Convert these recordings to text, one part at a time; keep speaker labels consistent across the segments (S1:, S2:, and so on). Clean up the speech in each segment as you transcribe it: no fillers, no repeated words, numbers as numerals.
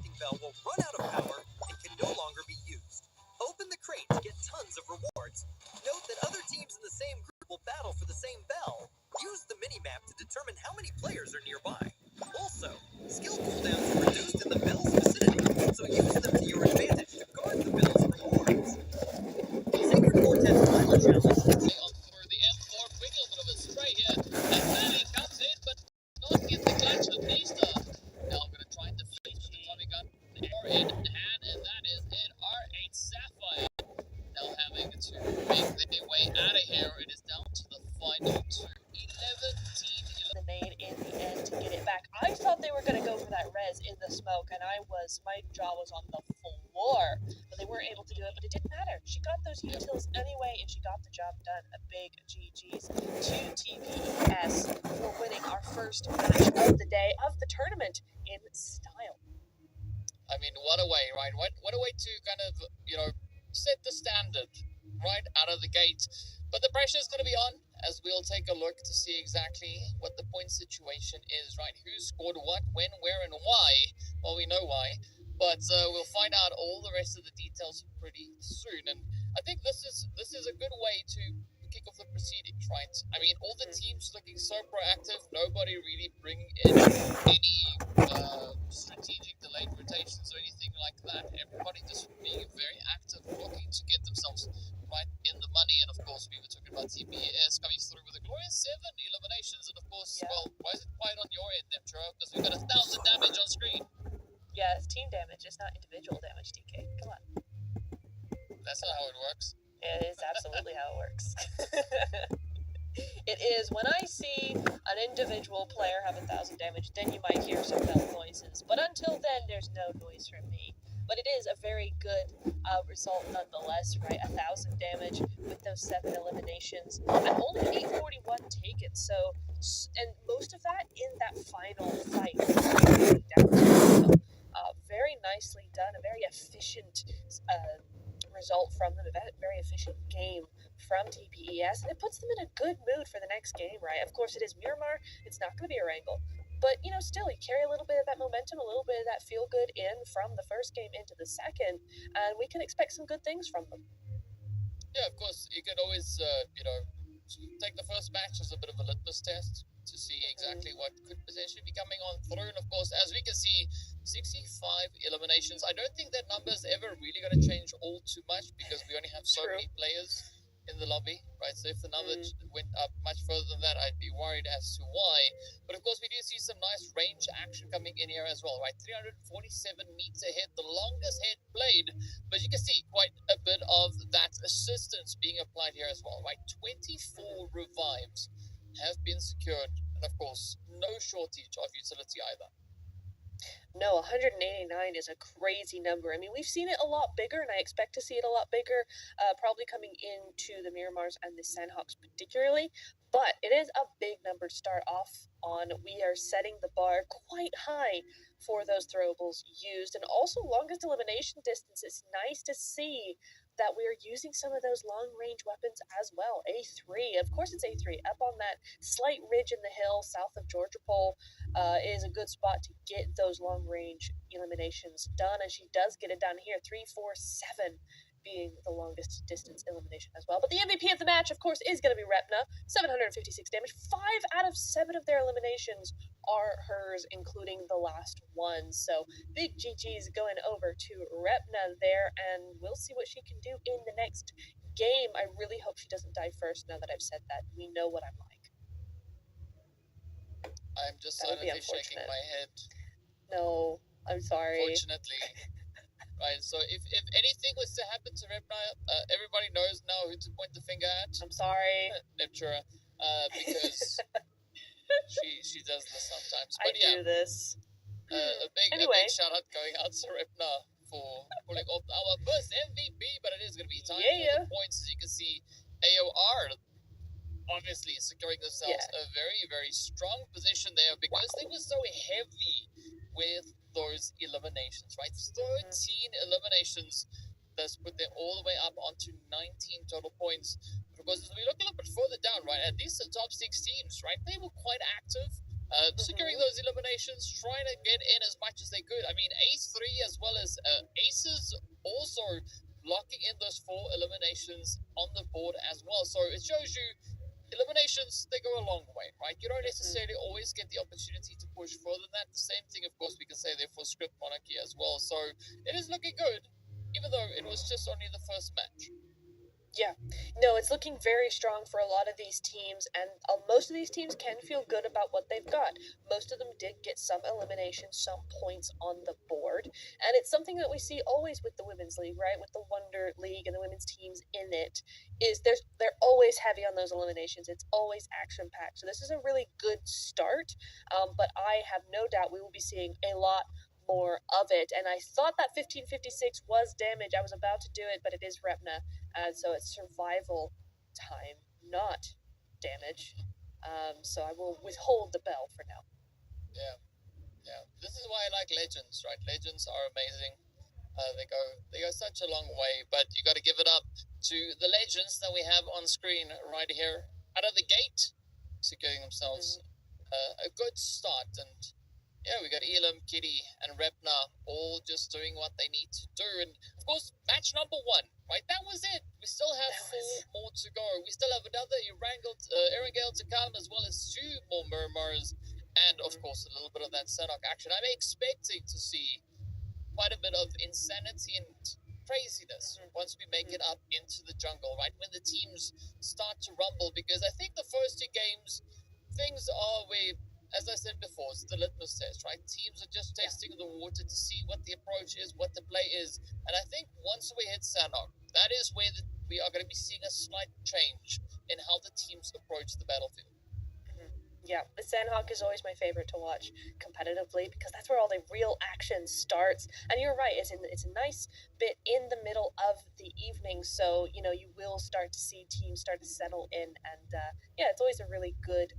S1: collecting bell will run out of power and can no longer be used. Open the crate to get tons of rewards. Note that other teams in the same group will battle for the same bell. Use the mini-map to determine how many players are nearby. Also, skill cooldowns are reduced in the bell's vicinity, so use them to your advantage to guard the bell's rewards. Sacred Vortex Pilot Challenge.
S2: On through the M4, quick little bit of a spray here, as Manny comes in, but not get the clutch of Nista. Now I'm going to try and defeat with the Tommy gun in hand, and that is it. R8 Sapphire now having to make their way out of here. It is down to the final two. 11
S3: the nade in the end to get it back. I thought they were going to go for that res in the smoke, and my jaw was on the floor, but they weren't able to do it, but it didn't matter. She got those utils anyway, and she got the job done. A big GG's to TPES for winning our first match of the day of the tournament in style.
S2: I mean, what a way, right? What a way to kind of, set the standard right out of the gate. But the pressure is going to be on as we'll take a look to see exactly what the point situation is, right? Who scored what, when, where, and why. Well, we know why, but we'll find out all the rest of the details pretty soon. And I think this is a good way to kick off the proceedings, right? I mean, all the teams looking so proactive, nobody really bringing in any strategic delayed rotations or anything like that. Everybody just being very active, looking to get themselves right in the money. And of course, we were talking about TPS coming through with a glorious 7 eliminations. And of course, well, why is it quiet on your end, Neptro? Because we've got 1,000 damage on screen.
S3: Yeah, it's team damage. It's not individual damage, DK. Come on.
S2: That's not how it works.
S3: It is absolutely how it works. It is when I see an individual player have 1,000 damage, then you might hear some bell noises. But until then, there's no noise from me. But it is a very good result nonetheless, right? 1,000 damage with those 7 eliminations and only 841 taken. So, and most of that in that final fight. Very nicely done, a very efficient result from them, a very efficient game from TPES, and it puts them in a good mood for the next game, right? Of course, it is Miramar, it's not going to be a wrangle, but, still, you carry a little bit of that momentum, a little bit of that feel-good in from the first game into the second, and we can expect some good things from them.
S2: Yeah, of course, you could always, take the first match as a bit of a litmus test to see exactly what could potentially be coming on through. And of course, as we can see, 65 eliminations. I don't think that number is ever really going to change all too much because we only have so many players in the lobby, right? So if the number went up much further than that, I'd be worried as to why. But of course, we do see some nice range action coming in here as well, right? 347 meters ahead, the longest head played. But you can see quite a bit of that assistance being applied here as well, right? 24 revives have been secured, and of course, no shortage of utility either.
S3: No, 189 is a crazy number. I mean, we've seen it a lot bigger, and I expect to see it a lot bigger, probably coming into the Miramars and the Sandhawks particularly, but it is a big number to start off on. We are setting the bar quite high for those throwables used, and also longest elimination distance. It's nice to see that we're using some of those long-range weapons as well. A3, of course it's A3, up on that slight ridge in the hill south of Georgia Pole is a good spot to get those long-range eliminations done, and she does get it done here. 3, 4, 7 being the longest distance elimination as well. But the MVP of the match, of course, is going to be Repna. 756 damage. 5 out of 7 of their eliminations are hers, including the last one. So big GG's going over to Repna there, and we'll see what she can do in the next game. I really hope she doesn't die first now that I've said that. We know what I'm like.
S2: I'm just silently shaking my head.
S3: No, I'm sorry.
S2: Unfortunately. Right, so if anything was to happen to Repna, everybody knows now who to point the finger at.
S3: I'm sorry.
S2: Neptura, because she does this sometimes.
S3: I
S2: But
S3: do this.
S2: A big shout out going out to Repna for pulling off our first MVP, but it is going to be time for the points. As you can see, AOR obviously securing themselves a very, very strong position there because they were so heavy with those eliminations, right? 13 eliminations. That's put them all the way up onto 19 total points. Because as we look a little bit further down, right, at least the top 6 teams, right, they were quite active securing those eliminations, trying to get in as much as they could. I mean, Ace 3 as well as Aces also locking in those 4 eliminations on the board as well. So it shows you eliminations, they go a long way, right? You don't necessarily always get the opportunity to push further than that. The same thing, of course, we can say there for Script Monarchy as well. So it is looking good, even though it was just only the first match.
S3: Yeah, no, it's looking very strong for a lot of these teams, and most of these teams can feel good about what they've got. Most of them did get some eliminations, some points on the board, and it's something that we see always with the Women's League, right? With the Wonder League and the women's teams in it, is they're always heavy on those eliminations. It's always action packed. So this is a really good start, but I have no doubt we will be seeing a lot more of it. And I thought that 1556 was damage. I was about to do it, but it is Repna. So it's survival time, not damage. So I will withhold the bell for now.
S2: Yeah. This is why I like Legends, right? Legends are amazing. They go such a long way, but you got to give it up to the legends that we have on screen right here out of the gate, securing themselves a good start. And yeah, we got Elam, Kitty, and Repna all just doing what they need to do. And of course, match number 1, right? That was it. We still have 4 more to go. We still have another Erangel to come, as well as 2 more Murmurs, and of course, a little bit of that Sanhok action. I'm expecting to see quite a bit of insanity and craziness once we make it up into the jungle, right? When the teams start to rumble, because I think the first 2 games, things are where, as I said before, it's the litmus test, right? Teams are just testing the water to see what the approach is, what the play is. And I think once we hit Sanhok, that is where we are going to be seeing a slight change in how the teams approach the battlefield.
S3: Yeah, the Sanhok is always my favorite to watch competitively because that's where all the real action starts. And you're right, it's a nice bit in the middle of the evening, so you know you will start to see teams start to settle in, and yeah, it's always a really good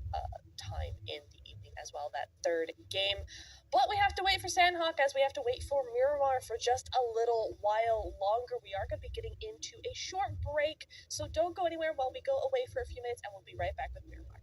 S3: time in the evening as well. That third game. But we have to wait for Sanhok as we have to wait for Miramar for just a little while longer. We are going to be getting into a short break, so don't go anywhere while we go away for a few minutes, and we'll be right back with Miramar.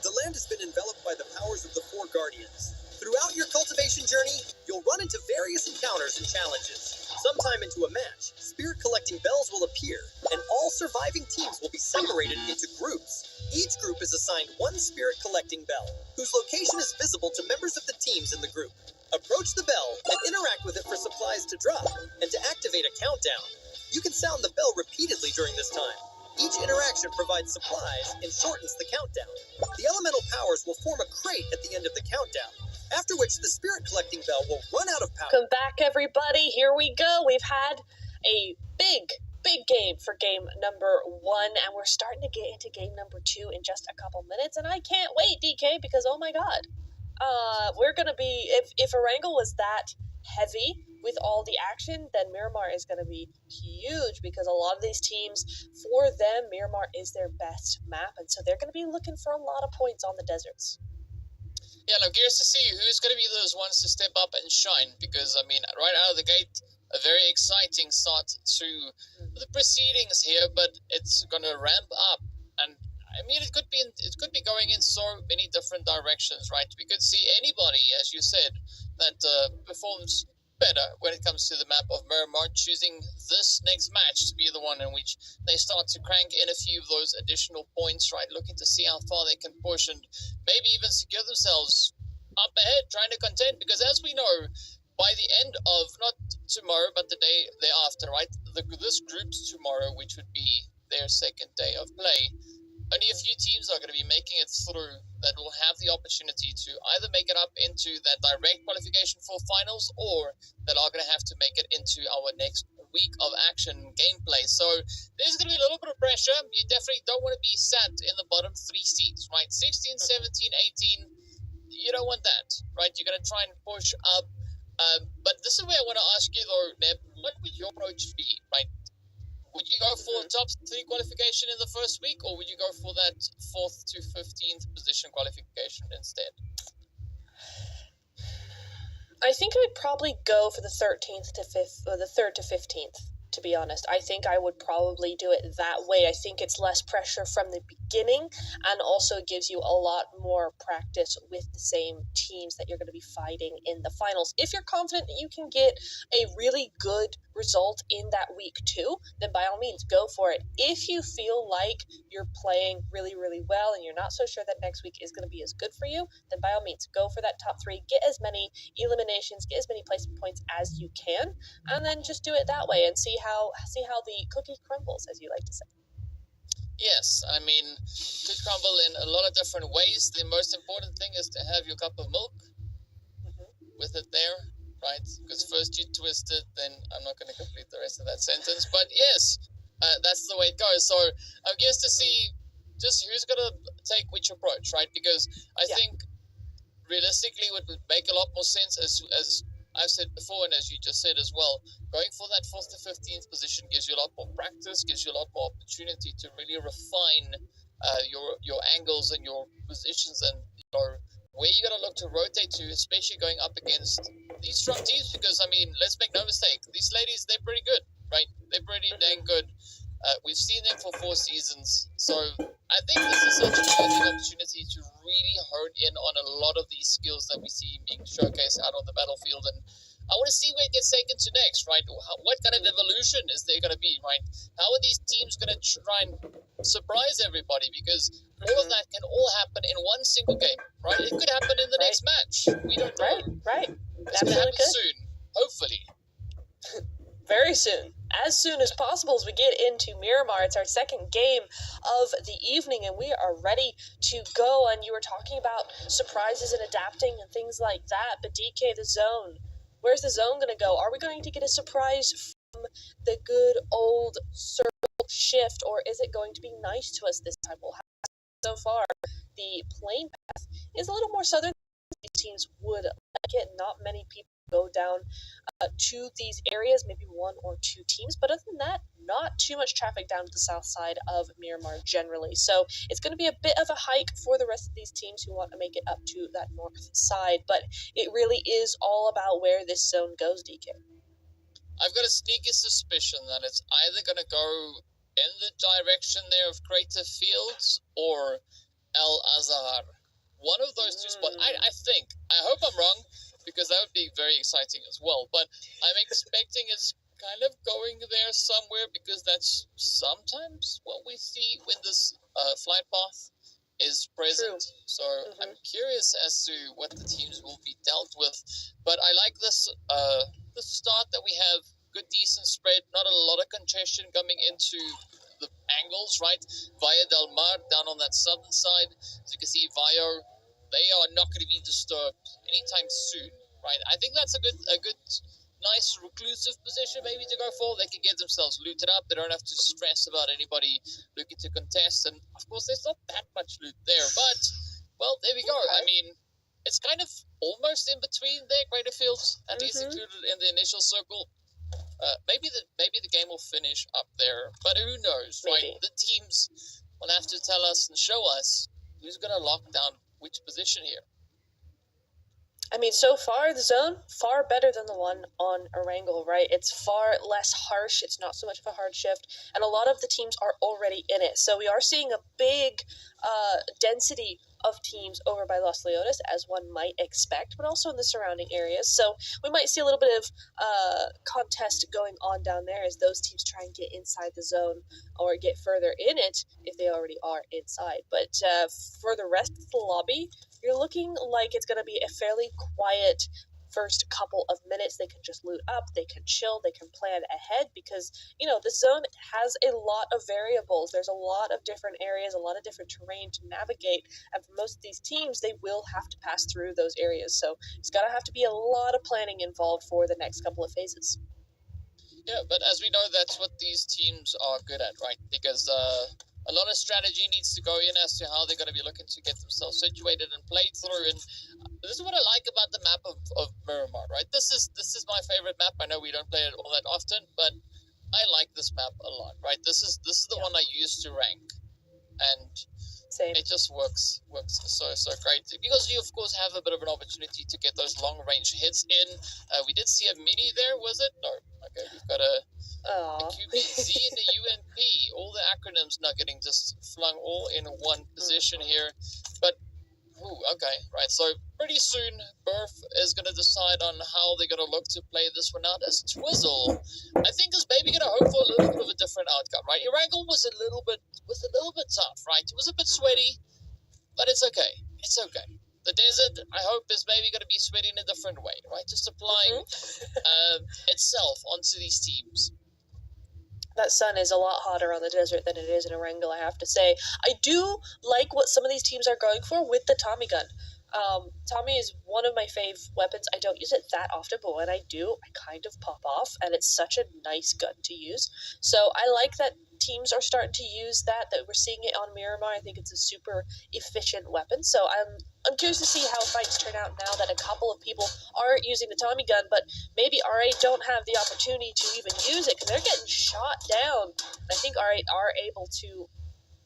S1: The land has been enveloped by the powers of the four guardians. Throughout your cultivation journey, you'll run into various encounters and challenges. Sometime into a match, spirit collecting bells will appear, and all surviving teams will be separated into groups. Each group is assigned one spirit collecting bell, whose location is visible to members of the teams in the group. Approach the bell and interact with it for supplies to drop, and to activate a countdown. You can sound the bell repeatedly during this time. Each interaction provides supplies and shortens the countdown. The elemental powers will form a crate at the end of the countdown, after which the spirit collecting bell will run out of power.
S3: Welcome back, everybody. Here we go. We've had a big game for game number 1, and we're starting to get into game number 2 in just a couple minutes, and I can't wait, DK, because oh my god. We're gonna be, if Erangel was that heavy with all the action, then Miramar is going to be huge, because a lot of these teams, for them, Miramar is their best map, and so they're going to be looking for a lot of points on the deserts.
S2: Yeah, I'm curious to see who's going to be those ones to step up and shine, because, I mean, right out of the gate, a very exciting start to the proceedings here, but it's going to ramp up, and I mean, it could be going in so many different directions, right? We could see anybody, as you said, that performs better when it comes to the map of Miramar, choosing this next match to be the one in which they start to crank in a few of those additional points, right? Looking to see how far they can push and maybe even secure themselves up ahead, trying to contend, because as we know, by the end of, not tomorrow, but the day thereafter, right? This group's tomorrow, which would be their second day of play, only a few teams are going to be making it through that will have the opportunity to either make it up into that direct qualification for finals, or that are going to have to make it into our next week of action gameplay. So there's going to be a little bit of pressure. You definitely don't want to be sat in the bottom 3 seats, right? 16, 17, 18, you don't want that, right? You're going to try and push up. But this is where I want to ask you, though, Neb, what would your approach be, right? Would you go for top 3 qualification in the first week, or would you go for that 4th to 15th position qualification instead?
S3: I think I'd probably go for the 13th to 5th, or the 3rd to 15th, to be honest. I think I would probably do it that way. I think it's less pressure from the beginning, and also gives you a lot more practice with the same teams that you're going to be fighting in the finals. If you're confident that you can get a really good result in that week too, then by all means go for it. If you feel like you're playing really, really well and you're not so sure that next week is going to be as good for you, then by all means go for that top 3, get as many eliminations, get as many placement points as you can, and then just do it that way and see how the cookie crumbles, as you like to say.
S2: Yes, I mean, could crumble in a lot of different ways. The most important thing is to have your cup of milk with it there, right? Because first you twist it, then I'm not going to complete the rest of that sentence. But yes, that's the way it goes. So I'm curious to see just who's going to take which approach, right? Because I think realistically what would make a lot more sense, as I've said before and as you just said as well, going for that 4th to 15th position gives you a lot more practice, gives you a lot more opportunity to really refine your angles and your positions, and where you're going to look to rotate to, especially going up against these strong teams. Because I mean, let's make no mistake, these ladies, they're pretty good, right? They're pretty dang good. We've seen them for 4 seasons, so I think this is such a perfect opportunity to really hone in on a lot of these skills that we see being showcased out on the battlefield. And I want to see where it gets taken to next, right? What kind of evolution is there going to be, right? How are these teams going to try and surprise everybody? Because all of that can all happen in one single game, right? It could happen in the next match. We don't know.
S3: Right.
S2: It's going to happen soon, hopefully.
S3: Very soon. As soon as possible as we get into Miramar. It's our second game of the evening, and we are ready to go. And you were talking about surprises and adapting and things like that, but DK, the zone. Where's the zone going to go? Are we going to get a surprise from the good old circle shift, or is it going to be nice to us this time? Well, so far, the plane path is a little more southern than these teams would like it. Not many people go down to these areas, maybe 1 or 2 teams, but other than that, not too much traffic down to the south side of Miramar generally. So it's going to be a bit of a hike for the rest of these teams who want to make it up to that north side, but it really is all about where this zone goes, DK.
S2: I've got a sneaky suspicion that it's either going to go in the direction there of Creative Fields or El Azhar. One of those two spots. I think. I hope I'm wrong, because that would be very exciting as well. But I'm expecting it's kind of going there somewhere, because that's sometimes what we see when this flight path is present.
S3: True.
S2: So I'm curious as to what the teams will be dealt with. But I like this the start that we have. Good, decent spread, not a lot of congestion coming into the angles, right? Via Del Mar down on that southern side. As you can see, Vio, they are not going to be disturbed anytime soon, right? I think that's a good, nice reclusive position maybe to go for. They can get themselves looted up. They don't have to stress about anybody looking to contest. And of course, there's not that much loot there, but well, there we go. I mean, it's kind of almost in between there, Greater Fields, at least included in the initial circle. Maybe the game will finish up there, but who knows, right? The teams will have to tell us and show us who's going to lock down which position here.
S3: I mean, so far, the zone, far better than the one on Erangel, right? It's far less harsh. It's not so much of a hard shift. And a lot of the teams are already in it. So we are seeing a big density of teams over by Los Leones, as one might expect, but also in the surrounding areas. So we might see a little bit of contest going on down there as those teams try and get inside the zone or get further in it if they already are inside. But for the rest of the lobby, you're looking like it's going to be a fairly quiet first couple of minutes. They can just loot up, they can chill, they can plan ahead, because the zone has a lot of variables. There's a lot of different areas, a lot of different terrain to navigate, and for most of these teams, they will have to pass through those areas. So it's going to have to be a lot of planning involved for the next couple of phases.
S2: Yeah, but as we know, that's what these teams are good at, right? Because a lot of strategy needs to go in as to how they're going to be looking to get themselves situated and played through. And this is what I like about the map of Miramar, right? This is my favorite map. I know we don't play it all that often, but I like this map a lot, right? This is the one I used to rank, and
S3: Same.
S2: it just works so great, because you of course have a bit of an opportunity to get those long range hits in. We did see a mini there, was it? No. Okay, we've got a QBZ and a UNP, all the acronyms not getting just flung all in one position here. But, okay, right, so pretty soon Burf is going to decide on how they're going to look to play this one out, as Twizzle, I think, is maybe going to hope for a little bit of a different outcome, right? Erangel was a little bit tough, right? It was a bit sweaty, but it's okay. It's okay. The desert, I hope, is maybe going to be sweaty in a different way, right? Just applying itself onto these teams.
S3: That sun is a lot hotter on the desert than it is in Erangel, I have to say. I do like what some of these teams are going for with the Tommy gun. Tommy is one of my fave weapons. I don't use it that often, but when I do, I kind of pop off, and it's such a nice gun to use. So I like that teams are starting to use that we're seeing it on Miramar. I think it's a super efficient weapon. So I'm curious to see how fights turn out now that a couple of people are using the Tommy gun, but maybe R8 don't have the opportunity to even use it because they're getting shot down. I think R8 are able to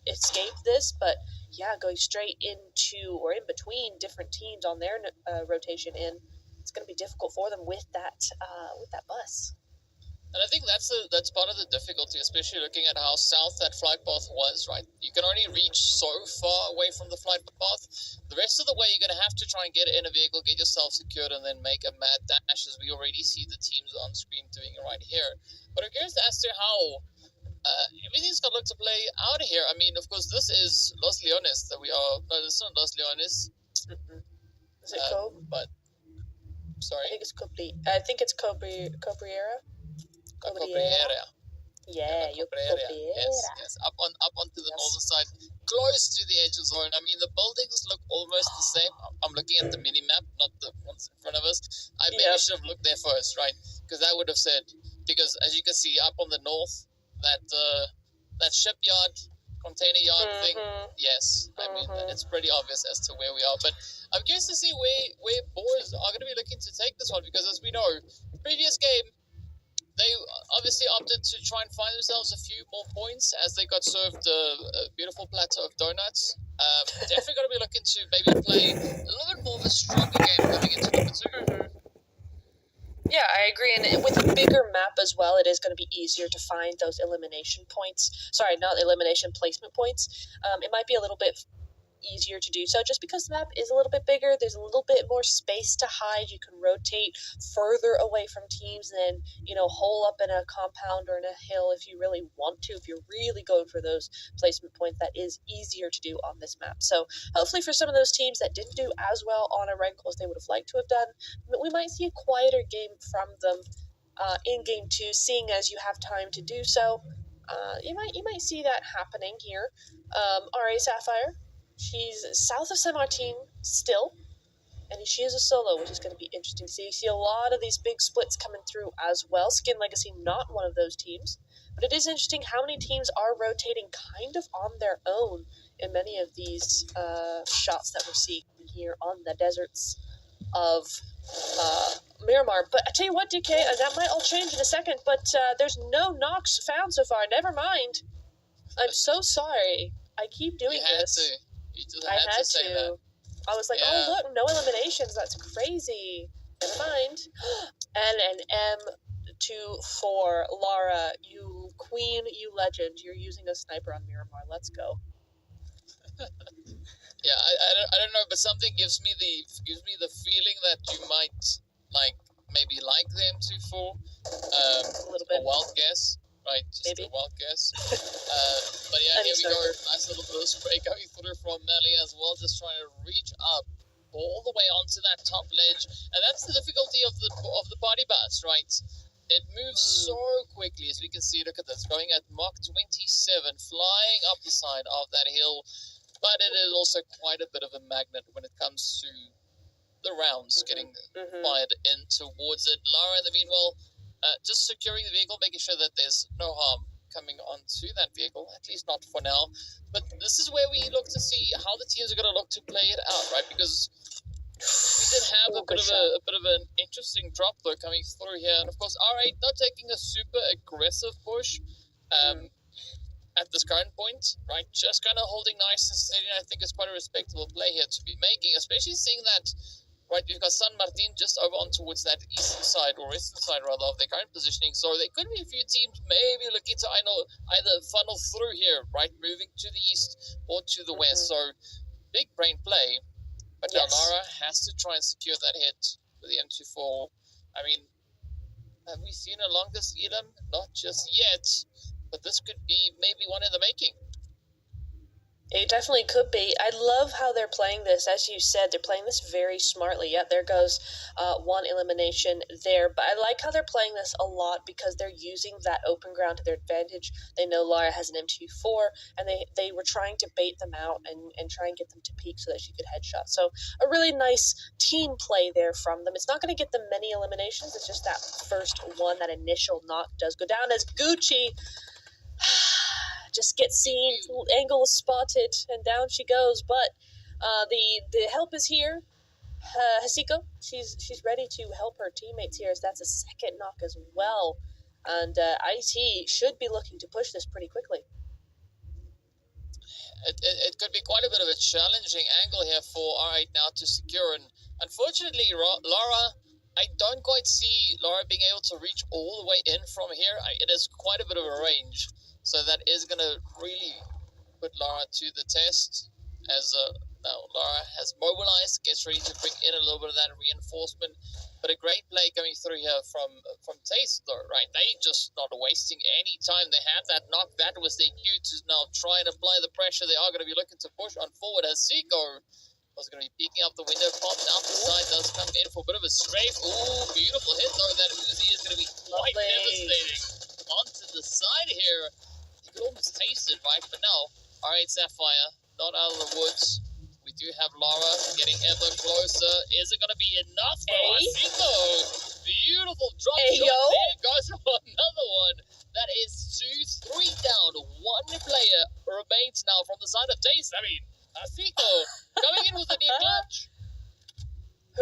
S3: escape this, but yeah, going straight into or in between different teams on their rotation in, it's going to be difficult for them with that bus.
S2: And I think that's part of the difficulty, especially looking at how south that flight path was, right? You can only reach so far away from the flight path. The rest of the way, you're going to have to try and get in a vehicle, get yourself secured, and then make a mad dash, as we already see the teams on screen doing right here. But I'm curious as to how everything's got to look to play out here. I mean, of course, this is Los Leones that we are... No, this is not Los Leones.
S3: Is it Cobb?
S2: But, sorry?
S3: I think it's Cobriera.
S2: Cabrera.
S3: Yeah,
S2: Cabrera. Yes. Up onto the northern side, close to the edge of zone. I mean, the buildings look almost the same. I'm looking at the mini map, not the ones in front of us. I maybe should have looked there first, right? Because that would have said, because as you can see up on the north, that shipyard, container yard thing. Yes, I mean it's pretty obvious as to where we are. But I'm curious to see where Boers are going to be looking to take this one, because as we know, previous game, they obviously opted to try and find themselves a few more points as they got served a beautiful platter of donuts. Definitely going to be looking to maybe play a little bit more of a stronger game coming into number 2.
S3: Yeah, I agree. And with a bigger map as well, it is going to be easier to find those elimination points. Sorry, not elimination, placement points. It might be a little bit easier to do so just because the map is a little bit bigger. There's a little bit more space to hide. You can rotate further away from teams and hole up in a compound or in a hill if you really want to. If you're really going for those placement points, that is easier to do on this map. So hopefully for some of those teams that didn't do as well on a rank as they would have liked to have done, we might see a quieter game from them in game 2, seeing as you have time to do so. You might see that happening here. RA Sapphire, she's south of Saint Martin still, and she is a solo, which is going to be interesting to see. You see a lot of these big splits coming through as well. Skin Legacy, not one of those teams. But it is interesting how many teams are rotating kind of on their own in many of these shots that we're seeing here on the deserts of Miramar. But I tell you what, DK, that might all change in a second, but there's no knocks found so far. Never mind. I'm so sorry. I keep doing this.
S2: You just had to say that.
S3: I was like, oh, look, no eliminations. That's crazy. Never mind. And an M24. Lara, you queen, you legend. You're using a sniper on Miramar. Let's go.
S2: Yeah, I don't know, but something gives me the feeling that you might maybe like the M24.
S3: A little bit.
S2: A wild guess. Right, just
S3: maybe.
S2: A wild guess. But yeah, here we go. Nice little bit of spray coming through from Melly as well, just trying to reach up all the way onto that top ledge. And that's the difficulty of the party bus, right? It moves so quickly, as we can see. Look at this, going at Mach 27, flying up the side of that hill. But it is also quite a bit of a magnet when it comes to the rounds getting fired in towards it. Lara, in the meanwhile, just securing the vehicle, making sure that there's no harm coming onto that vehicle, at least not for now. But this is where we look to see how the teams are going to look to play it out, right? Because we did have a bit of an interesting drop though coming through here, and of course R8 not taking a super aggressive push at this current point, right? Just kind of holding nice and steady. And I think it's quite a respectable play here to be making, especially seeing that. Right, we've got San Martin just over on towards that eastern side, or western side rather, of their current positioning. So there could be a few teams maybe looking to either funnel through here, right, moving to the east or to the west. So big brain play. But now Lara has to try and secure that hit with the M24. I mean, have we seen a longest Elam? Not just yet, but this could be maybe one in the making.
S3: It definitely could be. I love how they're playing this. As you said, they're playing this very smartly. Yep, there goes one elimination there. But I like how they're playing this a lot because they're using that open ground to their advantage. They know Lara has an M24, and they were trying to bait them out and try and get them to peek so that she could headshot. So a really nice team play there from them. It's not going to get them many eliminations. It's just that first one, that initial knock does go down as Gucci just gets seen, angle is spotted, and down she goes. But the help is here. Hasiko, she's ready to help her teammates here, as that's a second knock as well. And IT should be looking to push this pretty quickly.
S2: It could be quite a bit of a challenging angle here for R8 now to secure. And unfortunately, Lara, I don't quite see Lara being able to reach all the way in from here. It is quite a bit of a range. So that is going to really put Lara to the test, as now Lara has mobilized, gets ready to bring in a little bit of that reinforcement. But a great play coming through here from Taste, though, right? They just not wasting any time. They had that knock. That was their cue to now try and apply the pressure. They are going to be looking to push on forward as Seiko was going to be peeking up the window, popped out the side, does come in for a bit of a strafe. Ooh, beautiful hit, though. That Uzi is going to be quite devastating onto the side here. You could almost taste it, right? But no. All right, Sapphire, not out of the woods. We do have Lara getting ever closer. Is it going to be enough? Hasiko, beautiful drop shot. There goes another one. That is 2-3 down. One player remains now from the side of Taste. I mean, Hasiko coming in with a near clutch.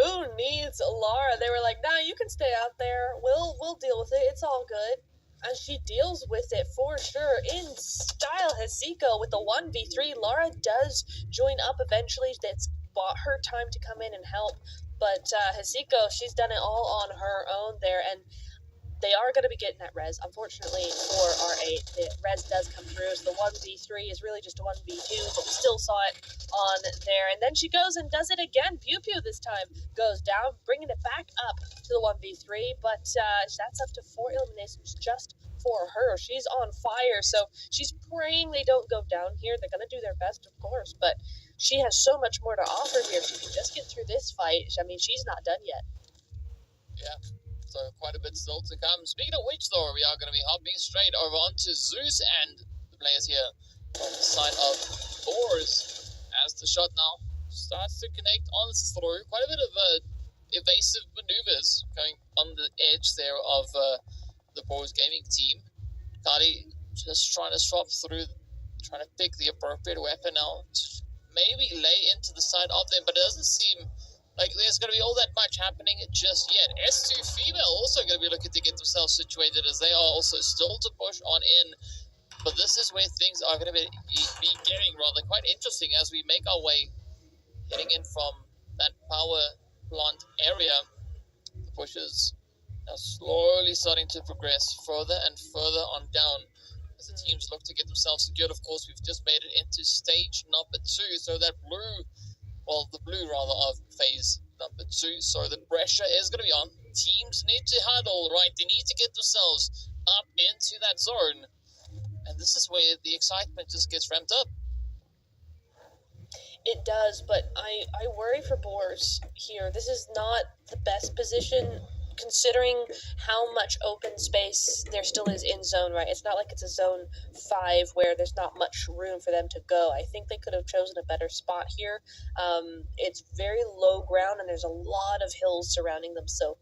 S3: Who needs Lara? They were like, nah, you can stay out there. We'll deal with it. It's all good. And she deals with it for sure. In style, Hasiko with the 1v3. Lara does join up eventually. That's bought her time to come in and help. But Hasiko, she's done it all on her own there. And they are going to be getting that res. Unfortunately for R8, the res does come through. So the 1v3 is really just a 1v2, but we still saw it on there. And then she goes and does it again. Pew Pew this time goes down, bringing it back up to the 1v3. But that's up to 4 eliminations just for her. She's on fire, so she's praying they don't go down here. They're going to do their best, of course, but she has so much more to offer here. If she can just get through this fight, I mean, she's not done yet.
S2: Yeah. So quite a bit still to come. Speaking of which, though, we are going to be hopping straight over onto Zeus and the players here on the side of Boars, as the shot now starts to connect on through. Quite a bit of evasive maneuvers going on the edge there of the Boars gaming team. Kali just trying to swap through, trying to pick the appropriate weapon now to maybe lay into the side of them, but it doesn't seem like there's going to be all that much happening just yet. S2 Female also going to be looking to get themselves situated, as they are also still to push on in. But this is where things are going to be getting rather quite interesting as we make our way heading in from that power plant area. The pushes are slowly starting to progress further and further on down as the teams look to get themselves secured. Of course, we've just made it into stage number 2, so that blue rather of phase number 2. So the pressure is going to be on. Teams need to huddle, right? They need to get themselves up into that zone. And this is where the excitement just gets ramped up.
S3: It does, but I worry for Boars here. This is not the best position, considering how much open space there still is in zone, right? It's not like it's a zone 5 where there's not much room for them to go. I think they could have chosen a better spot here. It's very low ground, and there's a lot of hills surrounding them, so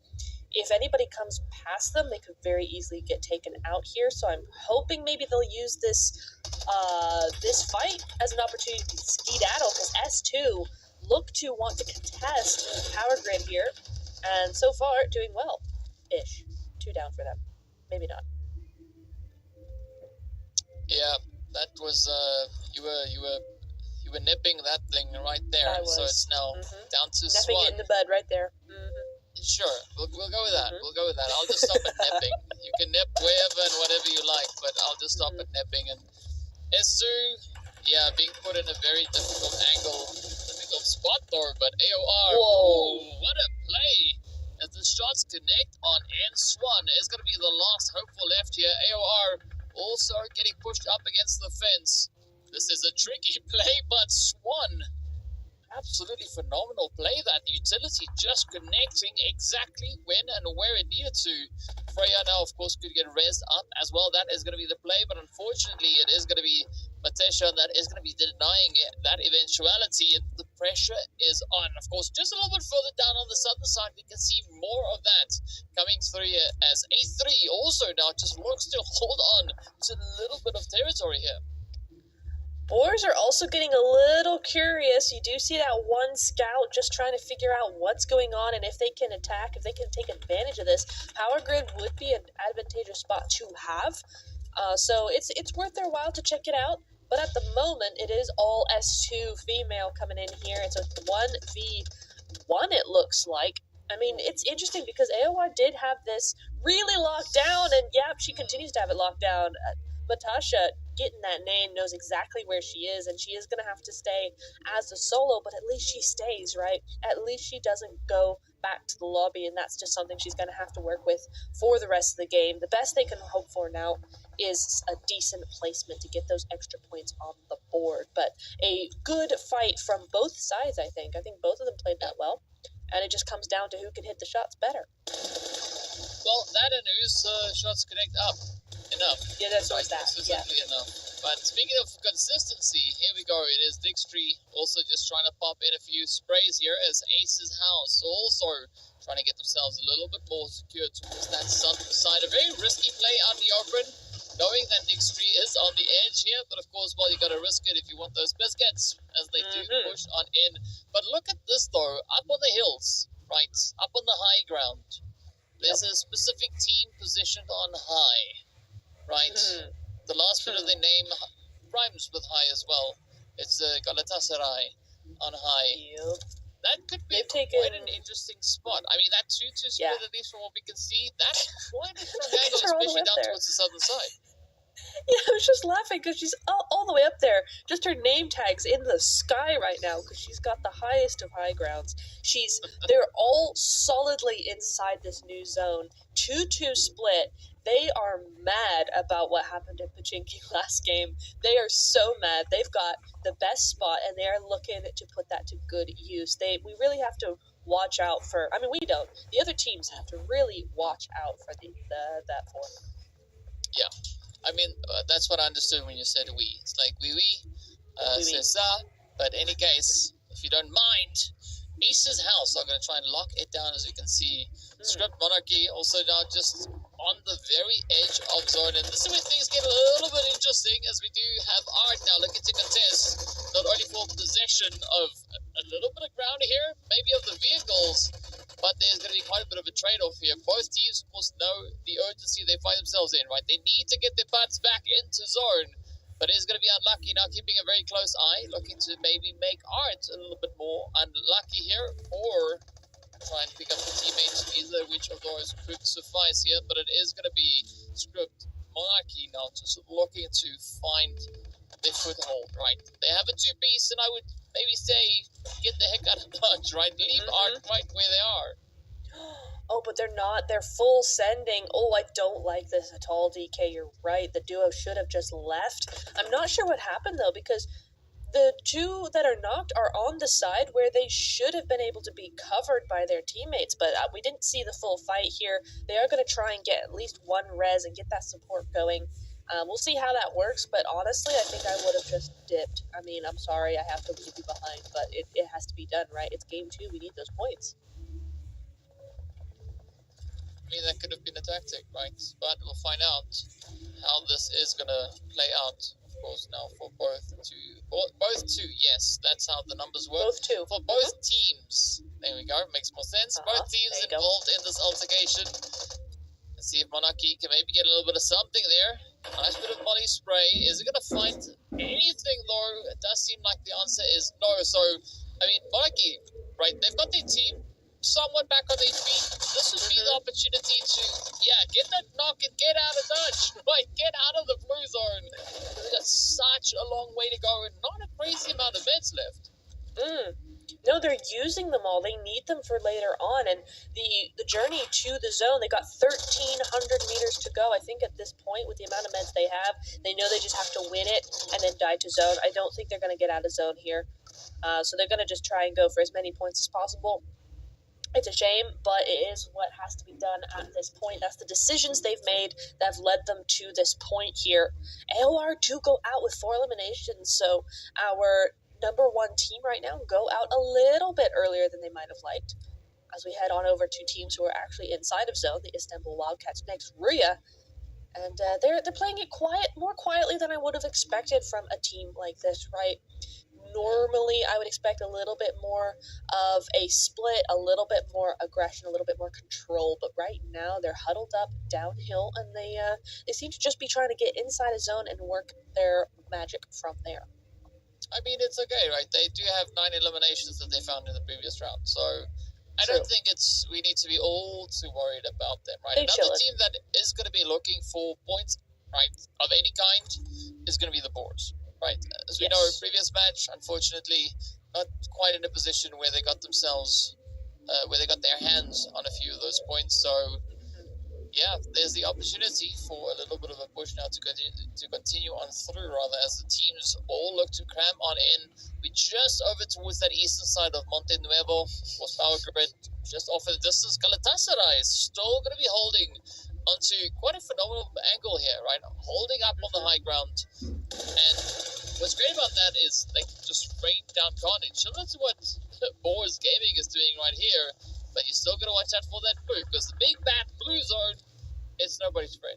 S3: if anybody comes past them, they could very easily get taken out here. So I'm hoping maybe they'll use this fight as an opportunity to skedaddle, because S2 look to want to contest power grid here. And so far, doing well-ish. 2 down for them. Maybe not.
S2: Yeah, that was you were nipping that thing right there.
S3: I was.
S2: So it's now down to
S3: Nipping
S2: Swan.
S3: it in the bud right there.
S2: Sure, we'll go with that. We'll go with that. I'll just stop at nipping. You can nip wherever and whatever you like, but I'll just stop at nipping. And S2, yeah, being put in a very difficult angle, difficult spot though. But AOR,
S3: Whoa.
S2: ooh, what a play! As the shots connect on N Swan is going to be the last hopeful left here. AOR also getting pushed up against the fence. This is a tricky play, but Swan, absolutely phenomenal play. That utility just connecting exactly when and where it needed to. Freya now, of course, could get raised up as well. That is going to be the play, but unfortunately, it is going to be Matesha that is going to be denying that eventuality, and the pressure is on. Of course, just a little bit further down on the southern side, we can see more of that coming through here as A3 also now just looks to hold on to a little bit of territory here.
S3: Boars are also getting a little curious. You do see that one scout just trying to figure out what's going on and if they can attack, if they can take advantage of this. Power grid would be an advantageous spot to have. So it's worth their while to check it out. But at the moment, it is all S2 female coming in here. It's a 1v1, it looks like. I mean, it's interesting because AOI did have this really locked down, and yep, she continues to have it locked down. Natasha, getting that name, knows exactly where she is, and she is going to have to stay as a solo, but at least she stays, right? At least she doesn't go back to the lobby, and that's just something she's going to have to work with for the rest of the game. The best they can hope for now is a decent placement to get those extra points on the board, but a good fight from both sides, I think. I think both of them played that well, and it just comes down to who can hit the shots better.
S2: Well, that and whose shots connect up enough.
S3: Yeah, that's always that.
S2: Consistently enough. But speaking of consistency, here we go. It is Dixtree also just trying to pop in a few sprays here as Ace's house also trying to get themselves a little bit more secure towards that southern side. A very risky play out in the open, knowing that Dixtree is on the edge here. But of course, well, you got to risk it if you want those biscuits, as they do push on in. But look at this though, up on the hills, right, up on the high ground. There's a specific team positioned on high, right? The last bit of their name rhymes with high as well. It's Galatasaray on high.
S3: Yep.
S2: That could be quite an interesting spot. I mean, that 2-2 split, at least from what we can see, that's quite a strong angle, especially down towards the southern side.
S3: Yeah, I was just laughing because she's all the way up there. Just her name tag's in the sky right now because she's got the highest of high grounds. They're all solidly inside this new zone. 2-2 split. They are mad about what happened in Pachinki last game. They are so mad. They've got the best spot and they are looking to put that to good use. We really have to watch out for. I mean, we don't. The other teams have to really watch out for that form.
S2: Yeah. I mean, that's what I understood when you said we. It's like we, c'est ça. But in any case, if you don't mind, Ace's house are going to try and lock it down, as you can see. Script Monarchy also now just on the very edge of zone. And this is where things get a little bit interesting, as we do have Art now looking to contest, not only for possession of a little bit of ground here, maybe of the vehicles, but there's going to be quite a bit of a trade-off here. Both teams, of course, know the urgency they find themselves in, right? They need to get their butts back into zone, but it's going to be unlucky now, keeping a very close eye, looking to maybe make Art a little bit more unlucky here, or try and pick up the teammates, either which of those could suffice here, but it is going to be Script Monarchy now just looking to find their foothold, right? They have a two-piece, and I would maybe say, get the heck out of Dodge, right? Leave Art right where they are.
S3: Oh, but they're not. They're full sending. Oh, I don't like this at all, DK. You're right. The duo should have just left. I'm not sure what happened, though, because the two that are knocked are on the side where they should have been able to be covered by their teammates, but we didn't see the full fight here. They are going to try and get at least one res and get that support going. We'll see how that works, but honestly, I think I would have just dipped. I mean, I'm sorry I have to leave you behind, but it has to be done, right? It's game 2. We need those points.
S2: I mean, that could have been a tactic, right? But we'll find out how this is going to play out, of course, now for both two. Yes, that's how the numbers work.
S3: Both two.
S2: For both teams. There we go. Makes more sense. Both teams involved in this altercation. Let's see if Monarchy can maybe get a little bit of something there. Nice bit of body spray. Is it going to find anything, though? It does seem like the answer is no. So, I mean, Monarchy, right? They've got their team somewhat back on their feet. This would be the opportunity to, get that knock and get out of Dutch, right? Get out of the blue zone. We've got such a long way to go and not a crazy amount of meds left.
S3: No, they're using them all. They need them for later on. And the journey to the zone, they got 1,300 meters to go. I think at this point, with the amount of meds they have, they know they just have to win it and then die to zone. I don't think they're going to get out of zone here. So they're going to just try and go for as many points as possible. It's a shame, but it is what has to be done at this point. That's the decisions they've made that have led them to this point here. AOR do go out with 4 eliminations, so our #1 team right now go out a little bit earlier than they might have liked. As we head on over to teams who are actually inside of zone, the Istanbul Wildcats next, Rüya. And they're playing it more quietly than I would have expected from a team like this, right? Normally, I would expect a little bit more of a split, a little bit more aggression, a little bit more control. But right now, they're huddled up downhill, and they seem to just be trying to get inside a zone and work their magic from there.
S2: I mean, it's okay, right? They do have 9 eliminations that they found in the previous round, so I
S3: True.
S2: don't think we need to be all too worried about them, right?
S3: They
S2: Another
S3: chillin'.
S2: team that is going to be looking for points, right, of any kind, is going to be the Boars, right? As we know, previous match, unfortunately, not quite in a position where they got themselves, where they got their hands on a few of those points. So, yeah, there's the opportunity for a little bit of a push now to continue on through, rather, as the teams all look to cram on in. We just over towards that eastern side of Monte Nuevo, horsepower grid, just off of the distance. Galatasaray is still going to be holding onto quite a phenomenal angle here, right? Holding up on the high ground. And what's great about that is they can just rain down carnage, similar to what Boars Gaming is doing right here. But you still got to watch out for that blue, because the big bad blue zone, it's nobody's friend.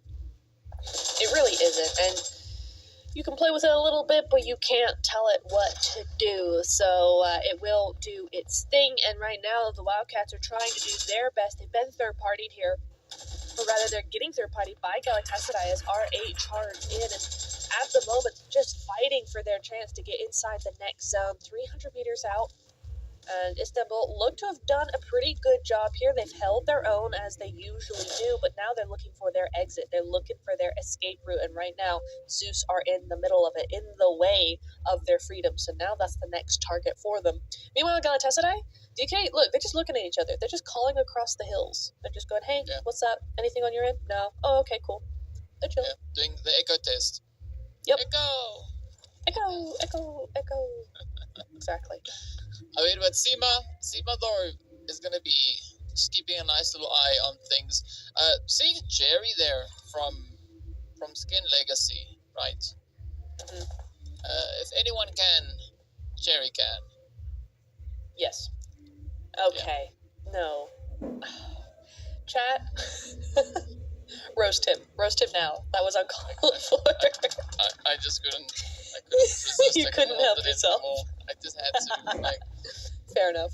S3: It really isn't, and you can play with it a little bit, but you can't tell it what to do. So it will do its thing, and right now the Wildcats are trying to do their best. They've been third-partied here, or rather they're getting third-partied by Galatasaray as R8 charge in, and at the moment just fighting for their chance to get inside the next zone. 300 meters out. And Istanbul look to have done a pretty good job here. They've held their own as they usually do, but now they're looking for their exit. They're looking for their escape route, and right now, Zeus are in the middle of it, in the way of their freedom. So now that's the next target for them. Meanwhile, Galatasaray, DK, look, they're just looking at each other. They're just calling across the hills. They're just going, hey, what's up? Anything on your end? No. Oh, okay, cool. They're chilling.
S2: Yeah, doing the echo test.
S3: Yep.
S2: Echo!
S3: Echo, echo, echo. Exactly.
S2: I mean, but Sima though is going to be just keeping a nice little eye on things. Seeing Jerry there from Skin Legacy, right?
S3: Mm-hmm.
S2: If anyone can, Jerry can.
S3: Yes. Okay. Yeah. No. Chat. Roast him now. That was uncalled for.
S2: I just couldn't. I couldn't resist.
S3: You couldn't help yourself.
S2: I just had to. Like.
S3: Fair enough.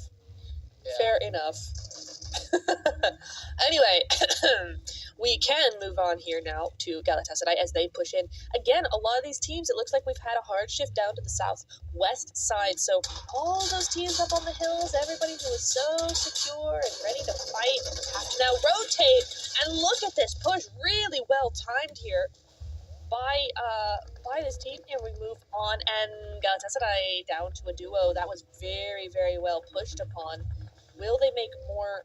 S2: Yeah.
S3: Fair enough. Anyway, we can move on here now to Galatasaray as they push in. Again, a lot of these teams, it looks like we've had a hard shift down to the southwest side. So all those teams up on the hills, everybody who is so secure and ready to fight, have to now rotate. And look at this push, really well timed here by this team. And we move on, and Galatasaray down to a duo. That was very, very well pushed upon. Will they make more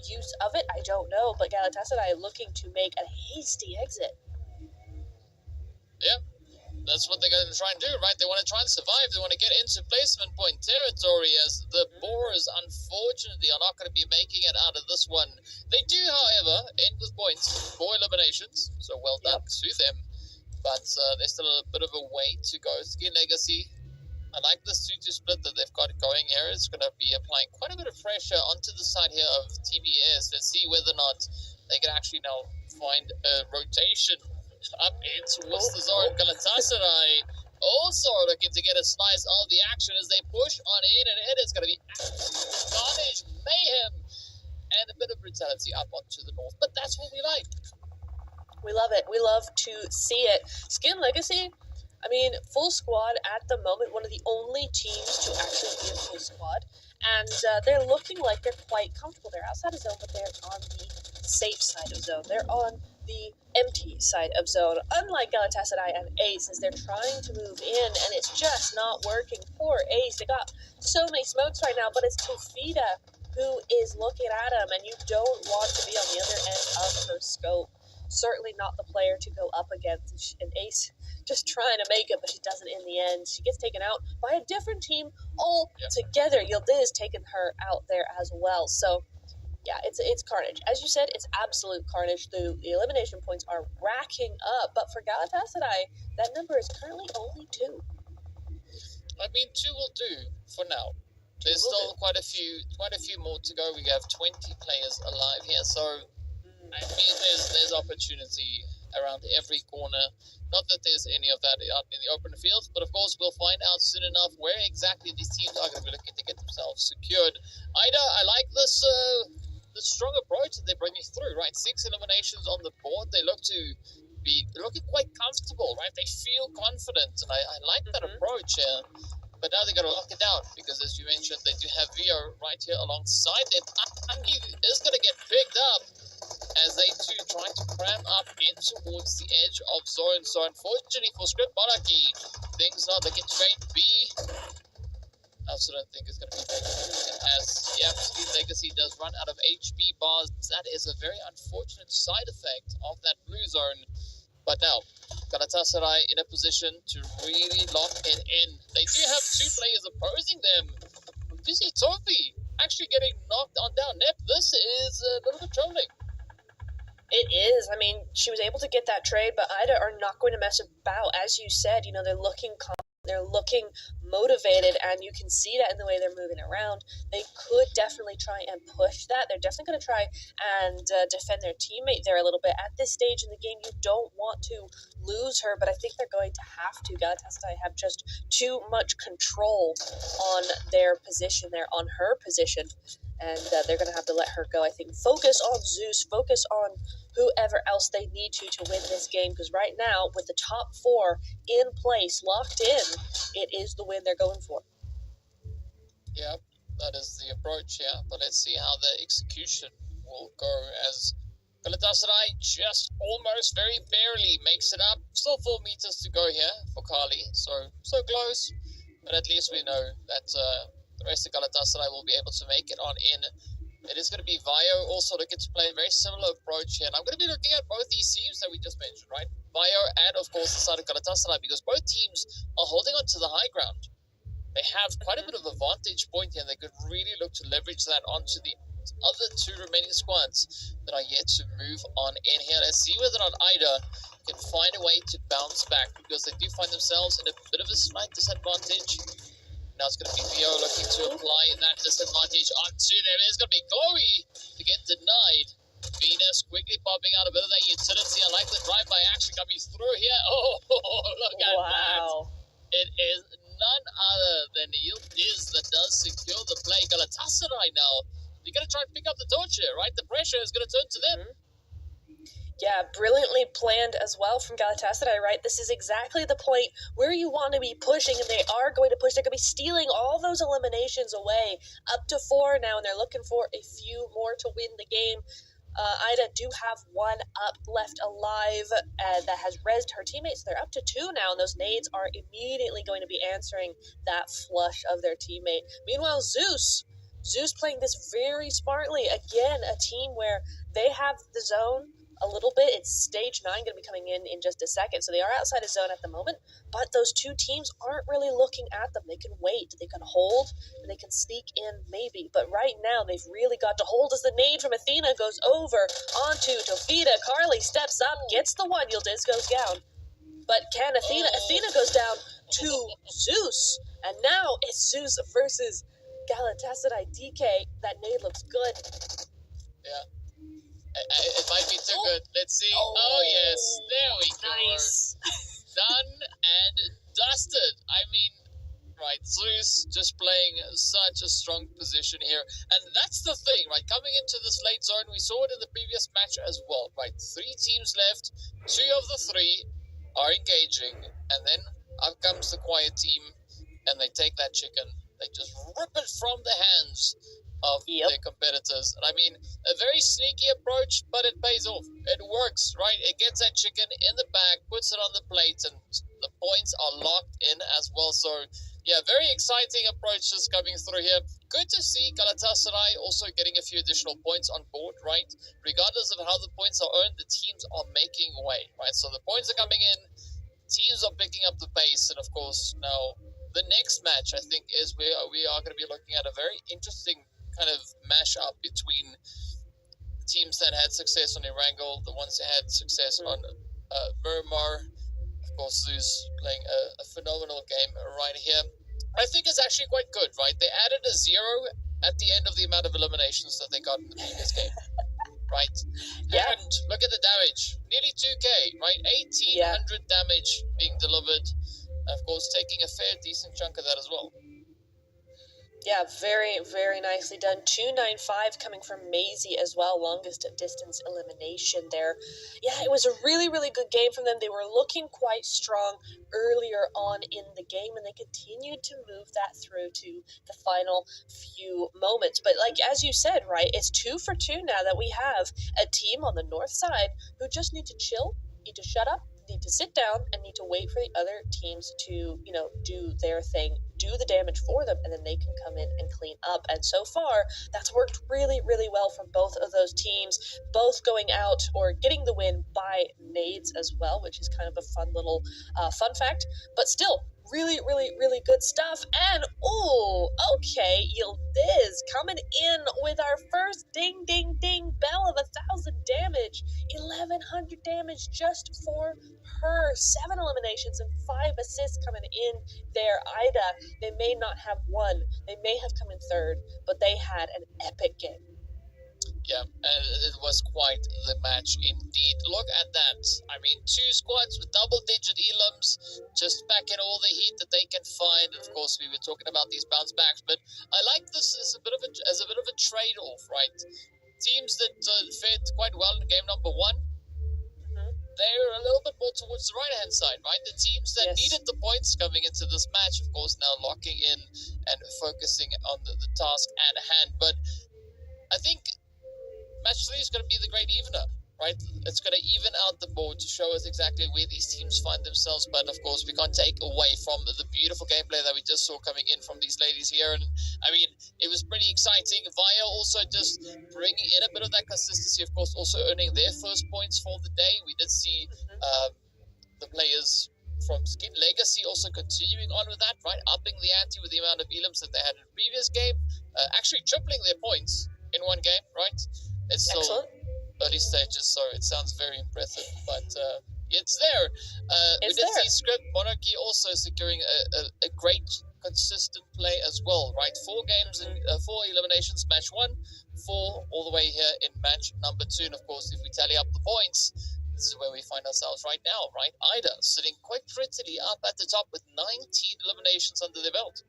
S3: use of it? I don't know, but Galatasaray looking to make a hasty exit.
S2: Yeah, that's what they're going to try and do, right? They want to try and survive. They want to get into placement point territory, as the Boars, unfortunately, are not going to be making it out of this one. They do, however, end with points, 4 eliminations, so well done to them. But there's still a bit of a way to go. Skin Legacy, I like this 2-2 split that they've got going here. It's going to be applying quite a bit of pressure onto the side here of TBS. Let's see whether or not they can actually now find a rotation up in towards the zone. Galatasaray also looking to get a slice of the action as they push on in, and it is going to be absolute carnage, mayhem, and a bit of brutality up onto the north. But that's what we like.
S3: We love it. We love to see it. Skin Legacy, I mean, full squad at the moment, one of the only teams to actually be a full squad. And they're looking like they're quite comfortable. They're outside of zone, but they're on the safe side of zone. They're on the empty side of zone. Unlike Galatasaray and Ace, as they're trying to move in, and it's just not working. Poor Ace, they got so many smokes right now, but it's Tofida who is looking at him, and you don't want to be on the other end of her scope. Certainly not the player to go up against. And Ace just trying to make it, but she doesn't in the end. She gets taken out by a different team altogether. Yildiz taking her out there as well. So yeah, it's carnage. As you said, it's absolute carnage. The elimination points are racking up, but for Galatasaray, that number is currently only 2.
S2: I mean, 2 will do for now. There's still quite a few more to go. We have 20 players alive here, so I mean, there's opportunity around every corner. Not that there's any of that out in the open field, but of course we'll find out soon enough where exactly these teams are going to be looking to get themselves secured. Ida, I like this the strong approach that they're bringing through, right? 6 eliminations on the board. They look to be looking quite comfortable, right? They feel confident, and I like that approach here. But now they got to lock it down because, as you mentioned, they do have Vio right here alongside them. Andy is going to get picked up as they too try to cram up in towards the edge of zone. So unfortunately for Script Baraki, things not looking great. B, I also don't think it's going to be very good, as Speed Legacy does run out of HP bars. That is a very unfortunate side effect of that blue zone. But now, Galatasaray in a position to really lock it in. They do have 2 players opposing them. Dizzy Tofi actually getting knocked on down. Nep, this is a little bit troubling.
S3: It is. I mean, she was able to get that trade, but Ida are not going to mess about. As you said, they're looking they're looking motivated, and you can see that in the way they're moving around. They could definitely try and push that. They're definitely going to try and defend their teammate there a little bit. At this stage in the game, you don't want to lose her, but I think they're going to have to. Galatasaray have just too much control on their position there, on her position, and they're going to have to let her go. I think focus on Zeus, focus on whoever else they need to win this game, because right now, with the top 4 in place, locked in, it is the win they're going for.
S2: Yep, that is the approach here, but let's see how the execution will go, as Galatasaray just almost very barely makes it up. Still 4 meters to go here for Kali, so close, but at least we know that the rest of Galatasaray will be able to make it on in. It is going to be Vio also looking to play a very similar approach here. And I'm going to be looking at both these teams that we just mentioned, right? Vio and, of course, the side of Galatasaray, because both teams are holding on to the high ground. They have quite a bit of a vantage point here, and they could really look to leverage that onto the other 2 remaining squads that are yet to move on in here. Let's see whether or not Ida can find a way to bounce back, because they do find themselves in a bit of a slight disadvantage. Now it's going to be Vio looking to apply that disadvantage onto them. It's going to be Chloe to get denied. Venus quickly popping out a bit of that utility. I like the drive-by action coming through here. Oh, look at that. It is none other than Yildiz that does secure the play. Galatasaray now, they're going to try and pick up the torch here, right? The pressure is going to turn to them.
S3: Yeah, brilliantly planned as well from Galatasaray, right? This is exactly the point where you want to be pushing, and they are going to push. They're going to be stealing all those eliminations away. Up to 4 now, and they're looking for a few more to win the game. Ida do have 1 up left alive that has rezzed her teammates. They're up to 2 now, and those nades are immediately going to be answering that flush of their teammate. Meanwhile, Zeus playing this very smartly. Again, a team where they have the zone a little bit. It's stage 9 going to be coming in just a second, so they are outside of zone at the moment, but those 2 teams aren't really looking at them. They can wait, they can hold, and they can sneak in maybe, but right now they've really got to hold as the nade from Athena goes over onto Tofida. Carly steps up, gets the 1, Yildiz goes down, but can Athena goes down to Zeus, and now it's Zeus versus Galatasaray. DK, that nade looks good.
S2: Yeah. It might be too good. Let's see. Oh, yes. There we go.
S3: Nice.
S2: Done and dusted. I mean, right, Zeus just playing such a strong position here. And that's the thing, right? Coming into this late zone, we saw it in the previous match as well, right? 3 teams left. 2 of the 3 are engaging. And then up comes the quiet team, and they take that chicken. They just rip it from the hands of
S3: Yep.
S2: their competitors. And I mean, a very sneaky approach, but it pays off. It works, right? It gets that chicken in the bag, puts it on the plate, and the points are locked in as well. So, yeah, very exciting approaches coming through here. Good to see Galatasaray also getting a few additional points on board, right? Regardless of how the points are earned, the teams are making way, right? So the points are coming in, teams are picking up the pace, and of course, now the next match, I think, is we are going to be looking at a very interesting kind of mash-up between the teams that had success on Erangel, the ones that had success on Miramar. Of course, who's playing a phenomenal game right here. I think it's actually quite good, right? They added a 0 at the end of the amount of eliminations that they got in the previous game, right?
S3: Yeah.
S2: And look at the damage. Nearly 2k, right? 1,800 damage being delivered. Of course, taking a fair, decent chunk of that as well.
S3: Yeah, very, very nicely done. 295 coming from Maisie as well, longest distance elimination there. Yeah, it was a really, really good game from them. They were looking quite strong earlier on in the game, and they continued to move that through to the final few moments. But like as you said, right, it's 2 for 2 now that we have a team on the north side who just need to chill, need to shut up, need to sit down, and need to wait for the other teams to, do their thing, do the damage for them, and then they can come in and clean up. And so far, that's worked really, really well from both of those teams, both going out or getting the win by nades as well, which is kind of a fun little fun fact. But still, really, really, really good stuff. And, okay, Yildiz coming in with our first ding, ding, ding bell of 1,000 damage. 1,100 damage just for her. 7 eliminations and 5 assists coming in there. Ida, they may not have won. They may have come in third, but they had an epic game.
S2: Yeah, it was quite the match indeed. Look at that. I mean, 2 squads with double-digit elims, just packing all the heat that they can find. And of course, we were talking about these bounce backs, but I like this as a bit of a trade-off, right? Teams that fared quite well in game number 1, they're a little bit more towards the right-hand side, right? The teams that needed the points coming into this match, of course, now locking in and focusing on the task at hand. But I think match 3 is going to be the great evener, right? It's going to even out the board to show us exactly where these teams find themselves. But of course, we can't take away from the beautiful gameplay that we just saw coming in from these ladies here. And I mean, it was pretty exciting. Via also just bringing in a bit of that consistency, of course, also earning their first points for the day. We did see the players from Skin Legacy also continuing on with that, right? Upping the ante with the amount of elims that they had in the previous game, actually tripling their points in one game, right? It's still early stages, so it sounds very impressive, but it's there. We did see Script Monarchy also securing a great consistent play as well, right? 4 games and 4 eliminations, match 1, 4 all the way here in match number 2. And of course, if we tally up the points, this is where we find ourselves right now, right? Ida sitting quite prettily up at the top with 19 eliminations under their belt.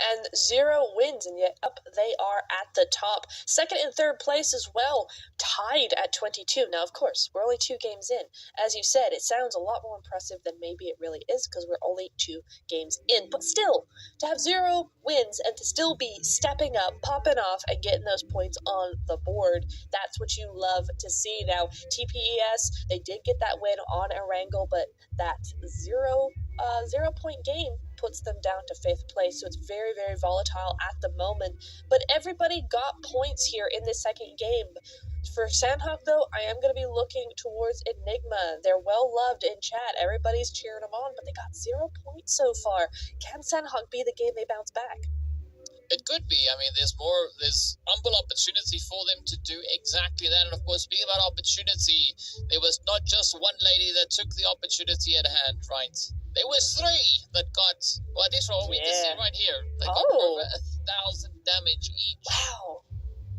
S3: And 0 wins, and yet up they are at the top. Second and third place as well, tied at 22. Now, of course, we're only 2 games in. As you said, it sounds a lot more impressive than maybe it really is because we're only 2 games in. But still, to have 0 wins and to still be stepping up, popping off, and getting those points on the board, that's what you love to see. Now, TPES, they did get that win on Erangel, but that 0-point game puts them down to 5th place, so it's very, very volatile at the moment. But everybody got points here in this second game. For Sandhawk, though, I am going to be looking towards Enigma. They're well loved in chat. Everybody's cheering them on, but they got 0 points so far. Can Sandhawk be the game they bounce back?
S2: It could be. I mean, there's ample opportunity for them to do exactly that. And of course, speaking about opportunity, there was not just one lady that took the opportunity at hand, right? There was 3 that got, well, this one we can see right here. They got over 1,000 damage each.
S3: Wow.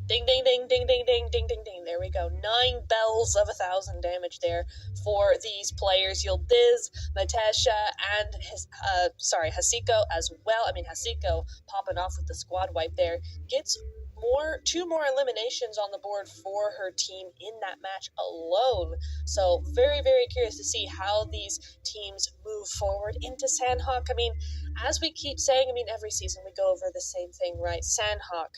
S3: Ding, ding, ding, ding, ding, ding, ding, ding, ding. There we go. 9 bells of 1,000 damage there for these players. Yildiz, Natasha, and Hasiko as well. I mean, Hasiko popping off with the squad wipe there. Gets 2 more eliminations on the board for her team in that match alone. So very, very curious to see how these teams move forward into Sandhawk. I mean, as we keep saying, every season we go over the same thing, right? Sandhawk,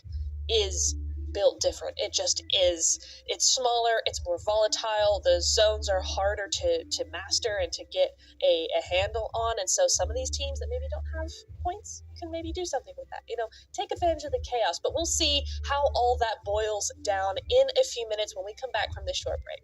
S3: is built different. It just is. It's smaller, it's more volatile, the zones are harder to master and to get a handle on, and so some of these teams that maybe don't have points can maybe do something with that. Take advantage of the chaos, but we'll see how all that boils down in a few minutes when we come back from this short break.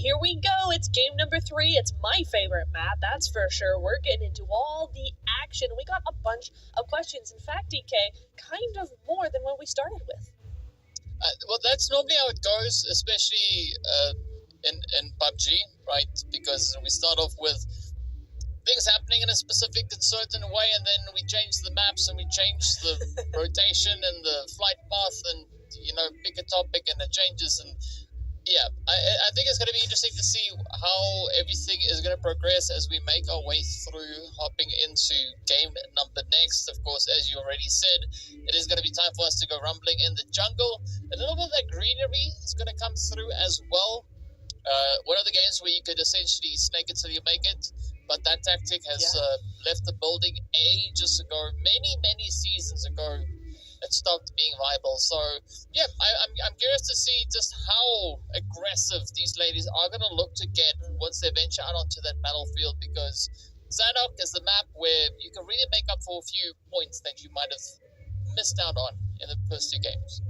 S3: here we go. It's game number 3. It's my favorite map, that's for sure. We're getting into all the action. We got a bunch of questions. In fact, DK, kind of more than what we started with.
S2: Well, that's normally how it goes, especially in PUBG, right? Because we start off with things happening in a specific and certain way, and then we change the maps and we change the rotation and the flight path, and pick a topic and it changes. And yeah, I think it's going to be interesting to see how everything is going to progress as we make our way through, hopping into game number next. Of course, as you already said, it is going to be time for us to go rumbling in the jungle. A little bit of that greenery is going to come through as well. One of the games where you could essentially snake it till you make it, but that tactic has left the building ages ago, many seasons ago. It stopped being viable. So yeah, I'm curious to see just how aggressive these ladies are going to look to get once they venture out onto that battlefield, because Sandhawk is the map where you can really make up for a few points that you might have missed out on in the first 2 games.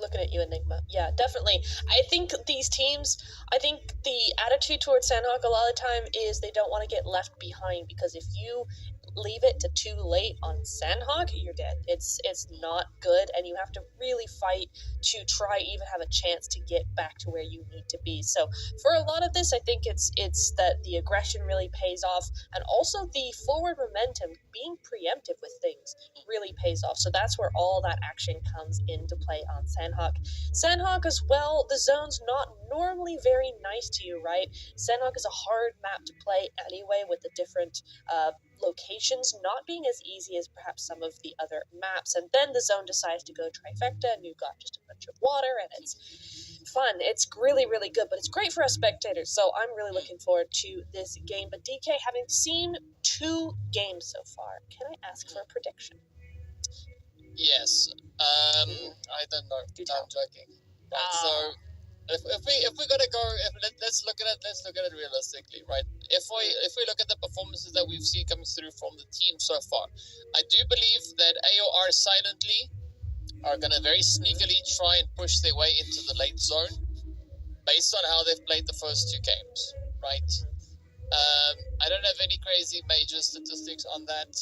S3: Looking at you, Enigma. Yeah, definitely. I think these teams, the attitude towards Sandhawk a lot of the time is they don't want to get left behind, because if you leave it to too late on Sandhawk, you're dead. It's not good, and you have to really fight to try even have a chance to get back to where you need to be. So for a lot of this, I think it's that the aggression really pays off, and also the forward momentum, being preemptive with things, really pays off. So that's where all that action comes into play on Sandhawk. Sandhawk as well, the zone's not normally very nice to you, right? Sandhawk is a hard map to play anyway, with the different locations not being as easy as perhaps some of the other maps. And then the zone decides to go trifecta, and you've got just a bunch of water, and it's fun. It's really, really good, but it's great for us spectators. So I'm really looking forward to this game. But DK, having seen 2 games so far, can I ask for a prediction?
S2: Yes. I don't know. I'm joking. Right, so if we're gonna go, let's look at it realistically, right? If we look at the performances that we've seen coming through from the team so far, I do believe that AOR silently are gonna very sneakily try and push their way into the late zone, based on how they've played the first 2 games, right? I don't have any crazy major statistics on that,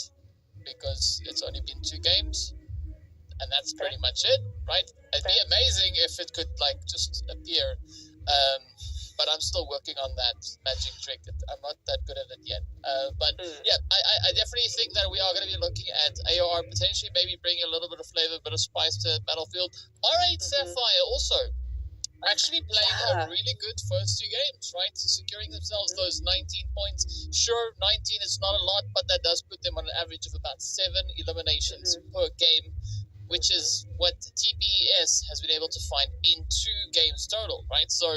S2: because it's only been 2 games. And that's pretty much it, right? It'd be amazing if it could just appear, but I'm still working on that magic trick. I'm not that good at it yet. But yeah, I definitely think that we are going to be looking at AOR potentially maybe bringing a little bit of flavor, a bit of spice to Battlefield. R8 Sapphire also actually playing a really good first 2 games, right? Securing themselves those 19 points. Sure, 19 is not a lot, but that does put them on an average of about 7 eliminations per game, which is what TPES has been able to find in 2 games total, right? So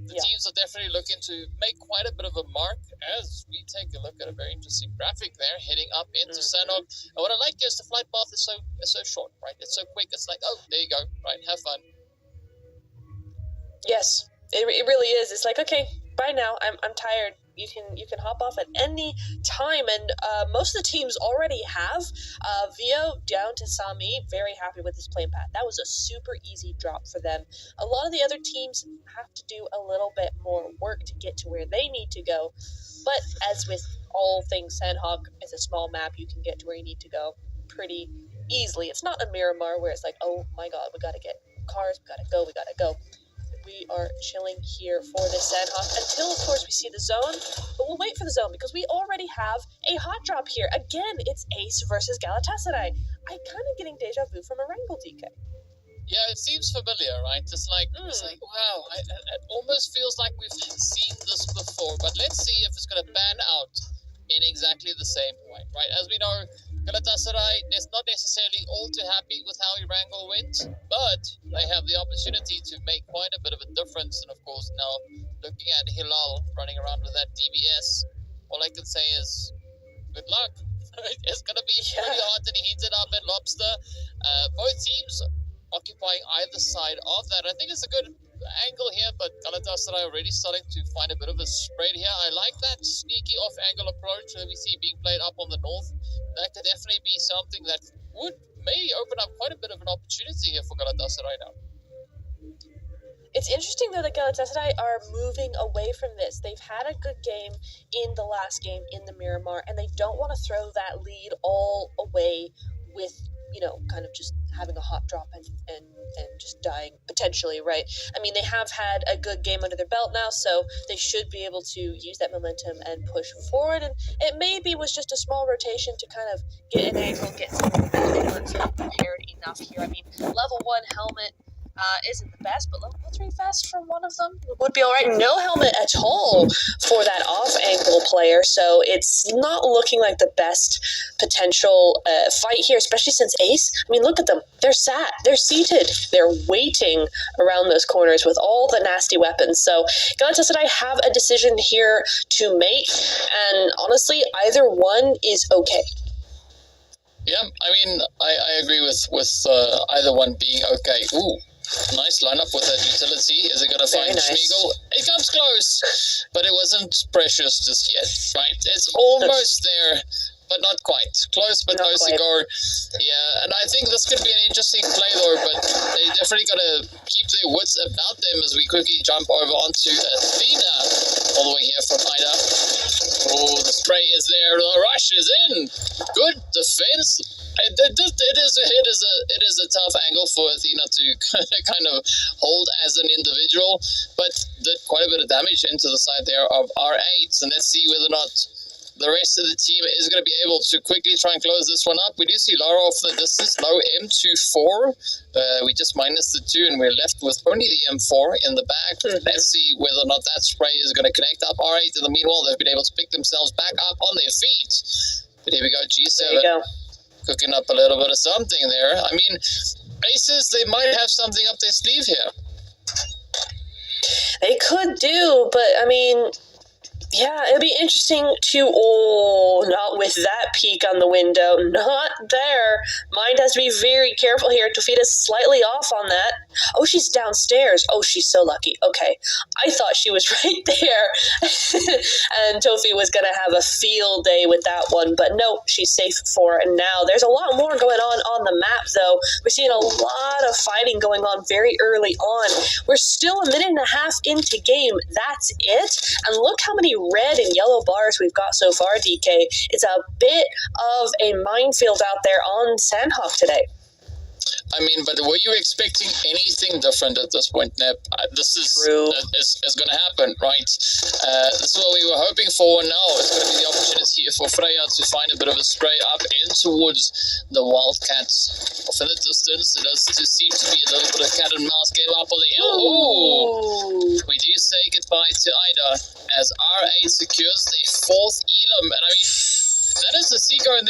S2: the teams are definitely looking to make quite a bit of a mark, as we take a look at a very interesting graphic there, heading up into Sandhawk. And what I like is the flight path is so short, right? It's so quick. It's like, oh, there you go, right? Have fun.
S3: Yes, it really is. It's like, okay, bye now. I'm tired. You can hop off at any time, and most of the teams already have. Vio down to Sami, very happy with his playing path. That was a super easy drop for them. A lot of the other teams have to do a little bit more work to get to where they need to go, but as with all things Sandhawk, it's a small map. You can get to where you need to go pretty easily. It's not a Miramar where it's like, oh my god, we gotta get cars, we gotta go. We are chilling here for this Sandhawk until, of course, we see the zone. But we'll wait for the zone because we already have a hot drop here. Again, it's Ace versus Galatasaray. I'm kind of getting deja vu from a Wrangle, DK.
S2: Yeah, it seems familiar, right? It's like, wow, it almost feels like we've seen this before. But let's see if it's going to pan out in exactly the same way, right? As we know, Galatasaray is not necessarily all too happy with how Wrangle went, but they have the opportunity to make quite a bit of a difference. And of course, now looking at Hilal running around with that DBS, all I can say is good luck. It's going to be pretty hot and heated up in Lobster. Both teams occupying either side of that. I think it's a good angle here, but Galatasaray already starting to find a bit of a spread here. I like that sneaky off-angle approach that we see being played up on the north. That could definitely be something that would maybe open up quite a bit of an opportunity here for Galatasaray now.
S3: It's interesting, though, that Galatasaray are moving away from this. They've had a good game in the last game in the Miramar, and they don't want to throw that lead all away with, kind of just having a hot drop and just dying, potentially, right? I mean, they have had a good game under their belt now, so they should be able to use that momentum and push forward, and it maybe was just a small rotation to kind of get an angle, get some prepared enough here. I mean, level 1 helmet isn't the best, but level 3 vest from one of them would be all right. No helmet at all for that off-ankle player, so it's not looking like the best potential fight here, especially since Ace, I mean, look at them. They're sat. They're seated. They're waiting around those corners with all the nasty weapons. So Galatasaray have a decision here to make, and honestly, either one is okay.
S2: Yeah, I mean, I agree with either one being okay. Ooh, nice lineup with that utility. Is it going to find Schmiegel? It comes close, but it wasn't precious just yet, right? It's almost there, but not quite. Close, but no cigar. Yeah, and I think this could be an interesting play, though, but they definitely got to keep their wits about them as we quickly jump over onto Athena, all the way here from Ida. Oh, the spray is there. The rush is in. Good defense. It is a tough angle for Athena to kind of hold as an individual, but did quite a bit of damage into the side there of R8. And let's see whether or not the rest of the team is going to be able to quickly try and close this one up. We do see Lara off the distance, low M24. We just minus the 2 and we're left with only the M4 in the back. Let's see whether or not that spray is going to connect up R8. In the meanwhile, they've been able to pick themselves back up on their feet. But here we go, G7.
S3: There you go.
S2: Cooking up a little bit of something there. I mean, Aces, they might have something up their sleeve here.
S3: They could do, but I mean, yeah, it'd be interesting to, not with that peak on the window, not there. Mind has to be very careful here. Tofita's slightly off on that. Oh, she's downstairs. Oh, she's so lucky. Okay, I thought she was right there. And Tofi was going to have a field day with that one, but no, she's safe for now. There's a lot more going on the map, though. We're seeing a lot of fighting going on very early on. We're still a minute and a half into game. That's it. And look how many red and yellow bars we've got so far, DK. It's a bit of a minefield out there on Sandhawk today.
S2: I mean, but were you expecting anything different at this point, Neb? This is going to happen, right? This is what we were hoping for. Now it's going to be the opportunity for Freya to find a bit of a spray up in towards the Wildcats. Off in the distance, it does seem to be a little bit of cat and mouse game up on the hill. Ooh. We do say goodbye to Ida as R8 secures their 4th Elam. And I mean, that is the Seeker and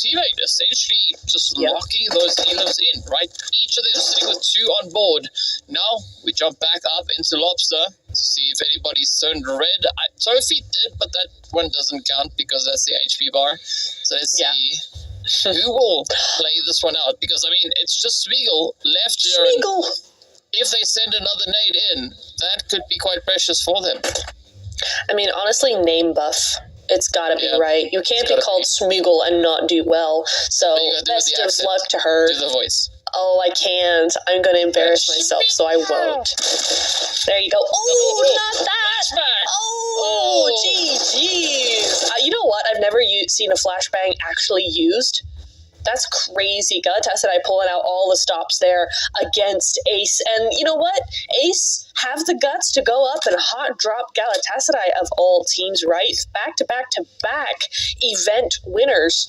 S2: teammate essentially just locking those Elams in, right? Each of them sitting with 2 on board. Now we jump back up into Lobster to see if anybody's turned red. Sophie did, but that one doesn't count because that's the HP bar. So let's see who will play this one out. Because, I mean, it's just Schmiegel left here.
S3: Schmiegel!
S2: If they send another nade in, that could be quite precious for them.
S3: I mean, honestly, name buff. It's gotta be right. You can't be called Schmiegel and not do well. So, best of luck to her.
S2: Do the voice.
S3: Oh, I can't. I'm gonna embarrass myself, so I won't. There you go. Oh, not that! Oh, geez. You know what? I've never seen a flashbang actually used. That's crazy. Galatasaray pulling out all the stops there against Ace. And you know what? Ace have the guts to go up and hot drop Galatasaray of all teams, right? Back to back to back event winners.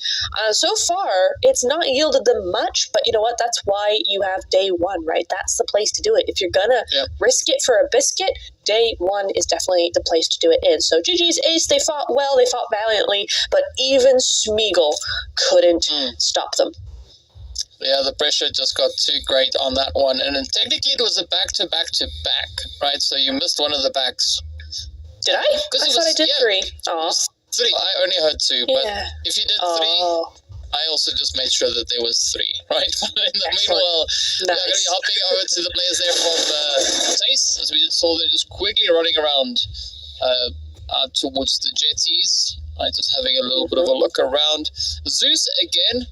S3: So far, it's not yielded them much, but you know what? That's why you have day 1, right? That's the place to do it. If you're gonna risk it for a biscuit, day 1 is definitely the place to do it in. So GG's Ace, they fought well, they fought valiantly, but even Schmiegel couldn't stop them.
S2: Yeah, the pressure just got too great on that one. And then technically it was a back-to-back-to-back, right? So you missed one of the backs.
S3: Did I? I thought I did 3. Aw.
S2: 3. I only heard 2, but if you did 3... I also just made sure that there was 3, right? In the meanwhile, we're going to be hopping over to the players there from Tace, as we saw them just quickly running around out towards the jetties, right? Just having a little bit of a look around. Zeus again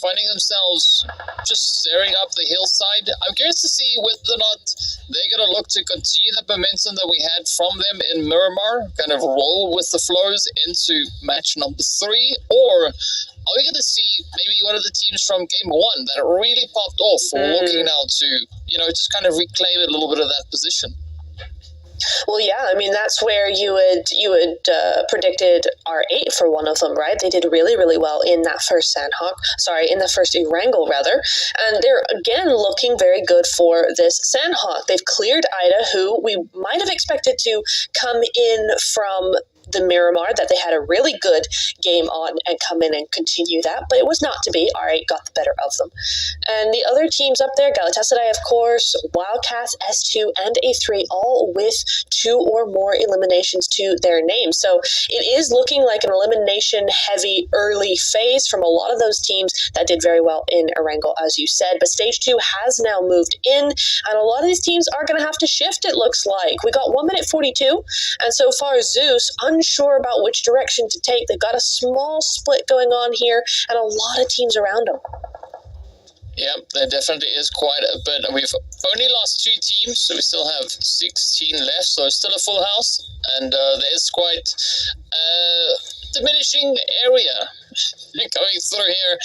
S2: finding themselves just staring up the hillside. I'm curious to see whether or not they're going to look to continue the momentum that we had from them in Miramar, kind of roll with the flows into match number 3, or are we going to see maybe one of the teams from game 1 that really popped off looking now to, just kind of reclaim a little bit of that position?
S3: Well, yeah, I mean, that's where you would predicted R8 for one of them, right? They did really, really well in that first in the first Erangel, rather. And they're, again, looking very good for this Sandhawk. They've cleared Ida, who we might have expected to come in from the Miramar, that they had a really good game on and come in and continue that, but it was not to be. R8 got the better of them. And the other teams up there, Galatasaray, of course, Wildcats, S2, and A3, all with 2 or more eliminations to their name. So it is looking like an elimination-heavy early phase from a lot of those teams that did very well in Erangel, as you said. But Stage 2 has now moved in, and a lot of these teams are going to have to shift, it looks like. We got 1 minute 42, and so far Zeus, unsure about which direction to take. They've got a small split going on here, and a lot of teams around them.
S2: Yeah, there definitely is quite a bit. We've only lost 2 teams, so we still have 16 left, so it's still a full house, and there is quite a diminishing area going through here.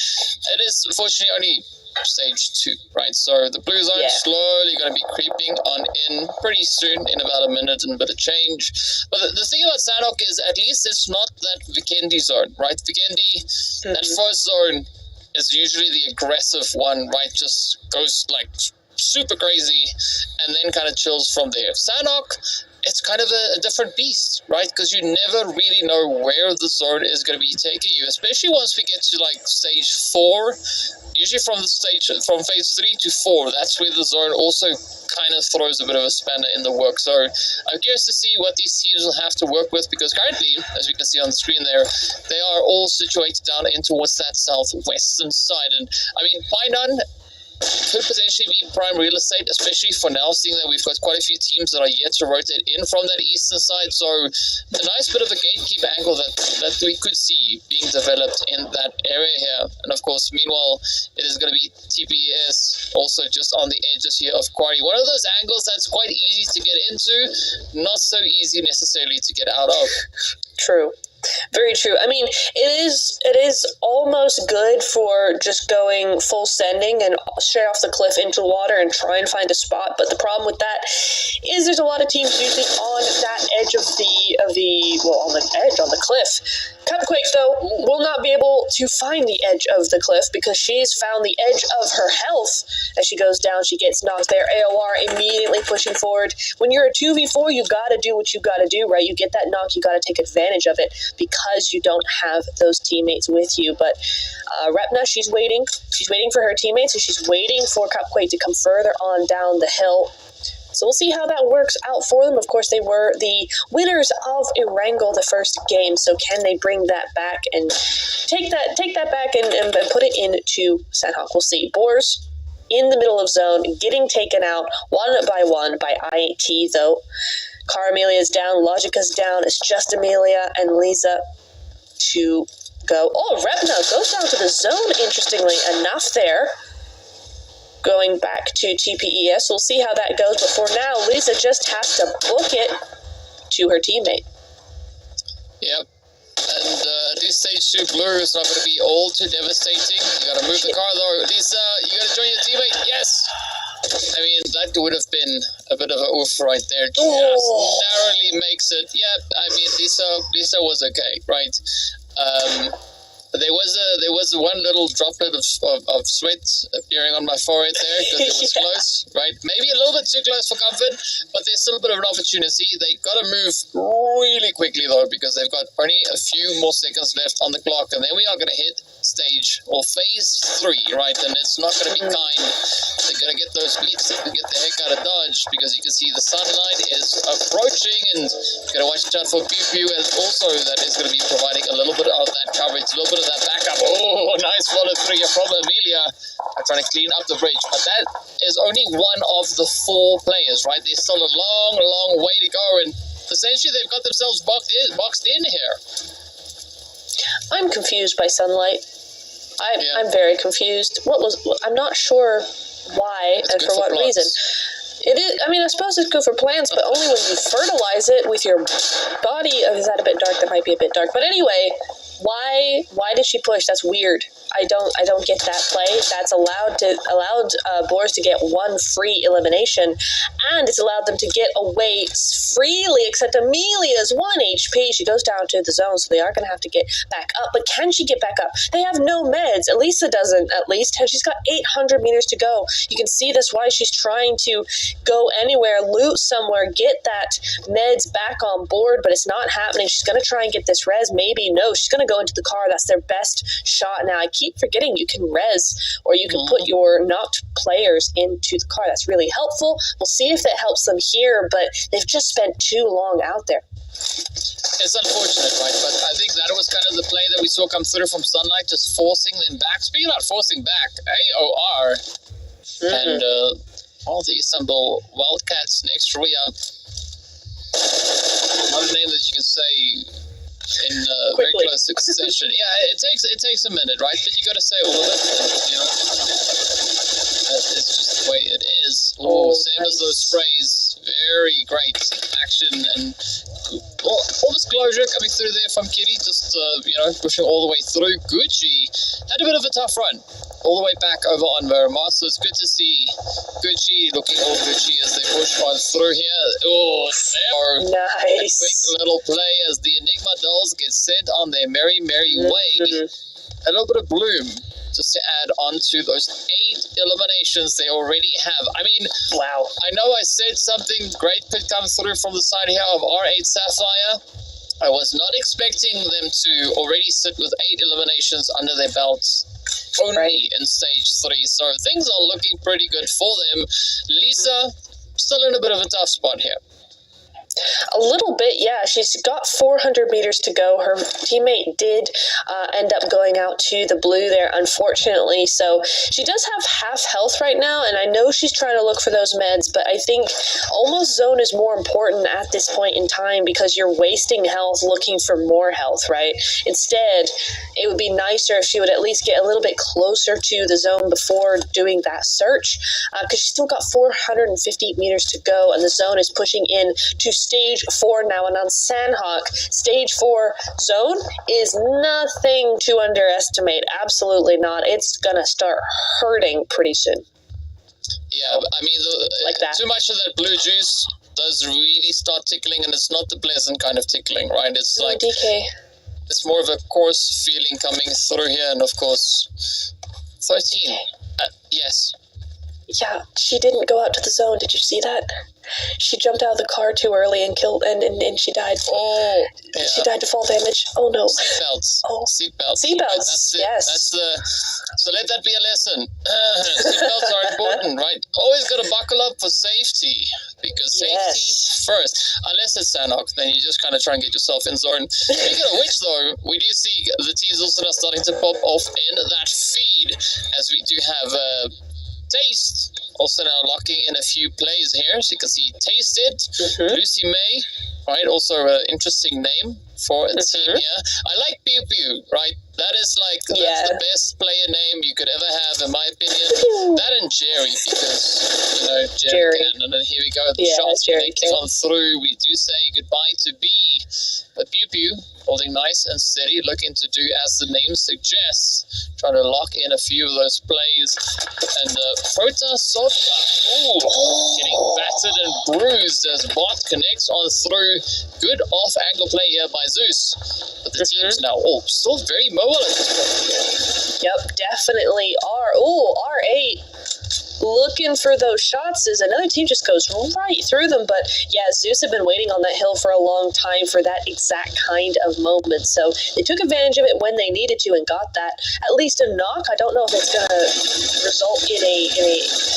S2: It is unfortunately only stage 2, right? So the blue zone slowly going to be creeping on in pretty soon, in about a minute and a bit of change. But the thing about Sandhawk is, at least it's not that Vikendi zone, right? Vikendi, that first zone is usually the aggressive one, right? Just goes like super crazy and then kind of chills from there. Sandhawk, it's kind of a different beast, right? Because you never really know where the zone is going to be taking you, especially once we get to like stage 4. Usually from phase 3 to 4, that's where the zone also kind of throws a bit of a spanner in the work. So I'm curious to see what these teams will have to work with, because currently, as we can see on the screen there, they are all situated down in towards that southwestern side. And I mean, Painan could potentially be prime real estate, especially for now, seeing that we've got quite a few teams that are yet to rotate in from that eastern side. So a nice bit of a gatekeeper angle that we could see being developed in that area here. And of course, meanwhile, it is going to be TPS also just on the edges here of Quarry. One of those angles that's quite easy to get into, not so easy necessarily to get out of.
S3: True. Very true. I mean, it is almost good for just going full sending and straight off the cliff into the water and try and find a spot. But the problem with that is there's a lot of teams usually on that edge on the cliff. Cupquake, though, will not be able to find the edge of the cliff because she's found the edge of her health. As she goes down, she gets knocked there. AOR immediately pushing forward. When you're a 2v4, you gotta do what you gotta do, right? You get that knock, you gotta take advantage of it because you don't have those teammates with you. But Repna, she's waiting. She's waiting for her teammates, and she's waiting for Cupquake to come further on down the hill. So we'll see how that works out for them. Of course, they were the winners of Erangel the first game. So can they bring that back and take that back and put it into Sandhawk? We'll see. Boars in the middle of zone, getting taken out one by IAT, though. Cara Amelia's down, Logica's down. It's just Amelia and Lisa to go. Oh, Repna goes down to the zone, interestingly enough there. Going back to TPES. We'll see how that goes, but for now, Lisa just has to book it to her teammate.
S2: Yep. And at least stage 2 blue is not going to be all too devastating. You got to move the car though. Lisa, you got to join your teammate. Yes. I mean, that would have been a bit of a oof right there. Just narrowly makes it. Yeah, I mean, Lisa was okay, right? There was one little droplet of sweat appearing on my forehead there because it was close, right? Maybe a little bit too close for comfort, but there's still a bit of an opportunity. They got to move really quickly though, because they've got only a few more seconds left on the clock, and then we are going to hit phase 3, right? And it's not going to be kind. They're going to get those beats and get the heck out of Dodge, because you can see the sunlight is approaching, and you got to watch out for Pew, and also that is going to be providing a little bit of that coverage, a little bit of that backup. Oh, nice follow through here from Amelia. I'm trying to clean up the bridge, but that is only one of the 4 players, right? There's still a long way to go, and essentially they've got themselves boxed in here.
S3: I'm confused by sunlight. I'm very confused. I'm not sure why and for what reason. It is. I mean, I suppose it's good for plants, but only when you fertilize it with your body. Oh, is that a bit dark? That might be a bit dark. But anyway, why did she push? That's weird. I don't get that play. That's allowed boars to get one free elimination, and it's allowed them to get away freely. Except Amelia's 1 HP. She goes down to the zone, so they are going to have to get back up. But can she get back up? They have no meds. Elisa doesn't. At least she's got 800 meters to go. You can see this why she's trying to go anywhere, loot somewhere, get that meds back on board, but it's not happening. She's going to try and get this res. Maybe no. She's going to go into the car. That's their best shot now. I keep forgetting you can res, or you can put your knocked players into the car. That's really helpful. We'll see if that helps them here, but they've just spent too long out there.
S2: It's unfortunate, right? But I think that was kind of the play that we saw come through from Sunlight, just forcing them back. Speaking about forcing back, AOR and all the Istanbul Wildcats next to Ria. Another name that you can say in very close succession. Yeah, it takes a minute, right? But you got to say all of it. You know, that is just the way it is. Same as those sprays. Very great action and full disclosure coming through there from Kitty. Just pushing all the way through. Gucci had a bit of a tough run all the way back over on Miramar. So it's good to see Gucci looking all Gucci as they push on through here.
S3: Nice.
S2: A quick little play as the Enigma dolls get sent on their merry way. A little bit of bloom just to add on to those 8 eliminations they already have. I mean,
S3: wow.
S2: I know I said something great could come through from the side here of R8 Sapphire. I was not expecting them to already sit with 8 eliminations under their belts only in stage 3. So things are looking pretty good for them. Lisa, still in a bit of a tough spot here.
S3: A little bit, yeah. She's got 400 meters to go. Her teammate did end up going out to the blue there, unfortunately. So she does have half health right now, and I know she's trying to look for those meds, but I think almost zone is more important at this point in time because you're wasting health looking for more health, right? Instead, it would be nicer if she would at least get a little bit closer to the zone before doing that search, because she's still got 450 meters to go, and the zone is pushing in to stage 4 now, and on Sandhawk, stage 4 zone is nothing to underestimate. Absolutely not. It's gonna start hurting pretty soon.
S2: Yeah, I mean,
S3: like that.
S2: Too much of that blue juice does really start tickling, and it's not the pleasant kind of tickling, right? It's like
S3: DK.
S2: It's more of a coarse feeling coming through here, and of course, 13. Yes.
S3: Yeah, she didn't go out to the zone. Did you see that? She jumped out of the car too early and killed, and she died.
S2: Oh, yeah.
S3: She died to fall damage. Oh no.
S2: Seatbelts.
S3: Oh.
S2: Seatbelts.
S3: Seatbelts.
S2: That's it.
S3: Yes.
S2: That's so let that be a lesson. Seatbelts are important, right? Always got to buckle up for safety, because safety first. Unless it's Sandhawk, then you just kind of try and get yourself in zone. Speaking of which, though, we do see the teams also now starting to pop off in that feed, as we do have Taste also now locking in a few plays here. So you can see Tasted, Lucy May, right? Also an interesting name for a team here. I like Pew Pew, right? That is like, that's the best player name you could ever have, in my opinion. That and Jerry, because, Jerry can. And then here we go, the shots connecting on through. We do say goodbye to B. But Pew Pew, holding nice and steady, looking to do as the name suggests, trying to lock in a few of those plays. And Prota Sota, getting battered and bruised as Bot connects on through. Good off-angle play here by Zeus. But the teams now still very mobile at this point.
S3: Yep, definitely are. Oh, R8. Looking for those shots as another team just goes right through them. But yeah, Zeus had been waiting on that hill for a long time for that exact kind of moment. So they took advantage of it when they needed to and got that. At least a knock. I don't know if it's going to result in a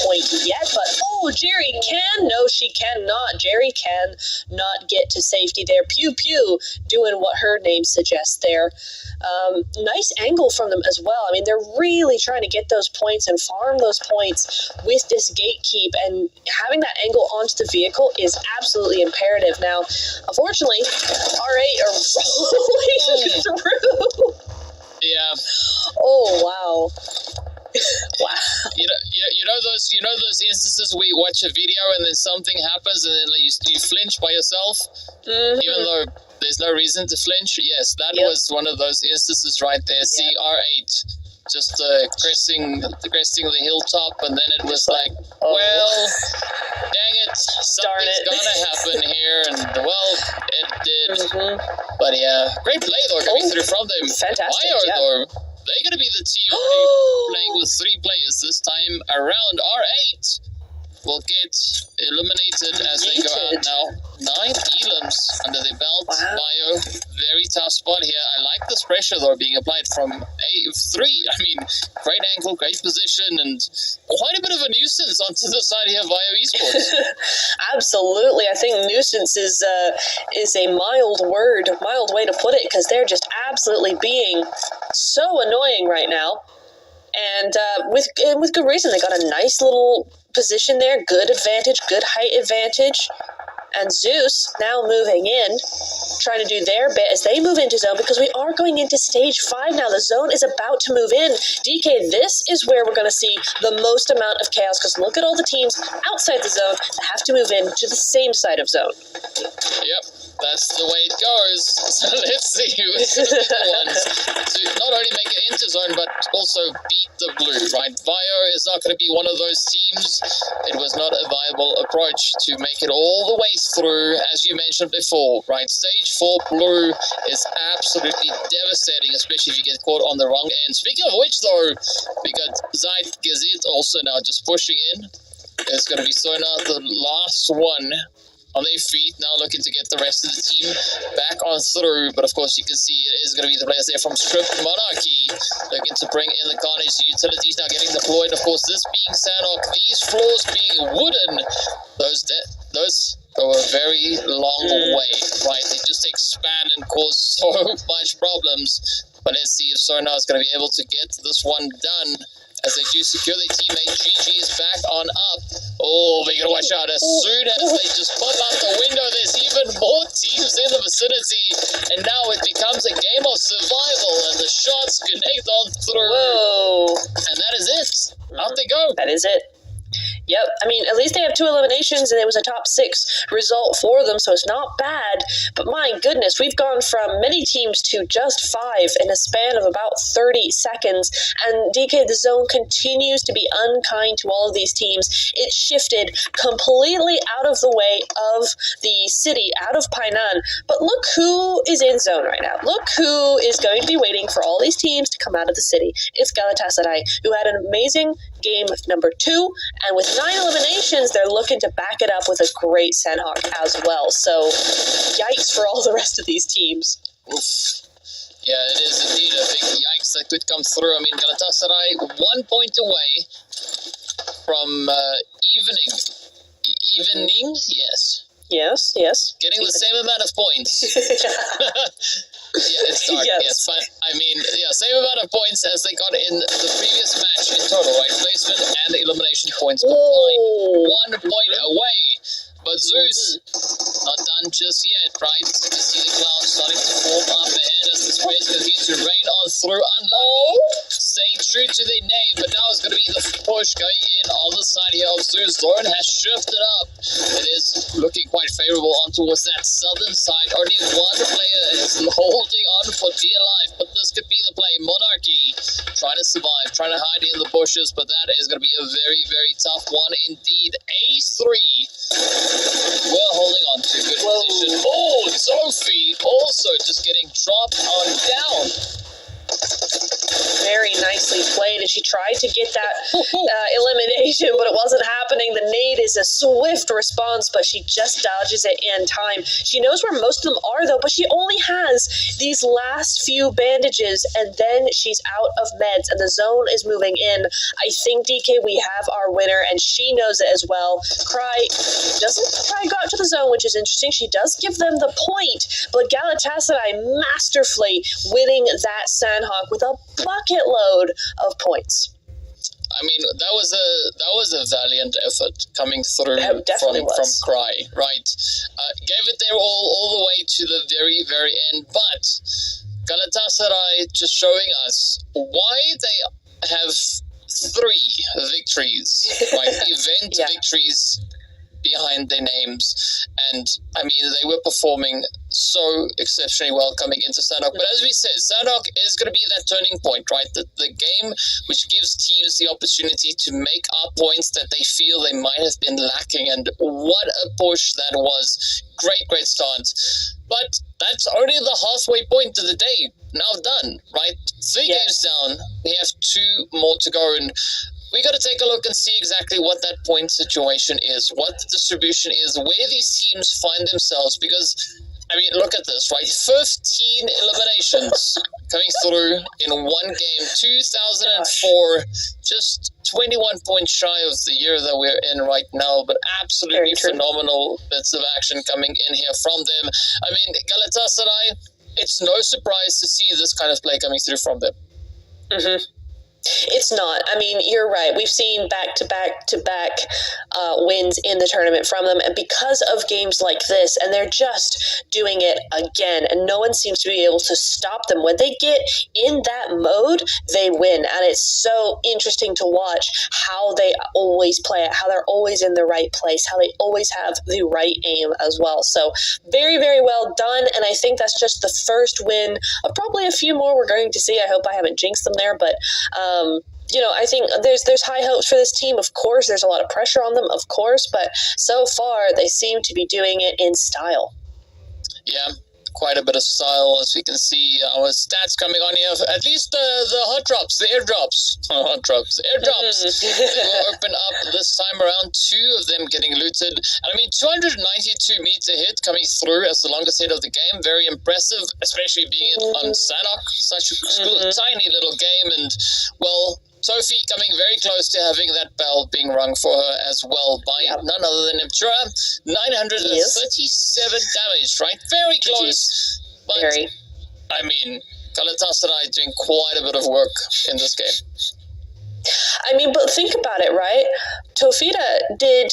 S3: point yet. But Jerry can. No, she cannot. Jerry can not get to safety there. Pew Pew doing what her name suggests there. Nice angle from them as well. I mean, they're really trying to get those points and farm those points with this gatekeep, and having that angle onto the vehicle is absolutely imperative. Now, unfortunately, R8 are rolling through.
S2: Yeah.
S3: Oh, wow. Wow.
S2: You know those instances where you watch a video and then something happens and then you flinch by yourself, even though there's no reason to flinch. Yes, that was one of those instances right there. Seeing R8 just cresting the hilltop, and then it was like, well, dang it, something's gonna happen here, and well, it did. But yeah, great play though coming through from them.
S3: Fantastic.
S2: Though, they're going to be the team playing with 3 players this time around. R8 will get eliminated as they go out now. 9 elims under their belt. Bio, very tough spot here. I like this pressure though being applied from A3. I mean, great angle, great position, and quite a bit of a nuisance onto the side here of Bio Esports.
S3: Absolutely. I think nuisance is a mild way to put it, because they're just absolutely being so annoying right now. And with good reason. They got a nice little position there, good advantage, good height advantage. And Zeus now moving in, trying to do their bit as they move into zone, because we are going into stage 5 now. The zone is about to move in. DK, this is where we're going to see the most amount of chaos, because look at all the teams outside the zone that have to move in to the same side of zone.
S2: Yep. That's the way it goes. So let's see who's going to be the ones to not only make it into zone, but also beat the blue, right? Bio is not going to be one of those teams. It was not a viable approach to make it all the way through, as you mentioned before, right? Stage 4 blue is absolutely devastating, especially if you get caught on the wrong end. Speaking of which, though, we got Zayt Gazit also now just pushing in. It's going to be Sonar, the last one on their feet, now looking to get the rest of the team back on through. But of course you can see it is going to be the players there from Script Monarchy looking to bring in the Carnage. The utilities now getting deployed. Of course, this being Sanok, these floors being wooden, those go a very long way, right? They just expand and cause so much problems. But let's see if Sonar is going to be able to get this one done, as they do secure their teammate. GG is back on up. Oh, we gotta watch out. As soon as they just pop out the window, there's even more teams in the vicinity, and now it becomes a game of survival, and the shots connect on through.
S3: Whoa.
S2: And that is it. Out they go.
S3: That is it. Yep, I mean, at least they have 2 eliminations, and it was a top 6 result for them, so it's not bad. But my goodness, we've gone from many teams to just 5 in a span of about 30 seconds, and DK, the zone continues to be unkind to all of these teams. It shifted completely out of the way of the city, out of Painan. But look who is in zone right now. Look who is going to be waiting for all these teams to come out of the city. It's Galatasaray, who had an amazing game number 2, and with 9 eliminations, they're looking to back it up with a great Sandhawk as well. So, yikes for all the rest of these teams.
S2: Oof. Yeah, it is indeed a big yikes that could come through. I mean, Galatasaray 1 point away from evening. Yes.
S3: Yes.
S2: Getting the same amount of points. Yeah, it's dark. Yes, but I mean, same amount of points as they got in the previous match in total, right? Placement and elimination points combined. 1 point away. But Zeus, not done just yet, right? You see the clouds starting to form up ahead as the sprays continue to rain on through. Unlucky, staying true to their name, but now it's going to be the push going in on the side here of Zeus. Zone has shifted up. It is looking quite favorable on towards that southern side. Only 1 player is holding on for dear life, but this could be the play. Monarchy trying to survive, trying to hide in the bushes, but that is going to be a very, very tough one indeed. A3 we're holding on to good position. Oh, Sophie also just getting dropped on down.
S3: Very nicely played, and she tried to get that elimination, but it wasn't happening. The nade is a swift response, but she just dodges it in time. She knows where most of them are, though, but she only has these last few bandages, and then she's out of meds, and the zone is moving in. I think, DK, we have our winner, and she knows it as well. Cry doesn't try to go out to the zone, which is interesting. She does give them the point, but Galatasaray masterfully winning that Sandhawk with a bucket load of points.
S2: I mean, that was a valiant effort coming through from Cry, right? Gave it there all the way to the very, very end, but Galatasaray just showing us why they have 3 victories, right? Event victories behind their names. And I mean, they were performing so exceptionally well coming into Sanhok. But as we said, Sanhok is going to be that turning point, right? The game which gives teams the opportunity to make up points that they feel they might have been lacking. And what a push that was. Great start. But that's only the halfway point of the day. Now done, right? 3 games down. We have 2 more to go. And we got to take a look and see exactly what that point situation is, what the distribution is, where these teams find themselves. Because, I mean, look at this, right? 15 eliminations coming through in one game. 2004, just 21 points shy of the year that we're in right now, but absolutely phenomenal bits of action coming in here from them. I mean, Galatasaray, it's no surprise to see this kind of play coming through from them.
S3: It's not. I mean, you're right. We've seen back-to-back wins in the tournament from them, and because of games like this, and they're just doing it again, and no one seems to be able to stop them. When they get in that mode, they win, and it's so interesting to watch how they always play it, how they're always in the right place, how they always have the right aim as well. So very, very well done, and I think that's just the first win of probably a few more we're going to see. I hope I haven't jinxed them there, but you know, I think there's high hopes for this team. Of course, there's a lot of pressure on them, of course, but so far they seem to be doing it in style.
S2: Yeah, quite a bit of style, as we can see. Our stats coming on here. At least the hot drops, the airdrops. Airdrops. They will open up this time around. 2 of them getting looted. And I mean, 292 meter hit coming through as the longest hit of the game. Very impressive, especially being on Sanhok. Such a tiny little game. And, well, Sophie coming very close to having that bell being rung for her as well by none other than Imtura. 937 damage, right? Very close. But, I mean, Galatasaray doing quite a bit of work in this game.
S3: I mean, but think about it, right? Tofita did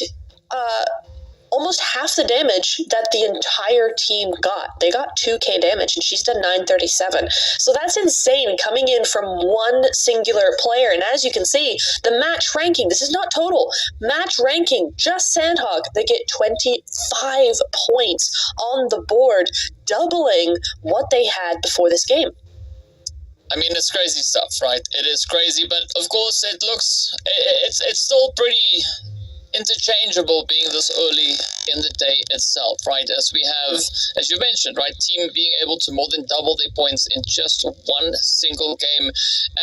S3: almost half the damage that the entire team got. They got 2k damage, and she's done 937. So that's insane, coming in from one singular player. And as you can see, the match ranking, this is not total, match ranking, just Sandhog, they get 25 points on the board, doubling what they had before this game.
S2: I mean, it's crazy stuff, right? It is crazy, but of course it looks, it's still pretty interchangeable being this early in the day itself, right? As we have, as you mentioned, right, team being able to more than double their points in just one single game,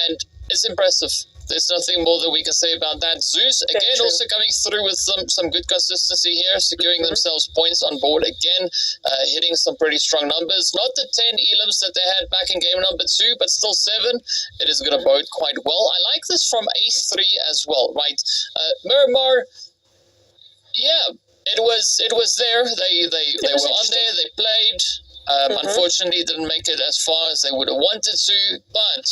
S2: and it's impressive. There's nothing more that we can say about that. Zeus, again, also coming through with some good consistency here, securing themselves points on board again, hitting some pretty strong numbers. Not the 10 elims that they had back in game number 2, but still 7. It is going to bode quite well. I like this from A3 as well, right? Miramar, yeah, it was there. They were on there. They played. Unfortunately, didn't make it as far as they would have wanted to. But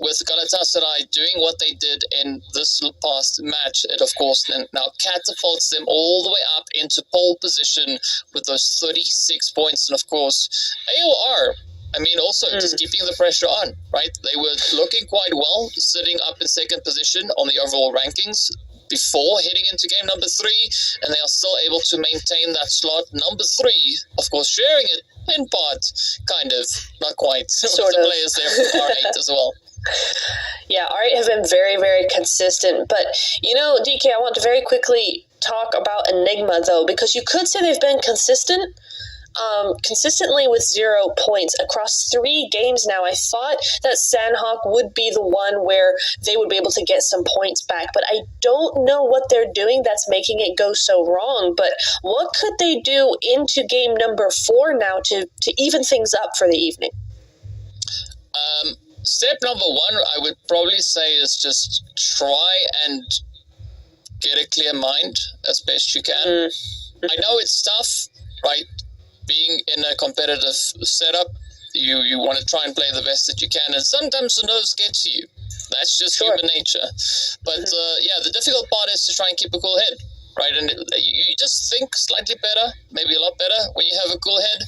S2: with Galatasaray doing what they did in this past match, it of course now catapults them all the way up into pole position with those 36 points. And of course, AOR, I mean, also just keeping the pressure on, right? They were looking quite well, sitting up in second position on the overall rankings before heading into game number 3, and they are still able to maintain that slot. Number 3, of course, sharing it in part, kind of, not quite,
S3: sort
S2: of
S3: of.
S2: the players there from R8 as well.
S3: Yeah, R8 have been very, very consistent. But, you know, DK, I want to very quickly talk about Enigma, though, because you could say they've been consistently with 0 points across 3 games now. I thought that Sandhawk would be the one where they would be able to get some points back, but I don't know what they're doing that's making it go so wrong. But what could they do into game number 4 now to even things up for the evening?
S2: Step number 1, I would probably say, is just try and get a clear mind as best you can. I know it's tough, right? Being in a competitive setup, you want to try and play the best that you can, and sometimes the nerves get to you. That's just human nature. But yeah, the difficult part is to try and keep a cool head, right? And you just think slightly better, maybe a lot better when you have a cool head.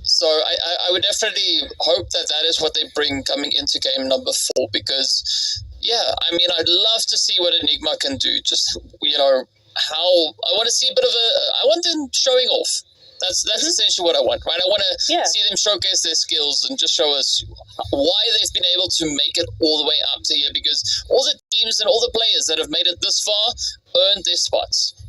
S2: So I would definitely hope that that is what they bring coming into game number 4, because, yeah, I mean, I'd love to see what Enigma can do. Just, you know, how I want to see a bit of I want them showing off. That's essentially what I want, right? I want to see them showcase their skills and just show us why they've been able to make it all the way up to here, because all the teams and all the players that have made it this far earned their spots.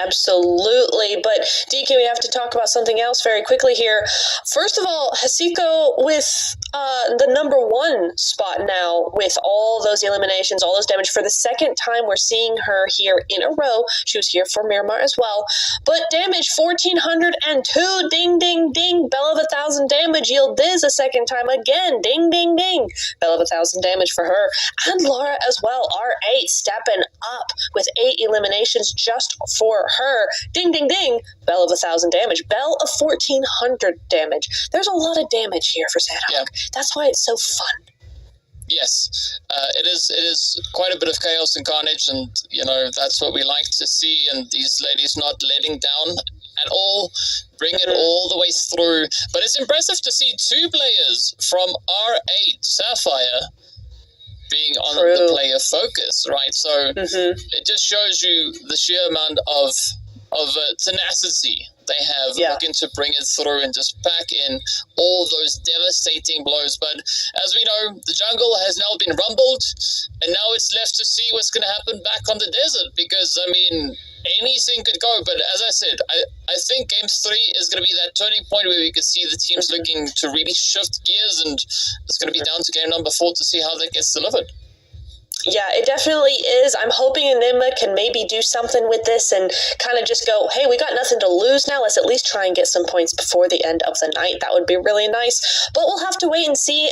S3: Absolutely. But DK, we have to talk about something else very quickly here. First of all, Hasiko with the number 1 spot now, with all those eliminations, all those damage. For the second time, we're seeing her here in a row. She was here for Miramar as well. But damage, 1,402. Ding, ding, ding. Bell of 1,000 damage. Yield Diz a second time again. Ding, ding, ding. Bell of 1,000 damage for her. And Laura as well. R8 stepping up with 8 eliminations just for her. Ding, ding, ding. Bell of 1,000 damage. Bell of 1,400 damage. There's a lot of damage here for Sandhawk.
S2: Yeah.
S3: That's why it's so fun.
S2: Yes, it is quite a bit of chaos and carnage, and, you know, that's what we like to see, and these ladies not letting down at all, bring it all the way through. But it's impressive to see 2 players from R8 Sapphire being on the player focus, right? So it just shows you the sheer amount of tenacity they have, looking to bring it through and just pack in all those devastating blows. But as we know, the jungle has now been rumbled, and now it's left to see what's going to happen back on the desert, because, I mean, anything could go. But as I said, I think Game 3 is going to be that turning point where we could see the teams looking to really shift gears, and it's going to be down to game number 4 to see how that gets delivered.
S3: Yeah, it definitely is. I'm hoping Enigma can maybe do something with this and kind of just go, hey, we got nothing to lose now. Let's at least try and get some points before the end of the night. That would be really nice. But we'll have to wait and see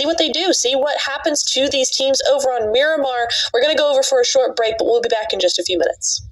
S3: what they do, see what happens to these teams over on Miramar. We're going to go over for a short break, but we'll be back in just a few minutes.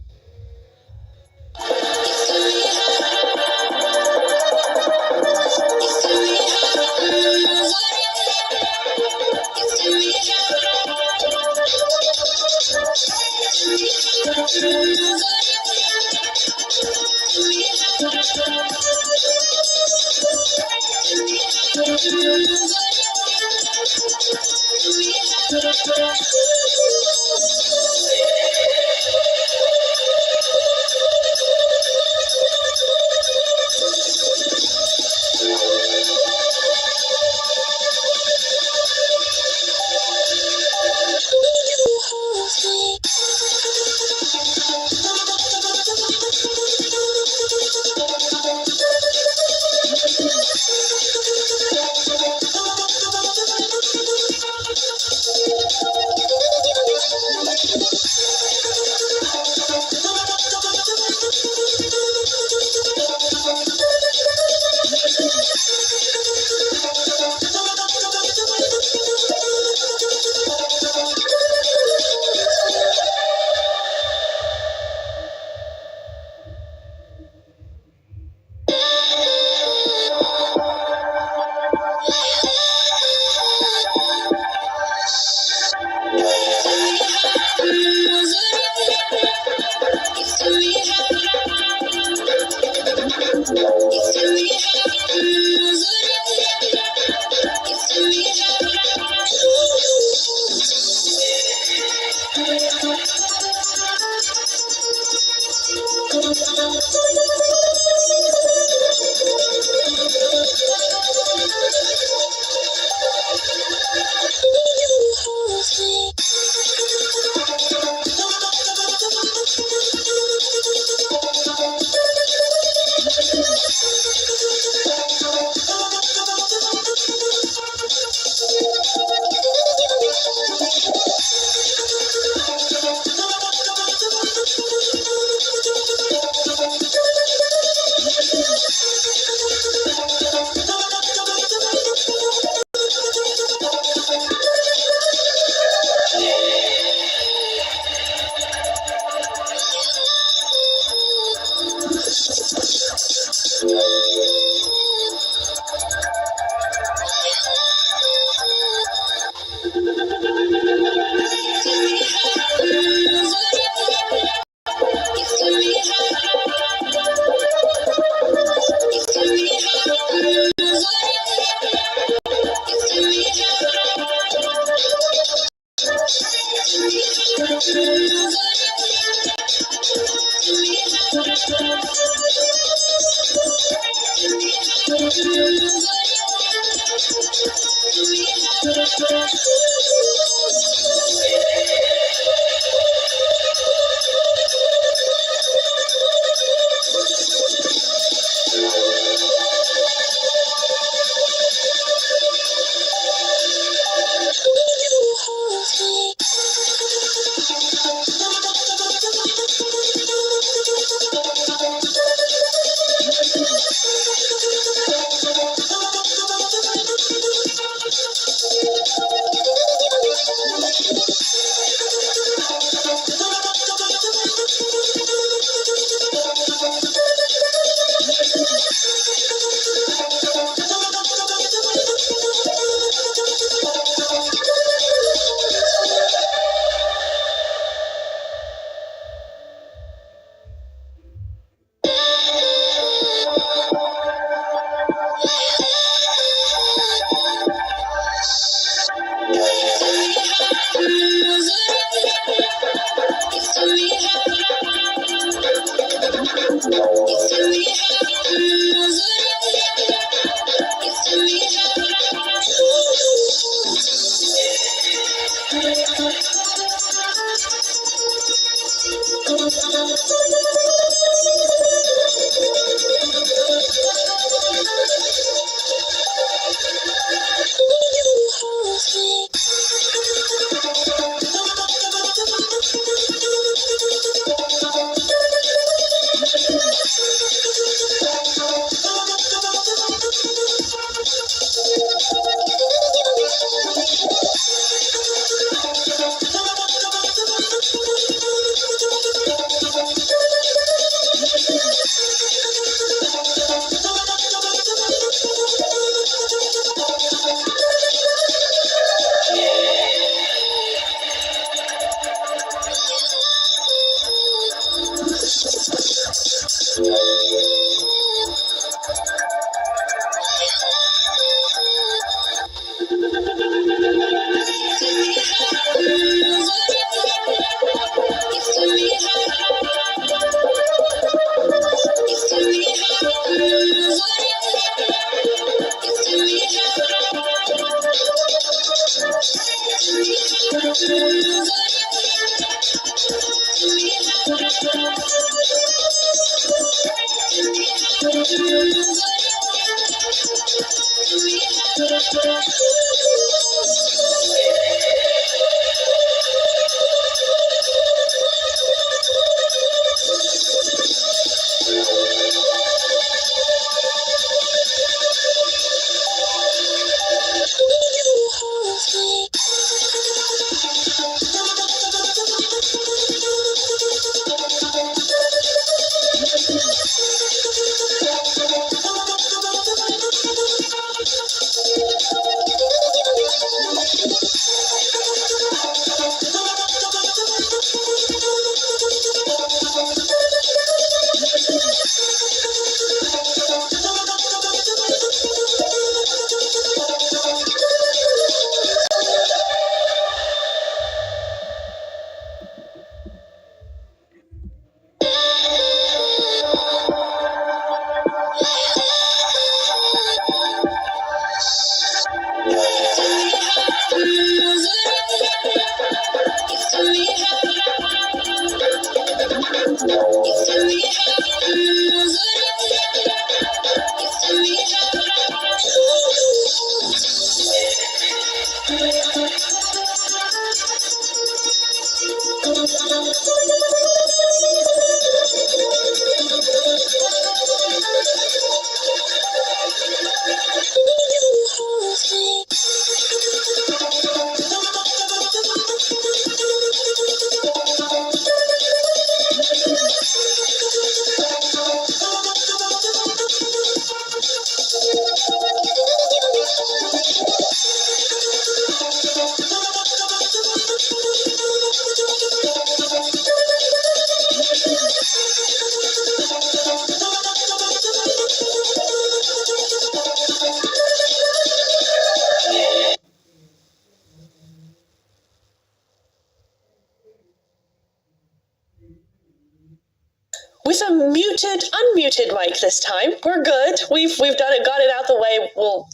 S3: with a unmuted mic this time. We're good. We've done it, got it out the way.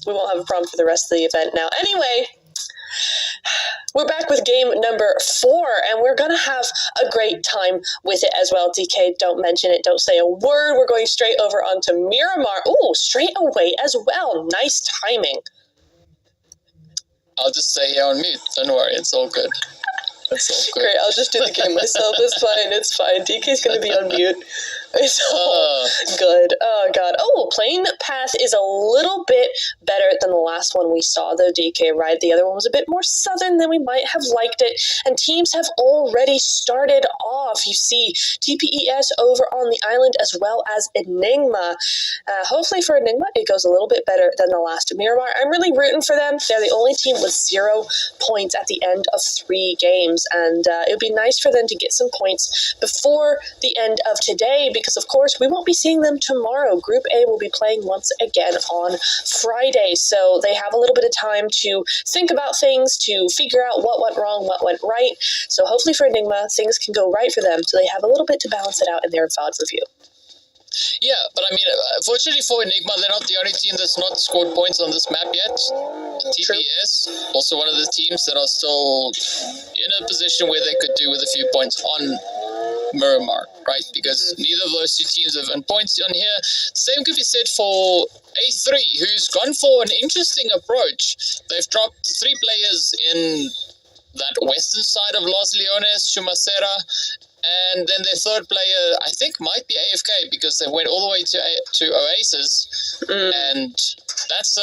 S3: We won't have a problem for the rest of the event now. Anyway, we're back with game number 4, and we're going to have a great time with it as well. DK, don't mention it. Don't say a word. We're going straight over onto Miramar. Ooh, straight away as well. Nice timing.
S2: I'll just stay here on mute. Don't worry, it's all good. It's all good.
S3: Great, I'll just do the game myself. It's fine. DK's going to be on mute. It's all good. Oh, God. Oh, playing path is a little bit better than the last one we saw, though, DK, right? The other one was a bit more southern than we might have liked it, and teams have already started off. You see TPES over on the island as well as Enigma. Hopefully for Enigma, it goes a little bit better than the last Miramar. I'm really rooting for them. They're the only team with 0 points at the end of 3 games, and it would be nice for them to get some points before the end of today, because of course we won't be seeing them tomorrow. Group A will be playing once again on Friday, so they have a little bit of time to think about things, to figure out what went wrong, what went right. So hopefully for Enigma, things can go right for them, so they have a little bit to balance it out in their VOD review.
S2: Yeah, but I mean, fortunately for Enigma, they're not the only team that's not scored points on this map yet. TPS, also one of the teams that are still in a position where they could do with a few points on Miramar, right? Because neither of those 2 teams have earned points on here. Same could be said for A3, who's gone for an interesting approach. They've dropped 3 players in that western side of Los Leones, Chumacera, and then their 3rd player, I think, might be AFK because they went all the way to Oasis. And that's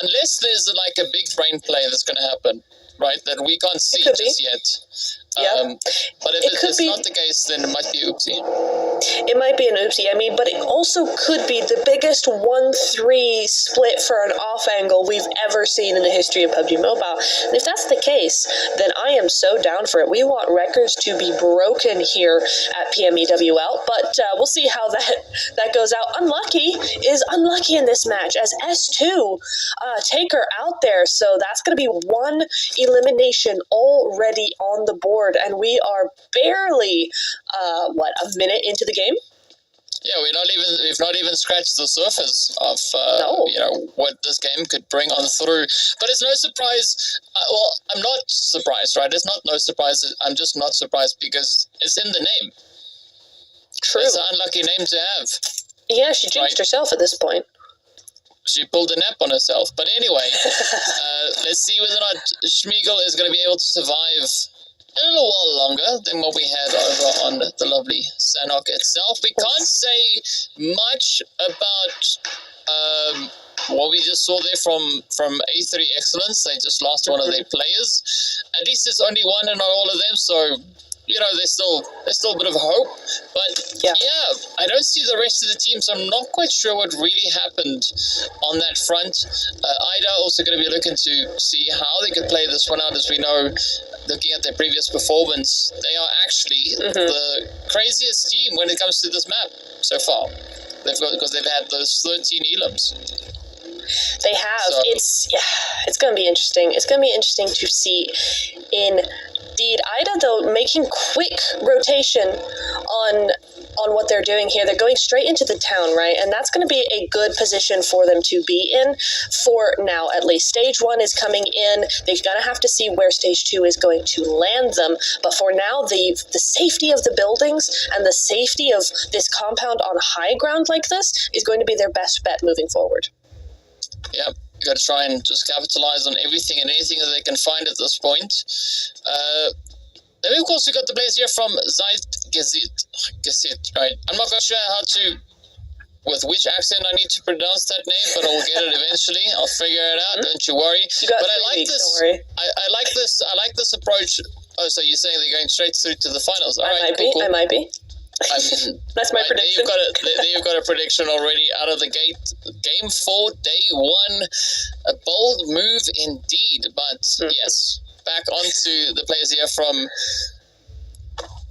S2: unless there's like a big brain play that's going to happen, right? That we can't see just yet. But if it's not the case, then it might be oopsie.
S3: It might be an oopsie. I mean, but it also could be the biggest 1-3 split for an off angle we've ever seen in the history of PUBG Mobile. And if that's the case, then I am so down for it. We want records to be broken here at PMEWL, but we'll see how that goes out. Unlucky is unlucky in this match as S2 take her out there. So that's going to be 1 elimination already on the board. And we are barely, a minute into the game?
S2: Yeah, we've not even scratched the surface of what this game could bring on through. But it's no surprise. Well, I'm not surprised, right? It's not no surprise. I'm just not surprised because it's in the name.
S3: True.
S2: It's an unlucky name to have.
S3: Yeah, she jinxed herself at this point.
S2: She pulled a nap on herself. But anyway, let's see whether or not Schmiegel is going to be able to survive a little while longer than what we had over on the lovely Sanhok itself. We can't say much about what we just saw there from A3 Excellence. They just lost one of their players. At least it's only one and not all of them, so there's still a bit of hope. But yeah, I don't see the rest of the team, so I'm not quite sure what really happened on that front. Ida also going to be looking to see how they could play this one out. As we know, looking at their previous performance, they are actually the craziest team when it comes to this map so far. Because they've had those 13 elims.
S3: They have. So, it's going to be interesting. It's going to be interesting to see indeed. Ida, though, making quick rotation on what they're doing here. They're going straight into the town, right? And that's going to be a good position for them to be in for now, at least. Stage 1 is coming in. They're going to have to see where Stage 2 is going to land them. But for now, the safety of the buildings and the safety of this compound on high ground like this is going to be their best bet moving forward.
S2: Yep. Got to try and just capitalize on everything and anything that they can find at this point. Then, of course, we got the players here from Gazit, right? I'm not quite sure with which accent I need to pronounce that name, but I'll get it eventually. I'll figure it out. Don't you worry.
S3: But I like this. Don't worry.
S2: I like this. I like this approach. Oh, so you're saying they're going straight through to the finals? All right, cool.
S3: I might be.
S2: I mean,
S3: that's my prediction.
S2: You've got a prediction already out of the gate. Game 4, day 1. A bold move indeed. But yes, back onto the players here from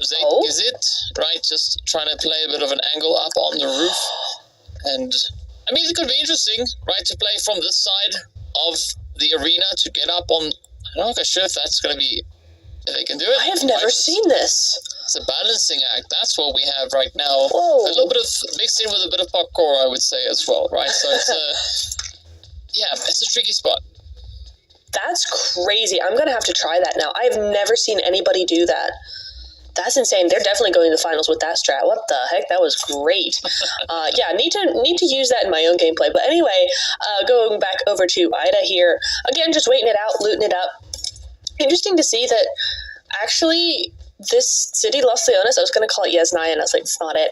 S2: Gazit, right? Just trying to play a bit of an angle up on the roof. And I mean, it could be interesting, right, to play from this side of the arena to get up on. I'm not sure if that's going to be they can do it.
S3: I have never seen this.
S2: It's a balancing act. That's what we have right now.
S3: Whoa.
S2: A little bit of mixed in with a bit of parkour, I would say, as well, right? So it's it's a tricky spot.
S3: That's crazy. I'm going to have to try that now. I've never seen anybody do that. That's insane. They're definitely going to the finals with that strat. What the heck? That was great. Need to use that in my own gameplay. But anyway, going back over to Ida here. Again, just waiting it out, looting it up. Interesting to see that actually this city, Los Leones, I was going to call it Yasnaya, and I was like, it's not it.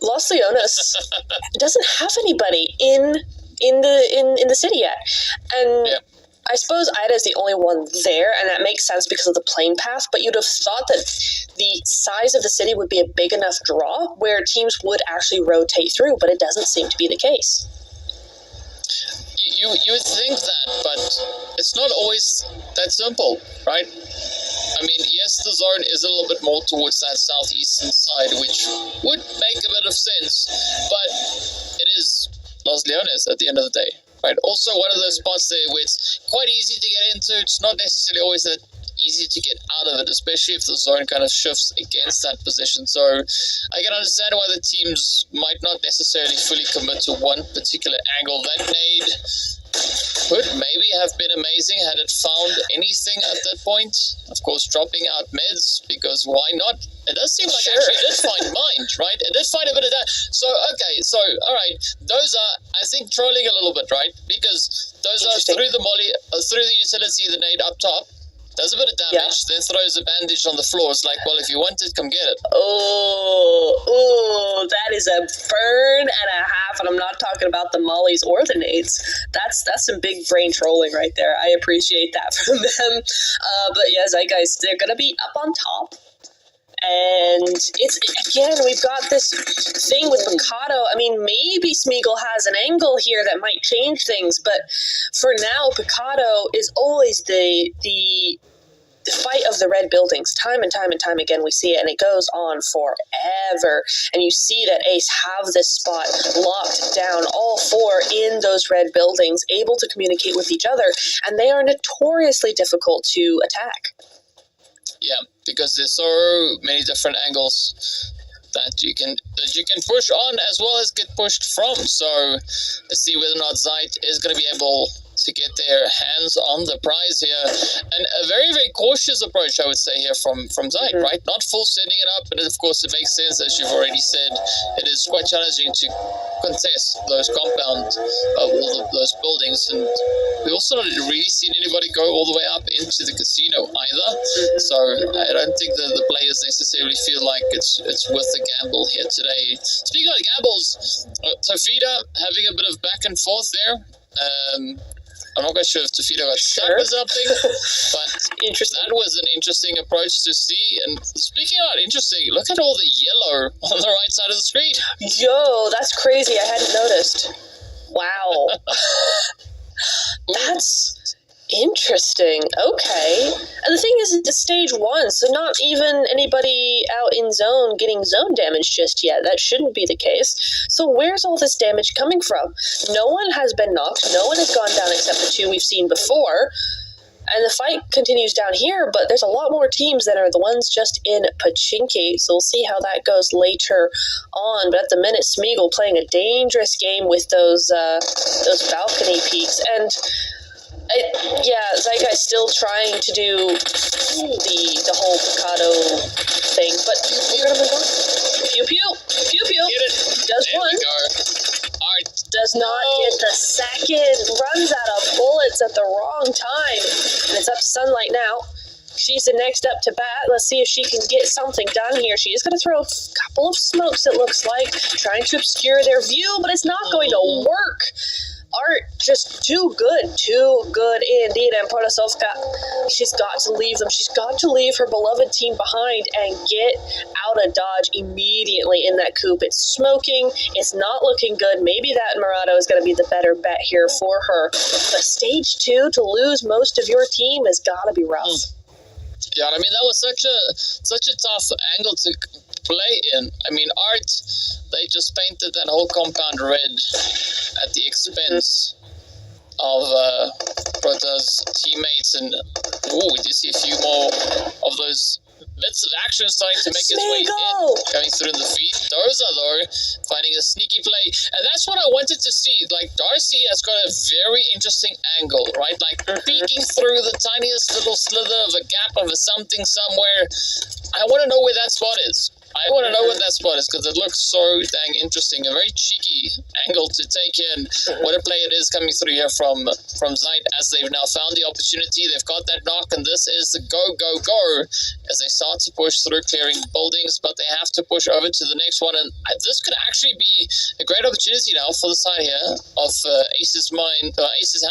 S3: Los Leones doesn't have anybody in the city yet. And
S2: Yeah.
S3: I suppose Ida is the only one there, and that makes sense because of the plane path, but you'd have thought that the size of the city would be a big enough draw where teams would actually rotate through, but it doesn't seem to be the case.
S2: You would think that, but it's not always that simple, right? I mean, yes, the zone is a little bit more towards that southeastern side, which would make a bit of sense, but it is Los Leones at the end of the day. Right. Also, one of those spots there where it's quite easy to get into. It's not necessarily always that easy to get out of it, especially if the zone kind of shifts against that position. So I can understand why the teams might not necessarily fully commit to one particular angle. That nade could maybe have been amazing had it found anything at that point. Of course, dropping out meds, because why not? It does seem like
S3: Sure.
S2: actually it did find mind, right? It did find a bit of that. So, okay, so, all right. Those are, I think, trolling a little bit, right? Because those are through the molly, through the utility, the nade up top. Does a bit of damage, then throws a bandage on the floor. It's like, well, if you want it, come get it.
S3: Oh, that is a burn and a half, and I'm not talking about the mollies or the nades. That's some big brain trolling right there. I appreciate that from them. But yeah, guys, they're going to be up on top. And it's, again, we've got this thing with Mikado. I mean, maybe Smeagol has an angle here that might change things, but for now, Mikado is always the fight of the red buildings. Time and time and time again, we see it, and it goes on forever. And you see that Ace have this spot locked down, all four in those red buildings, able to communicate with each other, and they are notoriously difficult to attack.
S2: Yeah, because there's so many different angles that you can push on as well as get pushed from. So let's see whether or not Zeit is going to be able to get their hands on the prize here. And a very, very cautious approach, I would say, here from Zeit, right? Not full setting it up, but of course it makes sense, as you've already said. It is quite challenging to contest those compounds of all of those buildings. And we also not really seen anybody go all the way up into the casino either. So I don't think that the players necessarily feel like it's worth the gamble here today. Speaking of gambles, Tofita having a bit of back and forth there. I'm not quite sure if Tofita got stuck with something, but that was an interesting approach to see. And speaking of interesting, look at all the yellow on the right side of the screen.
S3: Yo, that's crazy. I hadn't noticed. Wow. That's interesting. Okay. And the thing is, it's stage 1, so not even anybody out in zone getting zone damage just yet. That shouldn't be the case. So where's all this damage coming from? No one has been knocked. No one has gone down except the 2 we've seen before. And the fight continues down here, but there's a lot more teams that are the ones just in Pachinki, so we'll see how that goes later on. But at the minute, Smeagol playing a dangerous game with those balcony peaks. And Zyga's still trying to do the whole Mikado thing, but we're gonna move on. Pew pew, pew pew.
S2: Get it.
S3: Does
S2: There
S3: one.
S2: we go.
S3: Does not get the second. Runs out of bullets at the wrong time, and it's up to Sunlight now. She's the next up to bat. Let's see if she can get something done here. She is going to throw a couple of smokes, it looks like, trying to obscure their view, but it's not going to work. Art just too good indeed. And Protosovka, she's got to leave them. She's got to leave her beloved team behind and get out of Dodge immediately in that coupe. It's smoking. It's not looking good. Maybe that Murado is going to be the better bet here for her. But stage 2, to lose most of your team has got to be rough.
S2: Yeah, I mean, that was such a tough angle to play in. I mean, Art, they just painted that whole compound red at the expense of Prota's teammates, and we do see a few more of those bits of action starting to make its way in, coming through in the feed. Doza, though, finding a sneaky play, and that's what I wanted to see. Like, Darcy has got a very interesting angle, right? Like, peeking through the tiniest little slither of a gap of a something somewhere. I want to know where that spot is. I want to know what that spot is, because it looks so dang interesting. A very cheeky angle to take in. What a play it is coming through here from Zeit, as they've now found the opportunity. They've got that knock, and this is the go, go, go, as they start to push through, clearing buildings, but they have to push over to the next one. And this could actually be a great opportunity now for the side here of Ace's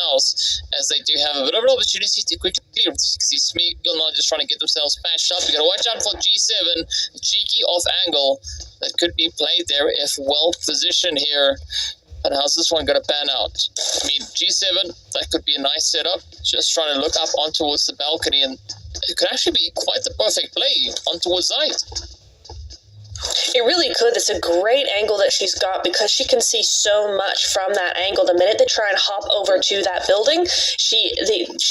S2: house, as they do have a bit of an opportunity to quickly see Smeagol not just trying to get themselves patched up. You got to watch out for G7, cheeky off angle that could be played there if well positioned here. But how's this one going to pan out? I mean, G7, that could be a nice setup. Just trying to look up on towards the balcony, and it could actually be quite the perfect play on towards Zeit.
S3: It really could. It's a great angle that she's got, because she can see so much from that angle. The minute they try and hop over to that building, she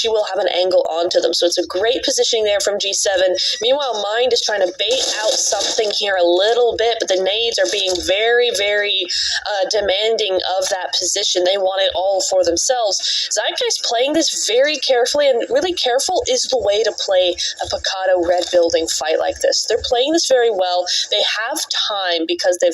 S3: will have an angle onto them. So it's a great positioning there from G7. Meanwhile, Mind is trying to bait out something here a little bit, but the nades are being very, very demanding of that position. They want it all for themselves. Zeitgeist playing this very carefully, and really careful is the way to play a Picado red building fight like this. They're playing this very well. They have time, because they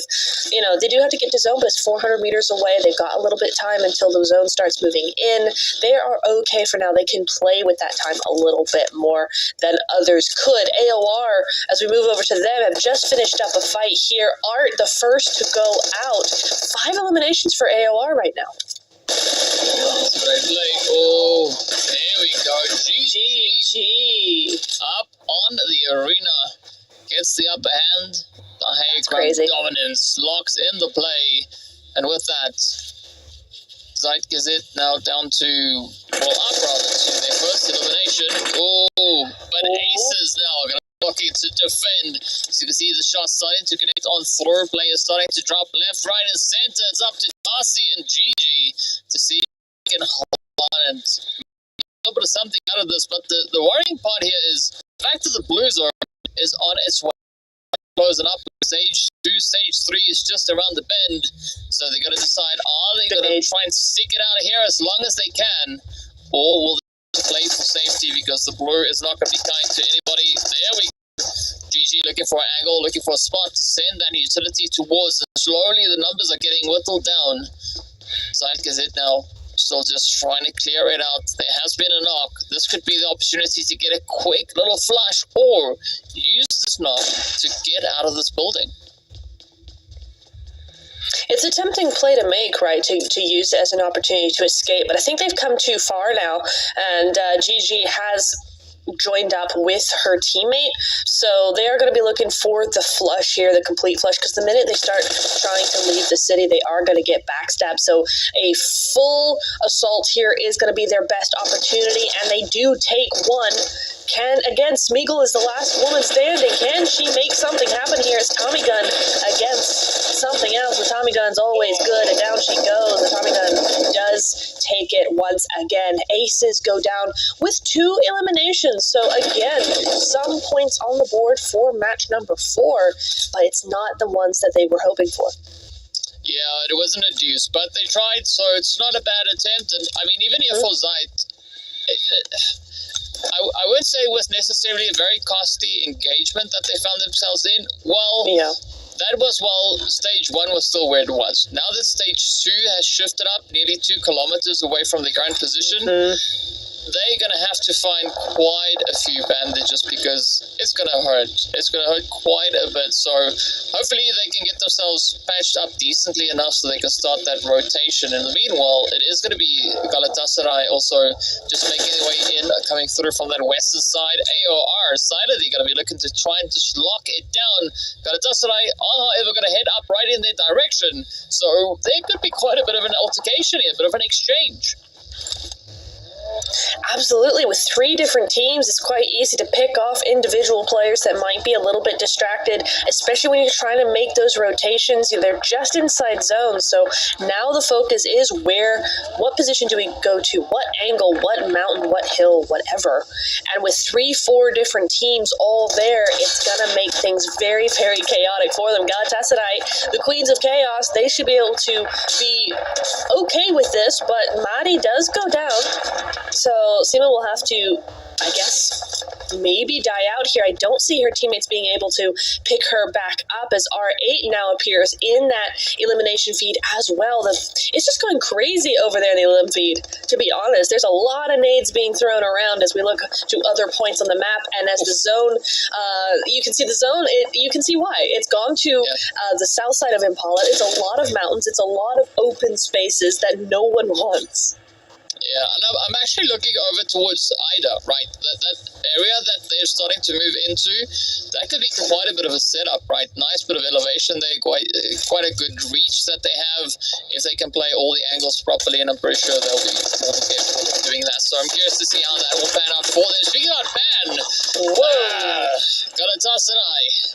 S3: do have to get to zone, but it's 400 meters away. They've got a little bit of time until the zone starts moving in. They are okay for now. They can play with that time a little bit more than others could. AOR, as we move over to them, have just finished up a fight here. Art, the first to go out. 5 eliminations for AOR right now.
S2: Oh, there we go. GG. Up on the arena. Gets the upper hand. The high ground dominance locks in the play. And with that, Zeit gets it now down to, up rather, to their first elimination. Oh, but Aces now going to be looking to defend. So you can see the shots starting to connect on through. Players starting to drop left, right, and center. It's up to Darcy and Gigi to see if they can hold on and a little bit of something out of this. But the worrying part here is the fact that the Blues is on its way. Closing up. Stage 2, Stage 3 is just around the bend, so they got to decide: are they going to try and stick it out of here as long as they can, or will they play for safety, because the Blue is not going to be kind to anybody? There we go. GG looking for an angle, looking for a spot to send that utility towards, and slowly the numbers are getting whittled down. Zeit gets it now. Still just trying to clear it out. There has been a knock. This could be the opportunity to get a quick little flush, or use this knock to get out of this building.
S3: It's a tempting play to make, right, to use it as an opportunity to escape, but I think they've come too far now, and Gigi has joined up with her teammate, so they are going to be looking for the flush here, the complete flush, because the minute they start trying to leave the city, they are going to get backstabbed. So a full assault here is going to be their best opportunity, and they do take one. Again, Smeagol is the last woman standing. Can she make something happen here? It's Tommy Gun against something else. The Tommy Gun's always good, and down she goes. The Tommy Gun does take it once again. Aces go down with 2 eliminations. So again, some points on the board for match number 4, but it's not the ones that they were hoping for.
S2: Yeah, it wasn't a deuce, but they tried, so it's not a bad attempt. And I mean, even here for Zeit, I wouldn't say it was necessarily a very costly engagement that they found themselves in. Well, yeah. That was while Stage 1 was still where it was. Now that Stage 2 has shifted up nearly 2 kilometers away from the current position, they're going to have to find quite a few bandages, because it's going to hurt. It's going to hurt quite a bit. So hopefully they can get themselves patched up decently enough so they can start that rotation. In the meanwhile, it is going to be Galatasaray also just making their way in, coming through from that western side. AOR side, they're going to be looking to try and just lock it down. Galatasaray are, however, going to head up right in their direction. So there could be quite a bit of an altercation here, a bit of an exchange.
S3: Absolutely. With 3 different teams, it's quite easy to pick off individual players that might be a little bit distracted, especially when you're trying to make those rotations. They're just inside zones. So now the focus is what position do we go to? What angle, what mountain, what hill, whatever. And with 3-4 different teams all there, it's going to make things very, very chaotic for them. Galatasaray, the Queens of Chaos, they should be able to be okay with this, but Mari does go down. So Sima will have to, I guess, maybe die out here. I don't see her teammates being able to pick her back up as R8 now appears in that elimination feed as well. It's just going crazy over there in the elim feed, to be honest. There's a lot of nades being thrown around as we look to other points on the map, and as the zone, you can see the zone, you can see why. It's gone to the south side of Impala. It's a lot of mountains. It's a lot of open spaces that no one wants.
S2: Yeah, and I'm actually looking over towards Ida, right? That area that they're starting to move into, that could be quite a bit of a setup, right? Nice bit of elevation there, quite a good reach that they have if they can play all the angles properly, and I'm pretty sure they'll be more than capable of doing that. So I'm curious to see how that will pan out for them. Speaking about pan, Galatasaray.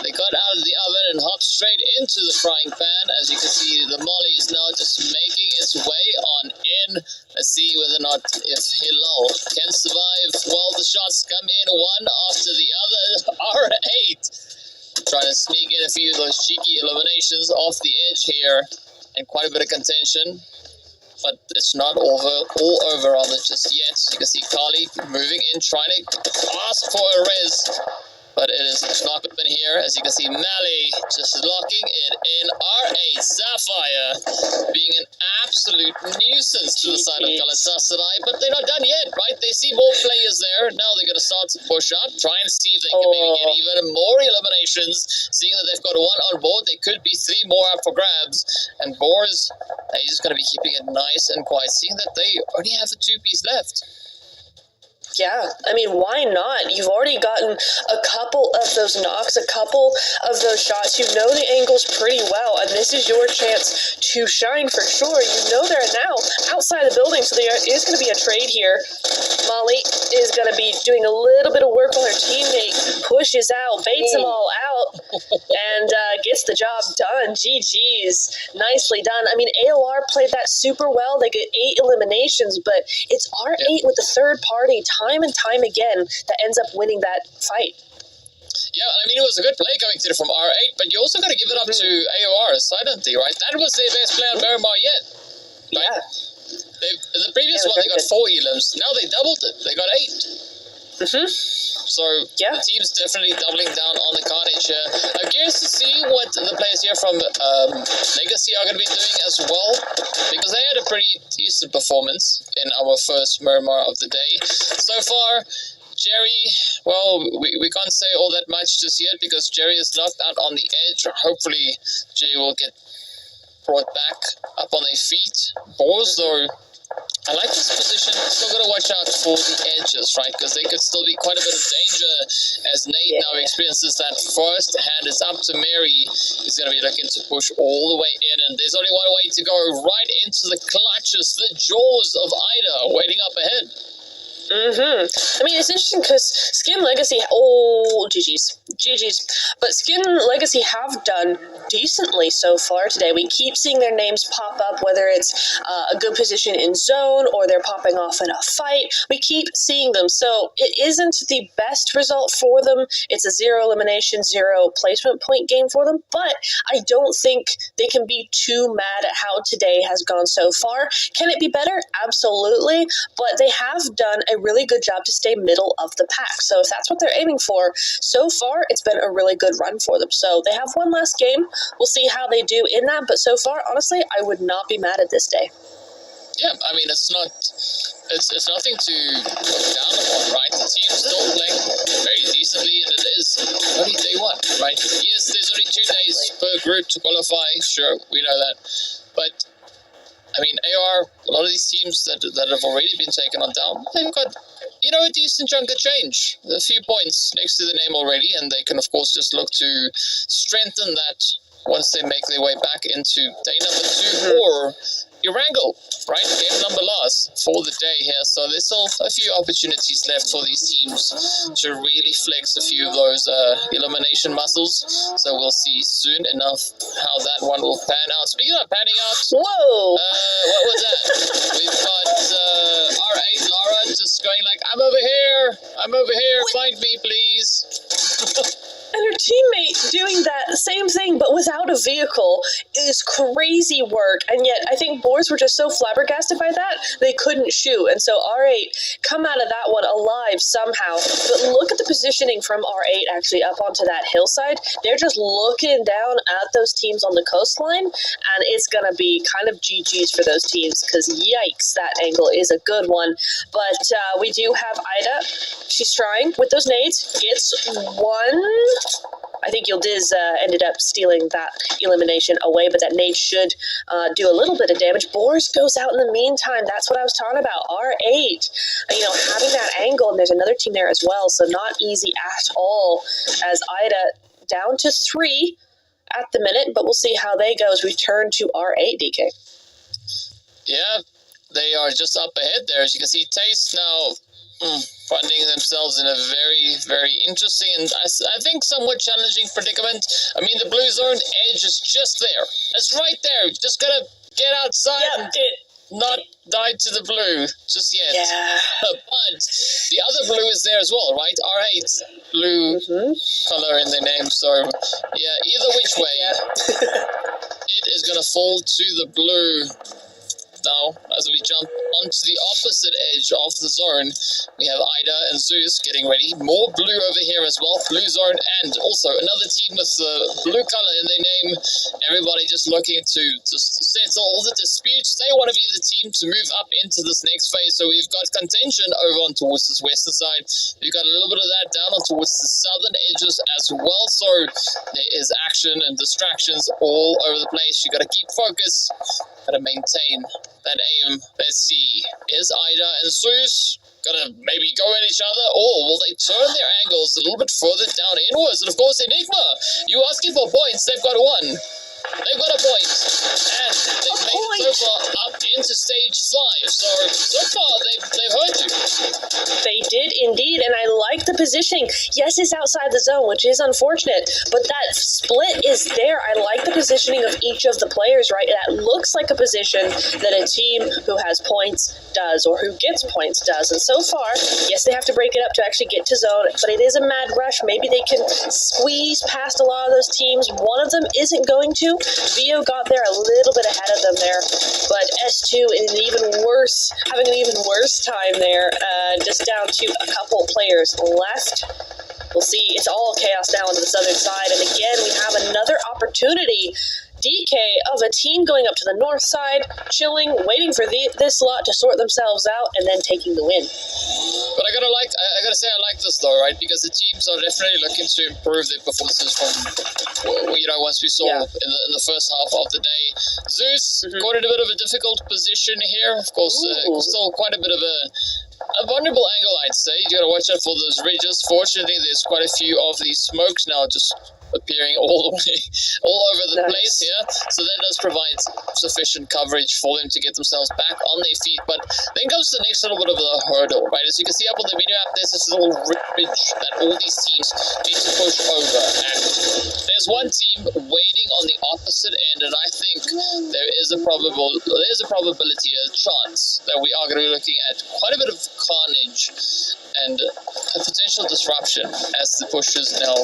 S2: They got out of the oven and hopped straight into the frying pan. As you can see, the molly is now just making its way on in. Let's see whether or not if Hilal can survive. Well, the shots come in one after the other. R8 trying to sneak in a few of those cheeky eliminations off the edge here, and quite a bit of contention. But it's not all over on it just yet. You can see Kali moving in, trying to ask for a res. But it is not been here. As you can see, Mali just locking it in. R8 Sapphire being an absolute nuisance to the side of Galatasaray. But they're not done yet, right? They see more players there. Now they're going to start to push up, try and see if they can maybe get even more eliminations. Seeing that they've got 1 on board, they could be 3 more up for grabs. And Boars, he's just going to be keeping it nice and quiet, seeing that they only have a 2-piece left.
S3: Yeah, I mean, why not? You've already gotten a couple of those knocks, a couple of those shots. You know the angles pretty well, and this is your chance to shine for sure. You know they're now outside the building, so there is going to be a trade here. Molly is going to be doing a little bit of work while her teammate pushes out, baits them all out, and gets the job done. GG's. Nicely done. I mean, AOR played that super well. They get 8 eliminations, but it's R8 with the third party time and time again that ends up winning that fight.
S2: Yeah, I mean, it was a good play coming through from R8, but you also got to give it up to AOR silently, right? That was their best play on Miramar yet. Right? Yeah. The previous one, they got 4 elims. Now they doubled it. They got 8. So the team's definitely doubling down on the carnage here. I'm curious to see what the players here from Legacy are going to be doing as well, because they had a pretty decent performance in our first Miramar of the day. So far, Jerry, well, we can't say all that much just yet because Jerry is knocked out on the edge. Hopefully, Jerry will get brought back up on their feet. Boars, though, I like this position. Still got to watch out for the edges, right? Because they could still be quite a bit of danger as Nate now experiences that first hand is up to Mary. He's going to be looking to push all the way in, and there's only one way to go, right into the clutches, the jaws of Ida waiting up ahead.
S3: I mean, it's interesting because Skin Legacy, GG's. But Skin Legacy have done decently so far today. We keep seeing their names pop up, whether it's a good position in zone or they're popping off in a fight. We keep seeing them. So it isn't the best result for them. It's a 0 elimination, 0 placement point game for them. But I don't think they can be too mad at how today has gone so far. Can it be better? Absolutely. But they have done a really good job to stay middle of the pack. So if that's what they're aiming for, so far it's been a really good run for them. So they have one last game. We'll see how they do in that. But so far, honestly, I would not be mad at this day.
S2: Yeah, I mean, it's nothing to look down upon, right? The team's still playing very decently, and it is only day 1, right? Yes, there's only 2 days per group to qualify. Sure, we know that. But I mean, AR, a lot of these teams that have already been taken on down, they've got, a decent chunk of change. A few points next to the name already, and they can, of course, just look to strengthen that once they make their way back into day number 2 or Erangel, right? Game number last for the day here. So there's still a few opportunities left for these teams to really flex a few of those elimination muscles. So we'll see soon enough how that one will pan out. Speaking of panning out,
S3: Whoa!
S2: what was that? We've got R8 Lara just going like, I'm over here, find me please.
S3: And her teammate doing that same thing, but without a vehicle, is crazy work. And yet, I think Boars were just so flabbergasted by that, they couldn't shoot. And so R8 come out of that one alive somehow. But look at the positioning from R8 actually up onto that hillside. They're just looking down at those teams on the coastline, and it's going to be kind of GG's for those teams, because yikes, that angle is a good one. But we do have Ida. She's trying with those nades, gets one. I think Yildiz ended up stealing that elimination away, but that nade should do a little bit of damage. Boars goes out in the meantime. That's what I was talking about. R8, having that angle, and there's another team there as well, so not easy at all, as Ida down to 3 at the minute, but we'll see how they go as we turn to R8, DK.
S2: Yeah, they are just up ahead there. As you can see, Taste now finding themselves in a very, very interesting and I think somewhat challenging predicament. I mean, the blue zone edge is just there. It's right there. Just gotta get outside and not die to the blue just yet.
S3: Yeah.
S2: But the other blue is there as well, right? R8 blue color in their name. So yeah, either which way, it is gonna fall to the blue. Now, as we jump onto the opposite edge of the zone, we have Ida and Zeus getting ready. More blue over here as well. Blue zone and also another team with the blue color in their name. Everybody just looking to just settle all the disputes. They want to be the team to move up into this next phase. So we've got contention over on towards this western side. We've got a little bit of that down on towards the southern edges as well. So there is action and distractions all over the place. You got to keep focus. Got to maintain that aim. Let's see. Is Ida and Zeus gonna maybe go at each other, or will they turn their angles a little bit further down inwards? And of course, Enigma, you asking for points, they've got one. They've got a point. And they've made it so far up into stage 5. So far, they've heard you.
S3: They did indeed, and I like the positioning. Yes, it's outside the zone, which is unfortunate, but that split is there. I like the positioning of each of the players, right? That looks like a position that a team who has points does, or who gets points does. And so far, yes, they have to break it up to actually get to zone, but it is a mad rush. Maybe they can squeeze past a lot of those teams. One of them isn't going to. Vio got there a little bit ahead of them there, but S2 is having an even worse time there, just down to a couple players left. We'll see. It's all chaos now on the southern side, and again, we have another opportunity, DK, of a team going up to the north side, chilling, waiting for this lot to sort themselves out, and then taking the win.
S2: But I gotta say I like this though, right? Because the teams are definitely looking to improve their performances from once we saw in the first half of the day. Zeus got in a bit of a difficult position here. Of course, still quite a bit of a vulnerable angle, I'd say. You gotta watch out for those ridges. Fortunately, there's quite a few of these smokes now just appearing all over the place here, so that does provide sufficient coverage for them to get themselves back on their feet. But then comes the next little bit of the hurdle, right? As you can see up on the video app, there's this little ridge that all these teams need to push over, and there's one team waiting on the opposite end, and I think there's a probability, a chance that we are going to be looking at quite a bit of carnage and a potential disruption as the pushers now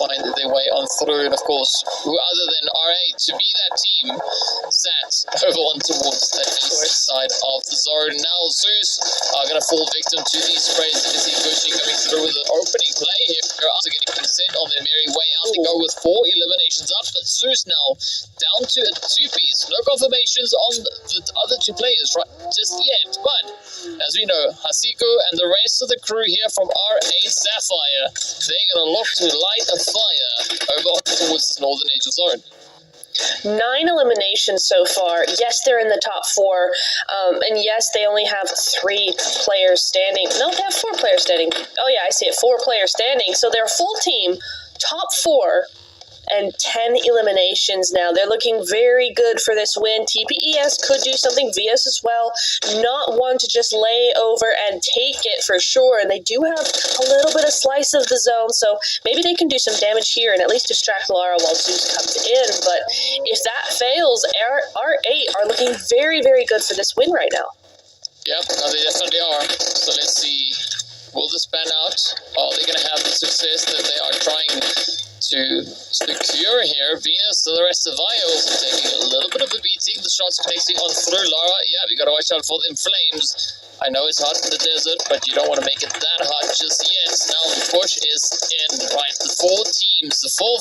S2: find their way on through. And of course, who other than R8 to be that team sat over on towards the east side of the zone. Now Zeus are going to fall victim to these sprays. You can see Gucci coming through with an opening play here. They're also getting consent on their merry way out. They go with 4 eliminations up, but Zeus now down to a 2-piece. No confirmations on the other 2 players right just yet, but as we know, Hasiko and the rest of the crew here from R8 Sapphire, they're going to look to light a fire over towards this northern edge of zone.
S3: 9 eliminations so far. Yes, they're in the top 4, and yes, they only have 3 players standing. No, they have 4 players standing. Oh yeah, I see it. 4 players standing. So they're a full team, top 4, and 10 eliminations now. They're looking very good for this win. TPES could do something, VS as well. Not one to just lay over and take it for sure, and they do have a little bit of slice of the zone, so maybe they can do some damage here and at least distract Lara while Zeus comes in. But if that fails, R8 are looking very, very good for this win right now.
S2: Yeah, no, they definitely are. So let's see, will this pan out? Are they going to have the success that they are trying to secure here? Venus and the rest of VIO also taking a little bit of a beating. The shots connecting on through Lara. Yeah, we got to watch out for them flames. I know it's hot in the desert, but you don't want to make it that hot just yet. Now the push is in, right? The four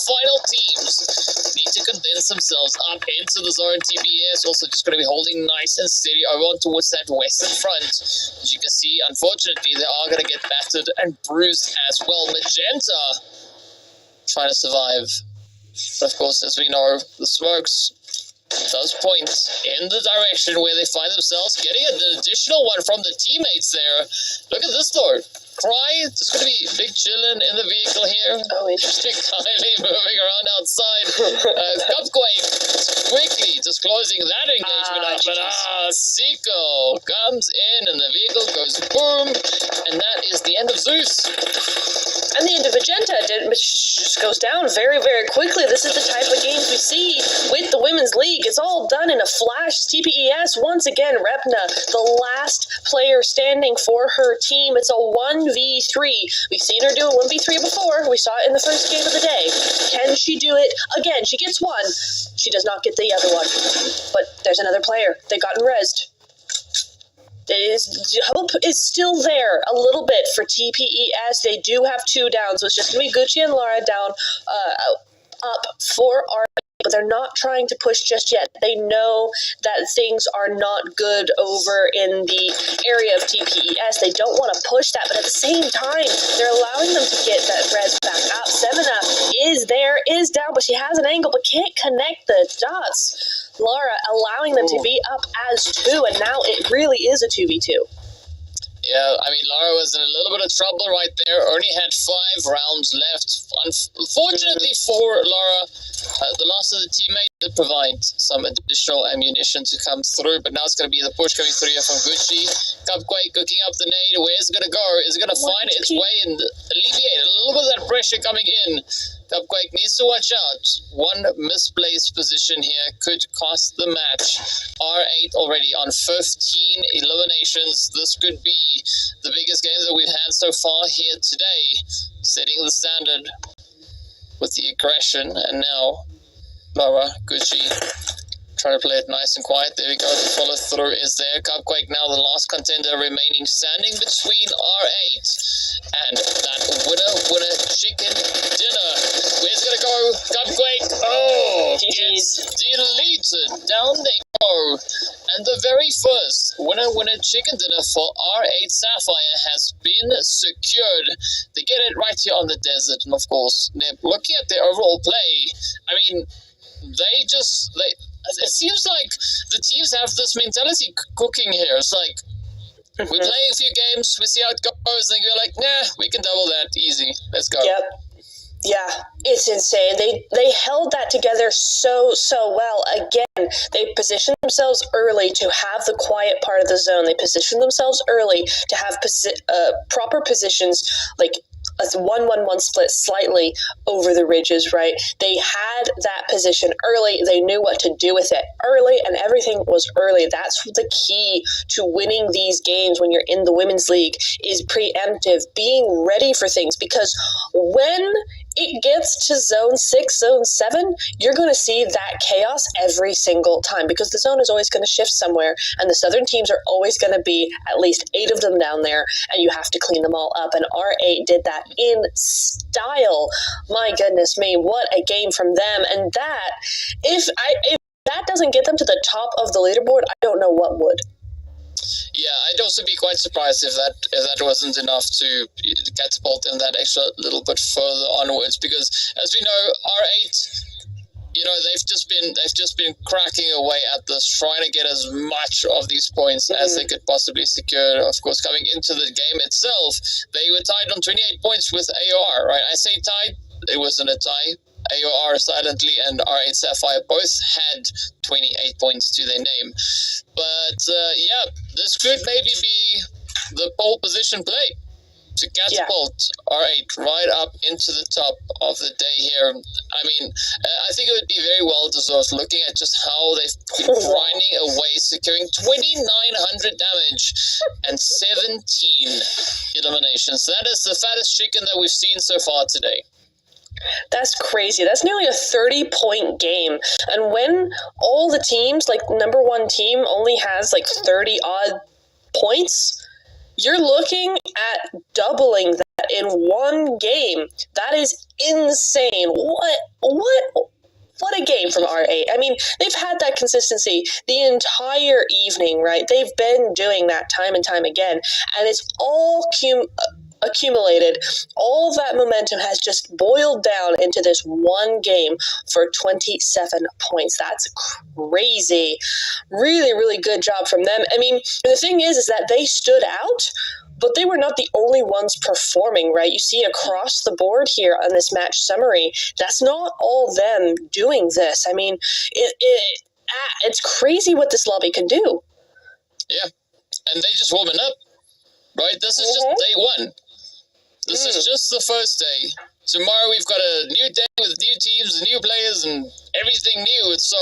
S2: final teams need to condense themselves up into the zone. TPS also just going to be holding nice and steady over on towards that western front. As you can see, unfortunately, they are going to get battered and bruised as well. Magenta trying to survive. But of course, as we know, the smokes does point in the direction where they find themselves, getting an additional one from the teammates there. Look at this though. Cry, there's going to be big chillin' in the vehicle here.
S3: Oh, interesting.
S2: Kylie moving around outside. Cupquake quickly just closing that engagement up. But Seiko comes in and the vehicle goes boom. And that is the end of Zeus.
S3: And the end of Magenta just goes down very, very quickly. This is the type of games we see with the Women's League. It's all done in a flash. It's TPES, once again, Repna, the last player standing for her team. It's a 1v3. We've seen her do a 1v3 before. We saw it in the first game of the day. Can she do it again? She gets one. She does not get the other one. But there's another player. They've gotten rezzed. Hope is still there a little bit for TPES. They do have 2 down, so it's just going to be Gucci and Lara down up for our. But they're not trying to push just yet. They know that things are not good over in the area of TPES. They don't want to push that, but at the same time, they're allowing them to get that res back up. Semina is there, is down, but she has an angle, but can't connect the dots. Lara allowing them to be up as 2, and now it really is a 2v2.
S2: Yeah, I mean, Lara was in a little bit of trouble right there. Only had 5 rounds left. Unfortunately for Lara, the loss of the teammate did provide some additional ammunition to come through, but now it's going to be the push coming through here from Gucci. Cupquake cooking up the nade. Where's it going to go? Is it going to find its way and alleviate a little bit of that pressure coming in? Cupquake needs to watch out. One misplaced position here could cost the match. R8 already on 15 eliminations. This could be the biggest game that we've had so far here today, setting the standard with the aggression. And now Lara, Gucci trying to play it nice and quiet. There we go. The follow through is there. Cupquake now the last contender remaining, standing between R8 and that winner chicken dinner. Where's it gonna go? Cupquake, gets deleted. Down they go. And the very first winner chicken dinner for R8 Sapphire has been secured. They get it right here on the desert. And of course, looking at their overall play, I mean, it seems like the teams have this mentality cooking here. It's like, we play a few games, we see how it goes, and you're like, nah, we can double that, easy, let's go.
S3: Yep. Yeah, it's insane. They held that together so well. Again, they positioned themselves early to have the quiet part of the zone. They positioned themselves early to have proper positions, like a 1-1-1 split slightly over the ridges, right? They had that position early. They knew what to do with it early, and everything was early. That's the key to winning these games when you're in the Women's League, is preemptive, being ready for things, because when it gets to zone 6, zone 7, you're going to see that chaos every single time, because the zone is always going to shift somewhere, and the southern teams are always going to be at least 8 of them down there, and you have to clean them all up, and R8 did that in style. My goodness me, what a game from them. And that, if that doesn't get them to the top of the leaderboard, I don't know what would.
S2: Yeah, I'd also be quite surprised if that wasn't enough to catapult them that extra little bit further onwards, because as we know, R8, you know, they've just been cracking away at this, trying to get as much of these points as they could possibly secure. Of course, coming into the game itself, they were tied on 28 points with AR, right? I say tied, it wasn't a tie. AOR Silently and R8 Sapphire both had 28 points to their name. But yeah, this could maybe be the pole position play to catapult R8 right up into the top of the day here. I mean, I think it would be very well deserved looking at just how they've been grinding away, securing 2,900 damage and 17 eliminations. That is the fattest chicken that we've seen so far today.
S3: That's crazy. That's nearly a 30-point game. And when all the teams, like number one team, only has like 30-odd points, you're looking at doubling that in one game. That is insane. What a game from R8. I mean, they've had that consistency the entire evening, right? They've been doing that time and time again, and it's all accumulated. All that momentum has just boiled down into this one game for 27 points. That's crazy. Really, really good job from them. I mean, the thing is that they stood out, but they were not the only ones performing, right? You see across the board here on this match summary, that's not all them doing this. I mean, it's crazy what this lobby can do.
S2: Yeah, and they just warming up, right? This is just day one. This is just the first day. Tomorrow we've got a new day with new teams and new players and everything new. So,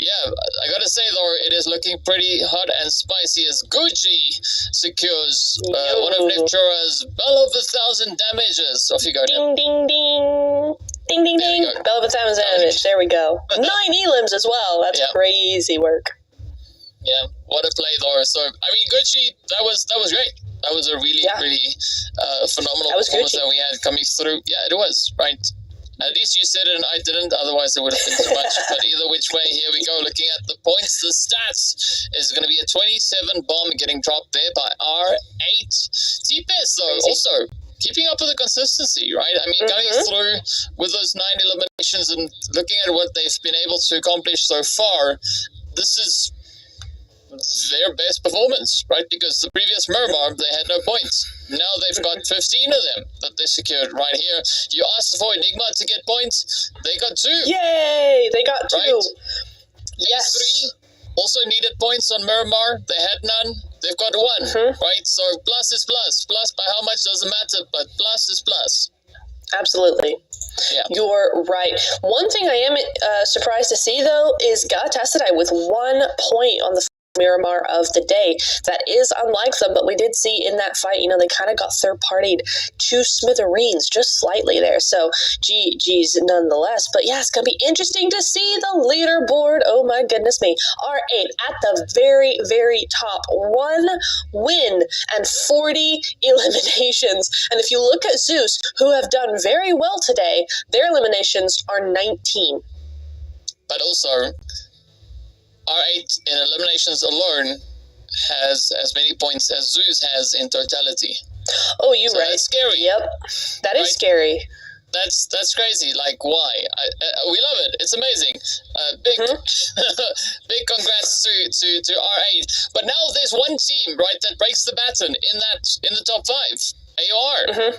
S2: yeah, I gotta say though, it is looking pretty hot and spicy as Gucci secures one of Nectura's Bell of 1,000 damages. Off you go,
S3: Ding, ding, ding. Ding, ding, ding. Bell of 1,000 damage. There we go. 9 elims as well. That's crazy work.
S2: Yeah, what a play though. So, I mean, Gucci, that was great. That was a really, really phenomenal performance that we had coming through. Yeah, it was, right? At least you said it and I didn't, otherwise it would have been too much. But either which way, here we go. Looking at the points, the stats is going to be a 27 bomb getting dropped there by R8. TPS, though, also keeping up with the consistency, right? I mean, going through with those 9 eliminations and looking at what they've been able to accomplish so far, this is their best performance, right? Because the previous Miramar, they had no points. Now they've got 15 of them that they secured right here. You asked for Enigma to get points. They got 2.
S3: Yay! They got 2.
S2: Right?
S3: Yes.
S2: 3 also needed points on Miramar. They had none. They've got 1, right? So plus is plus. Plus by how much doesn't matter, but plus is plus.
S3: Absolutely.
S2: Yeah.
S3: You're right. One thing I am surprised to see, though, is Galatasaray with 1 point on the Miramar of the day. That is unlike them, but we did see in that fight, they kind of got third-partied to smithereens just slightly there. So, GG's nonetheless. But yeah, it's going to be interesting to see the leaderboard. Oh my goodness me. R8 at the very, very top. 1 win and 40 eliminations. And if you look at Zeus, who have done very well today, their eliminations are 19.
S2: But also, R8 in eliminations alone has as many points as Zeus has in totality.
S3: Oh, you're right.
S2: That's scary.
S3: Yep, that is scary.
S2: That's crazy. Like, why? We love it. It's amazing. Big congrats to R8. But now there's one team, right, that breaks the baton in the top 5. AOR.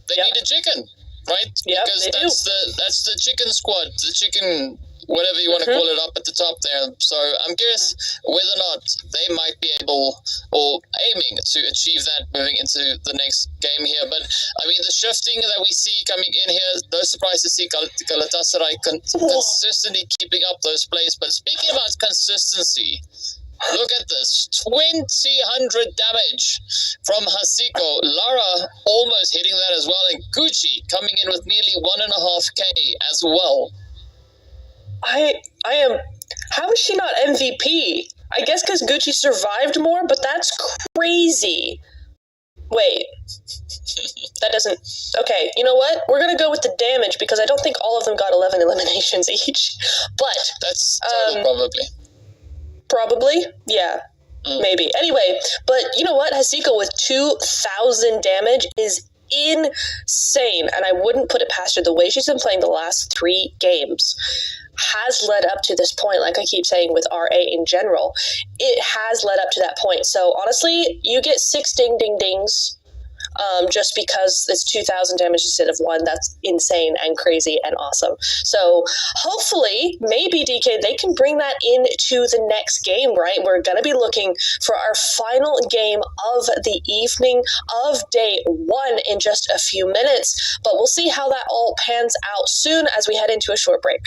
S2: They need a chicken, right?
S3: Yep,
S2: because that's the chicken squad, the chicken, whatever you want to call it, up at the top there. So I'm curious whether or not they might be able or aiming to achieve that moving into the next game here. But I mean, the shifting that we see coming in here, no surprise to see Galatasaray consistently keeping up those plays. But speaking about consistency, look at this, 2,000 damage from Hasiko. Lara almost hitting that as well, and Gucci coming in with nearly 1.5k as well.
S3: I am. How is she not MVP? I guess because Gucci survived more, but that's crazy. Wait. That doesn't. Okay, you know what? We're gonna go with the damage because I don't think all of them got 11 eliminations each. But
S2: that's total,
S3: probably, yeah. Maybe. Anyway, but you know what? Hasiko with 2,000 damage is insane, and I wouldn't put it past her. The way she's been playing the last 3 games has led up to this point, like I keep saying with RA in general. It has led up to that point. So honestly, you get 6 ding-ding-dings just because it's 2,000 damage instead of 1. That's insane and crazy and awesome. So hopefully, maybe DK, they can bring that into the next game, right? We're going to be looking for our final game of the evening of day 1 in just a few minutes, but we'll see how that all pans out soon as we head into a short break.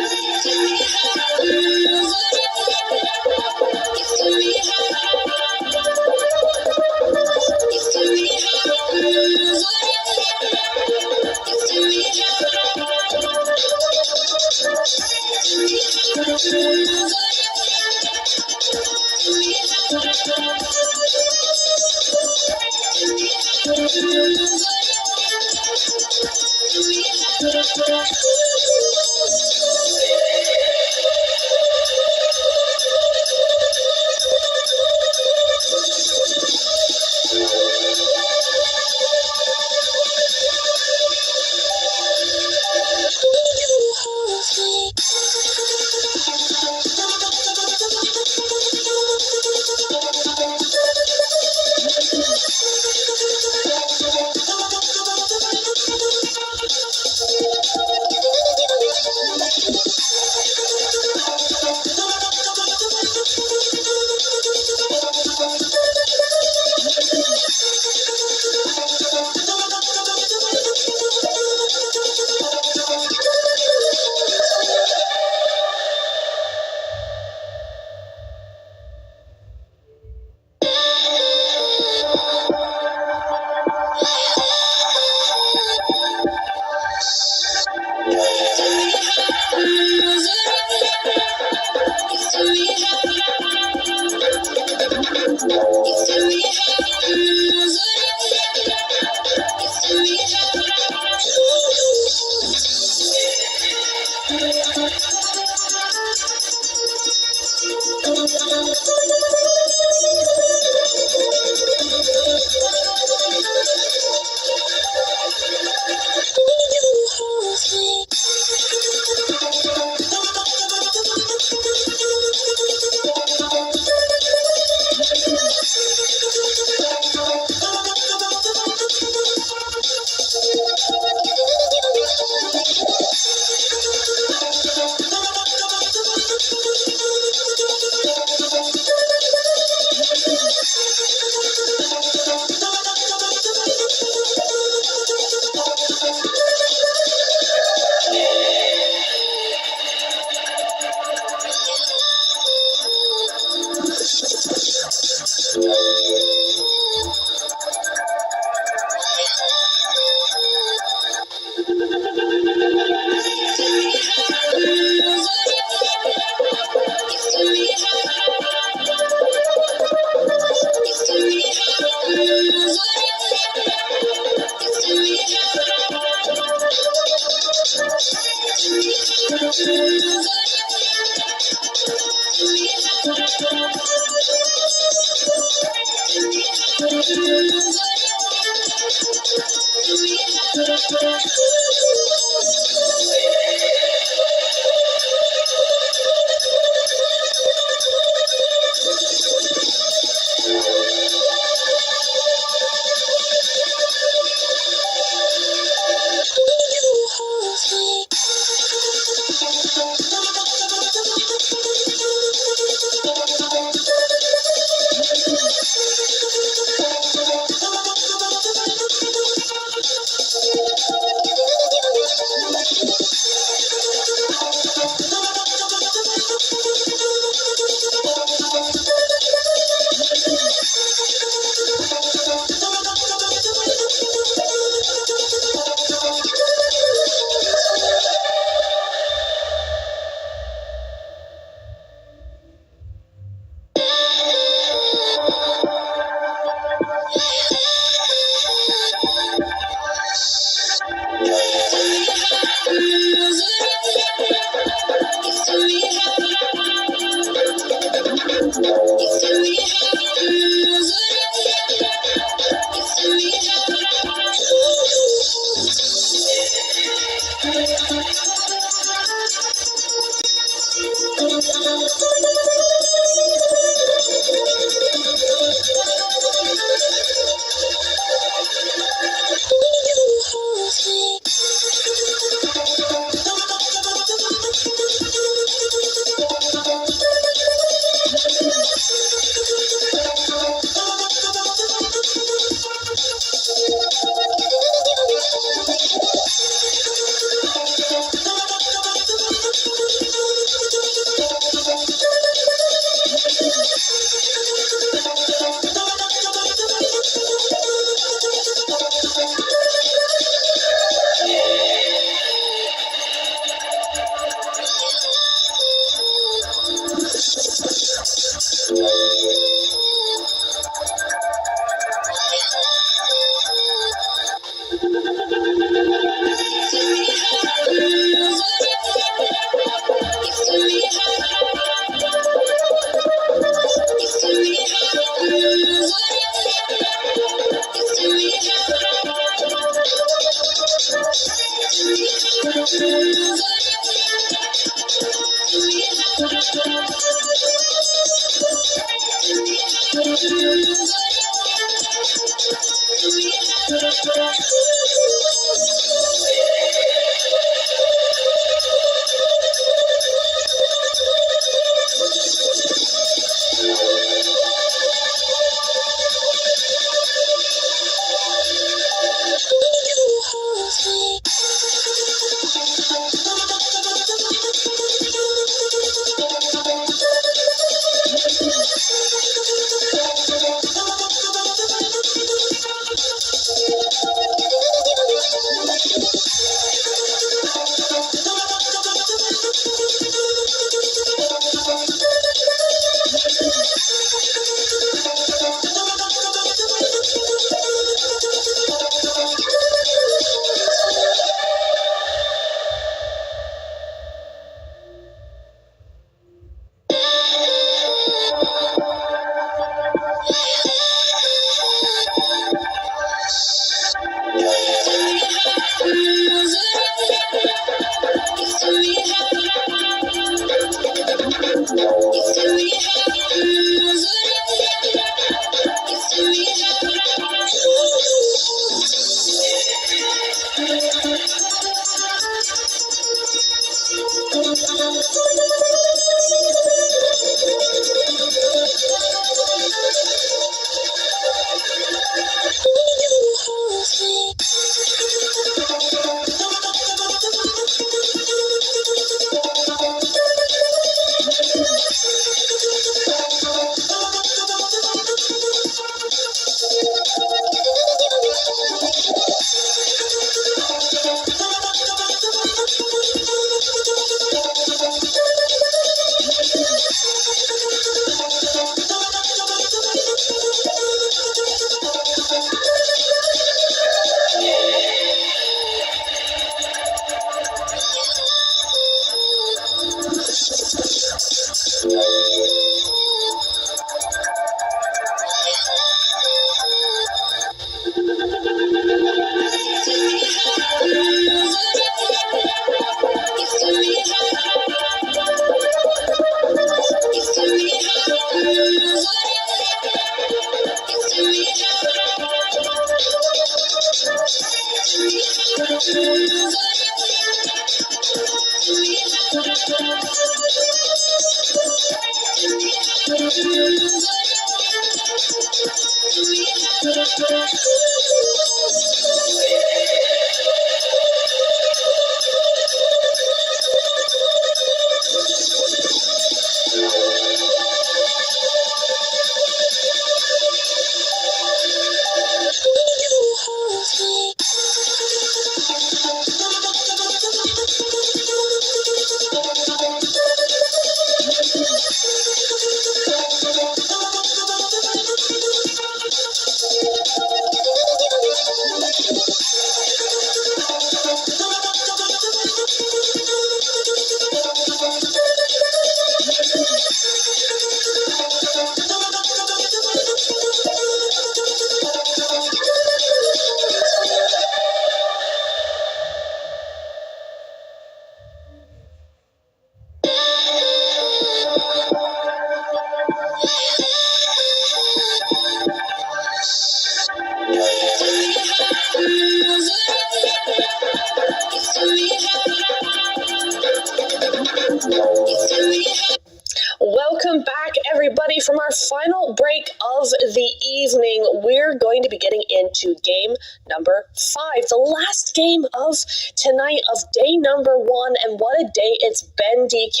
S3: Welcome back, everybody, from our final break of the evening. We're going to be getting into game number 5, the last game of tonight, of day number 1, and what a day it's been, DK.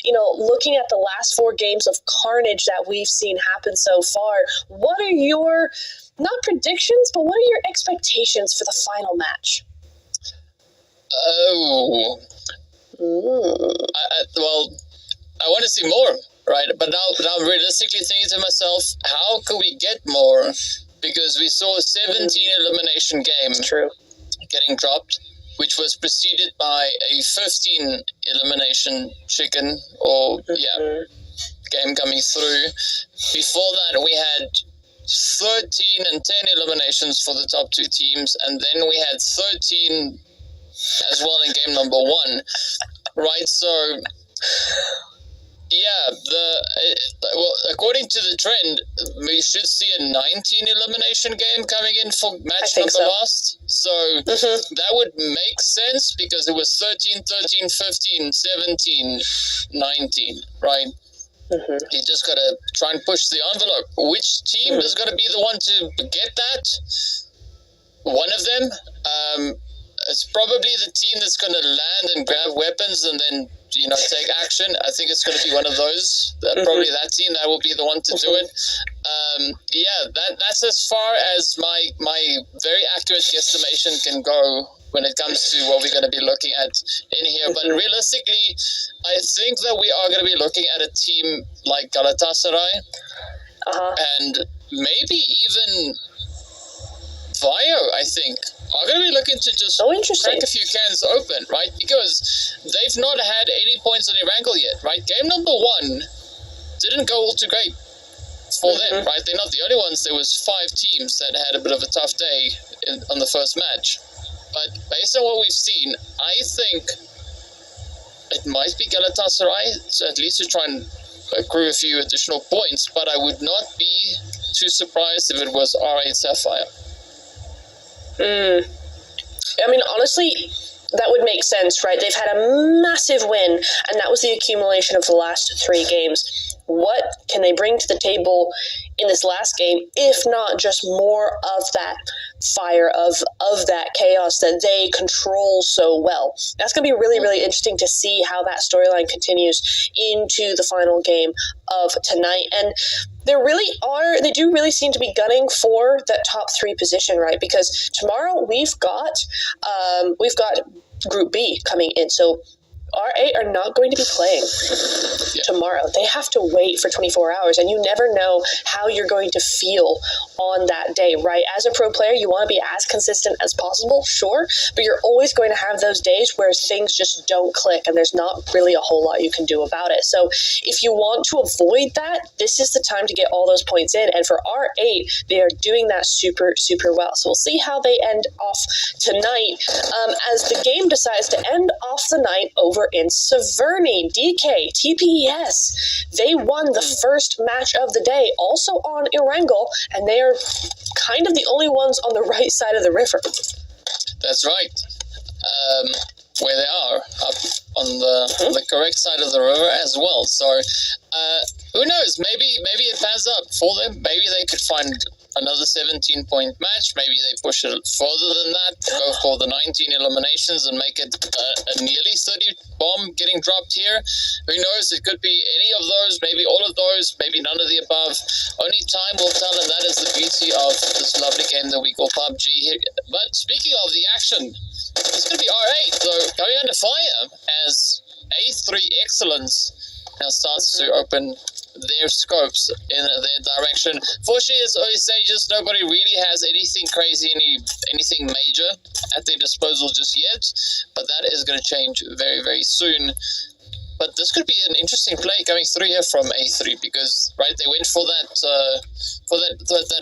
S3: You know, looking at the last 4 games of carnage that we've seen happen so far, what are your, not predictions, but what are your expectations for the final match?
S2: Oh. Well, I want to see more, right? But now realistically thinking to myself, how could we get more? Because we saw a 17 elimination game getting dropped, which was preceded by a 15 elimination chicken game coming through. Before that, we had 13 and 10 eliminations for the top 2 teams, and then we had 13 as well in game number 1, right? So yeah, according to the trend, we should see a 19 elimination game coming in for match number last. So that would make sense because it was 13, 13, 15, 17, 19, right? You just got to try and push the envelope. Which team is going to be the one to get that? One of them. It's probably the team that's going to land and grab weapons and then, take action. I think it's going to be one of those. Probably that team that will be the one to do it. That's as far as my very accurate guesstimation can go when it comes to what we're going to be looking at in here. But realistically, I think that we are going to be looking at a team like Galatasaray and maybe even Vio, I think, are going to be looking to just crack a few cans open, right? Because they've not had any points on Erangel yet, right? Game number 1 didn't go all too great for them, right? They're not the only ones. There was 5 teams that had a bit of a tough day on the first match. But based on what we've seen, I think it might be Galatasaray, so at least to try and accrue a few additional points, but I would not be too surprised if it was R8 Sapphire.
S3: I mean, honestly, that would make sense, right? They've had a massive win, and that was the accumulation of the last 3 games. What can they bring to the table in this last game, if not just more of that fire, of that chaos that they control so well? That's going to be really, really interesting to see how that storyline continues into the final game of tonight. And they do really seem to be gunning for that top 3 position, right? Because tomorrow we've got Group B coming in, so R8 are not going to be playing tomorrow. They have to wait for 24 hours, and you never know how you're going to feel on that day, right? As a pro player, you want to be as consistent as possible, sure, but you're always going to have those days where things just don't click, and there's not really a whole lot you can do about it. So if you want to avoid that, this is the time to get all those points in, and for R8, they are doing that super, super well. So we'll see how they end off tonight as the game decides to end off the night over in Severny. DK, TPES, they won the first match of the day, also on Erangel, and they are kind of the only ones on the right side of the river.
S2: That's right. where they are, up on the correct side of the river as well. So who knows? Maybe it pans up for them. Maybe they could find another 17-point match. Maybe they push it further than that, go for the 19 eliminations and make it a nearly 30 bomb getting dropped here. Who knows? It could be any of those, maybe all of those, maybe none of the above. Only time will tell, and that is the beauty of this lovely game that we call PUBG here. But speaking of the action, it's going to be R8, though, coming under fire as A3 Excellence now starts to open their scopes in their direction. Fortunately, it's early stages. Nobody really has anything crazy, anything major at their disposal just yet, but that is going to change very, very soon. But this could be an interesting play coming through here from A3 because, right, they went for that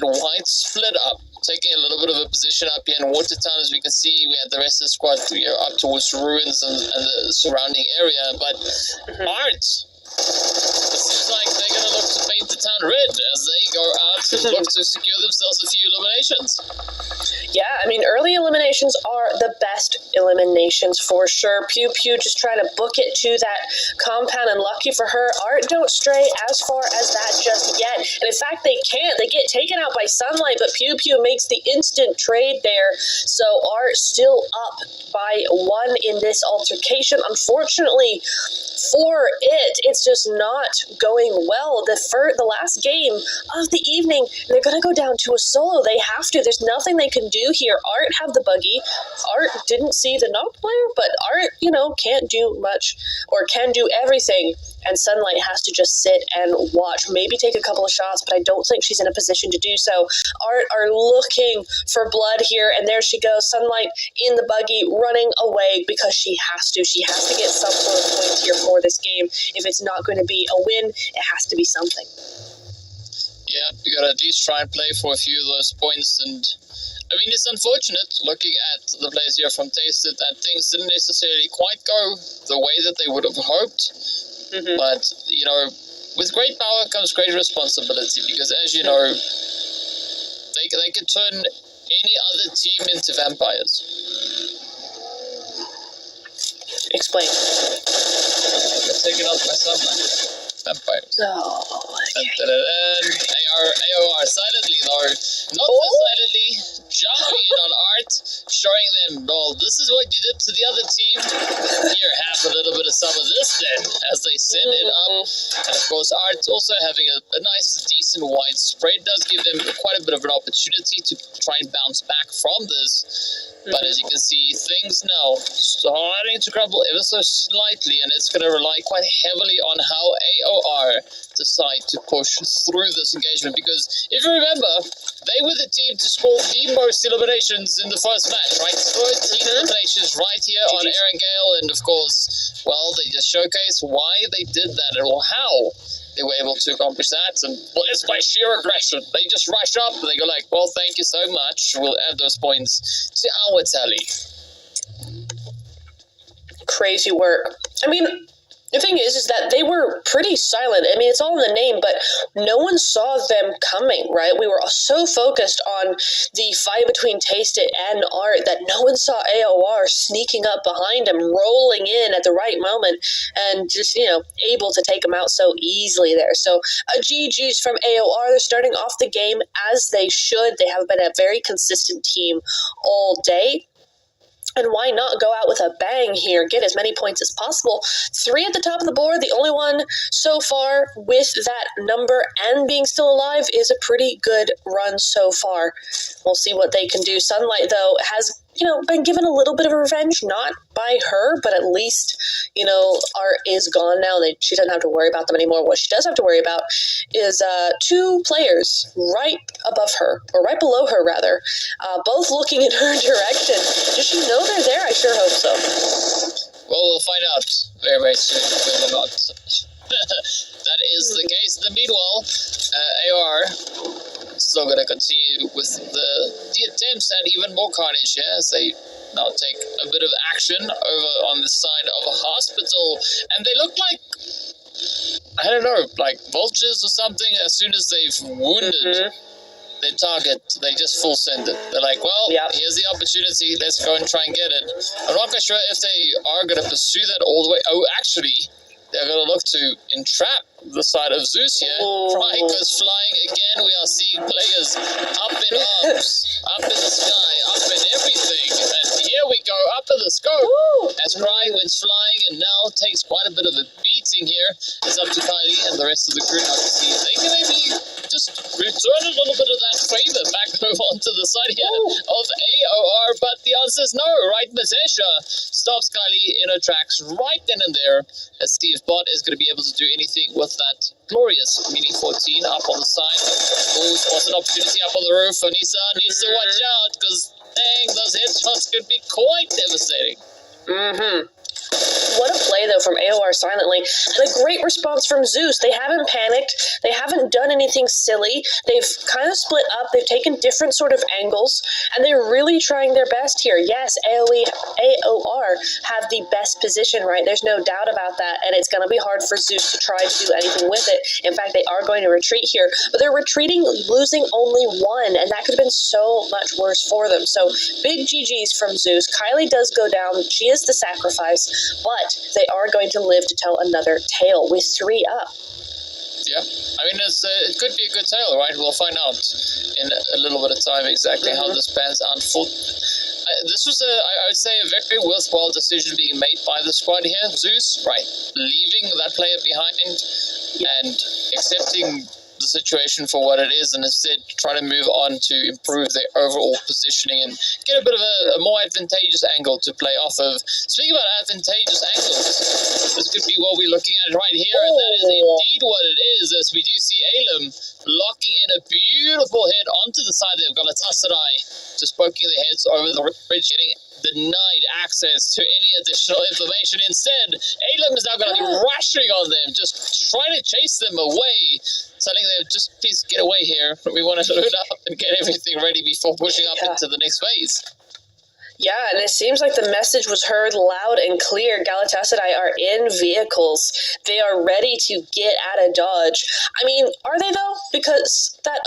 S2: white split up, taking a little bit of a position up here in Watertown. As we can see, we had the rest of the squad up towards Ruins and the surrounding area, but Art, it seems like they're going to look to paint the town red as they go out and look to secure themselves a few eliminations.
S3: Yeah, I mean, early eliminations are the best eliminations for sure. Pew Pew just trying to book it to that compound, and lucky for her, Art don't stray as far as that just yet. And in fact, they can't. They get taken out by Sunlight, but Pew Pew makes the instant trade there. So Art still up by 1 in this altercation. Unfortunately for it's just not going well. The last game of the evening, they're going to go down to a solo. They have to. There's nothing they can do here. Art have the buggy. Art didn't see the knock player, but Art, can't do much or can do everything. And Sunlight has to just sit and watch, maybe take a couple of shots, but I don't think she's in a position to do so. Art are looking for blood here, and there she goes. Sunlight in the buggy, running away because she has to. She has to get some sort of points here for this game. If it's not going to be a win, it has to be something.
S2: Yeah, you got to at least try and play for a few of those points. And I mean, it's unfortunate looking at the players here from Tasted that things didn't necessarily quite go the way that they would have hoped. Mm-hmm. But, with great power comes great responsibility because, as you know, they can turn any other team into vampires.
S3: Explain.
S2: They're taken out by Sunlight. Vampires.
S3: Oh, okay.
S2: AOR silently, though, not so silently, jumping in on Art, showing them, well, this is what you did to the other team. Here, have a little bit of some of this then, as they send it up. And of course, Art also having a nice, decent wide spread does give them quite a bit of an opportunity to try and bounce back from this. But as you can see, things now starting to crumble ever so slightly, and it's going to rely quite heavily on how AOR decide to push through this engagement. Because if you remember, they were the team to score the most eliminations in the first match, right? 13 eliminations right here on Erangale, and of course, well, they just showcase why they did that and how they were able to accomplish that. And well, it's by sheer aggression. They just rush up and they go like, well, thank you so much. We'll add those points to our tally.
S3: Crazy work. I mean, the thing is that they were pretty silent. I mean, it's all in the name, but no one saw them coming, right? We were so focused on the fight between Taste It and Art that no one saw AOR sneaking up behind him, rolling in at the right moment, and just, able to take him out so easily there. So, a GG's from AOR. They're starting off the game as they should. They have been a very consistent team all day. And why not go out with a bang here, get as many points as possible? 3 at the top of the board, the only one so far with that number and being still alive is a pretty good run so far. We'll see what they can do. Sunlight, though, has been given a little bit of revenge, not by her, but at least, Art is gone now. She doesn't have to worry about them anymore. What she does have to worry about is 2 players right above her, or right below her, rather, both looking in her direction. Does she know they're there? I sure hope so.
S2: Well, we'll find out very, very soon whether or not that is the case. In the meanwhile, AR still going to continue with the attempts and even more carnage here as they now take a bit of action over on the side of a hospital. And they look like, I don't know, like vultures or something as soon as they've wounded their target, they just full send it. They're like, well,
S3: Yep.
S2: here's the opportunity, let's go and try and get it. I'm not quite sure if they are going to pursue that all the way. Oh, actually, they're going to look to entrap the side of Zeus here. Cry goes flying again. We are seeing players up in arms, up in the sky, up in everything. And here we go, up in the scope. As Cry went flying and now takes quite a bit of a beating here. It's up to Kylie and the rest of the crew now to see if they can maybe just return a little bit of that favor back over onto the side here of AOR. But the answer is no, right? Matesha stops Kylie in her tracks right then and there, as Steve Bot is going to be able to do anything with that glorious Mini 14 up on the side. Oh, what's an opportunity up on the roof. Anissa needs to watch out, because dang, those headshots could be quite devastating.
S3: What a play, though, from AOR silently. And a great response from Zeus. They haven't panicked. They haven't done anything silly. They've kind of split up. They've taken different sort of angles. And they're really trying their best here. Yes, AOR have the best position, right? There's no doubt about that. And it's going to be hard for Zeus to try to do anything with it. In fact, they are going to retreat here. But they're retreating, losing only one. And that could have been so much worse for them. So big GG's from Zeus. Kylie does go down. She is the sacrifice. But they are going to live to tell another tale with 3 up.
S2: Yeah, I mean, it could be a good tale, right? We'll find out in a little bit of time exactly how this pans out. This was, I would say, a very worthwhile decision being made by the squad here. Zeus, right, leaving that player behind and accepting the situation for what it is, and instead trying to move on to improve their overall positioning and get a bit of a more advantageous angle to play off of. Speaking about advantageous angles, this could be what we're looking at right here, and that is indeed what it is, as we do see Alem locking in a beautiful hit onto the side there of Galatasaray, just poking their heads over the bridge, getting denied access to any additional information. Instead, Alem is now going to be rushing on them, just trying to chase them away, telling them, just please get away here. We want to load up and get everything ready before pushing up into the next phase.
S3: Yeah, and it seems like the message was heard loud and clear. Galatasaray are in vehicles. They are ready to get out of Dodge. I mean, are they though? Because that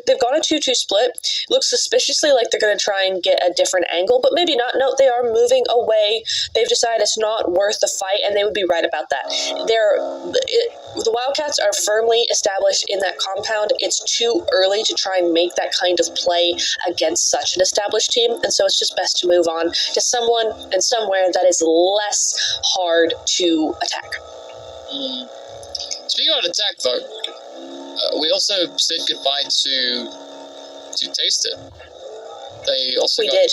S3: they've gone a 2-2 split. Looks suspiciously like they're going to try and get a different angle, but maybe not. No, they are moving away. They've decided it's not worth the fight, and they would be right about that. The Wildcats are firmly established in that compound. It's too early to try and make that kind of play against such an established team, and so it's just best to move on to someone and somewhere that is less hard to attack.
S2: Speaking of attack, though, we also said goodbye to Taste It. They also got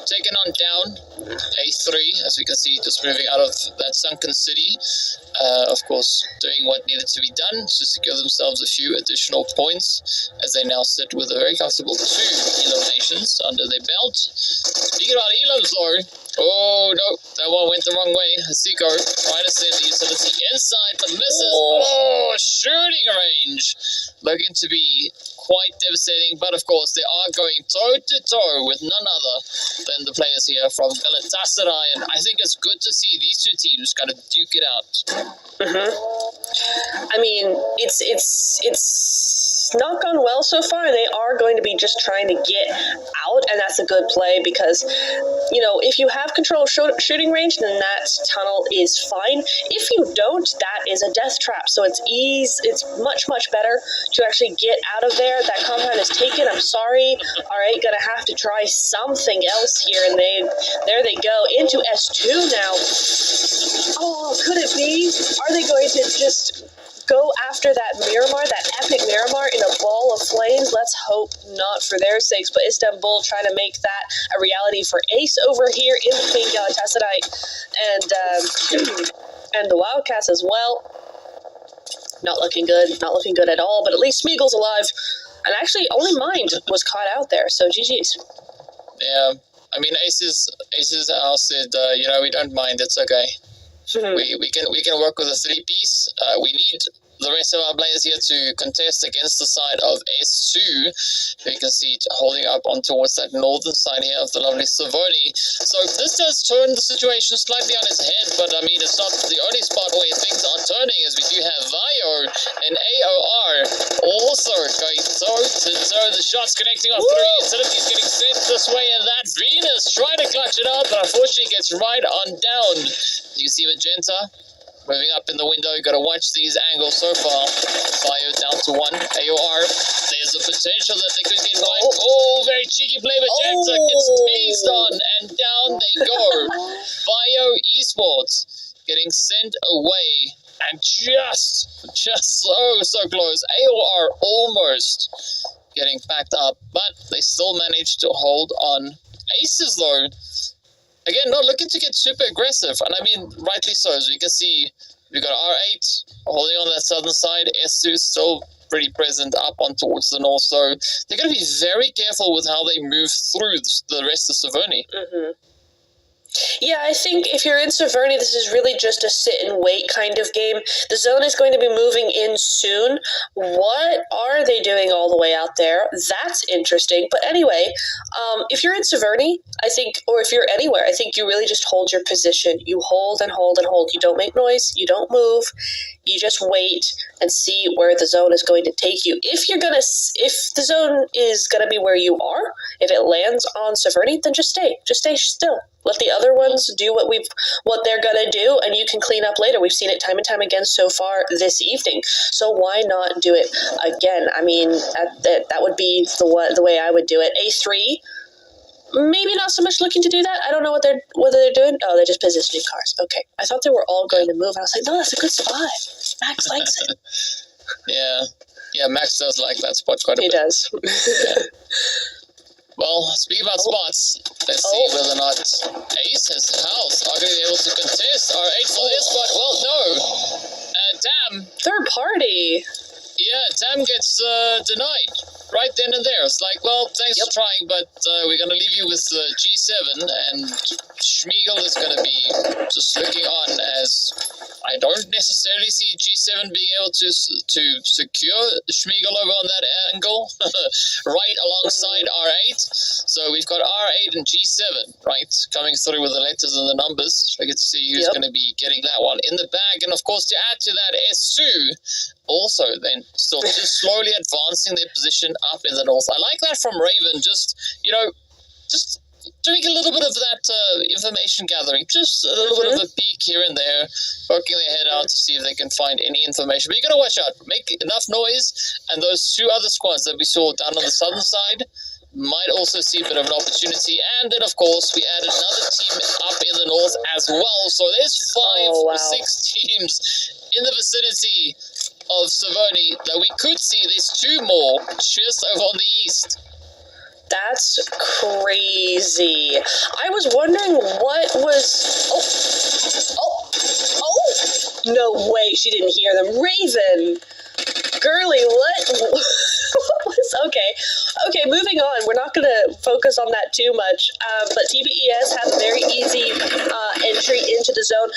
S2: taken on down. A3, as we can see, just moving out of that sunken city. Of course, doing what needed to be done to secure themselves a few additional points, as they now sit with a very comfortable 2 eliminations under their belt. Speaking about elims, though, oh no, that one went the wrong way. Hasiko trying to send the utility inside, but misses. Oh, shooting range, looking to be quite devastating, but of course they are going toe-to-toe with none other than the players here from Galatasaray, and I think it's good to see these 2 teams kind of duke it out.
S3: I mean, it's not gone well so far. They are going to be just trying to get out, and that's a good play because, you know, if you have control of shooting range, then that tunnel is fine. If you don't, that is a death trap, so it's much better to actually get out of there. That compound is taken. I'm sorry. All right, gonna have to try something else here, and there they go into S2 now. Oh, could it be? Are they going to just go after that Miramar, that epic Miramar in a ball of flames? Let's hope not for their sakes, but Istanbul trying to make that a reality for Ace over here in between Galatasaray and the Wildcats as well. Not looking good at all, but at least Smeagol's alive. And actually, only Mind was caught out there, so GG's.
S2: Yeah, I mean, Ace's house said, you know, we don't mind, it's okay. We can work with a 3-piece. We need the rest of our players here to contest against the side of S2. You can see holding up on towards that northern side here of the lovely Savoni. So this does turn the situation slightly on its head, but I mean, it's not the only spot where things are turning, as we do have Vaio and AOR also going toe-to-toe. The shots connecting off through utilities getting sent this way, and that Venus trying to clutch it out, but unfortunately gets right on down. You can see Magenta moving up in the window. You got to watch these angles so far. Vaio down to 1. AOR, there's a potential that they could get right. Oh, very cheeky play. Magenta gets tased on, and down they go. Vaio Esports getting sent away, and just so close. AOR almost getting backed up, but they still managed to hold on. Aces, though, again, not looking to get super aggressive, and I mean, rightly so. As you can see, we've got R8 holding on that southern side. S2 still pretty present up on towards the north, so they're going to be very careful with how they move through the rest of Savoni.
S3: Yeah, I think if you're in Severny, this is really just a sit and wait kind of game. The zone is going to be moving in soon. What are they doing all the way out there? That's interesting. But anyway, if you're in Severny, I think, or if you're anywhere, I think you really just hold your position. You hold and hold and hold. You don't make noise. You don't move. You just wait and see where the zone is going to take you. If the zone is gonna be where you are, if it lands on Severny, then just stay still. Let the other ones do what they're gonna do, and you can clean up later. We've seen it time and time again so far this evening. So why not do it again? I mean, that would be the way I would do it. A3. Maybe not so much looking to do that. I don't know what they're doing. Oh, they're just positioning cars. Okay. I thought they were all going to move. I was like, no, that's a good spot. Max likes it.
S2: Yeah, Max does like that spot quite a bit.
S3: He does.
S2: Yeah. Well, speaking about spots, let's see whether or not Ace has house are going to be able to contest R8 for this spot. Well, no. Tam.
S3: Third party.
S2: Yeah, Tam gets denied right then and there. It's like, well, thanks for trying, but we're going to leave you with G7, and Schmiegel is going to be just looking on, as I don't necessarily see G7 being able to secure Schmiegel over on that angle, right alongside R8. So we've got R8 and G7, right, coming through with the letters and the numbers. We get to see who's going to be getting that one in the bag. And of course, to add to that, S2 also then still just slowly advancing their position up in the north. I like that from Raven, just doing a little bit of that information gathering, just a little bit of a peek here and there, poking their head out to see if they can find any information. But you got to watch out, make enough noise, and those two other squads that we saw down on the southern side might also see a bit of an opportunity. And then, of course, we added another team up in the north as well. So there's 5 or 6 teams in the vicinity of Savoni that we could see. There's 2 more just over on the east.
S3: That's crazy. I was wondering what was... Oh! No way, she didn't hear them. Raven! Girly, what was... Okay, moving on. We're not going to focus on that too much, but TBES has a very easy entry into the zone,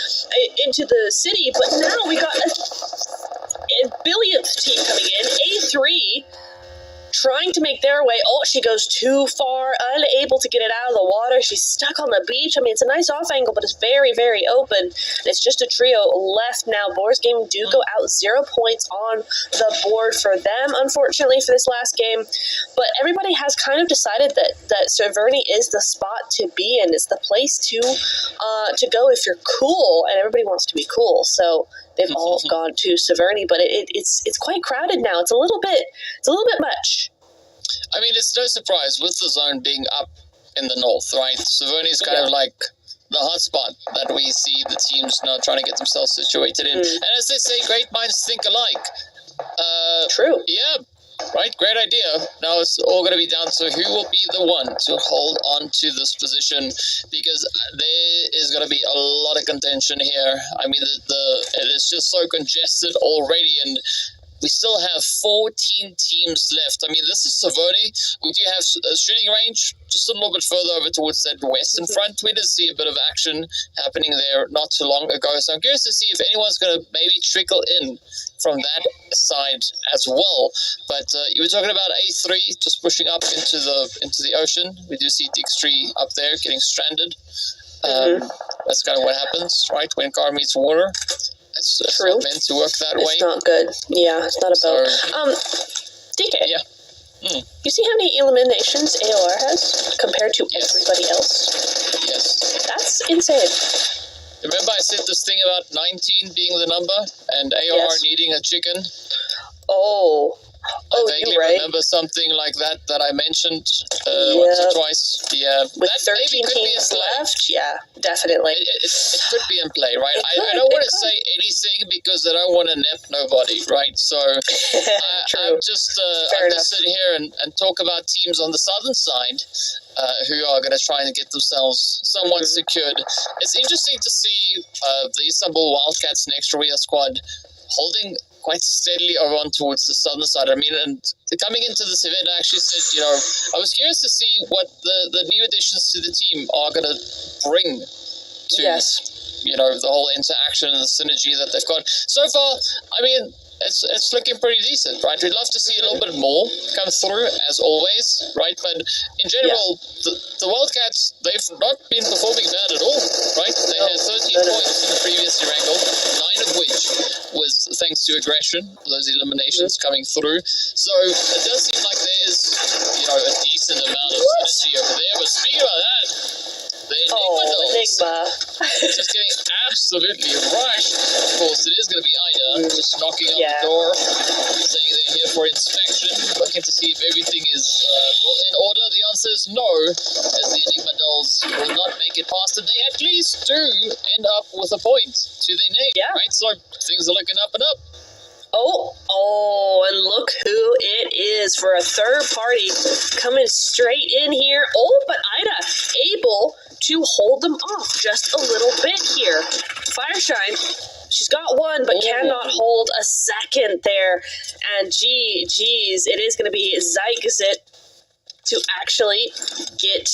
S3: into the city, but now we got a billionth team coming in. A3 trying to make their way. Oh, she goes too far, unable to get it out of the water. She's stuck on the beach. I mean, it's a nice off angle, but it's very, very open. And it's just a trio left now. Boars Gaming do go out 0 points on the board for them, unfortunately, for this last game. But everybody has kind of decided that Severny is the spot to be in. It's the place to go if you're cool, and everybody wants to be cool. So they've all gone to Severny, but it's quite crowded now. It's a little bit much.
S2: I mean, it's no surprise with the zone being up in the north, right? Severny is kind of like the hotspot that we see the teams now trying to get themselves situated in. And as they say, great minds think alike.
S3: True.
S2: Yeah, right, great idea. Now it's all going to be down to who will be the one to hold on to this position, because there is going to be a lot of contention here. I mean, it is just so congested already, and we still have 14 teams left. I mean, this is Savoni. We do have a shooting range just a little bit further over towards that western front. We did see a bit of action happening there not too long ago. So I'm curious to see if anyone's going to maybe trickle in from that side as well. But you were talking about A3 just pushing up into the ocean. We do see Dix3 up there getting stranded. That's kind of what happens, right? When car meets water. It's not meant to work that way.
S3: It's not good. Yeah, it's not a boat. DK.
S2: Yeah.
S3: You see how many eliminations AOR has compared to everybody else?
S2: Yes.
S3: That's insane.
S2: Remember I said this thing about 19 being the number and AOR needing a chicken? I vaguely remember something like that I mentioned once or twice. Yeah,
S3: with
S2: that
S3: 13
S2: could be
S3: teams left, yeah, definitely.
S2: It could be in play, right? I don't want to say anything because I don't want to nip nobody, right? So I'm just sit here and talk about teams on the southern side who are going to try and get themselves somewhat secured. It's interesting to see the Istanbul Wildcats next Ria squad holding quite steadily over on towards the southern side. I mean, and coming into this event, I actually said, I was curious to see what the new additions to the team are going to bring to, the whole interaction and the synergy that they've got. So far, I mean, it's looking pretty decent, right? We'd love to see a little bit more come through, as always, right? But in general, the Wildcats, they've not been performing bad at all, right? They had 13 points in the previous Erangel, 9 of which was thanks to aggression, those eliminations coming through. So it does seem like there is, a decent amount of synergy over there. But speaking about that, the Enigma just getting absolutely rushed. Of course, it is going to be Ida just knocking on the door, saying they're here for inspection, looking to see if everything is in order. The answer is no, as the Enigma dolls will not make it past it. They at least do end up with a point to their name, right? So things are looking up and up.
S3: And look who it is for a third party coming straight in here. But Ida able to hold them off just a little bit here. Fireshine, she's got one, but cannot hold a second there. And geez, it is going to be Zygazit to actually get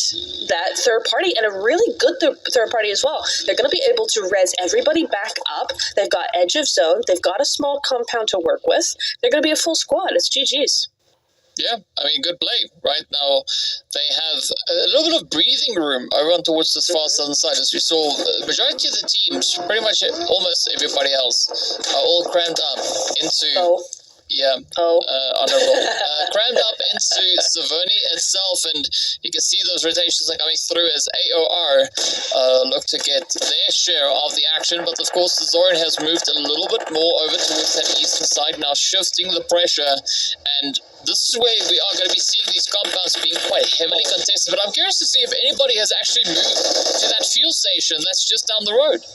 S3: that third party, and a really good third party as well. They're going to be able to res everybody back up. They've got edge of zone. They've got a small compound to work with. They're going to be a full squad. It's GG's.
S2: Yeah, I mean, good play. Right now, they have a little bit of breathing room over on towards this far southern side. As we saw, the majority of the teams, pretty much almost everybody else, are all crammed up into... honorable. Crammed up into Savoni itself, and you can see those rotations are coming through as AOR look to get their share of the action. But of course, the Zoran has moved a little bit more over towards that eastern side, now shifting the pressure. And this is where we are going to be seeing these compounds being quite heavily contested. But I'm curious to see if anybody has actually moved to that fuel station that's just down the road.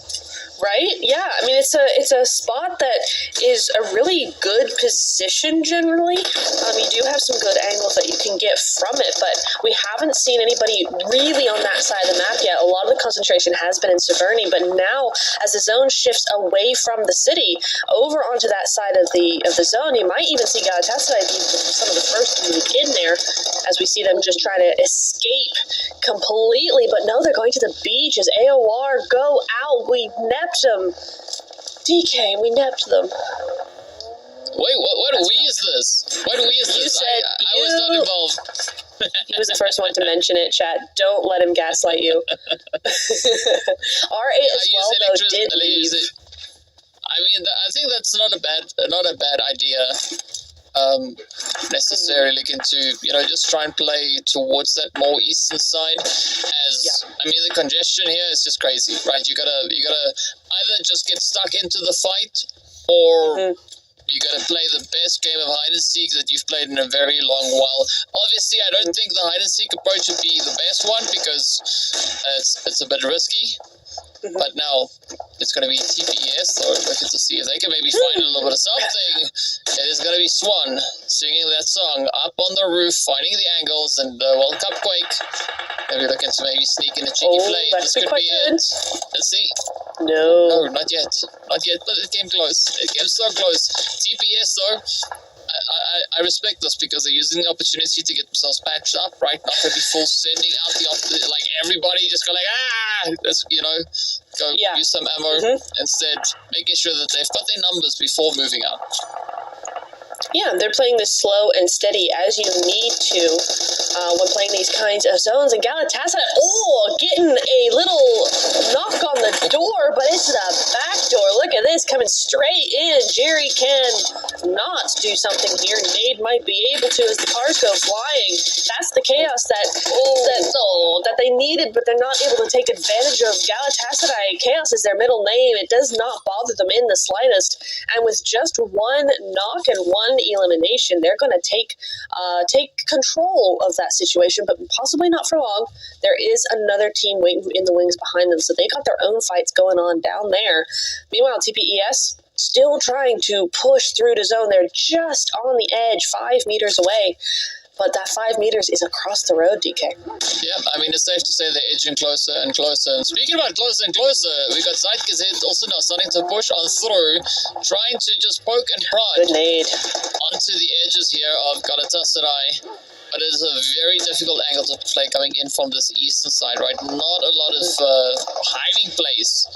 S3: Right? Yeah. I mean, it's a spot that is a really good position generally. You do have some good angles that you can get from it, but we haven't seen anybody really on that side of the map yet. A lot of the concentration has been in Severny, but now as the zone shifts away from the city over onto that side of the zone, you might even see Galatasaray be some of the first to move in there as we see them just try to escape completely. But no, they're going to the beach as AOR go out. We nept them. DK, we nept them.
S2: Wait, what we is this? What we is this? I was not involved.
S3: He was the first one to mention it, chat. Don't let him gaslight you. RA as well, though, did leave.
S2: I mean, I think that's not a bad idea. Necessarily looking to just try and play towards that more eastern side, as I mean the congestion here is just crazy, right? You gotta either just get stuck into the fight, or you gotta play the best game of hide and seek that you've played in a very long while. Obviously, I don't think the hide and seek approach would be the best one because it's a bit risky. But now it's going to be TPS, so we're looking to see if they can maybe find a little bit of something. It is going to be Swan singing that song up on the roof, finding the angles, and World Cup Quake. Maybe looking to maybe sneak in a cheeky play. This could be it. Let's see.
S3: No,
S2: not yet. Not yet, but it came close. It came so close. TPS, though, I respect this because they're using the opportunity to get themselves patched up, right? Not going to be full sending out like everybody just go like, let's, go use some ammo. Instead, making sure that they've got their numbers before moving out.
S3: Yeah, they're playing this slow and steady as you need to when playing these kinds of zones. And Galatasaray, getting a little knock on the door, but it's the back door. Look at this, coming straight in. Jerry can not do something here. Nade might be able to as the cars go flying. That's the chaos that they needed, but they're not able to take advantage of. Galatasaray, chaos is their middle name. It does not bother them in the slightest. And with just one knock and one elimination, they're going to take control of that situation, but possibly not for long. There is another team waiting in the wings behind them, so they got their own fights going on down there. Meanwhile, TPES still trying to push through to zone. They're just on the edge, 5 meters away. But that 5 meters is across the road, DK.
S2: Yeah, I mean, it's safe to say they're edging closer and closer. And speaking about closer and closer, we got Zeitgezet also now starting to push on through, trying to just poke and prod onto the edges here of Galatasaray. But it is a very difficult angle to play coming in from this eastern side, right? Not a lot of hiding place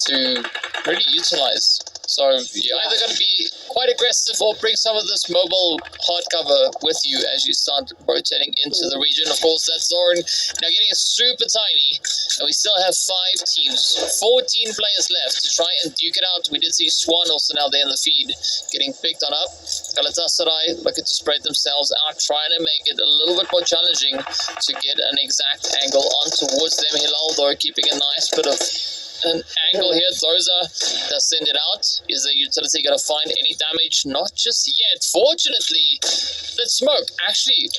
S2: to really utilize. So you're either going to be quite aggressive or bring some of this mobile hard cover with you as you start rotating into the region. Of course, that zone now getting super tiny, and we still have 5 teams, 14 players left to try and duke it out. We did see Swan also now there in the feed getting picked on up. Galatasaray looking to spread themselves out, trying to make it a little bit more challenging to get an exact angle on towards them. Hilal, though, keeping a nice bit of an angle here. Doza does send it out. Is the utility going to find any damage? Not just yet. Fortunately, that smoke actually,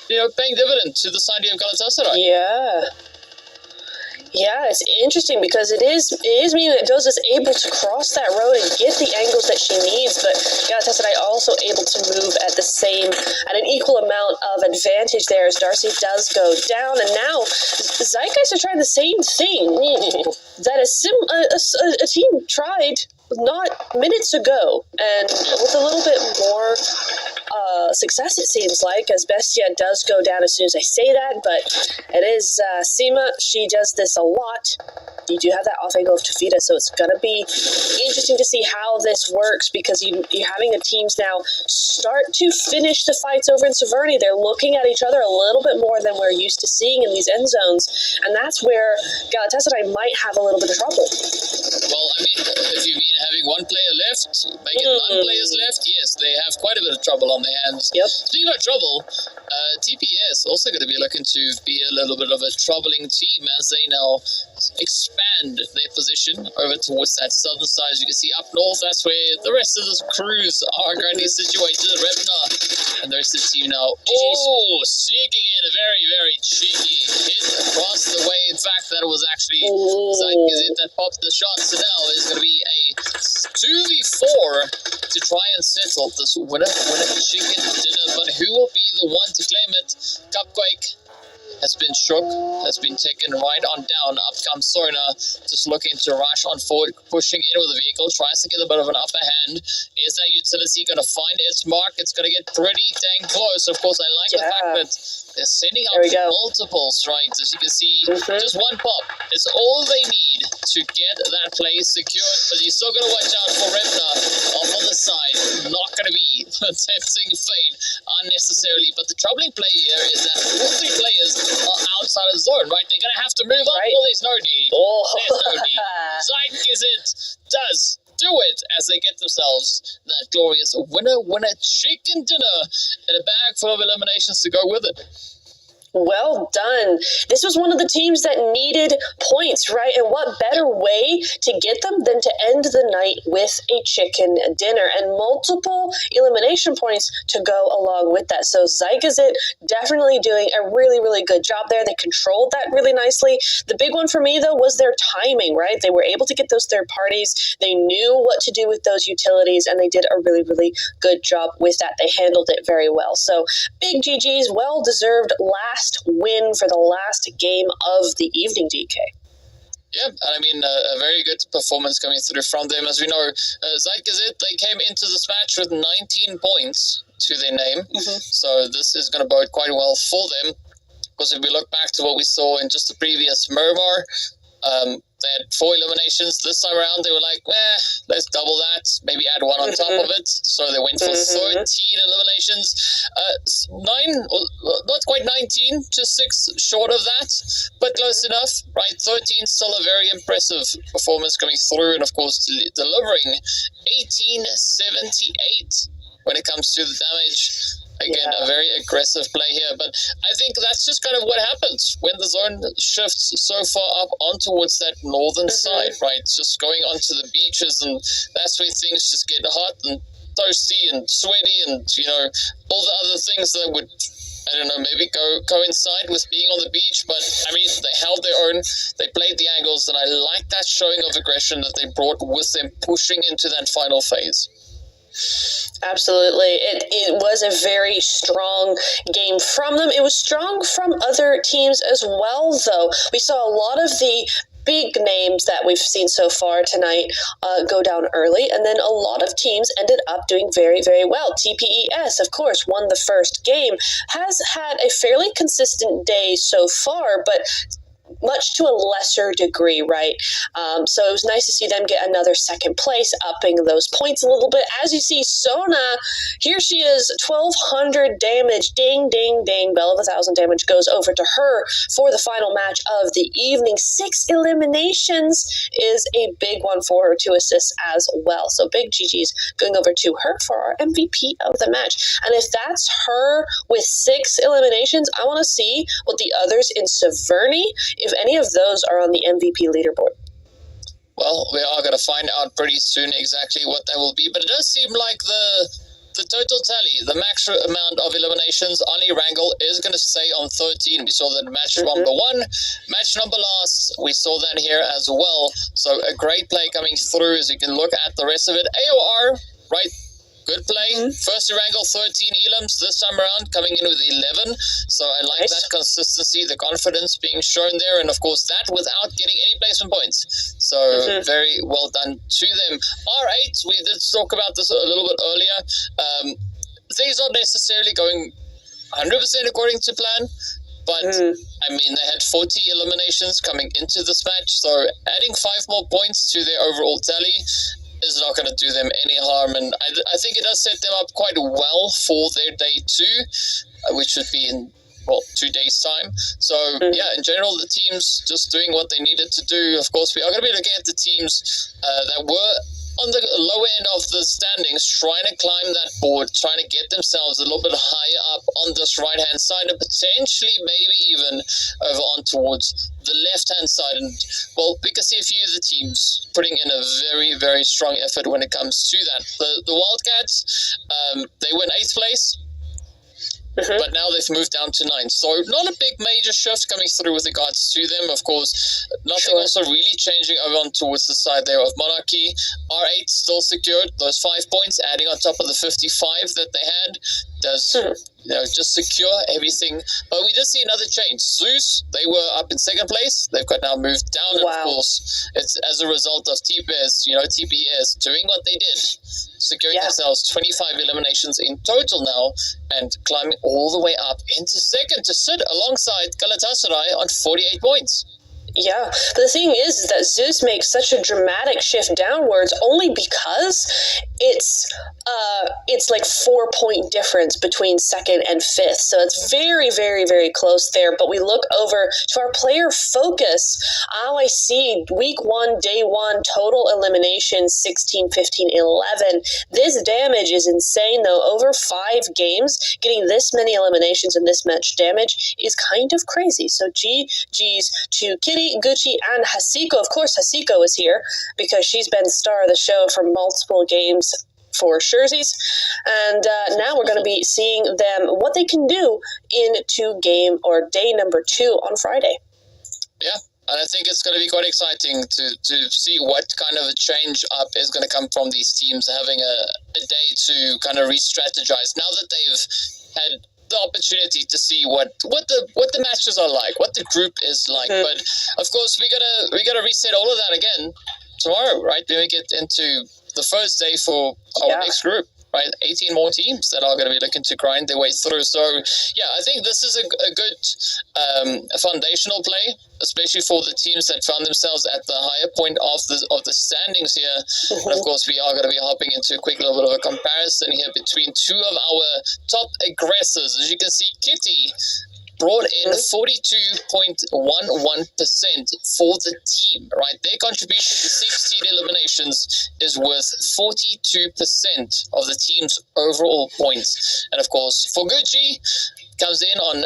S2: paying dividend to the side of Galatasaray.
S3: Yeah, it's interesting because it is meaning that Doza's able to cross that road and get the angles that she needs, but Galatasaray also able to move at an equal amount of advantage there as Darcy does go down, and now Zeitgeist are trying the same thing that a team tried not minutes ago, and with a little bit more success, it seems like, as Bestia does go down as soon as I say that, but it is Seema. She does this a lot. You do have that off angle of Tafita, so it's going to be interesting to see how this works, because you're having the teams now start to finish the fights over in Severny. They're looking at each other a little bit more than we're used to seeing in these end zones, and that's where Galatasaray might have a little bit of trouble.
S2: Well, I mean, if you mean having one player left, make it 9 players left, yes, they have quite a bit of trouble on their hands.
S3: Yep.
S2: Speaking about trouble, TPS also going to be looking to be a little bit of a troubling team as they now expand their position over towards that southern side. As you can see up north, that's where the rest of the crews are currently situated. Rebna and the rest of the team now. Sneaking in a very, very cheeky hit across the way. In fact, that was actually Zeitgezet that popped the shot. So now it's going to be a 2v4 to try and settle this winner chicken dinner. But who will be the one to claim it? Cupquake has been shook, has been taken right on down. Up comes Sona, just looking to rush on forward, pushing in with the vehicle, tries to get a bit of an upper hand. Is that utility going to find its mark? It's going to get pretty dang close. Of course, I like the fact that they're sending out multiples, right? As you can see, just one pop is all they need to get that play secured. But you still got to watch out for Rebna off on the side. Not going to be tempting fate unnecessarily. But the troubling play here is that all 3 players are outside of the zone, right? They're going to have to move up. Well, there's no need. There's no need. Zeitgezet does do it as they get themselves that glorious winner chicken dinner and a bag full of eliminations to go with it.
S3: Well done. This was one of the teams that needed points, right? And what better way to get them than to end the night with a chicken dinner and multiple elimination points to go along with that. So Zeitgezet definitely doing a really, really good job there. They controlled that really nicely. The big one for me, though, was their timing, right? They were able to get those third parties. They knew what to do with those utilities, and they did a really, really good job with that. They handled it very well. So big GG's, well-deserved last win for the last game of the evening, DK.
S2: Yeah, and I mean, a very good performance coming through from them. As we know, Zeitgezit, they came into this match with 19 points to their name. So this is going to bode quite well for them. Because if we look back to what we saw in just the previous Miramar, they had 4 eliminations. This time around, they were like, let's double that, maybe add 1 on top of it. So they went for 13 eliminations. 9, not quite 19, just 6 short of that, but close enough, right? 13, still a very impressive performance coming through, and of course, delivering 1878 when it comes to the damage. Again, a very aggressive play here, but I think that's just kind of what happens when the zone shifts so far up on towards that northern side, right? Just going onto the beaches, and that's where things just get hot and thirsty and sweaty, and all the other things that would, I don't know, maybe coincide with being on the beach. But I mean, they held their own, they played the angles, and I like that showing of aggression that they brought with them pushing into that final phase.
S3: Absolutely. It was a very strong game from them. It was strong from other teams as well, though. We saw a lot of the big names that we've seen so far tonight go down early, and then a lot of teams ended up doing very, very well. TPES, of course, won the first game, has had a fairly consistent day so far, but much to a lesser degree, right? So it was nice to see them get another second place, upping those points a little bit. As you see, Sona, here she is, 1,200 damage. Ding, ding, ding. Bell of 1,000 damage goes over to her for the final match of the evening. 6 eliminations is a big one for her, 2 assists as well. So big GG's going over to her for our MVP of the match. And if that's her with 6 eliminations, I want to see what the others in Severny, if any of those are on the MVP leaderboard.
S2: Well, we are going to find out pretty soon exactly what that will be, but it does seem like the total tally, the max amount of eliminations, Ani Wrangle is going to stay on 13. We saw that match number 1, match number last, we saw that here as well. So a great play coming through as you can look at the rest of it. AOR, right? Good play. First Wrangle, 13 elims. This time around, coming in with 11. So I like that consistency, the confidence being shown there. And of course, that without getting any placement points. So very well done to them. R8, we did talk about this a little bit earlier. Things not necessarily going 100% according to plan. But, I mean, they had 40 eliminations coming into this match. So adding 5 more points to their overall tally is not going to do them any harm, and I think it does set them up quite well for their day 2, which would be in 2 days' time. So yeah, in general, the teams just doing what they needed to do. Of course, we are going to be looking at the teams that were on the lower end of the standings, trying to climb that board, trying to get themselves a little bit higher up on this right-hand side, and potentially maybe even over on towards the left-hand side. And, well, we can see a few of the teams putting in a very, very strong effort when it comes to that. The Wildcats, they were in 8th place. But now they've moved down to 9th. So not a big major shift coming through with regards to them. Of course, nothing also really changing over on towards the side there of Monarchy. R8 still secured those 5 points, adding on top of the 55 that they had. Does just secure everything. But we did see another change. Zeus, they were up in 2nd place. They've got now moved down. And of course, it's as a result of TPS doing what they did, securing themselves 25 eliminations in total now, and climbing all the way up into 2nd to sit alongside Galatasaray on 48 points.
S3: Yeah, the thing is that Zeus makes such a dramatic shift downwards only because it's like 4-point difference between 2nd and 5th. So it's very, very, very close there. But we look over to our player focus. I see week 1, day 1, total elimination 16, 15, 11. This damage is insane, though. Over 5 games, getting this many eliminations and this much damage is kind of crazy. So GG's to Kitty, Gucci, and Hasiko. Of course, Hasiko is here because she's been star of the show for multiple games for Scherzies. And now we're going to be seeing them, what they can do into game or day number 2 on Friday.
S2: Yeah. And I think it's going to be quite exciting to see what kind of a change up is going to come from these teams having a day to kind of re-strategize. Now that they've had the opportunity to see what the matches are like, what the group is like. But of course, we gotta reset all of that again tomorrow, right? Then we get into the first day for our next group, right? 18 more teams that are going to be looking to grind their way through. So, yeah, I think this is a good foundational play, especially for the teams that found themselves at the higher point of the standings here. And of course, we are going to be hopping into a quick little bit of a comparison here between two of our top aggressors. As you can see, Kitty brought in 42.11% for the team, right? Their contribution to 16 eliminations is worth 42% of the team's overall points. And of course, for Gucci, comes in on,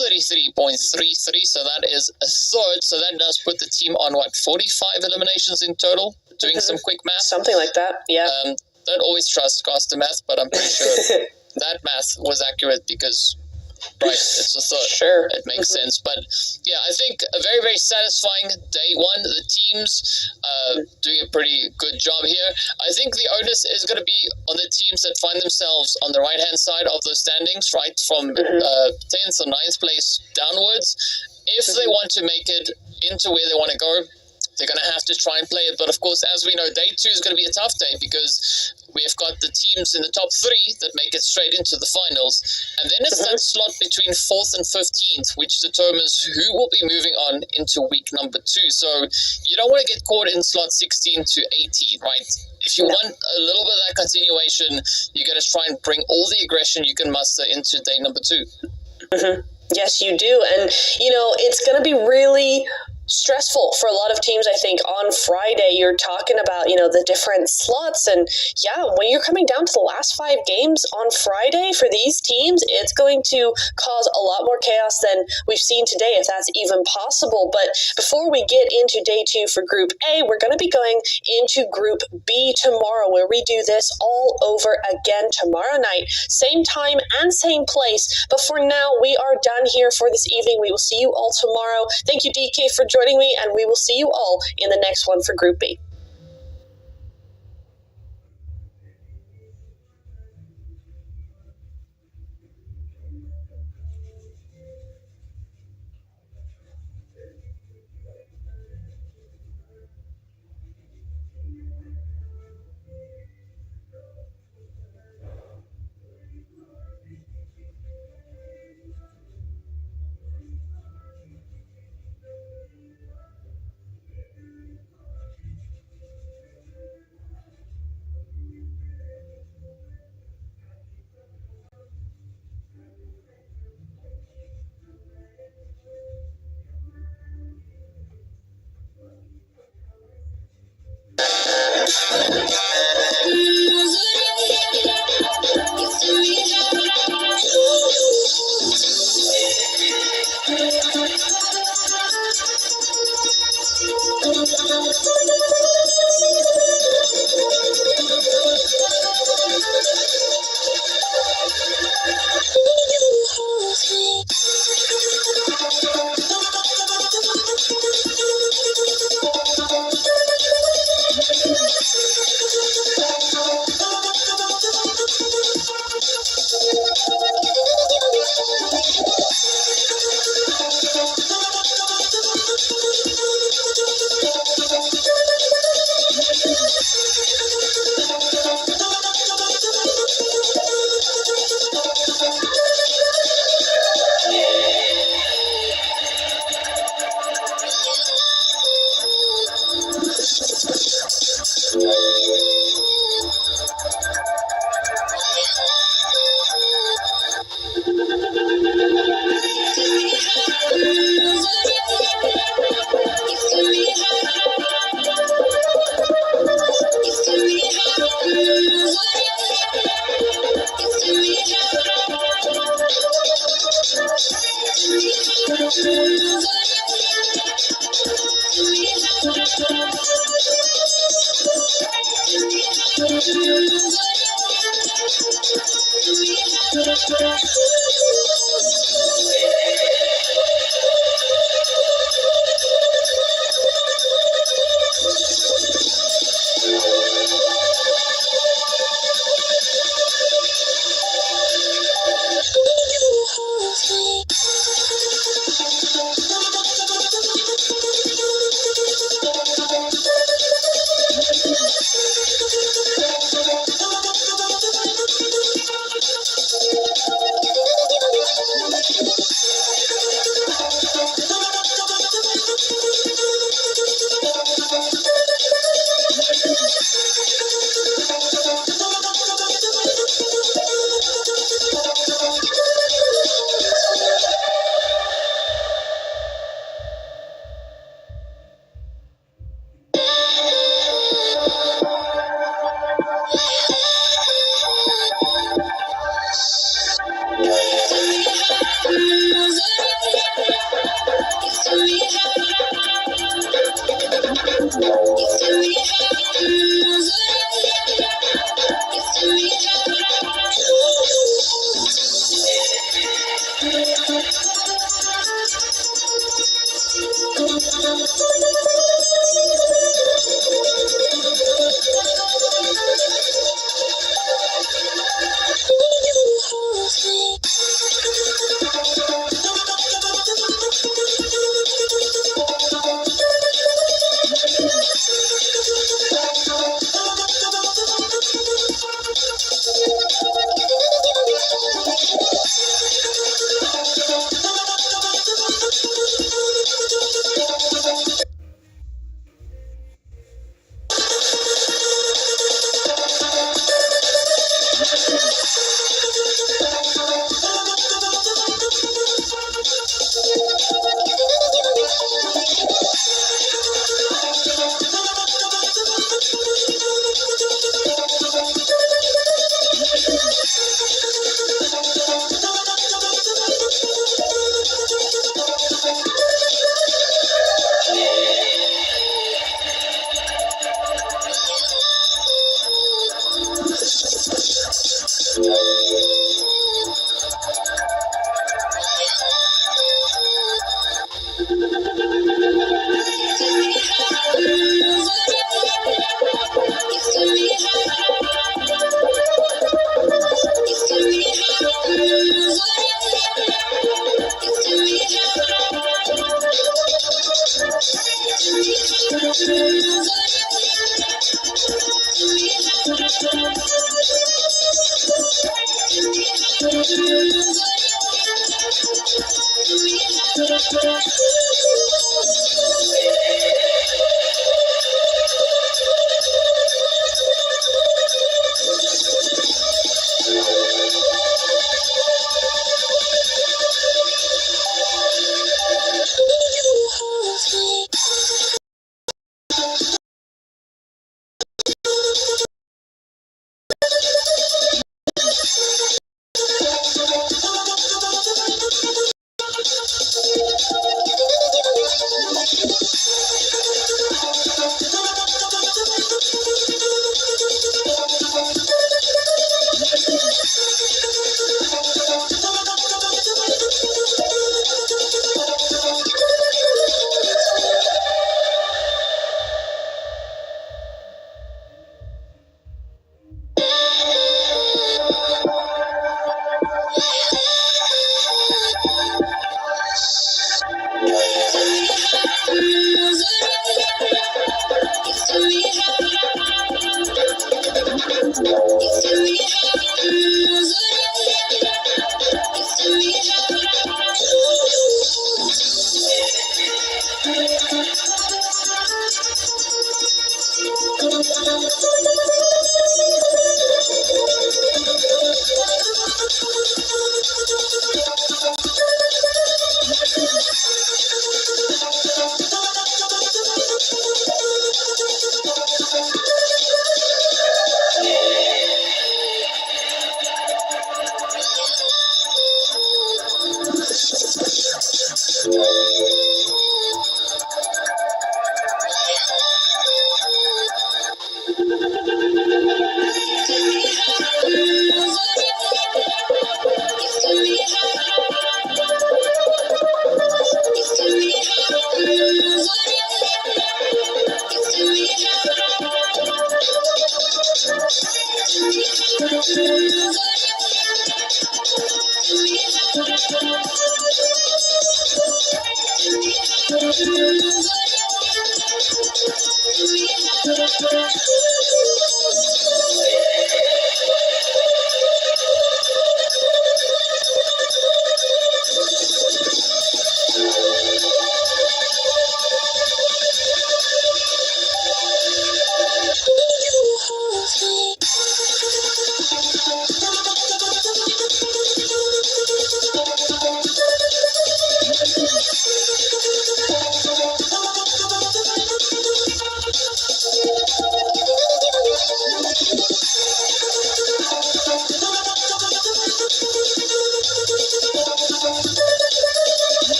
S2: 33.33, so that is a third. So that does put the team on, 45 eliminations in total? Doing some quick math.
S3: Something like that, yeah.
S2: Don't always trust Costa math, but I'm pretty sure that math was accurate because... Right, it's a thought.
S3: Sure.
S2: It makes sense. But yeah, I think a very, very satisfying day one. The teams doing a pretty good job here. I think the onus is going to be on the teams that find themselves on the right-hand side of the standings, right, from 10th or 9th place downwards. If they want to make it into where they want to go, they're going to have to try and play it. But of course, as we know, day two is going to be a tough day because we've got the teams in the top three that make it straight into the finals. And then it's that slot between 4th and 15th, which determines who will be moving on into week number 2. So you don't want to get caught in slot 16 to 18, right? If you want a little bit of that continuation, you got to try and bring all the aggression you can muster into day number 2.
S3: Yes, you do. And, it's going to be really stressful for a lot of teams. I think on Friday you're talking about the different slots, and when you're coming down to the last 5 games on Friday for these teams, it's going to cause a lot more chaos than we've seen today, if that's even possible. But before we get into day 2 for Group A, we're going to be going into Group B tomorrow, where we do this all over again tomorrow night, same time and same place. But for now, we are done here for this evening. We will see you all tomorrow. Thank you, DK, for joining me, and we will see you all in the next one for Group B.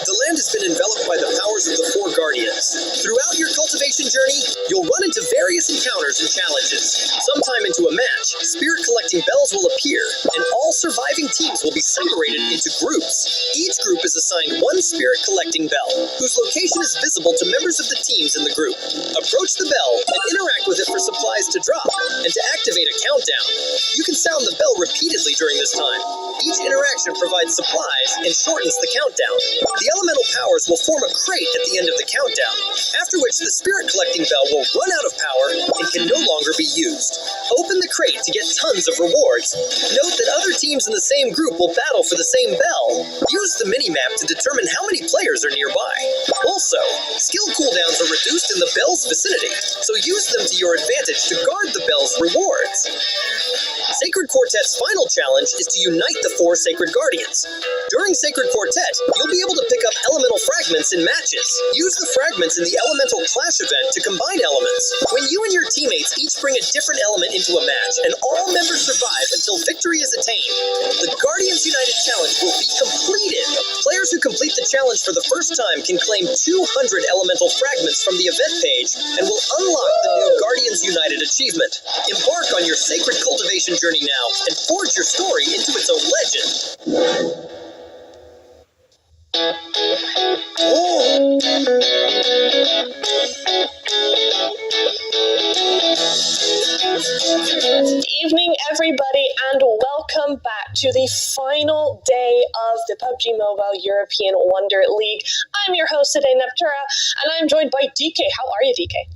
S1: The land has been enveloped by the powers of the four guardians. Throughout your cultivation journey, you'll run into various encounters and challenges. Sometime into a match, spirit collecting bells will appear, and all surviving teams will be separated into groups. Each group is assigned one spirit collecting bell, whose location is visible to members of the teams in the group. Approach the bell and interact with it for supplies to drop, and to activate a countdown. You can sound the bell repeatedly during this time. Each interaction provides supplies and shortens the countdown. The elemental powers will form a crate at the end of the countdown, after which the spirit collecting bell will run out of power and can no longer be used. Open the crate to get tons of rewards. Note that other teams in the same group will battle for the same bell. Use the mini-map to determine how many players are nearby. Also, skill cooldowns are reduced in the bell's vicinity, so use them to your advantage to guard the bell's rewards. Sacred Quartet's final challenge is to unite the four Sacred Guardians. During Sacred Quartet, you'll be able to pick up elemental fragments in matches. Use the fragments in the Elemental Clash event to combine elements. When you and your teammates each bring a different element into a match, and all members survive until victory is attained, the Guardians United Challenge will be completed. Players who complete the challenge for the first time can claim 200 elemental fragments from the event page and will unlock the new Guardians United achievement. Embark on your sacred cultivation journey now and forge your story into its own legend.
S3: Evening, everybody, and welcome back to the final day of the PUBG Mobile European Wonder League. I'm your host today, Neptura, and I'm joined by DK. How are you, DK?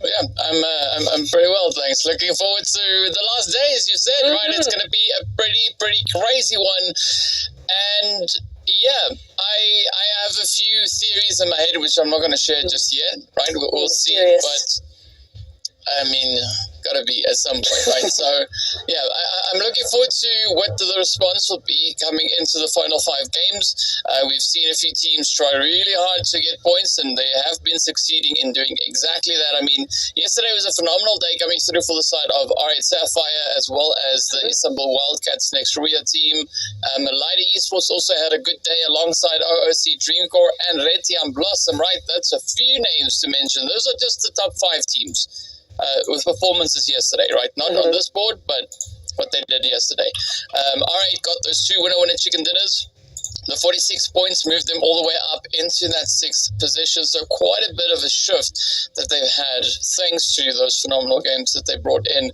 S2: Yeah, I'm pretty well, thanks. Looking forward to the last day, as you said, right? It's going to be a pretty crazy one, and yeah, I have a few theories in my head which I'm not going to share just yet, right? We'll see, but I mean, gotta be at some point, right? So, yeah, I'm looking forward to what the response will be coming into the final 5 games. We've seen a few teams try really hard to get points, and they have been succeeding in doing exactly that. I mean, yesterday was a phenomenal day coming through for the side of R8 Sapphire, as well as the Istanbul Wildcats next Ruya team. Malida Esports also had a good day alongside OOC Dreamcore and Red Team Blossom, right? That's a few names to mention. Those are just the top 5 teams. With performances yesterday, right? Not on this board, but what they did yesterday. R8 got those 2 winner chicken dinners. The 46 points moved them all the way up into that 6th position, so quite a bit of a shift that they've had thanks to those phenomenal games that they brought in.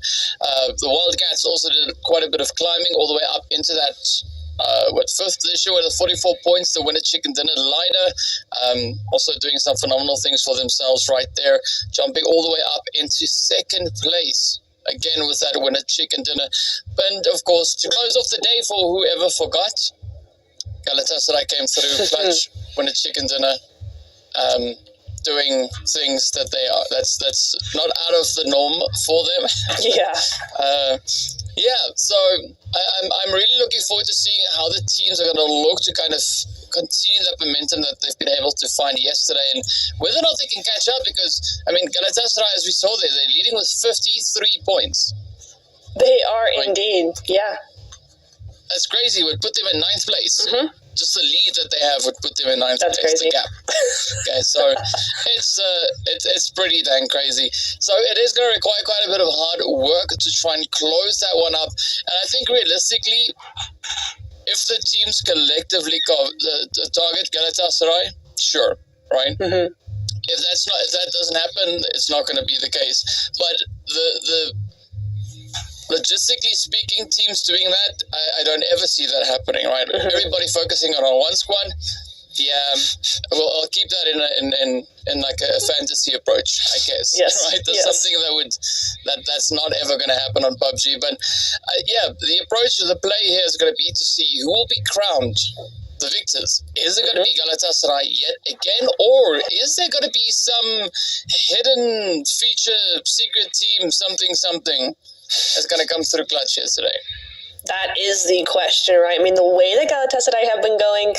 S2: The Wildcats also did quite a bit of climbing all the way up into that 5th position with 44 points. The winner chicken dinner Lider also doing some phenomenal things for themselves right there, jumping all the way up into 2nd place again with that winner chicken dinner. And of course, to close off the day, for whoever forgot, Galatasaray came through clutch, winner chicken dinner, doing things that they are that's not out of the norm for them. Yeah, so I'm really looking forward to seeing how the teams are going to look to kind of continue that momentum that they've been able to find yesterday, and whether or not they can catch up, because, I mean, Galatasaray, as we saw there, they're leading with 53 points.
S3: They are indeed, yeah.
S2: That's crazy. Would put them in 9th place. Just the lead that they have would put them in 9th
S3: That's
S2: place.
S3: crazy.
S2: The gap. Okay, so it's pretty dang crazy. So it is going to require quite a bit of hard work to try and close that one up. And I think realistically, if the teams collectively target Galatasaray, sure, right? If that doesn't happen, it's not going to be the case. But the logistically speaking, teams doing that, I don't ever see that happening, right? Everybody focusing on one squad. Yeah, well, I'll keep that in like a fantasy approach, I guess.
S3: Yes.
S2: Right? That's something that's not ever going to happen on PUBG. But yeah, the approach of the play here is going to be to see who will be crowned the victors. Is it going to be Galatasaray yet again, or is there going to be some hidden feature, secret team, something that's going to come through clutch yesterday?
S3: That is the question, right? I mean, the way that Galatasaray have been going,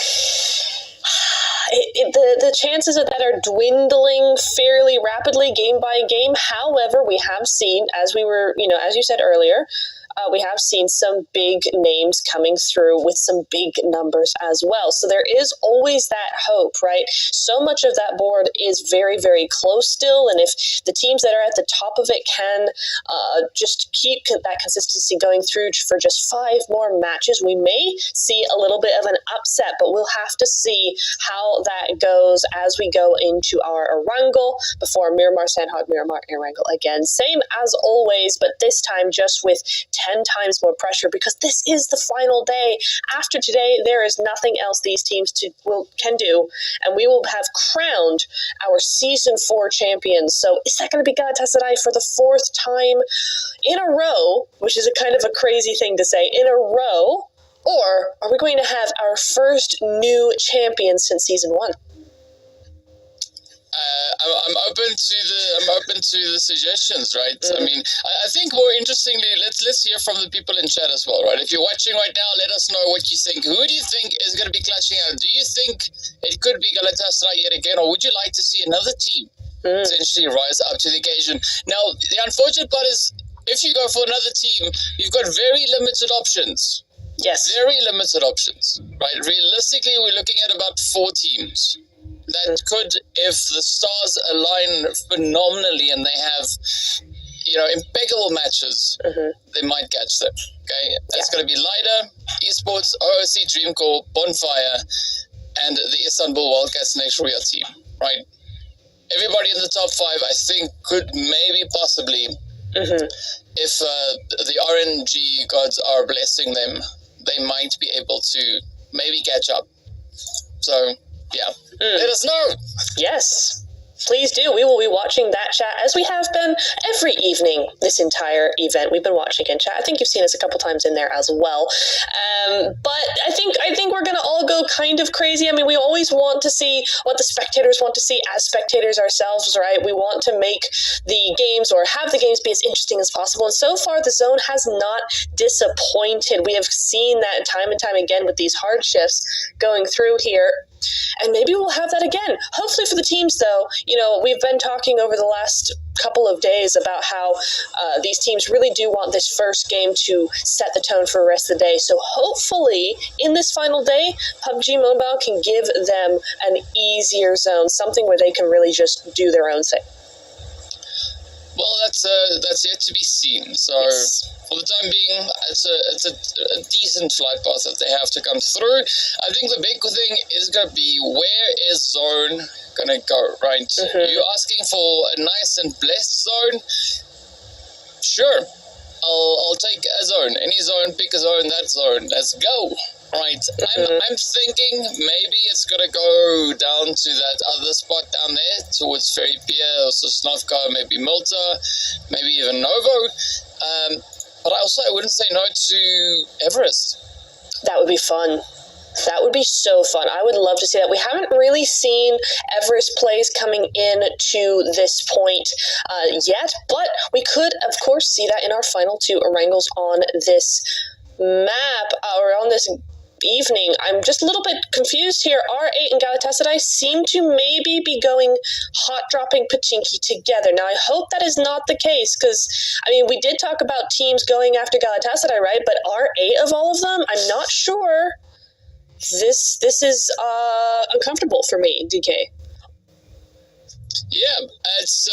S3: the chances of that are dwindling fairly rapidly game by game. However, we have seen, as we were, as you said earlier, we have seen some big names coming through with some big numbers as well. So there is always that hope, right? So much of that board is very, very close still, and if the teams that are at the top of it can just keep that consistency going through for just 5 more matches, we may see a little bit of an upset, but we'll have to see how that goes as we go into our Erangel before Miramar, Sandhog, Miramar, Erangel again. Same as always, but this time just with 10 times more pressure, because this is the final day. After today, there is nothing else these teams can do, and we will have crowned our Season 4 champions. So is that going to be Galatasaray for the 4th time in a row, which is a kind of a crazy thing to say, in a row, or are we going to have our first new champion since Season 1?
S2: I'm open to the suggestions, right? I mean, I think more interestingly, let's hear from the people in chat as well, right? If you're watching right now, let us know what you think. Who do you think is going to be clutching out? Do you think it could be Galatasaray yet again, or would you like to see another team potentially rise up to the occasion? Now, the unfortunate part is, if you go for another team, you've got very limited options.
S3: Yes.
S2: Very limited options, right? Realistically, we're looking at about 4 teams that could, if the stars align phenomenally and they have, impeccable matches, they might catch them. Okay, that's going to be Lider, Esports, OOC, Dreamcore, Bonfire, and the Istanbul Wildcats next Royal team. Right, everybody in the top 5, I think, could maybe possibly, if the RNG gods are blessing them, they might be able to maybe catch up. So. Yeah, let us know.
S3: Yes, please do. We will be watching that chat, as we have been every evening this entire event. We've been watching in chat. I think you've seen us a couple times in there as well. But I think we're going to all go kind of crazy. I mean, we always want to see what the spectators want to see as spectators ourselves, right? We want to make the games, or have the games, be as interesting as possible. And so far, the zone has not disappointed. We have seen that time and time again with these hard shifts going through here. And maybe we'll have that again. Hopefully for the teams, though, we've been talking over the last couple of days about how these teams really do want this first game to set the tone for the rest of the day. So hopefully, in this final day, PUBG Mobile can give them an easier zone, something where they can really just do their own thing.
S2: Well, that's yet to be seen. So for the time being, it's a decent flight path that they have to come through. I think the big thing is going to be, where is zone going to go, right? You're asking for a nice and blessed zone? Sure, I'll take a zone. Any zone, pick a zone, that zone. Let's go. Right, I'm thinking maybe it's going to go down to that other spot down there towards Ferry Pier, or Sosnovka, maybe Malta, maybe even Novo. But I wouldn't say no to Everest.
S3: That would be fun. That would be so fun. I would love to see that. We haven't really seen Everest plays coming in to this point yet, but we could, of course, see that in our final 2 Erangels on this map, or on this evening. I'm just a little bit confused here. R8 and Galatasaray seem to maybe be going hot dropping Pachinki together. Now, I hope that is not the case, because, I mean, we did talk about teams going after Galatasaray, right? But R8 of all of them, I'm not sure. This is uncomfortable for me, DK.
S2: Yeah, it's,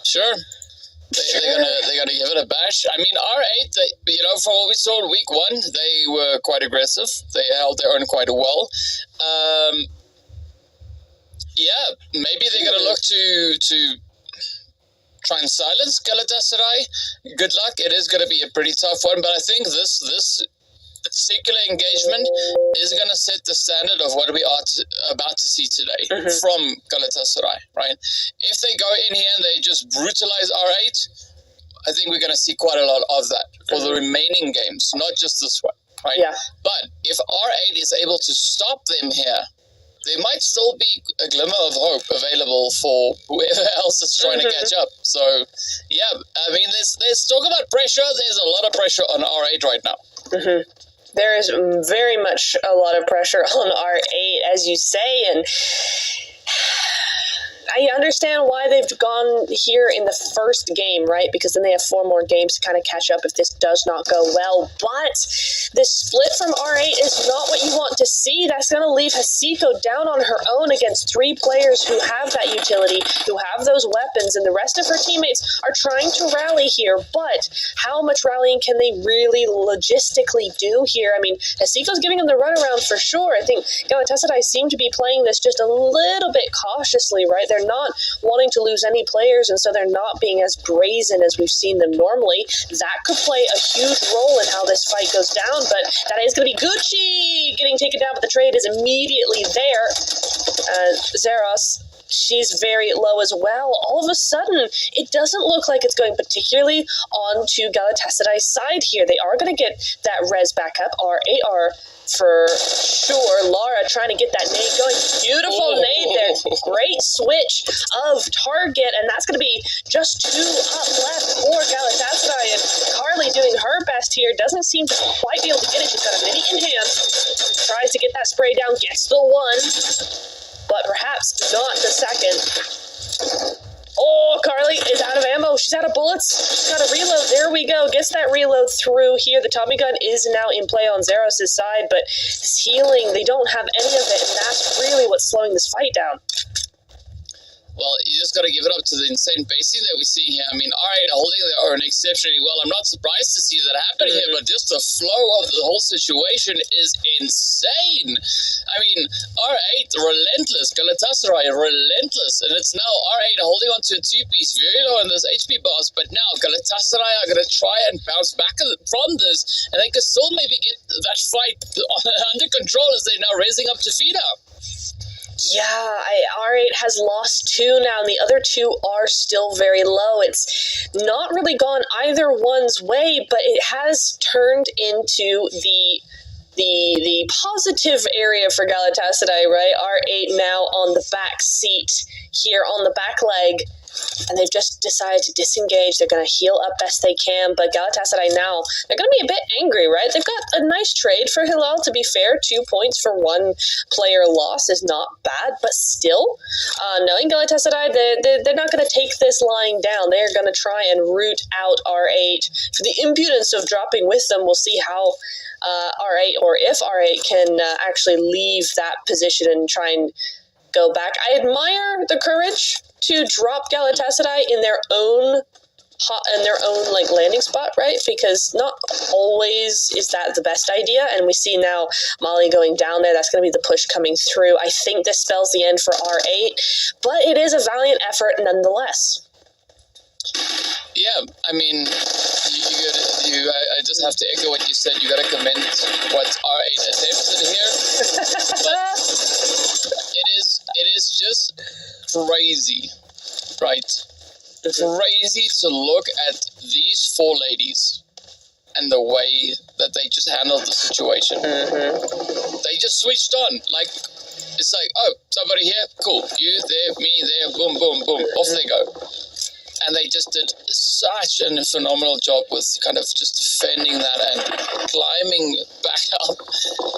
S2: sure. They're gonna give it a bash. I mean, R8, from what we saw in week 1, they were quite aggressive. They held their own quite well. Maybe they're gonna look to try and silence Galatasaray. Good luck. It is gonna be a pretty tough one, but I think this particular engagement is going to set the standard of what we are about to see today from Galatasaray, right? If they go in here and they just brutalize R8, I think we're going to see quite a lot of that for the remaining games, not just this one, right? Yeah. But if R8 is able to stop them here, there might still be a glimmer of hope available for whoever else is trying to catch up. So, yeah, I mean, there's talk about pressure. There's a lot of pressure on R8 right now.
S3: There is very much a lot of pressure on R8, as you say, and I understand why they've gone here in the first game, right? Because then they have 4 more games to kind of catch up if this does not go well. But this split from R8 is not what you want to see. That's going to leave Hasiko down on her own against 3 players who have that utility, who have those weapons, and the rest of her teammates are trying to rally here. But how much rallying can they really logistically do here? I mean, Hasiko's giving them the runaround for sure. I think Galatasaray seem to be playing this just a little bit cautiously, right? They're not wanting to lose any players, and so they're not being as brazen as we've seen them normally. That could play a huge role in how this fight goes down, but that is going to be Gucci getting taken down, but the trade is immediately there. Zeros, she's very low as well. All of a sudden, it doesn't look like it's going particularly onto Galatasaray's side here. They are going to get that res back up. RAR for sure. Lara trying to get that nade going. Beautiful nade there. Great switch of target, and that's going to be just 2 up left for Galatasaray. And Carly doing her best here. Doesn't seem to quite be able to get it. She's got a mini in hand. Tries to get that spray down. Gets the 1. But perhaps not the second. Oh, Carly is out of ammo. She's out of bullets. She's got a reload. There we go. Gets that reload through here. The Tommy gun is now in play on Zeros' side, but this healing, they don't have any of it, and that's really what's slowing this fight down.
S2: Well, you just got to give it up to the insane pacing that we see here. I mean, R8 holding their own exceptionally well. I'm not surprised to see that happen here, but just the flow of the whole situation is insane. I mean, R8 relentless, Galatasaray relentless, and it's now R8 holding on to a 2-piece very low in this HP bars, but now Galatasaray are going to try and bounce back from this, and they could still maybe get that fight under control as they're now raising up to feed up.
S3: Yeah, R8 has lost 2 now, and the other 2 are still very low. It's not really gone either one's way, but it has turned into the positive area for Galatasaray, right? R8 now on the back seat here on the back leg, and they've just decided to disengage. They're going to heal up best they can, but Galatasaray now, they're going to be a bit angry, right? They've got a nice trade for Hilal, to be fair. 2 points for 1 player loss is not bad, but still, knowing Galatasaray, they're not going to take this lying down. They're going to try and root out R8 for the impudence of dropping with them. We'll see how R8, or if R8 can actually leave that position and try and go back. I admire the courage to drop Galatasaray in their own like landing spot, right? Because not always is that the best idea, and we see now Molly going down there. That's going to be the push coming through. I think this spells the end for R8, but it is a valiant effort nonetheless.
S2: Yeah, I mean, I just have to echo what you said. You got to commend what R8 attempted here. But it is just crazy, right? Crazy to look at these 4 ladies and the way that they just handled the situation. They just switched on. Like, it's like, oh, somebody here, cool. You there, me there, boom, boom, boom. Off they go. And they just did such a phenomenal job with kind of just defending that and climbing back up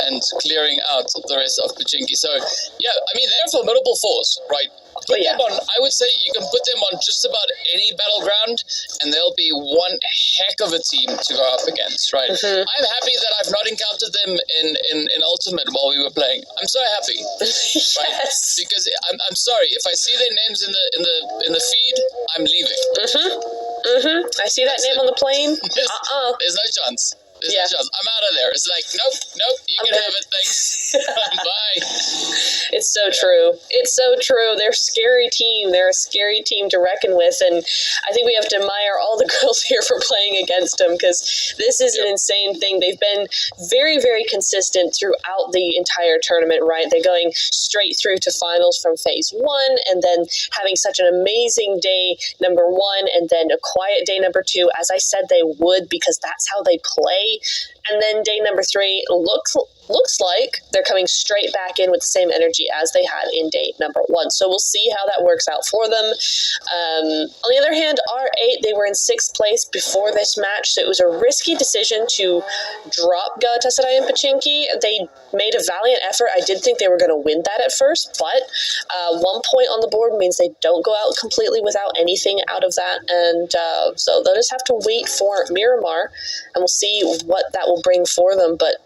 S2: and clearing out the rest of Pachinki. So, yeah, I mean, they're a formidable force, right? Put them on, I would say you can put them on just about any battleground, and they'll be one heck of a team to go up against, right? I'm happy that I've not encountered them in Ultimate while we were playing. I'm so happy, right?
S3: Yes.
S2: Because I'm sorry, if I see their names in the feed, I'm leaving.
S3: I see that name on the plane.
S2: There's no chance. There's no chance. I'm out of there. It's like, nope, you can have it, thanks. Bye.
S3: It's so true. It's so true. They're a scary team. They're a scary team to reckon with, and I think we have to admire all the girls here for playing against them, because this is an insane thing. They've been very, very consistent throughout the entire tournament, right? They're going straight through to finals from phase 1, and then having such an amazing day number 1, and then a quiet day number 2, as I said they would, because that's how they play. And then day number 3 looks like they're coming straight back in with the same energy as they had in day number 1. So we'll see how that works out for them. On the other hand, R8, they were in 6th place before this match, so it was a risky decision to drop Galatasaray and Pachinki. They made a valiant effort. I did think they were going to win that at first, but 1 point on the board means they don't go out completely without anything out of that, and so they'll just have to wait for Miramar, and we'll see what that will bring for them. But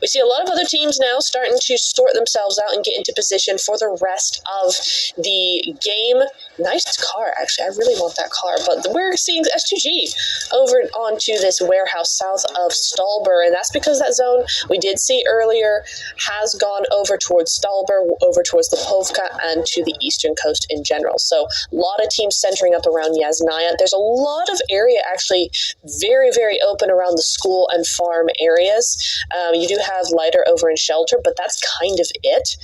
S3: we see a lot of other teams now starting to sort themselves out and get into position for the rest of the game. Nice car, actually. I really want that car. But we're seeing S2G over onto this warehouse south of Stallber, and that's because that zone we did see earlier has gone over towards Stallber, over towards the Povka, and to the eastern coast in general. So a lot of teams centering up around Yasnaya. There's a lot of area actually very, very open around the school and farm areas. You do have lighter over in shelter, but that's kind of it.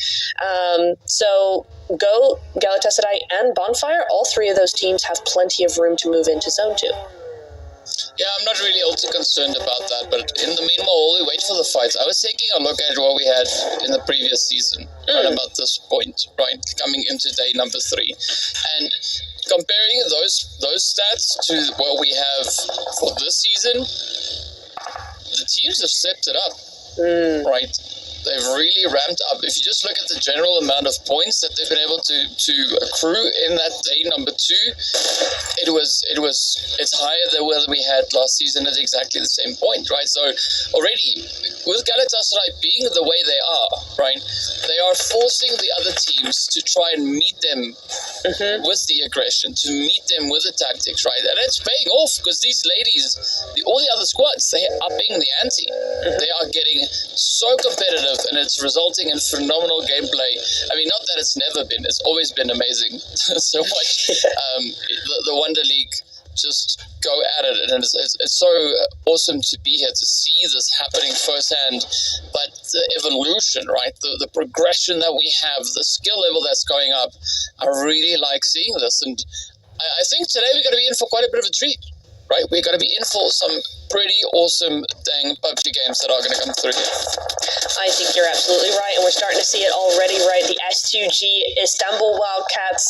S3: So Go, Galatasaray, and Bonfire, all 3 of those teams have plenty of room to move into Zone 2.
S2: Yeah, I'm not really all too concerned about that, but in the meanwhile, while we wait for the fights, I was taking a look at what we had in the previous season, right about this point, right, coming into day number 3. And comparing those stats to what we have for this season, the teams have stepped it up, right? They've really ramped up. If you just look at the general amount of points that they've been able to accrue in that day number 2, it's higher than what we had last season at exactly the same point, right? So already with Galatasaray being the way they are, right, they are forcing the other teams to try and meet them with the aggression, to meet them with the tactics, right? And it's paying off because these ladies, all the other squads, they are upping the ante. They are getting so competitive, and it's resulting in phenomenal gameplay. I mean, not that it's never been, it's always been amazing. So much. The Wonder League, just go at it, and it's so awesome to be here to see this happening firsthand. But the evolution, right, the progression that we have, the skill level that's going up, I really like seeing this. And I think today we're going to be in for quite a bit of a treat, right? We're going to be in for some pretty awesome dang PUBG games that are going to come through here.
S3: I think you're absolutely right, and we're starting to see it already, right? The S2G Istanbul Wildcats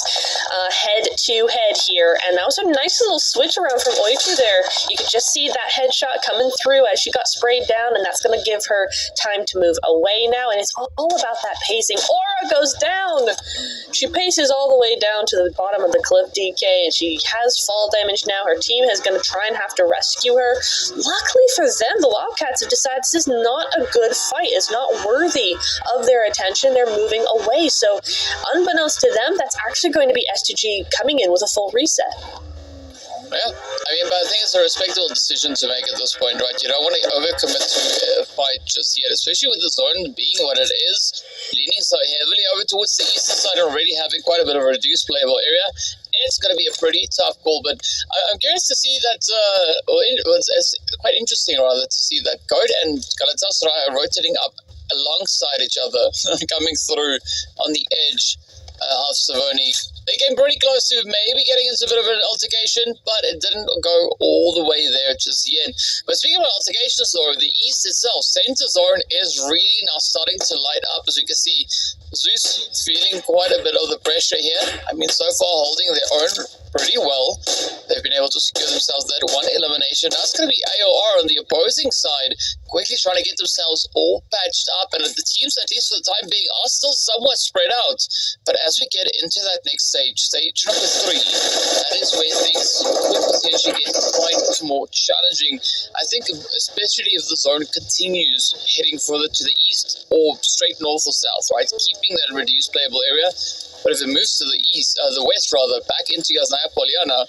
S3: head-to-head here, and that was a nice little switch around from Oiku there. You could just see that headshot coming through as she got sprayed down, and that's going to give her time to move away now, and it's all about that pacing. Aura goes down! She paces all the way down to the bottom of the cliff, DK, and she has fall damage now. Her team is going to try and have to rescue her. Luckily for them, the Wildcats have decided this is not a good fight. It's not worthy of their attention. They're moving away. So, unbeknownst to them, that's actually going to be S2G coming in with a full reset.
S2: Yeah, I mean, but I think it's a respectable decision to make at this point, right? You don't want to overcommit to a fight just yet, especially with the zone being what it is, leaning so heavily over towards the eastern side and already having quite a bit of a reduced playable area. It's going to be a pretty tough call, but I'm curious to see that, it's quite interesting, rather, to see that Goat and Galatasaray are rotating up alongside each other, coming through on the edge of Savoni. They came pretty close to maybe getting into a bit of an altercation, but it didn't go all the way there just yet. But speaking about altercations, though, the east itself, center zone is really now starting to light up. As you can see, Zeus feeling quite a bit of the pressure here. I mean, so far holding their own pretty well. They've been able to secure themselves that one elimination. Now it's going to be AOR on the opposing side, quickly trying to get themselves all patched up, and the teams, at least for the time being, are still somewhat spread out. But as we get into that next stage, stage number 3, that is where things could potentially get quite more challenging. I think especially if the zone continues heading further to the east or straight north or south, right, keeping that reduced playable area. But if it moves to the east, the west rather, back into Yasnaya Poliana,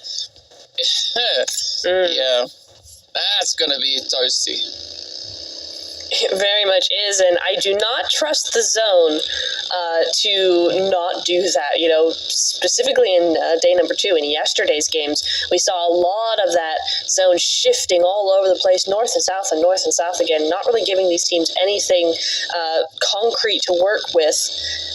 S2: yeah, that's going to be toasty.
S3: It very much is, and I do not trust the zone to not do that. You know, specifically in day number 2, in yesterday's games, we saw a lot of that zone shifting all over the place, north and south again, not really giving these teams anything concrete to work with.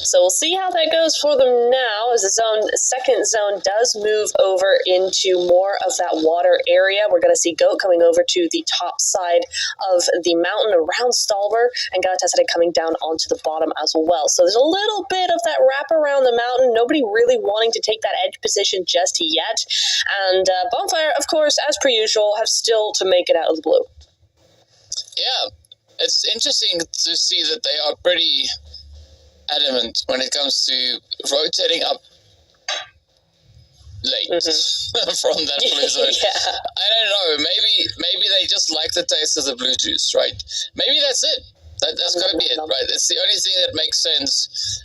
S3: So we'll see how that goes for them now as the second zone does move over into more of that water area. We're going to see Goat coming over to the top side of the mountain around Stalber, and Galatasaray coming down onto the bottom as well. So there's a little bit of that wrap around the mountain, nobody really wanting to take that edge position just yet. And Bonfire, of course, as per usual, have still to make it out of the blue.
S2: Yeah, it's interesting to see that they are pretty adamant when it comes to rotating up late from that blue zone.
S3: Yeah.
S2: I don't know, maybe they just like the taste of the blue juice, right? Maybe that's it. That's got to be it, right? It's the only thing that makes sense.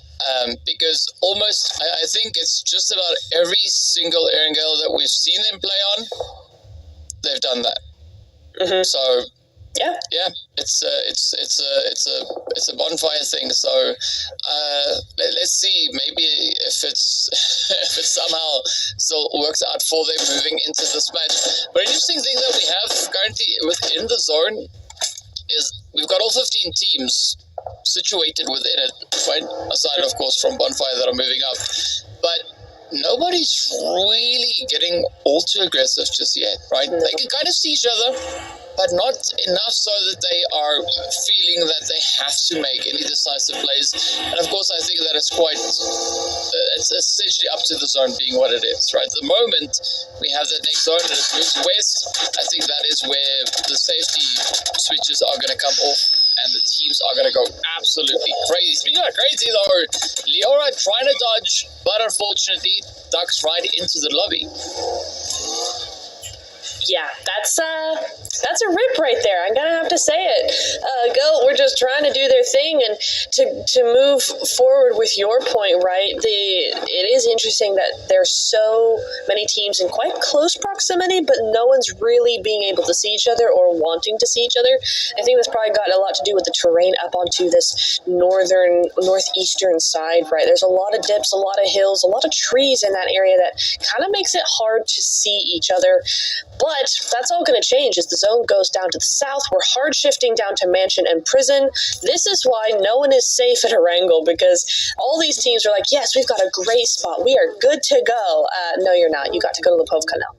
S2: Because almost, I think it's just about every single Erangel that we've seen them play on, they've done that. So yeah, it's a bonfire thing. So let's see, maybe if it somehow still works out for them moving into this match. But an interesting thing that we have currently within the zone is we've got all 15 teams situated within it, right? Aside, of course, from Bonfire that are moving up. But nobody's really getting all too aggressive just yet, right? They can kind of see each other, but not enough so that they are feeling that they have to make any decisive plays. And of course, I think that it's quite, it's essentially up to the zone being what it is, right? The moment we have that next zone and it moves west, I think that is where the safety switches are going to come off and the teams are going to go absolutely crazy. Speaking of crazy though, Leora trying to dodge, but unfortunately ducks right into the lobby.
S3: Yeah, that's a rip right there. I'm gonna have to say it. Goat, we're just trying to do their thing, and to move forward with your point, right? It is interesting that there's so many teams in quite close proximity, but no one's really being able to see each other or wanting to see each other. I think that's probably got a lot to do with the terrain up onto this northeastern side, right? There's a lot of dips, a lot of hills, a lot of trees in that area that kind of makes it hard to see each other. But that's all going to change as the zone goes down to the south. We're hard shifting down to Mansion and Prison. This is why no one is safe at Erangel, because all these teams are like, yes, we've got a great spot. We are good to go. No, you're not. You got to go to Lipovka now.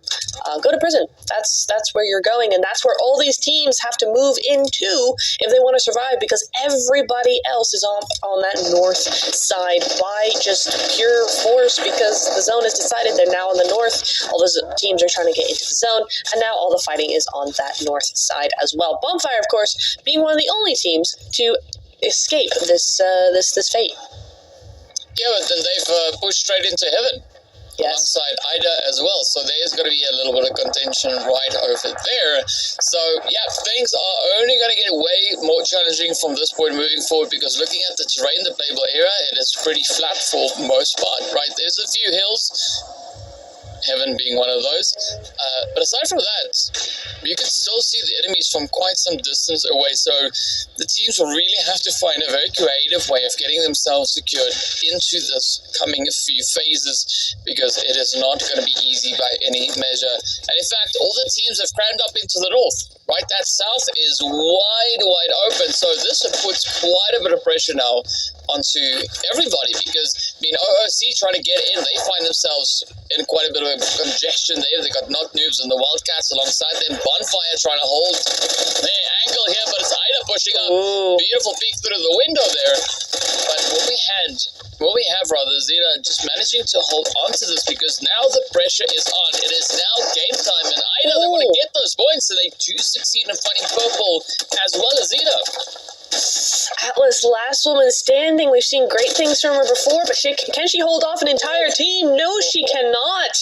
S3: Go to Prison. That's where you're going, and that's where all these teams have to move into if they want to survive, because everybody else is on that north side by just pure force, because the zone has decided they're now on the north. All those teams are trying to get into the zone, and now all the fighting is on that north side as well. Bonfire, of course, being one of the only teams to escape this fate.
S2: Yeah, but then they've pushed straight into heaven.
S3: Yes.
S2: Alongside Ida as well, so there's going to be a little bit of contention right over there. So yeah, things are only going to get way more challenging from this point moving forward, because looking at the terrain, the playable area, it is pretty flat for most part, right? There's a few hills, heaven being one of those, but aside from that, you can still see the enemies from quite some distance away, so the teams will really have to find a very creative way of getting themselves secured into this coming few phases, because it is not going to be easy by any measure. And in fact, all the teams have crammed up into the north, right? That south is wide open, so this puts quite a bit of pressure now onto everybody, because OOC trying to get in, they find themselves in quite a bit of a congestion there. They got Not Noobs and the Wildcats alongside them. Bonfire trying to hold their angle here, but it's Ida pushing up.
S3: Ooh.
S2: Beautiful peek through the window there. But what we have is Zeta just managing to hold on to this, because now the pressure is on. It is now game time, and Ida, they want to get those points, and they do succeed in finding purple as well as Zeta.
S3: Atlas, last woman standing. We've seen great things from her before, but can she hold off an entire team? No, she cannot.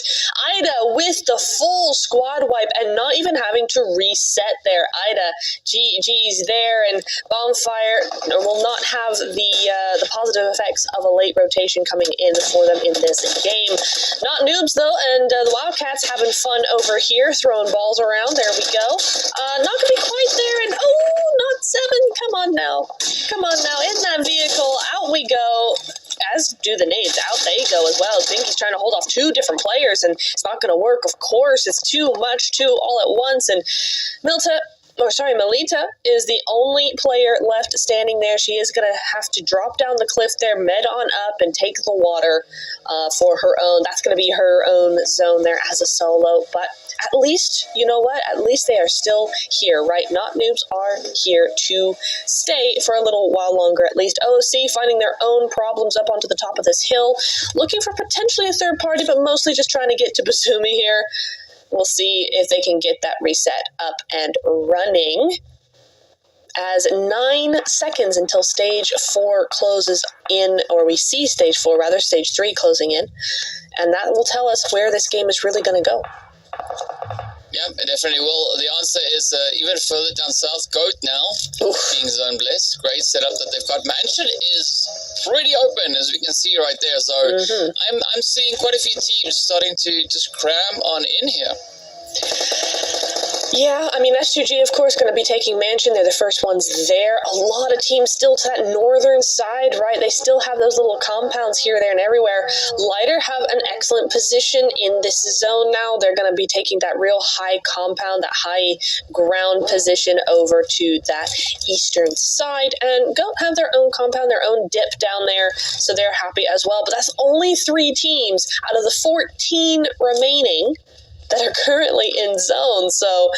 S3: Ida with the full squad wipe and not even having to reset there. Ida, GG's there, and Bonfire will not have the positive effects of a late rotation coming in for them in this game. Not Noobs, though, and the Wildcats having fun over here, throwing balls around. There we go. Not going to be quite there, and not 7. Come on now. In that vehicle, out we go. As do the nades. Out they go as well. Pinky's trying to hold off 2 different players, and it's not going to work. Of course, it's too much, all at once. And Milta, Melita is the only player left standing there. She is going to have to drop down the cliff there, med on up, and take the water for her own. That's going to be her own zone there as a solo. But at least, you know what? At least they are still here, right? Not noobs are here to stay for a little while longer at least. OC finding their own problems up onto the top of this hill, looking for potentially a third party, but mostly just trying to get to Bazumi here. We'll see if they can get that reset up and running. As 9 seconds until stage 4 closes in, or we see stage 4, rather, stage 3 closing in. And that will tell us where this game is really going to go.
S2: Yeah, it definitely will. The answer is even further down south. Goat now, being zone blessed. Great setup that they've got. Mansion is pretty open, as we can see right there. So I'm seeing quite a few teams starting to just cram on in here.
S3: Yeah, I mean, S2G, of course, going to be taking Mansion. They're the first ones there. A lot of teams still to that northern side, right? They still have those little compounds here, there, and everywhere. Lighter have an excellent position in this zone now. They're going to be taking that real high compound, that high ground position over to that eastern side. And Goat have their own compound, their own dip down there, so they're happy as well. But that's only 3 teams out of the 14 remaining that are currently in zone. So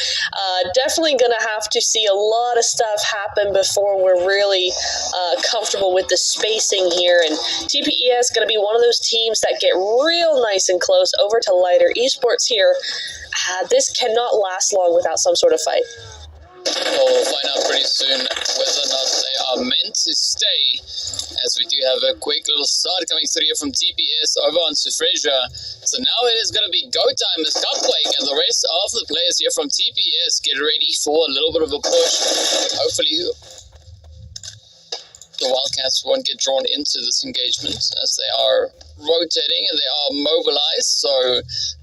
S3: definitely going to have to see a lot of stuff happen before we're really comfortable with the spacing here. And TPES going to be one of those teams that get real nice and close over to Lighter Esports here. This cannot last long without some sort of fight.
S2: Well, we'll find out pretty soon whether or not they are meant to stay, as we do have a quick little start coming through here from TPS over onto Fraser. So now it is going to be go time as Cupquake and the rest of the players here from TPS get ready for a little bit of a push. Hopefully the Wildcats won't get drawn into this engagement as they are rotating and they are mobilized, so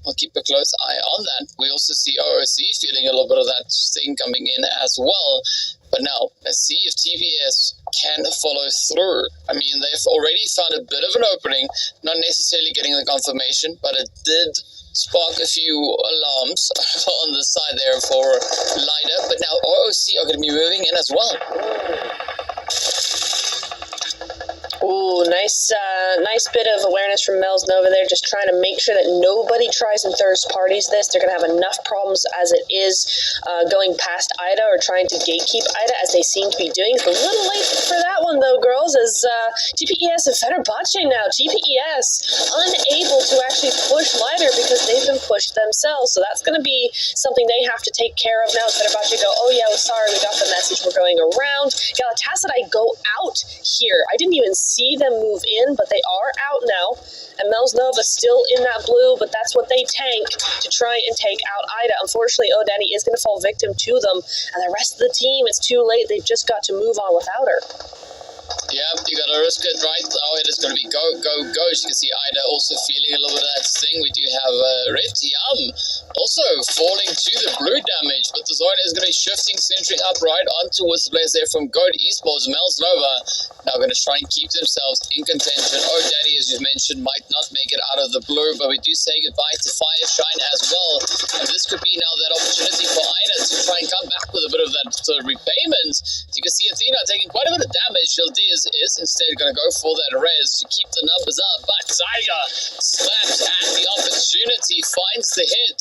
S2: I'll keep a close eye on that. We also see OOC feeling a little bit of that sting coming in as well. But now, let's see if TPS can follow through. I mean, they've already found a bit of an opening, not necessarily getting the confirmation, but it did spark a few alarms on the side there for Lighter. But now OOC are going to be moving in as well.
S3: Ooh, nice bit of awareness from Mel's Nova there, just trying to make sure that nobody tries and third parties this. They're going to have enough problems as it is going past Ida or trying to gatekeep Ida, as they seem to be doing. It's a little late for that one, though, girls, as TPES and Fenerbahce now. TPES unable to actually push Lighter because they've been pushed themselves. So that's going to be something they have to take care of now. Fenerbahce go, oh, yeah, well, sorry, we got the message. We're going around. Galatasaray go out here. I didn't even see them move in, but they are out now. And Mel's Nova still in that blue, but that's what they tank to try and take out Ida. Unfortunately, O'Daddy is going to fall victim to them, and the rest of the team, it's too late. They've just got to move on without her.
S2: Yeah, you got to risk it, right? Oh, it is going to be go, go, go. As you can see, Ida also feeling a little bit of that sting. We do have Red Tiam also falling to the blue damage, but the zone is going to be shifting, centering up right on towards the players there from Goat Esports. Mel's Nova now going to try and keep themselves in contention. Oh, Daddy, as you mentioned, might not make it out of the blue, but we do say goodbye to Fire Shine as well. And this could be now that opportunity for Ida to try and come back with a bit of that sort of repayment. As you can see, Athena taking quite a bit of damage. Gildiz is instead going to go for that res to keep the numbers up, but Tiger slaps at the opportunity, finds the hit,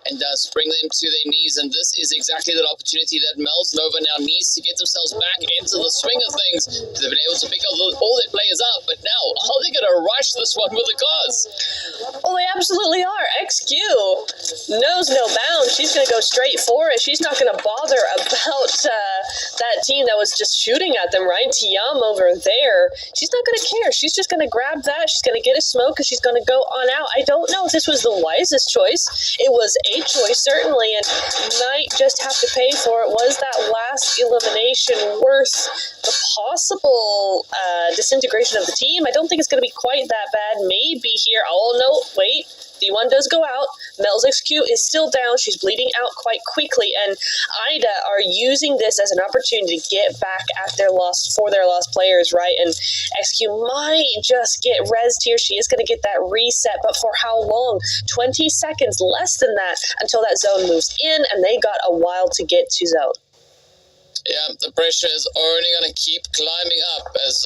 S2: and does bring them to their knees. And this is exactly that opportunity that Mel's Nova now needs to get themselves back into the swing of things. They've been able to pick all their players up, but now are they going to rush this one with a cause?
S3: Oh, they absolutely are. XQ knows no bounds. She's going to go straight for it. She's not going to bother about that team that was just shooting at them, right? Tiam over there. She's not going to care. She's just going to grab that. She's going to get a smoke, and she's going to go on out. I don't know if this was the wisest choice. It was a choice, certainly, and might just have to pay for it. Was that last elimination worth the possible disintegration of the team? I don't think it's going to be quite that bad. Maybe here. Oh, no, wait. D1 does go out. Mel's XQ is still down. She's bleeding out quite quickly, and Ida are using this as an opportunity to get back at their lost players, right? And XQ might just get rezzed here. She is going to get that reset, but for how long? 20 seconds, less than that, until that zone moves in, and they got a while to get to zone.
S2: Yeah, the pressure is only going to keep climbing up as,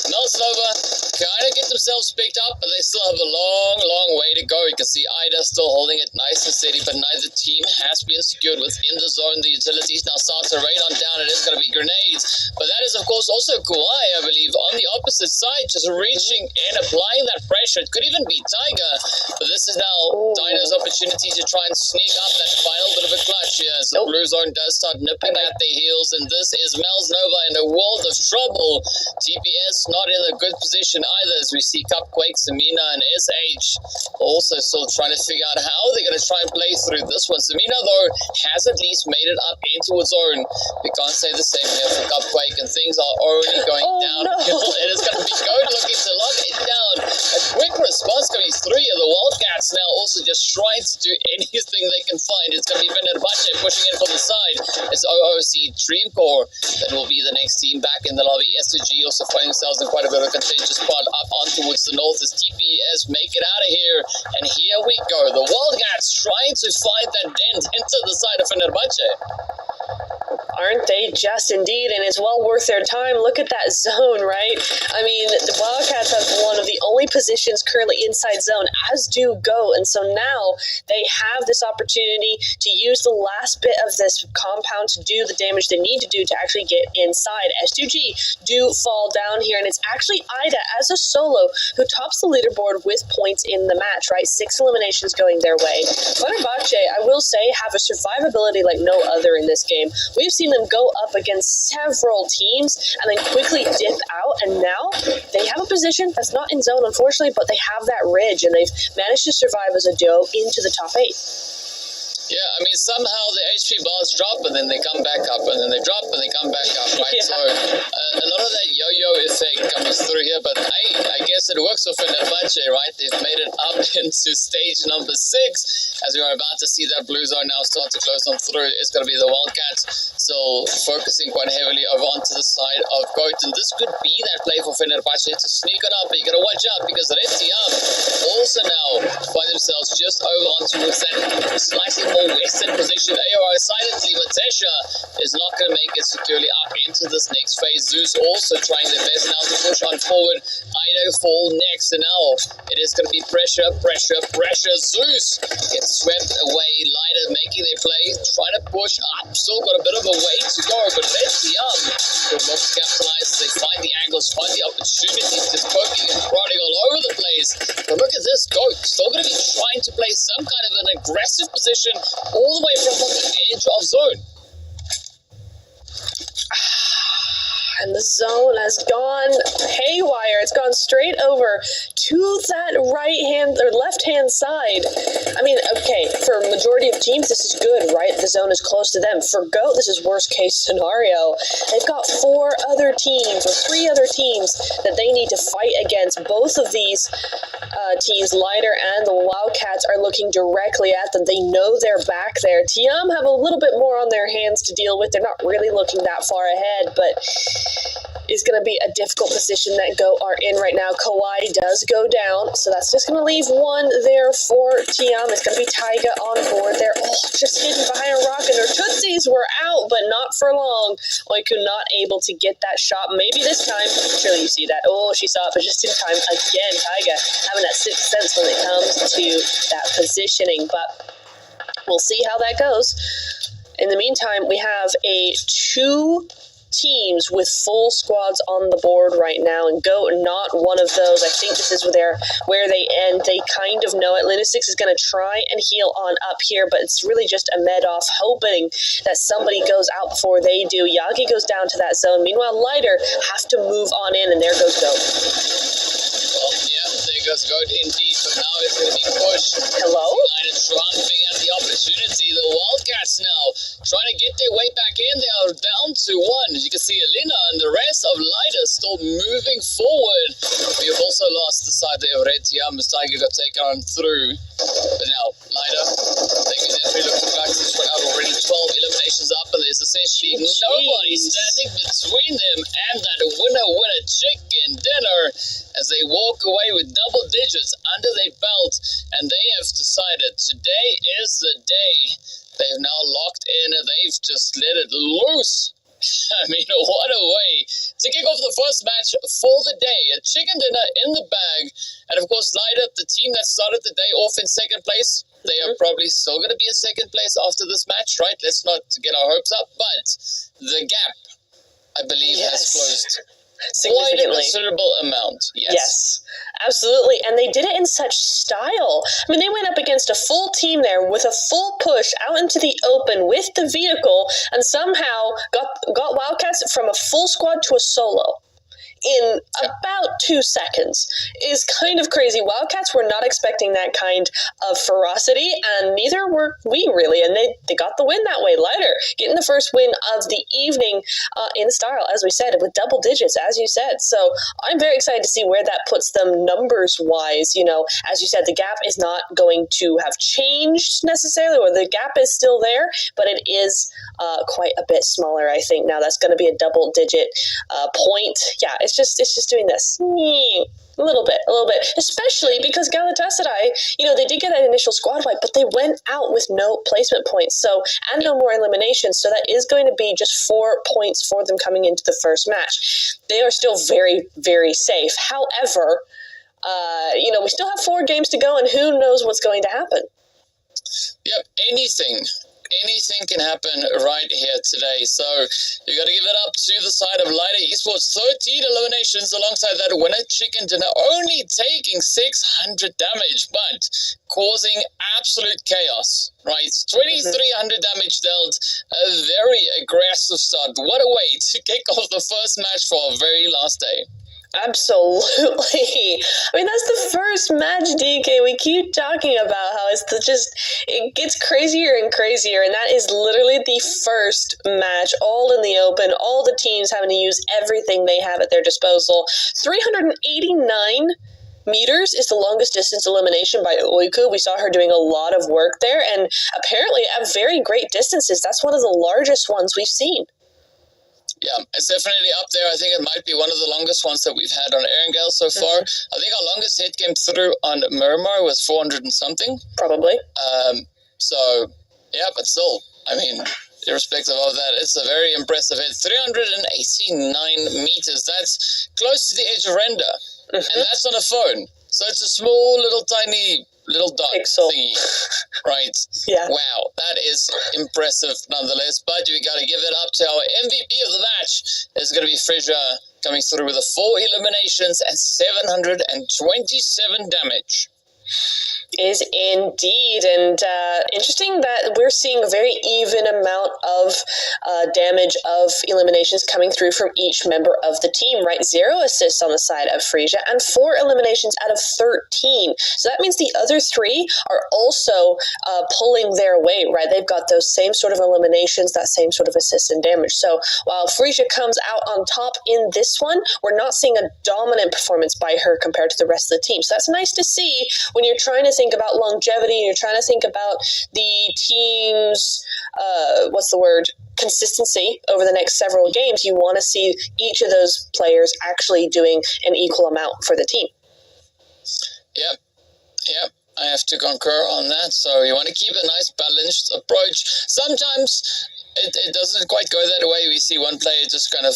S2: Melznova kind of get themselves picked up, but they still have a long, long way to go. You can see Ida still holding it nice and steady, but neither team has been secured within the zone. The utilities now start to rain on down. It is going to be grenades, but that is, of course, also Kawhi, I believe, on the opposite side, just reaching in, applying that pressure. It could even be Tiger, but this is now Dyna's opportunity to try and sneak up that final bit of a clutch here as the blue zone does start nipping at their heels, and this is Melznova in a world of trouble. TPS not in a good position either, as we see Cupquake, Samina, and SH also still trying to figure out how they're going to try and play through this one. Samina, though, has at least made it up into its own. We can't say the same here for Cupquake, and things are already going downhill. No. It is going to be Goat looking to lock it down. A quick response coming through here. The Wildcats now also just trying to do anything they can find. It's going to be Fenerbahce pushing in from the side. It's OOC Dreamcore that will be the next team back in the lobby. SG also find themselves in quite a bit of a contentious spot up on towards the north as TPS make it out of here. And here we go. The Wildcats trying to find that dent into the side of Fenerbahce.
S3: Aren't they just indeed? And it's well worth their time. Look at that zone, right? I mean, the Wildcats have one of the only positions currently inside zone, as do Go. And so now they have this opportunity to use the last bit of this compound to do the damage they need to do to actually get inside. S2G do fall down here, and it's actually Ida as a solo who tops the leaderboard with points in the match, right? 6 eliminations going their way. Fenerbahce, I will say, have a survivability like no other in this game. We've seen them go up against several teams and then quickly dip out, and now they have a position that's not in zone, unfortunately, but they have that ridge, and they've managed to survive as a duo into the top 8.
S2: Yeah, I mean, somehow the HP bars drop and then they come back up, and then they drop and they come back up, right? Yeah. So a lot of that yo-yo effect comes through here, but I guess it works for Fenerbahce, right? They've made it up into stage number 6 as we are about to see that blue zone now start to close on through. It's going to be the Wildcats, so focusing quite heavily over onto the side of Goat, and this could be that play for Fenerbahce to sneak it up, but you got to watch out because Red Tiam also now find themselves just over onto that slightly more western position. AOI silently, but Tesha is not going to make it securely up into this next phase. Zeus also trying their best now to push on forward. Ido fall next, and now it is going to be pressure, pressure, pressure. Zeus gets swept away. Lighter making their play, trying to push up. Still got a bit of a way to go, but Red Tiam good luck to capitalize. They find the angles, find the opportunities, just poking and prodding all over the place. But look at this, Goat still going to be trying to play some kind of an aggressive position all the way from the edge of zone.
S3: And the zone has gone haywire. It's gone straight over to that right-hand or left-hand side. I mean, okay, for a majority of teams, this is good, right? The zone is close to them. For GOAT, this is worst-case scenario. They've got 4 other teams or 3 other teams that they need to fight against. Both of these teams, Lighter and the Wildcats, are looking directly at them. They know they're back there. Tiam have a little bit more on their hands to deal with. They're not really looking that far ahead, but it's going to be a difficult position that Go are in right now. Kawhi does go down, so that's just going to leave one there for Tiam. It's going to be Taiga on board there. Oh, just hidden behind a rock, and their Tootsies were out, but not for long. Oiku not able to get that shot. Maybe this time. Surely you see that. Oh, she saw it, but just in time. Again, Taiga having that 6th sense when it comes to that positioning, but we'll see how that goes. In the meantime, we have a 2 teams with full squads on the board right now, and Go not one of those. I think this is where they end. They kind of know it. Lunasix is going to try and heal on up here, but it's really just a med off, hoping that somebody goes out before they do. Yagi goes down to that zone. Meanwhile, Lighter have to move on in, and there goes Go.
S2: Well, yeah, there goes Goat indeed, but now it's going to be pushed.
S3: Hello?
S2: Lighter trumping at the opportunity. The Wildcats now trying to get their way back in. They are down to 1. As you can see, Elena and the rest of Lighter still moving forward. We have also lost the side there of Red Tiam as Tiger got taken on through. But now, Lighter, they can definitely look to clutch this one out already. 12 eliminations up, and there's essentially nobody standing between them and that winner chicken dinner. as they walk away with double digits under their belt, and they have decided today is the day. They've now locked in, and they've just let it loose. I mean, what a way to kick off the first match for the day. A chicken dinner in the bag. And of course, Lyda, the team that started the day off in second place, they are probably still going to be in second place after this match, right? Let's not get our hopes up. But the gap, I believe, has closed quite a considerable amount.
S3: Yes, absolutely. And they did it in such style. I mean, they went up against a full team there with a full push out into the open with the vehicle and somehow got Wildcats from a full squad to a solo in about 2 seconds. Is kind of crazy. Wildcats were not expecting that kind of ferocity, and neither were we really, and they got the win that way. Lighter getting the first win of the evening in style, as we said, with double digits, as you said. So I'm very excited to see where that puts them numbers wise. You know, as you said, the gap is not going to have changed necessarily, or the gap is still there, but it is quite a bit smaller, I think. Now that's going to be a double digit point. Yeah, it's just doing this a little bit, especially because Galatasaray, you know, they did get that initial squad wipe, but they went out with no placement points, so, and no more eliminations, so that is going to be just 4 points for them coming into the first match. They are still very, very safe. However, you know, we still have 4 games to go, and who knows what's going to happen.
S2: Yep, anything can happen right here today. So you got to give it up to the side of Lighter Esports. 13 eliminations alongside that winner chicken dinner, only taking 600 damage, but causing absolute chaos. Right, 2,300 damage dealt. A very aggressive start. What a way to kick off the first match for our very last day.
S3: Absolutely. I mean, that's the first match, DK. We keep talking about how it gets crazier and crazier, and that is literally the first match, all in the open, all the teams having to use everything they have at their disposal. 389 meters is the longest distance elimination by Oiku. We saw her doing a lot of work there, and apparently at very great distances. That's one of the largest ones we've seen.
S2: Yeah, it's definitely up there. I think it might be one of the longest ones that we've had on Erangel so far. I think our longest hit came through on Miramar was 400 and something.
S3: Probably.
S2: So, yeah, but still, I mean, irrespective of that, it's a very impressive hit. 389 meters. That's close to the edge of render. And that's on a phone. So it's a small, tiny dot
S3: pixel
S2: thingy, right?
S3: Yeah.
S2: Wow, that is impressive nonetheless. But we got to give it up to our MVP of the match. It's going to be Frisia coming through with 4 eliminations and 727 damage.
S3: Is indeed, and interesting that we're seeing a very even amount of damage of eliminations coming through from each member of the team, right? 0 assists on the side of Frisia and 4 eliminations out of 13. So that means the other 3 are also pulling their weight, right? They've got those same sort of eliminations, that same sort of assist and damage. So while Frisia comes out on top in this one, we're not seeing a dominant performance by her compared to the rest of the team. So that's nice to see when you're trying to think about longevity and you're trying to think about the team's consistency over the next several games. You want to see each of those players actually doing an equal amount for the team.
S2: Yep, I have to concur on that. So you want to keep a nice balanced approach. Sometimes it doesn't quite go that way. We see one player just kind of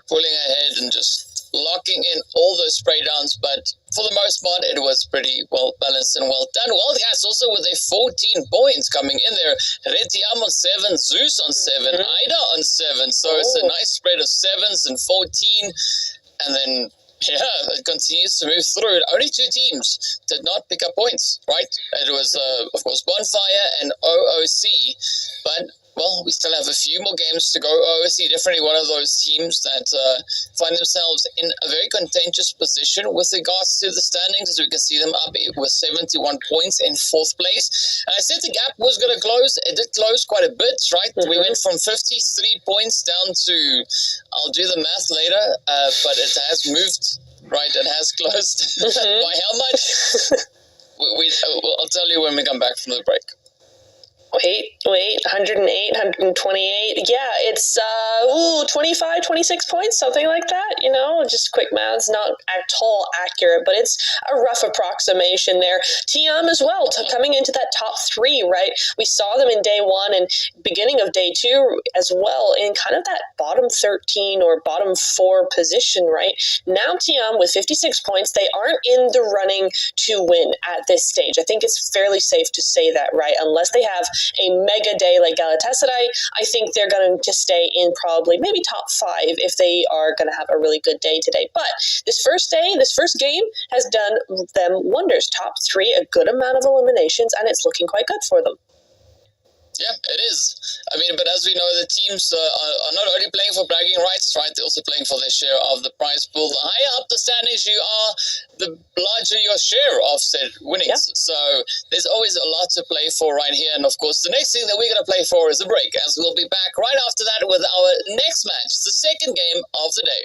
S2: pulling ahead and just locking in all those spray downs, but for the most part it was pretty well balanced and well done. Wildcats also with their 14 points coming in there. Retiam on 7, Zeus on 7, Ida on 7, so it's a nice spread of 7s and 14, and then it continues to move through. Only 2 teams did not pick up points, right? It was of course Bonfire and OOC, but well, we still have a few more games to go. OOC definitely one of those teams that find themselves in a very contentious position with regards to the standings, as we can see them up with 71 points in 4th place. And I said the gap was going to close. It did close quite a bit, right? We went from 53 points down to, I'll do the math later, but it has moved, right? It has closed. By how much? I'll tell you when we come back from the break.
S3: Wait, 108, 128. Yeah, it's 25, 26 points, something like that. You know, just quick maths, not at all accurate, but it's a rough approximation there. TM as well, coming into that top 3, right? We saw them in day 1 and beginning of day 2 as well, in kind of that bottom 13 or bottom 4 position, right? Now TM with 56 points, they aren't in the running to win at this stage. I think it's fairly safe to say that, right? Unless they have a mega day like Galatasaray, I think they're going to stay in probably maybe top 5 if they are going to have a really good day today. But this first game has done them wonders. Top 3, a good amount of eliminations, and it's looking quite good for them.
S2: Yeah, it is. I mean, but as we know, the teams are not only playing for bragging rights, right? They're also playing for their share of the prize pool. The higher up the standings you are, the larger your share of said winnings. Yeah. So there's always a lot to play for right here. And of course, the next thing that we're going to play for is a break, as we'll be back right after that with our next match, the second game of the day.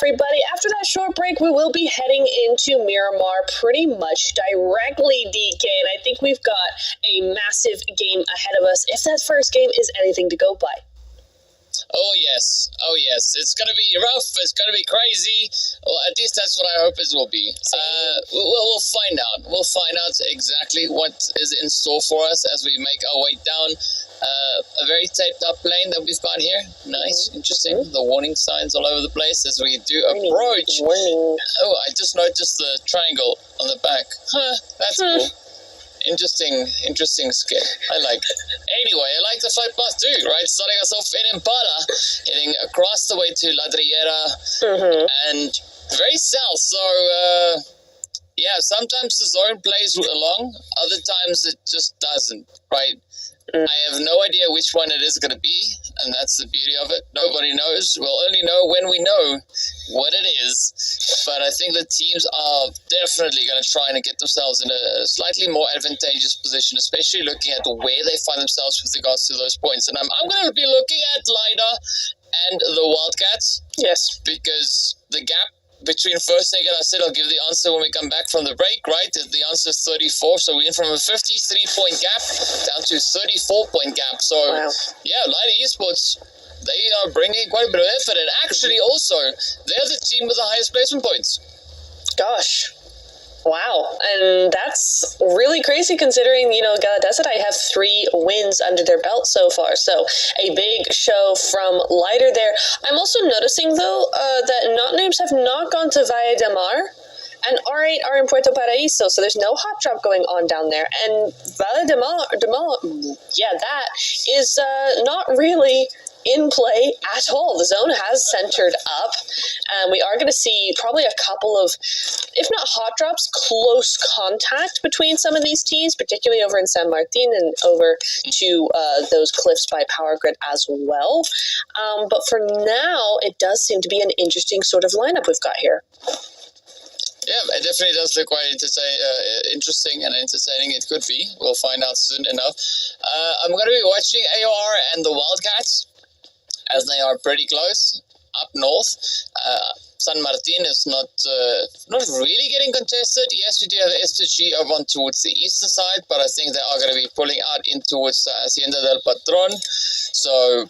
S3: Everybody, after that short break, we will be heading into Miramar pretty much directly, DK, and I think we've got a massive game ahead of us, if that first game is anything to go by.
S2: Oh yes, it's gonna be rough, it's gonna be crazy, well at least that's what I hope it will be. We'll find out, exactly what is in store for us as we make our way down a very taped up lane that we've got here. Nice, interesting, the warning signs all over the place as we do approach.
S3: Warning.
S2: Oh, I just noticed the triangle on the back. That's cool. Interesting skit. I like it. Anyway, I like the flight path too, right? Starting us off in Impala, heading across the way to Ladriera and very south. So Yeah, sometimes the zone plays along, other times it just doesn't, right? I have no idea which one it is going to be, and that's the beauty of it. Nobody knows. We'll only know when we know what it is. But I think the teams are definitely going to try and get themselves in a slightly more advantageous position, especially looking at where they find themselves with regards to those points. And I'm going to be looking at LiDAR and the Wildcats.
S3: Yes.
S2: Because the gap between first and second, I said I'll give the answer when we come back from the break, right? The answer is 34. So we went from a 53-point gap down to 34-point gap. So,
S3: wow.
S2: Yeah, LiDAR Esports, they are bringing quite a bit of effort. And actually, also, they're the team with the highest placement points.
S3: Gosh. Wow, and that's really crazy considering, Gala Desert, I have 3 wins under their belt so far, so a big show from Lighter there. I'm also noticing, though, that Not Names have not gone to Valle de Mar, and R8 are in Puerto Paraíso, so there's no hot drop going on down there, and Valle de Mar, that is not really in play at all. The zone has centered up, and we are going to see probably a couple of, if not hot drops, close contact between some of these teams, particularly over in San Martin and over to those cliffs by Power Grid as well. But for now, it does seem to be an interesting sort of lineup we've got here.
S2: Yeah, it definitely does look quite interesting and entertaining. It could be. We'll find out soon enough. I'm going to be watching AOR and the Wildcats, as they are pretty close up north. San Martin is not really getting contested. Yes, we do have STG over on towards the eastern side, but I think they are going to be pulling out in towards Hacienda del Patron. So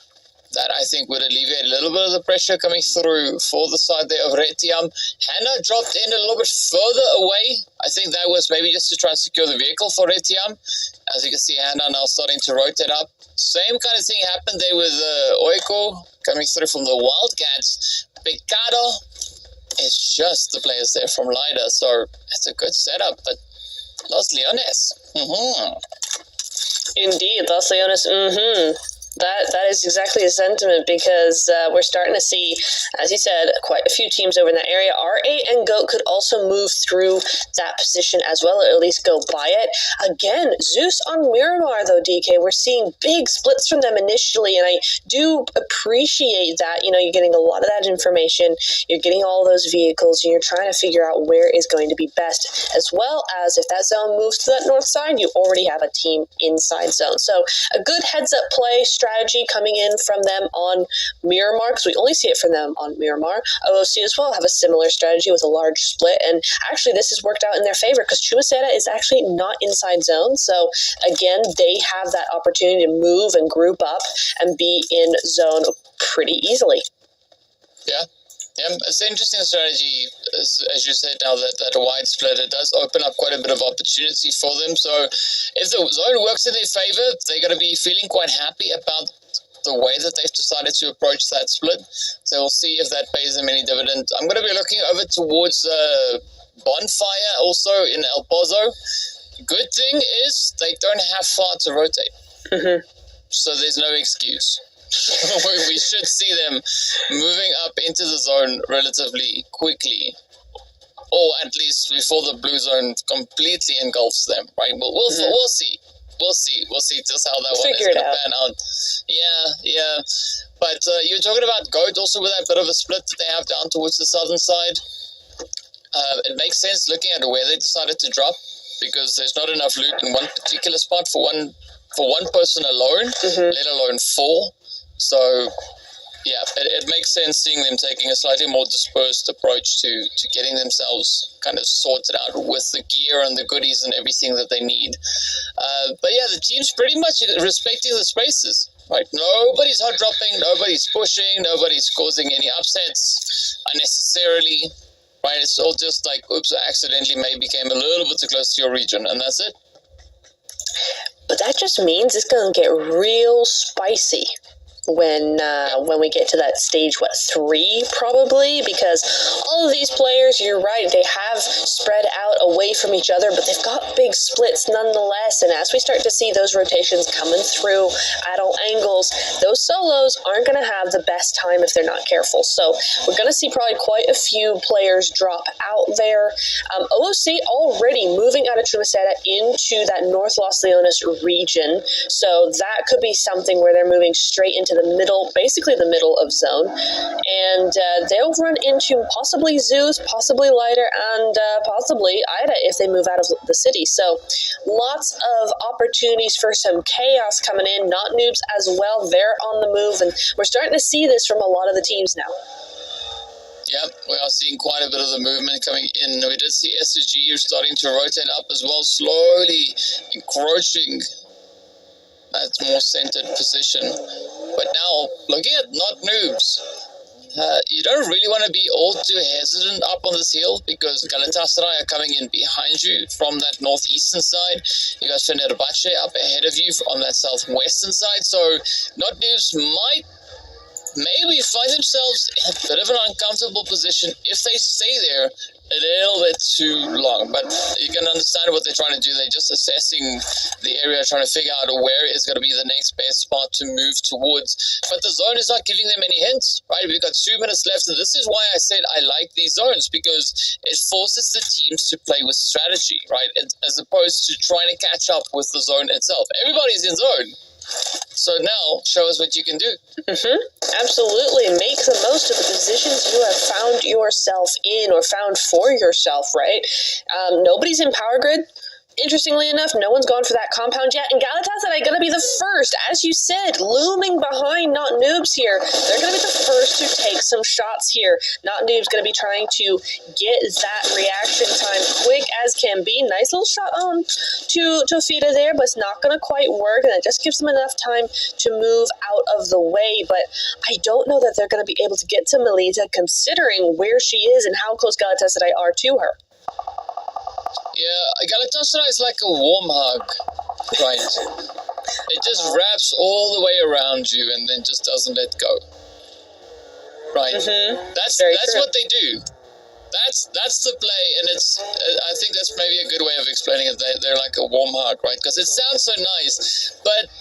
S2: that, I think, would alleviate a little bit of the pressure coming through for the side there of Retiam. Hannah dropped in a little bit further away. I think that was maybe just to try and secure the vehicle for Retiam. As you can see, Hannah now starting to rotate up. Same kind of thing happened there with Oiko coming through from the Wildcats. Picado is just the players there from Lida, so it's a good setup, but Los Leones.
S3: Indeed, Los Leones, That is exactly a sentiment, because we're starting to see, as you said, quite a few teams over in that area. R8 and GOAT could also move through that position as well, or at least go by it. Again, Zeus on Miramar, though, DK, we're seeing big splits from them initially, and I do appreciate that. You're getting a lot of that information, you're getting all those vehicles, and you're trying to figure out where is going to be best, as well as if that zone moves to that north side, you already have a team inside zone. So a good heads-up play strategy coming in from them on Miramar, because we only see it from them on Miramar. OOC as well have a similar strategy with a large split, and actually this has worked out in their favor, because Chumacera is actually not inside zone, so again, they have that opportunity to move and group up and be in zone pretty easily.
S2: Yeah, it's an interesting strategy, as you said, now that a wide split, it does open up quite a bit of opportunity for them. So if the zone works in their favor, they're going to be feeling quite happy about the way that they've decided to approach that split. So we'll see if that pays them any dividend. I'm going to be looking over towards Bonfire, also in El Pozo. Good thing is they don't have far to rotate. So there's no excuse. We should see them moving up into the zone relatively quickly, or at least before the blue zone completely engulfs them. Right? We'll see. We'll see just how that one is going to pan out. Yeah. But you're talking about GOAT also with that bit of a split that they have down towards the southern side. It makes sense looking at where they decided to drop, because there's not enough loot in one particular spot for one person alone, let alone 4. So, yeah, it makes sense seeing them taking a slightly more dispersed approach to getting themselves kind of sorted out with the gear and the goodies and everything that they need. But yeah, the team's pretty much respecting the spaces, right? Nobody's hot dropping, nobody's pushing, nobody's causing any upsets unnecessarily, right? It's all just like, oops, I accidentally maybe came a little bit too close to your region, and that's it.
S3: But that just means it's going to get real spicy when we get to that stage, 3 probably, because all of these players, you're right, they have spread out away from each other, but they've got big splits nonetheless. And as we start to see those rotations coming through at all angles, those solos aren't going to have the best time if they're not careful. So we're going to see probably quite a few players drop out there. OOC already moving out of Trumaseta into that North Los Leones region, so that could be something where they're moving straight into the middle, basically the middle of zone, and they'll run into possibly Zeus, possibly Lighter, and possibly Ida if they move out of the city. So lots of opportunities for some chaos coming in. Not Noobs as well, they're on the move, and we're starting to see this from a lot of the teams now.
S2: Yeah, we are seeing quite a bit of the movement coming in. We did see SSG starting to rotate up as well, slowly encroaching that more centered position. But now, looking at Not Noobs, you don't really want to be all too hesitant up on this hill, because Galatasaray are coming in behind you from that northeastern side. You got Fenerbahce up ahead of you on that southwestern side. So Not Noobs might maybe find themselves in a bit of an uncomfortable position if they stay there a little bit too long. But you can understand what they're trying to do. They're just assessing the area, trying to figure out where is going to be the next best spot to move towards. But the zone is not giving them any hints, right? We've got 2 minutes left, and this is why I said I like these zones, because it forces the teams to play with strategy, right? As opposed to trying to catch up with the zone itself. Everybody's in zone. So now, show us what you can do.
S3: Absolutely. Make the most of the positions you have found yourself in, or found for yourself, right? Nobody's in Power Grid. Interestingly enough, no one's gone for that compound yet, and Galatasaray going to be the first, as you said, looming behind Not Noobs here. They're going to be the first to take some shots here. Not Noobs going to be trying to get that reaction time quick as can be. Nice little shot on to Fida there, but it's not going to quite work, and it just gives them enough time to move out of the way. But I don't know that they're going to be able to get to Melita, considering where she is and how close Galatasaray are to her.
S2: Yeah, Galatasaray is like a warm hug, right? It just wraps all the way around you and then just doesn't let go, right? That's what they do. That's the play, and I think that's maybe a good way of explaining it. They're like a warm hug, right? Because it sounds so nice, but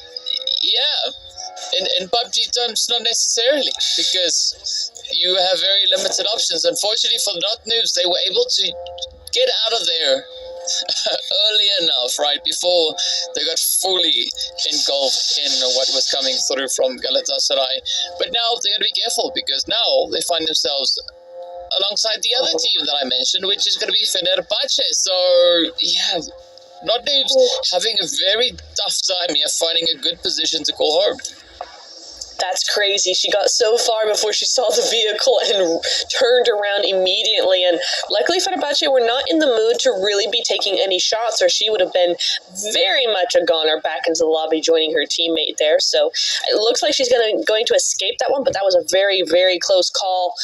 S2: yeah, in PUBG terms, not necessarily, because you have very limited options. Unfortunately for Not Noobs, they were able to get out of there early enough, right, before they got fully engulfed in what was coming through from Galatasaray. But now they're going to be careful, because now they find themselves alongside the other team that I mentioned, which is going to be Fenerbahce. So, yeah, Not Noobs having a very tough time here, finding a good position to call home.
S3: That's crazy. She got so far before she saw the vehicle and turned around immediately. And luckily, Fenerbahce were not in the mood to really be taking any shots, or she would have been very much a goner back into the lobby, joining her teammate there. So it looks like she's going to escape that one, but that was a very, very close call.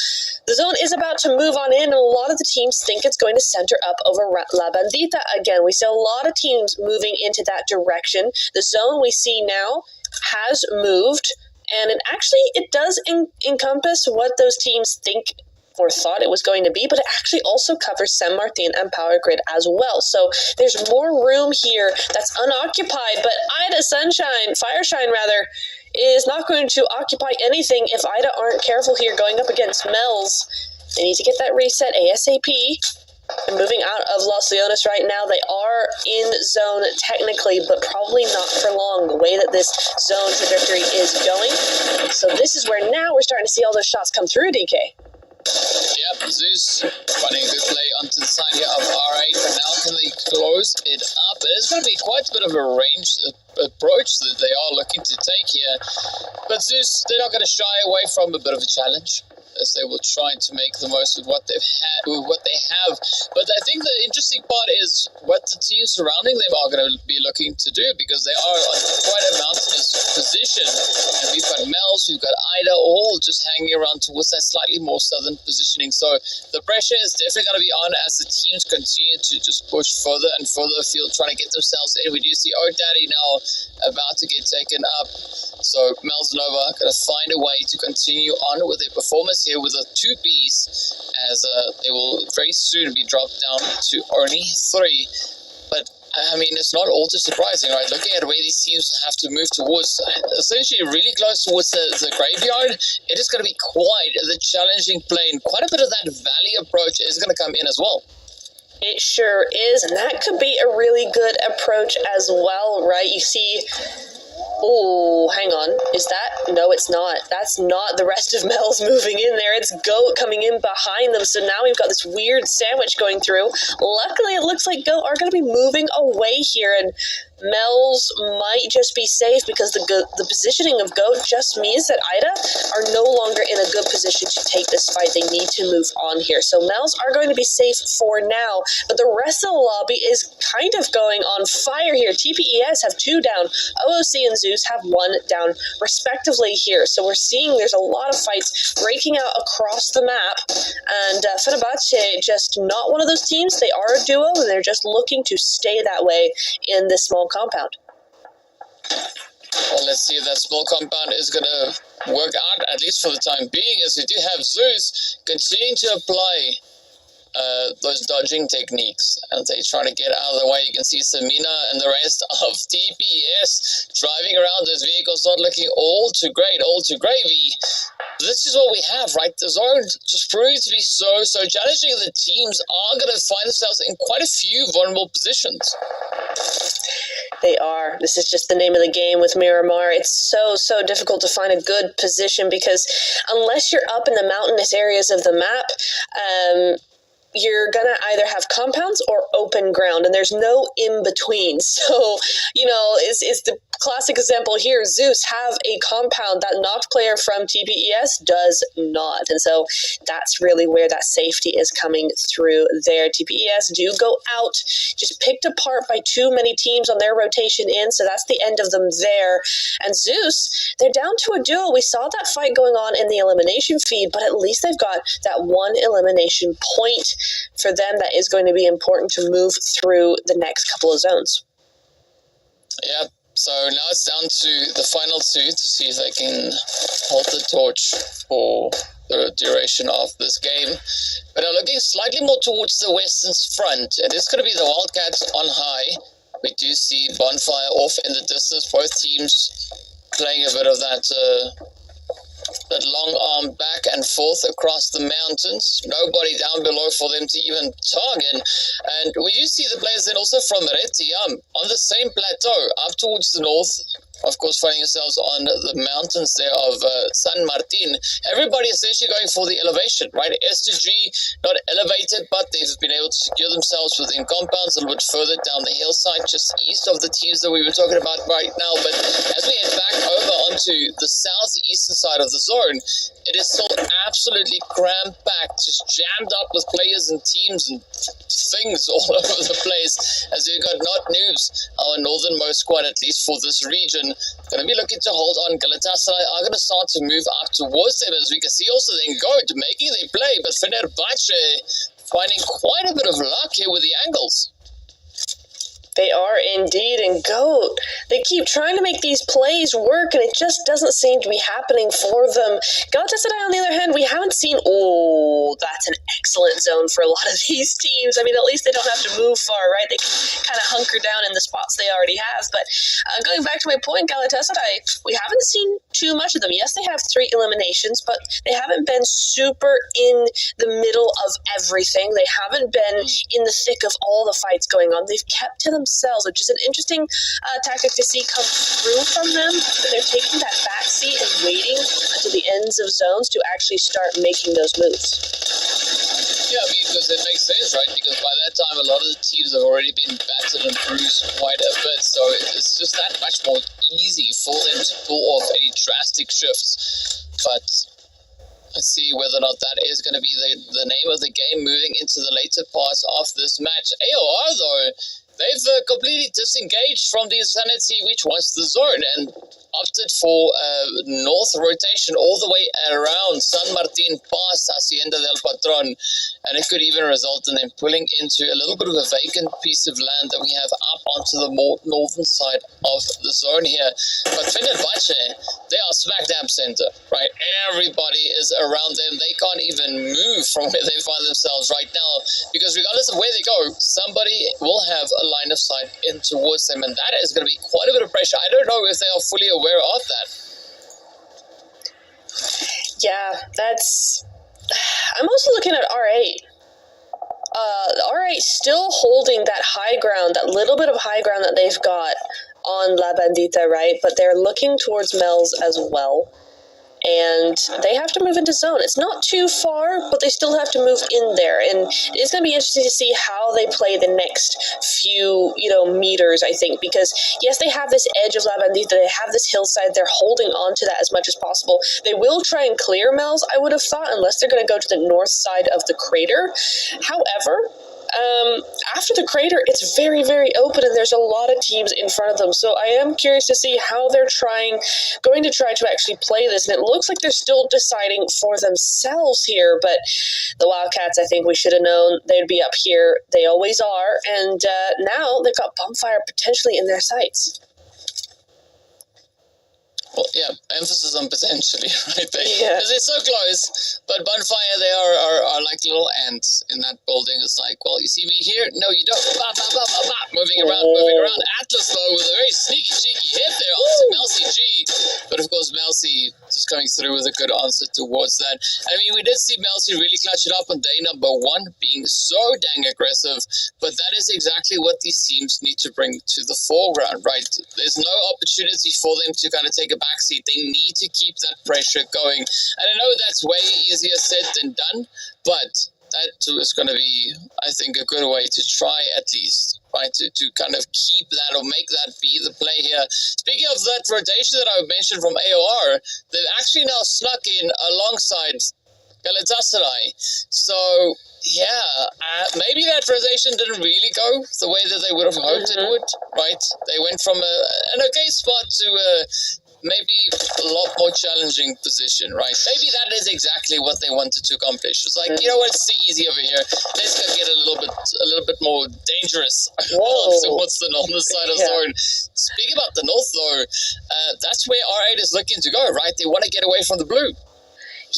S3: The zone is about to move on in, and a lot of the teams think it's going to center up over La Bandita again. We see a lot of teams moving into that direction. The zone we see now has moved, and it does encompass what those teams think or thought it was going to be, but it actually also covers San Martin and Power Grid as well. So there's more room here that's unoccupied, but Fireshine rather, is not going to occupy anything if Ida aren't careful here going up against Mel's. They need to get that reset ASAP. And moving out of Los Leones right now, they are in zone technically, but probably not for long, the way that this zone trajectory is going. So this is where now we're starting to see all those shots come through, DK.
S2: Yep, Zeus running a good play onto the side here of R8, but now can they close it up? It is going to be quite a bit of a ranged approach that they are looking to take here. But Zeus, they're not going to shy away from a bit of a challenge. as they will try to make the most of what they have. But I think the interesting part is what the teams surrounding them are going to be looking to do, because they are on quite a mountainous position. And we've got Mels, we've got Ida, all just hanging around towards that slightly more southern positioning. So the pressure is definitely going to be on as the teams continue to just push further and further afield, trying to get themselves in. We do see Daddy now about to get taken up. So Mels Nova going to find a way to continue on with their performance here with the 2 Bs, as they will very soon be dropped down to only 3. But I mean, it's not all too surprising, right? Looking at where these teams have to move towards, essentially really close towards the graveyard, it is going to be quite the challenging play, and quite a bit of that valley approach is going to come in as well.
S3: It sure is, and that could be a really good approach as well, right? You see... Oh, hang on. Is that? No, it's not. That's not the rest of Mel's moving in there. It's Goat coming in behind them. So now we've got this weird sandwich going through. Luckily, it looks like Goat are going to be moving away here, and Mel's might just be safe because the positioning of Goat just means that Ida are no longer in a good position to take this fight. They need to move on here. So Mel's are going to be safe for now, but the rest of the lobby is kind of going on fire here. TPES have 2 down. OOC and Zeus have 1 down respectively here. So we're seeing there's a lot of fights breaking out across the map, and Fenerbahce just not one of those teams. They are a duo, and they're just looking to stay that way in this small compound.
S2: Well, let's see if that small compound is going to work out, at least for the time being, as we do have Zeus continuing to apply those dodging techniques, and they're trying to get out of the way. You can see Samina and the rest of TPS driving around those vehicles, not looking all too great, all too gravy. This is what we have, right? The zone just proves to be so challenging. The teams are going to find themselves in quite a few vulnerable positions.
S3: They are. This is just the name of the game with Miramar. It's so difficult to find a good position, because unless you're up in the mountainous areas of the map, you're gonna either have compounds or open ground, and there's no in between. So, is the classic example here. Zeus have a compound that knocked player from TPES does not, and so that's really where that safety is coming through there. TPES do go out, just picked apart by too many teams on their rotation in, so that's the end of them there. And Zeus, they're down to a duo. We saw that fight going on in the elimination feed, but at least they've got that 1 elimination point for them that is going to be important to move through the next couple of zones.
S2: Yeah, so now it's down to the final 2 to see if they can hold the torch for the duration of this game. But are looking slightly more towards the Western front. It is going to be the Wildcats on high. We do see Bonfire off in the distance. Both teams playing a bit of that long arm back and forth across the mountains. Nobody down below for them to even target. And we do see the players then also from Retiam on the same plateau up towards the north. Of course, finding yourselves on the mountains there of San Martin. Everybody essentially going for the elevation, right? S2G not elevated, but they've been able to secure themselves within compounds a little bit further down the hillside, just east of the teams that we were talking about right now. But as we head back over onto the southeastern side of the zone, it is still absolutely crammed packed, just jammed up with players and teams and things all over the place, as we've got Not Noobs, our northernmost squad, at least for this region, going to be looking to hold on. Galatasaray are going to start to move up towards them, as we can see also then Goat making their play, but Fenerbahce finding quite a bit of luck here with the angles.
S3: They are indeed, and Goat, they keep trying to make these plays work, and it just doesn't seem to be happening for them. Galatasaray, on the other hand, we haven't seen, that's an excellent zone for a lot of these teams. I mean, at least they don't have to move far, right? They can kind of hunker down in the spots they already have. But going back to my point, Galatasaray, we haven't seen too much of them. Yes, they have 3 eliminations, but they haven't been super in the middle of everything. They haven't been in the thick of all the fights going on. They've kept to themselves, which is an interesting tactic to see come through from them. But they're taking that back seat and waiting until the ends of zones to actually start making those moves.
S2: Yeah, because it makes sense, right? Because by that time, a lot of the teams have already been battered and bruised quite a bit, so it's just that much more easy for them to pull off any drastic shifts. But Let's see whether or not that is going to be the name of the game moving into the later parts of this match. AOR, though, they've completely disengaged from the Insanity, which was the zone, and opted for north rotation all the way around San Martin past Hacienda del Patron, and it could even result in them pulling into a little bit of a vacant piece of land that we have up onto the more northern side of the zone here. But Fenerbahce, they are smack dab center, right? Everybody is around them. They can't even move from where they find themselves right now, because regardless of where they go, somebody will have a line of sight in towards them, and that is going to be quite a bit of pressure. I don't know if they are fully aware of that.
S3: Yeah, that's... I'm also looking at R8. R8 still holding that high ground, that little bit of high ground that they've got on La Bandita, right? But they're looking towards Mel's as well. And they have to move into zone. It's not too far, but they still have to move in there. And it's going to be interesting to see how they play the next few, meters, I think. Because, yes, they have this edge of La Bandita. They have this hillside. They're holding on to that as much as possible. They will try and clear Mel's, I would have thought, unless they're going to go to the north side of the crater. However, after the crater, it's very, very open, and there's a lot of teams in front of them. So I am curious to see how they're going to try to actually play this. And it looks like they're still deciding for themselves here. But the Wildcats, I think we should have known they'd be up here. They always are. And now they've got Bumpfire potentially in their sights.
S2: Well, yeah, emphasis on potentially, right?
S3: Yeah.
S2: Because it's so close, but Bonfire, they are like little ants in that building. It's like, well, you see me here? No, you don't. Bah, bah, bah, bah, bah. Moving around. Atlas, though, with a very sneaky, cheeky hit there onto Melcy G. But, of course, Melcy just coming through with a good answer towards that. I mean, we did see Melcy really clutch it up on day number 1, being so dang aggressive, but that is exactly what these teams need to bring to the foreground, right? There's no opportunity for them to kind of take a backseat. They need to keep that pressure going. And I know that's way easier said than done, but that too is going to be, I think, a good way to try at least, right, to kind of keep that or make that be the play here. Speaking of that rotation that I mentioned from AOR, they've actually now snuck in alongside Galatasaray. So, yeah, maybe that rotation didn't really go the way that they would have hoped it would, right? They went from an okay spot to maybe a lot more challenging position, right? Maybe that is exactly what they wanted to accomplish. It's like, you know what, it's too easy over here. Let's go get a little bit more dangerous towards the northern side of the zone. Speaking about the north, though, that's where R8 is looking to go, right? They want to get away from the blue.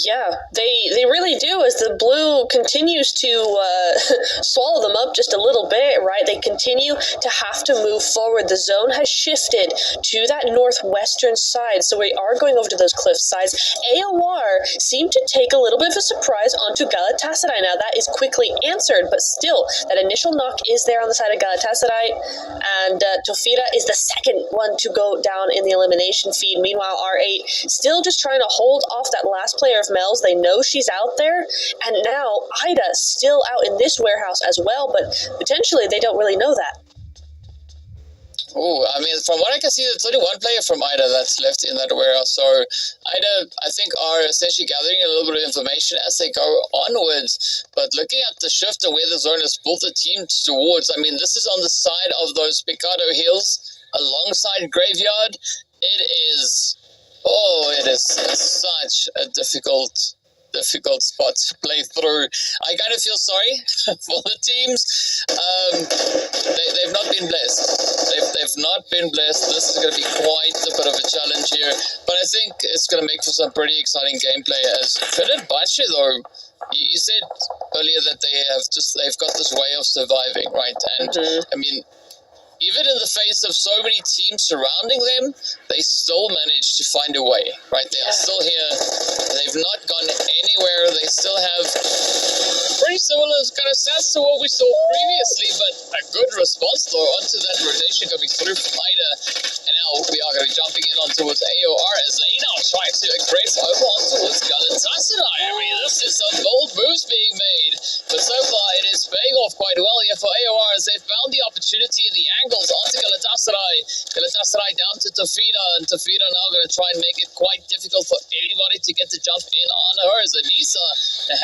S3: Yeah, they really do, as the blue continues to swallow them up just a little bit, right? They continue to have to move forward. The zone has shifted to that northwestern side, so we are going over to those cliff sides. AOR seemed to take a little bit of a surprise onto Galatasaray. Now, that is quickly answered, but still, that initial knock is there on the side of Galatasaray, and Tofira is the second one to go down in the elimination feed. Meanwhile, R8 still just trying to hold off that last player of Mel's. They know she's out there, and now Ida still out in this warehouse as well, but potentially they don't really know that.
S2: Oh, I mean, from what I can see, there's only one player from Ida that's left in that warehouse. So Ida, I think, are essentially gathering a little bit of information as they go onwards. But looking at the shift and where the zone has pulled the team towards, I mean, this is on the side of those Picado Hills alongside Graveyard. It is such a difficult spot to play through. I kind of feel sorry for the teams. They've not been blessed. They've not been blessed. This is going to be quite a bit of a challenge here, but I think it's going to make for some pretty exciting gameplay. As Fenerbahce, though, you said earlier that they've got this way of surviving, right? And I mean, even in the face of so many teams surrounding them, they still manage to find a way, right? They are still here. They've not gone anywhere. They still have pretty similar kind of stats to what we saw previously, but a good response, though, onto that rotation coming through from Ida. And now we are going to be jumping in on towards AOR as they now try to aggress over on towards Galatasaray. I mean, this is some bold moves being made, but so far it is paying off quite well here for AOR as they found the opportunity opportunity in the angles onto Galatasaray. Galatasaray down to Tafida, and Tafida now going to try and make it quite difficult for anybody to get the jump in on her. Zanisa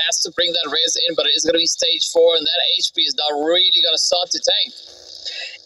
S2: has to bring that res in, but it is going to be stage 4, and that HP is now really going to start to tank.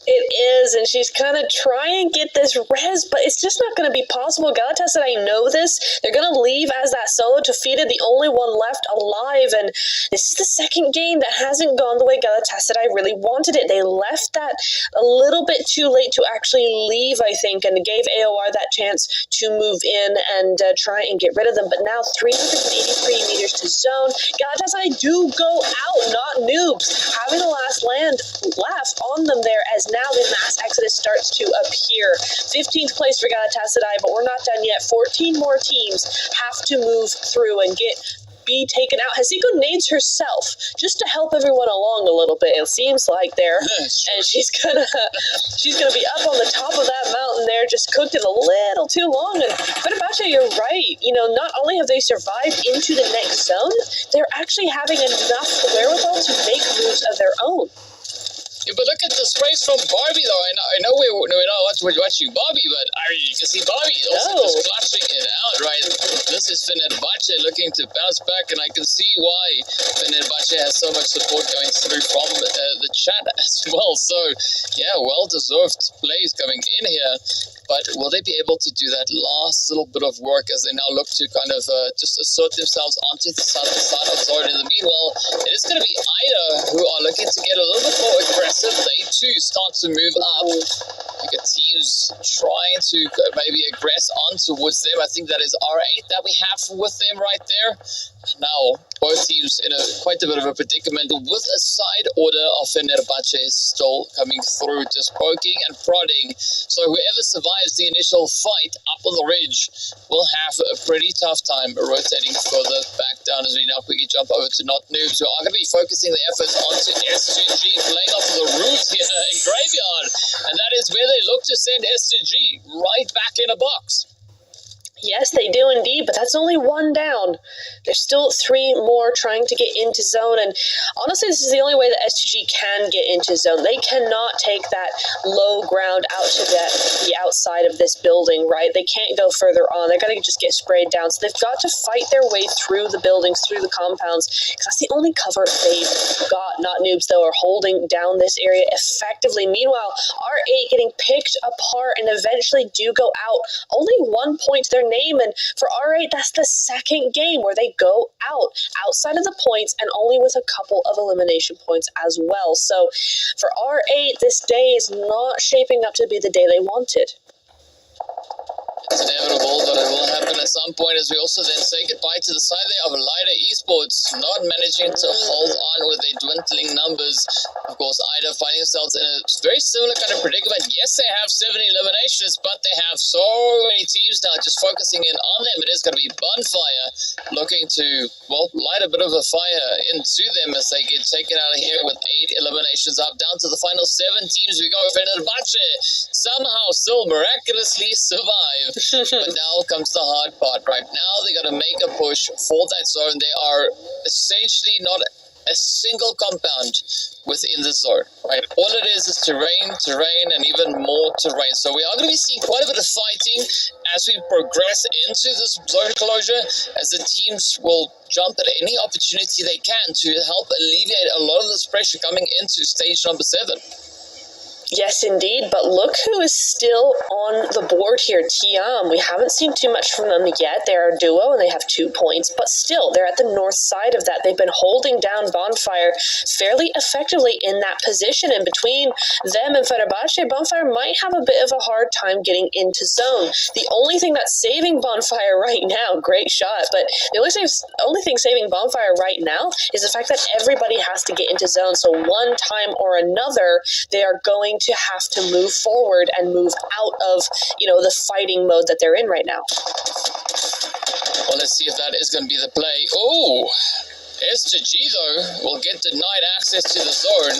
S3: It is, and she's kind of trying to get this res, but it's just not going to be possible. Galatasaray know this. They're going to leave as that solo Tafida, the only one left alive, and this is the second game that hasn't gone the way Galatasaray really wanted it. They left that a little bit too late to actually leave, I think, and gave AOR that chance to move in and try and get rid of them, but now 383 meters to zone. Galatasaray do go out, not noobs, having the last land left on them there as now the mass exodus starts to appear. 15th place for Galatasaray, but we're not done yet. 14 more teams have to move through and be taken out. Hasiko nades herself just to help everyone along a little bit, it seems like there. And she's gonna be up on the top of that mountain there, just cooked it a little too long. And Fenerbahce, you're right. Not only have they survived into the next zone, they're actually having enough wherewithal to make moves of their own.
S2: Yeah, but look at the sprays from Barbie, though. I know we're not watching Barbie, but you can see Barbie also just clutching it out, right? This is Fenerbahce looking to bounce back, and I can see why Fenerbahce has so much support going through from the chat as well. So, yeah, well-deserved plays coming in here. But will they be able to do that last little bit of work as they now look to kind of just assert themselves onto the side of Zord? In the meanwhile, it is going to be Ida who are looking to get a little bit more aggressive. They too start to move up. Like teams trying to maybe aggress on towards them. I think that is R8 that we have with them right there. Now, both teams in quite a bit of a predicament with a side order of Fenerbahce still coming through, just poking and prodding. So whoever survives the initial fight up on the ridge will have a pretty tough time rotating further back down as we now quickly jump over to Not Noobs, who are going to be focusing their efforts onto S2G, playing off of the route here in Graveyard. And that is where they look to send S2G right back in a box.
S3: Yes, they do indeed, but that's only one down. There's still 3 more trying to get into zone, and honestly, this is the only way that S2G can get into zone. They cannot take that low ground out to the outside of this building, right? They can't go further on. They're going to just get sprayed down, so they've got to fight their way through the buildings, through the compounds, because that's the only cover they've got. Not Noobs, though, are holding down this area effectively. Meanwhile, R8 getting picked apart and eventually do go out. Only 1 point to their name, and for R8 that's the second game where they go outside of the points and only with a couple of elimination points as well. So for R8 this day is not shaping up to be the day they wanted.
S2: It's inevitable, but it will happen at some point as we also then say goodbye to the side there of Lida Esports, not managing to hold on with their dwindling numbers. Of course, Ida finding themselves in a very similar kind of predicament. Yes, they have 7 eliminations, but they have so many teams now just focusing in on them. It is going to be Bonfire looking to, light a bit of a fire into them as they get taken out of here with 8 eliminations up. Down to the final 7 teams we go. Fenerbahce somehow still miraculously survive. But now comes the hard part. Right now they got to make a push for that zone. They are essentially not a single compound within the zone, right? All it is terrain, and even more terrain. So we are going to be seeing quite a bit of fighting as we progress into this zone closure, as the teams will jump at any opportunity they can to help alleviate a lot of this pressure coming into stage number 7.
S3: Yes, indeed, but look who is still on the board here, Tiam. We haven't seen too much from them yet. They're a duo and they have 2 points, but still, they're at the north side of that. They've been holding down Bonfire fairly effectively in that position, and between them and Fenerbahce, Bonfire might have a bit of a hard time getting into zone. The only thing that's saving Bonfire right now, great shot, but the only thing saving Bonfire right now is the fact that everybody has to get into zone, so one time or another, they are going to have to move forward and move out of, the fighting mode that they're in right now.
S2: Well, let's see if that is going to be the play. Oh, S2G, though, will get denied access to the zone.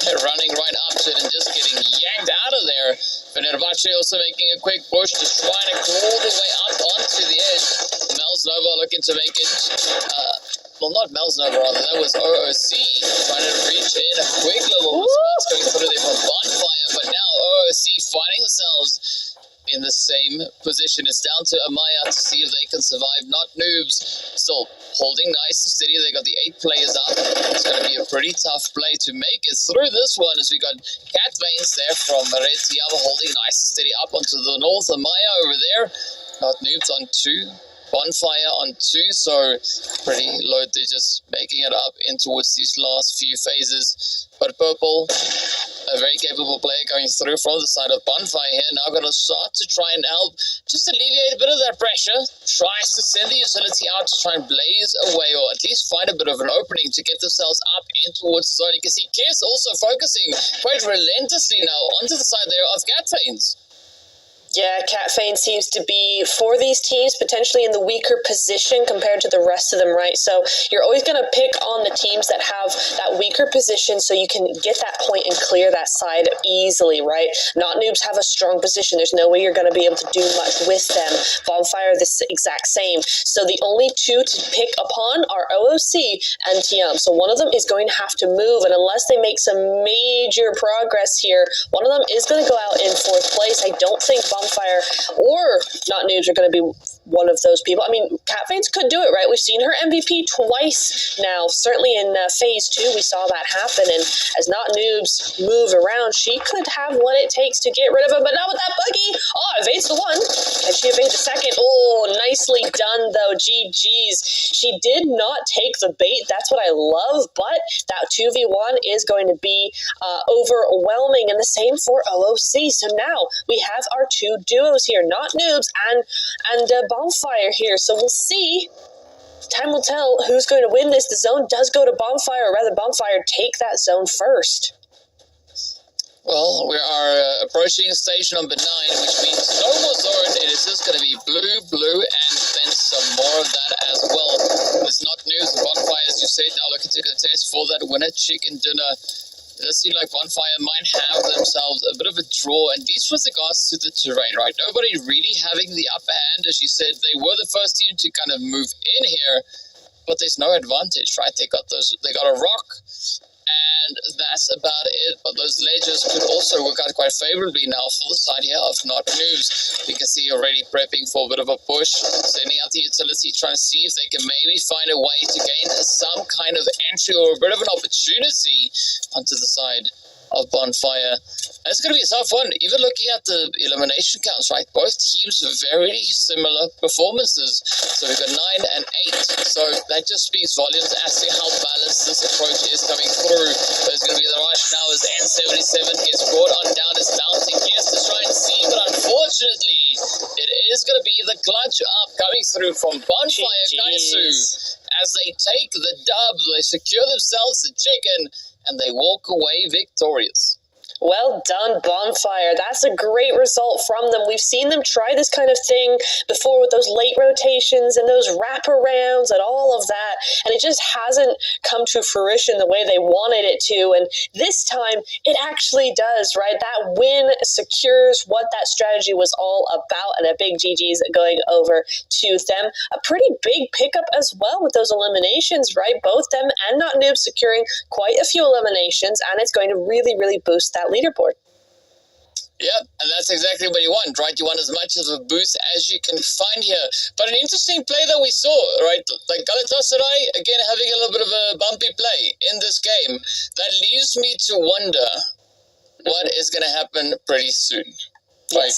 S2: They're running right up to it and just getting yanked out of there. Fenerbahce also making a quick push, just trying to claw their way up onto the edge. Melznova looking to make it... not Melznova, rather. That was OOC trying to reach in a quick level response going through there from same position. It's down to Amaya to see if they can survive. Not Noobs, still holding nice and steady. They got the 8 players up. It's going to be a pretty tough play to make it through this one, as we got Cat Veins there from Red Tiama holding nice and steady up onto the north. Amaya over there. Not Noobs on 2. Bonfire on 2, so pretty low digits, making it up in towards these last few phases. But Purple, a very capable player going through from the side of Bonfire here, now going to start to try and help, just alleviate a bit of that pressure, tries to send the utility out to try and blaze away, or at least find a bit of an opening to get themselves up in towards the zone. You can see Kiss also focusing quite relentlessly now onto the side there of Catfains.
S3: Yeah, Cat Fane seems to be, for these teams, potentially in the weaker position compared to the rest of them, right? So you're always going to pick on the teams that have that weaker position so you can get that point and clear that side easily, right? Not Noobs have a strong position. There's no way you're going to be able to do much with them. Bonfire, the exact same. So the only 2 to pick upon are OOC and TM. So one of them is going to have to move, and unless they make some major progress here, one of them is going to go out in 4th place. I don't think Bonfire or Not Noobs are going to be one of those people. I mean, Cat Veins could do it, right? We've seen her MVP twice now. Certainly in phase 2, we saw that happen. And as Not Noobs move around, she could have what it takes to get rid of him. But not with that buggy. Oh, evades the 1. Can she evade the 2nd? Oh, nicely done, though. GG's. She did not take the bait. That's what I love. But that 2v1 is going to be overwhelming. And the same for OOC. So now we have our 2 duos here. Not Noobs and Bonfire here. So we'll see. Time will tell who's going to win this. The zone does go to Bonfire, or rather Bonfire take that zone first.
S2: Well, we are approaching stage number 9, which means no more zone. It is just going to be blue, and then some more of that as well. It's Not News. Bonfire, as you said, now looking to contest for that winner chicken dinner. It does seem like Bonfire might have themselves a bit of a draw, and these with regards to the terrain, right? Nobody really having the upper hand. As you said, they were the first team to kind of move in here, but there's no advantage, right? They got a rock, and that's about it. But those ledges could also work out quite favorably now for the side here of Not News. You can see already prepping for a bit of a push, sending out the utility, trying to see if they can maybe find a way to gain some kind of entry or a bit of an opportunity onto the side of Bonfire. And it's going to be a tough one. Even looking at the elimination counts, right? Both teams have very similar performances. So we've got 9 and 8. So that just speaks volumes as to how balanced this approach is coming through. There's going to be the rush now as N77 gets brought on down as Bounty Gears to try and see, but unfortunately, it is going to be the clutch up coming through from Bonfire Kaisu. As they take the dub, they secure themselves the chicken, and they walk away victorious.
S3: Well done, Bonfire. That's a great result from them. We've seen them try this kind of thing before with those late rotations and those wraparounds and all of that, and it just hasn't come to fruition the way they wanted it to, and this time it actually does, right? That win secures what that strategy was all about, and a big GG's going over to them. A pretty big pickup as well with those eliminations, right? Both them and Not Noob securing quite a few eliminations, and it's going to really, really boost that leaderboard.
S2: Yeah, and that's exactly what you want, right? You want as much of a boost as you can find here. But an interesting play that we saw, right? Like Galatasaray, again, having a little bit of a bumpy play in this game. That leaves me to wonder what is going to happen pretty soon.
S3: Yes.
S2: Right?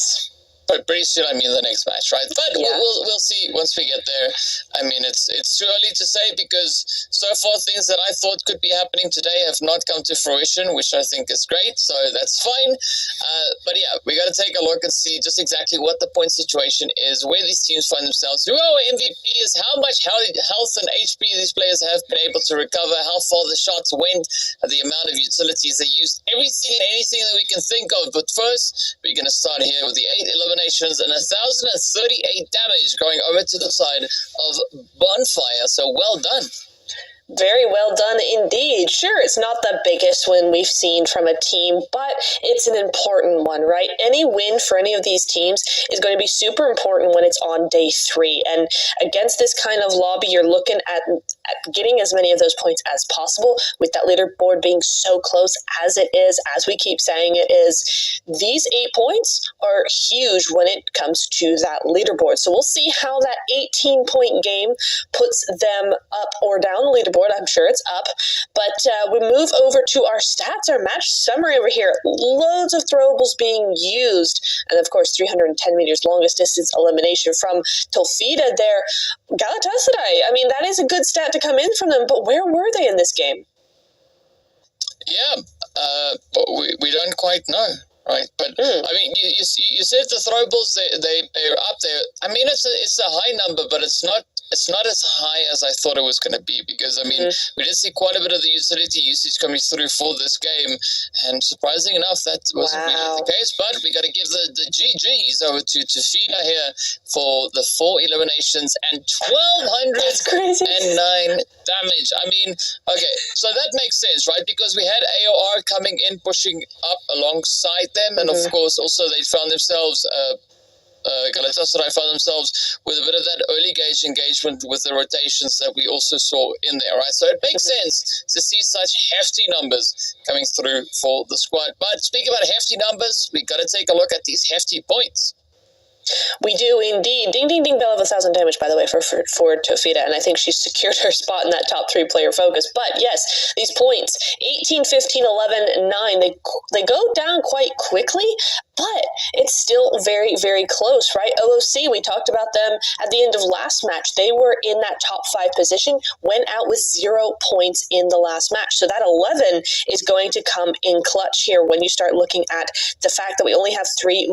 S2: But pretty soon, I mean the next match, right? But
S3: yeah.
S2: we'll see once we get there. I mean, it's too early to say because so far things that I thought could be happening today have not come to fruition, which I think is great. So that's fine. But yeah, we got to take a look and see just exactly what the point situation is, where these teams find themselves, who our MVP is, how much health and HP these players have been able to recover, how far the shots went, the amount of utilities they used, everything and anything that we can think of. But first, we're going to start here with the 8 eliminations and 1,038 damage going over to the side of Bonfire. So well done.
S3: Very well done indeed. Sure, it's not the biggest win we've seen from a team, but it's an important one, right? Any win for any of these teams is going to be super important when it's on day 3. And against this kind of lobby, you're looking at getting as many of those points as possible with that leaderboard being so close as it is, as we keep saying it is. These 8 points are huge when it comes to that leaderboard. So we'll see how that 18-point game puts them up or down the leaderboard. I'm sure it's up. But we move over to our stats, our match summary over here. Loads of throwables being used. And of course, 310 meters longest distance elimination from Tofida there. Galatasaray, I mean, that is a good stat to come in from them, but where were they in this game?
S2: Yeah, but we don't quite know, right? But I mean, you said the throwables they're up there. I mean, it's a high number, but it's not as high as I thought it was going to be, because I mean, we did see quite a bit of the utility usage coming through for this game, and surprisingly enough, that wasn't really the case. But we got to give the GGs over to Fina here for the 4 eliminations and 1,209 damage. I mean, okay, so that makes sense, right? Because we had AOR coming in, pushing up alongside them, and of course, also they found themselves. Galatasaray found themselves with a bit of that early gauge engagement with the rotations that we also saw in there, right? So it makes sense to see such hefty numbers coming through for the squad. But speaking about hefty numbers, we got to take a look at these hefty points.
S3: We do indeed. Ding, ding, ding, bell of 1,000 damage, by the way, for Tofida, and I think she's secured her spot in that top 3 player focus. But yes, these points, 18, 15, 11, 9, they go down quite quickly, but it's still very, very close, right? OOC, we talked about them at the end of last match. They were in that top 5 position, went out with 0 points in the last match. So that 11 is going to come in clutch here when you start looking at the fact that we only have 3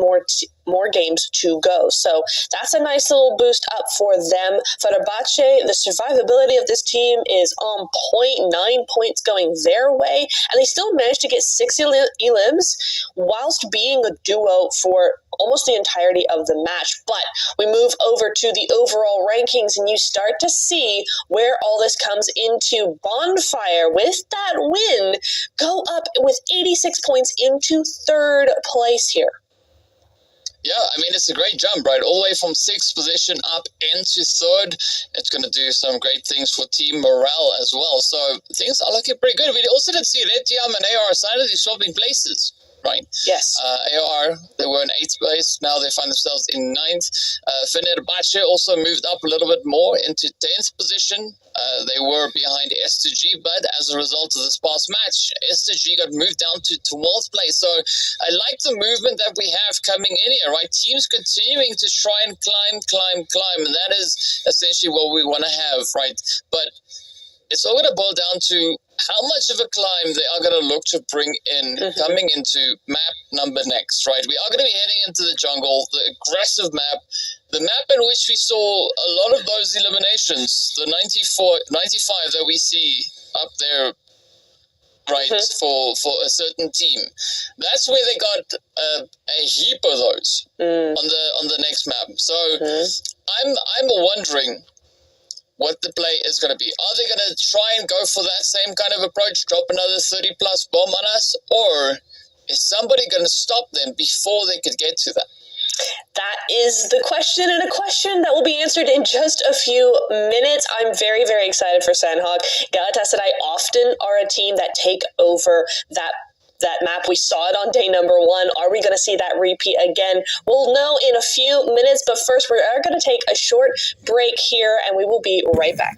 S3: more games to go. So that's a nice little boost up for them. Fenerbahce, the survivability of this team is on point, 9 points going their way, and they still managed to get 6 elims whilst being a duo for almost the entirety of the match. But we move over to the overall rankings, and you start to see where all this comes into. Bonfire, with that win, go up with 86 points into 3rd place here.
S2: Yeah, I mean, it's a great jump, right? All the way from 6th position up into 3rd. It's going to do some great things for team morale as well. So things are looking pretty good. We also did see Retiam and AR silently swapping places, right?
S3: Yes.
S2: AR, they were in 8th place. Now they find themselves in 9th. Fenerbahce also moved up a little bit more into 10th position. They were behind S2G, but as a result of this past match, S2G got moved down to 12th place. So I like the movement that we have coming in here, right? Teams continuing to try and climb, and that is essentially what we want to have, right? But it's all going to boil down to how much of a climb they are going to look to bring in coming into map number next, right? We are going to be heading into the jungle, the aggressive map, the map in which we saw a lot of those eliminations, the 95 that we see up there, right, for a certain team. That's where they got a heap of those on the next map. So I'm wondering what the play is going to be. Are they going to try and go for that same kind of approach, drop another 30-plus bomb on us, or is somebody going to stop them before they could get to that?
S3: That is the question, and a question that will be answered in just a few minutes. I'm very, very excited for Sandhawk. Galatasaray often are a team that take over that map. We saw it on day number 1. Are we going to see that repeat again? We'll know in a few minutes, but first we are going to take a short break here, and we will be right back.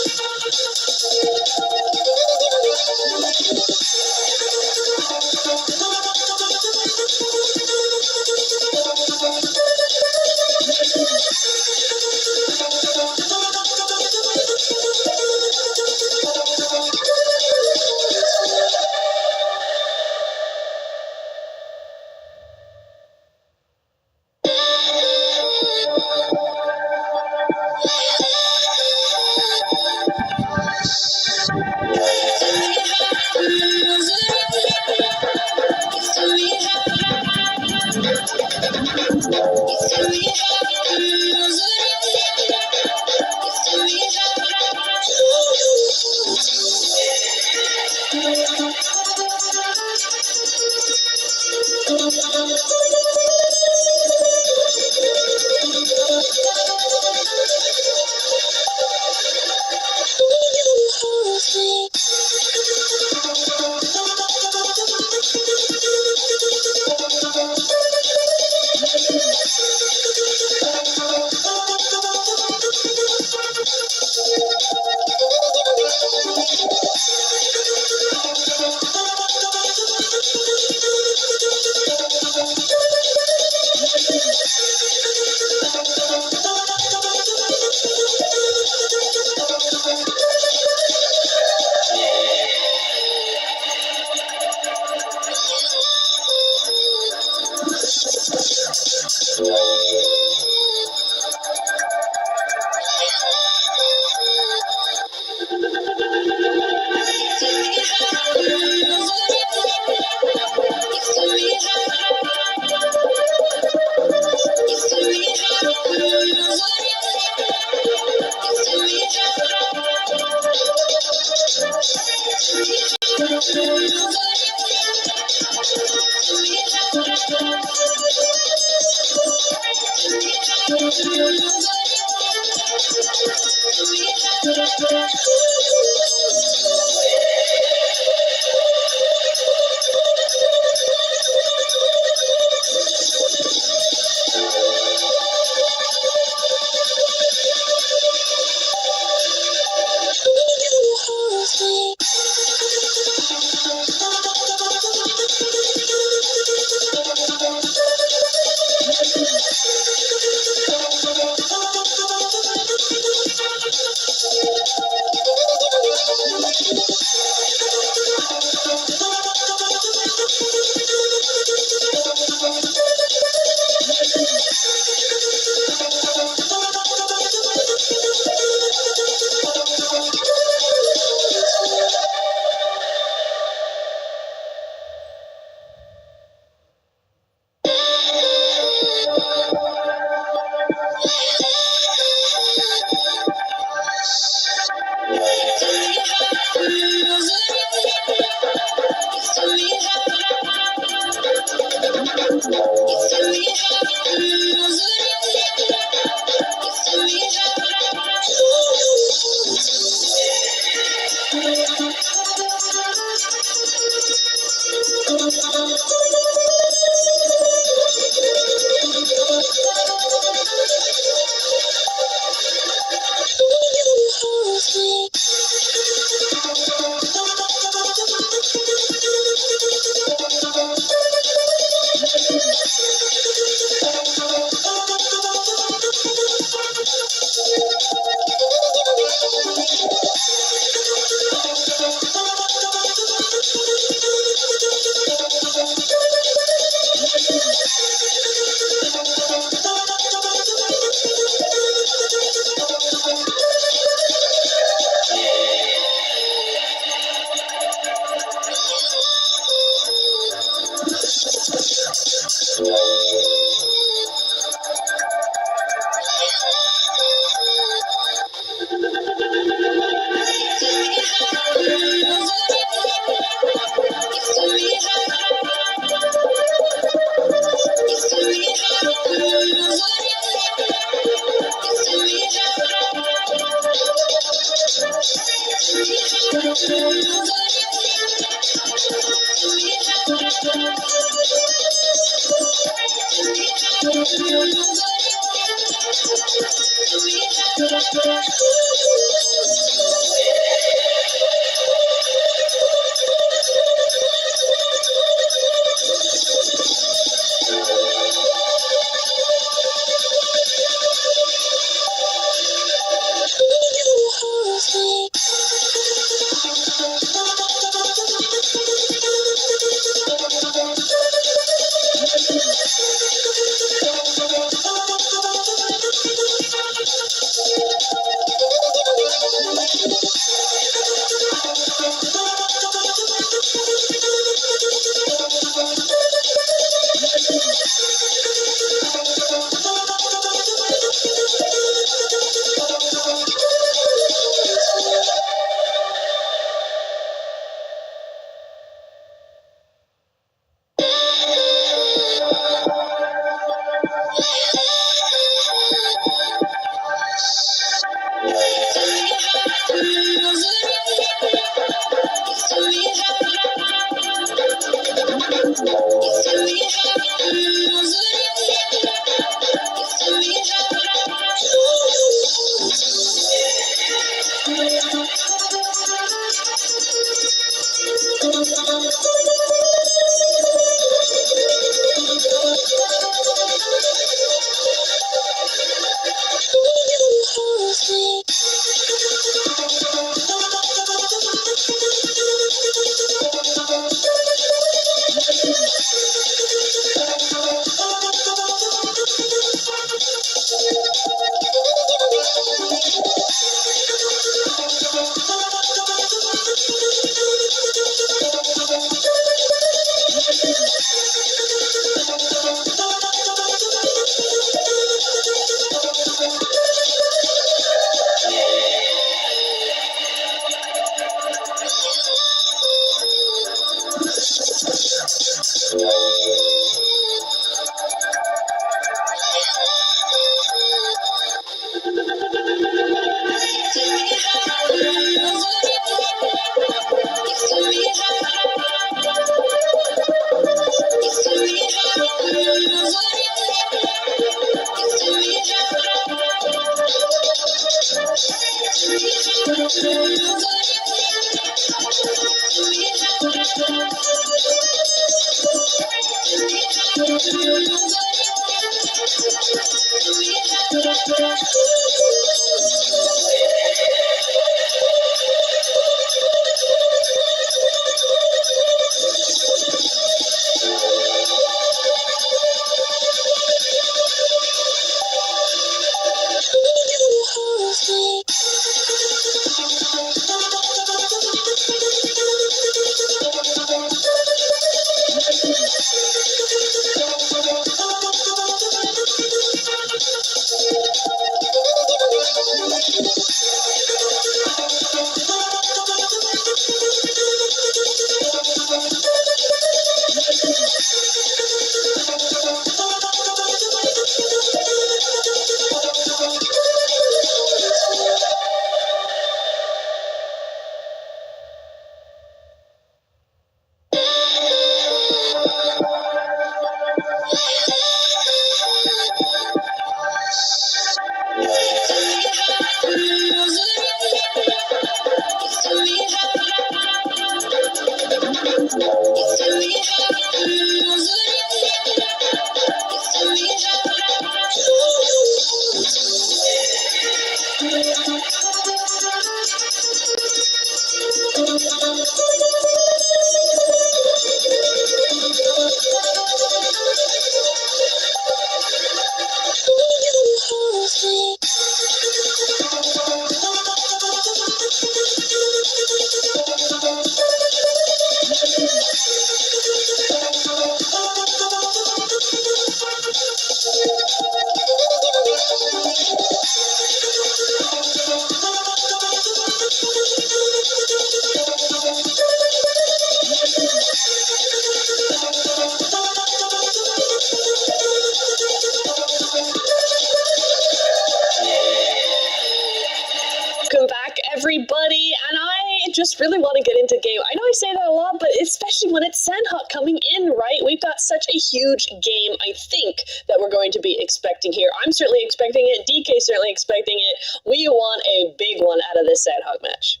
S3: Everybody, and I just really want to get into game. I know I say that a lot, but especially when it's Sandhawk coming in, right? We've got such a huge game, I think, that we're going to be expecting here. I'm certainly expecting it. DK's certainly expecting it. We want a big one out of this Sandhawk match.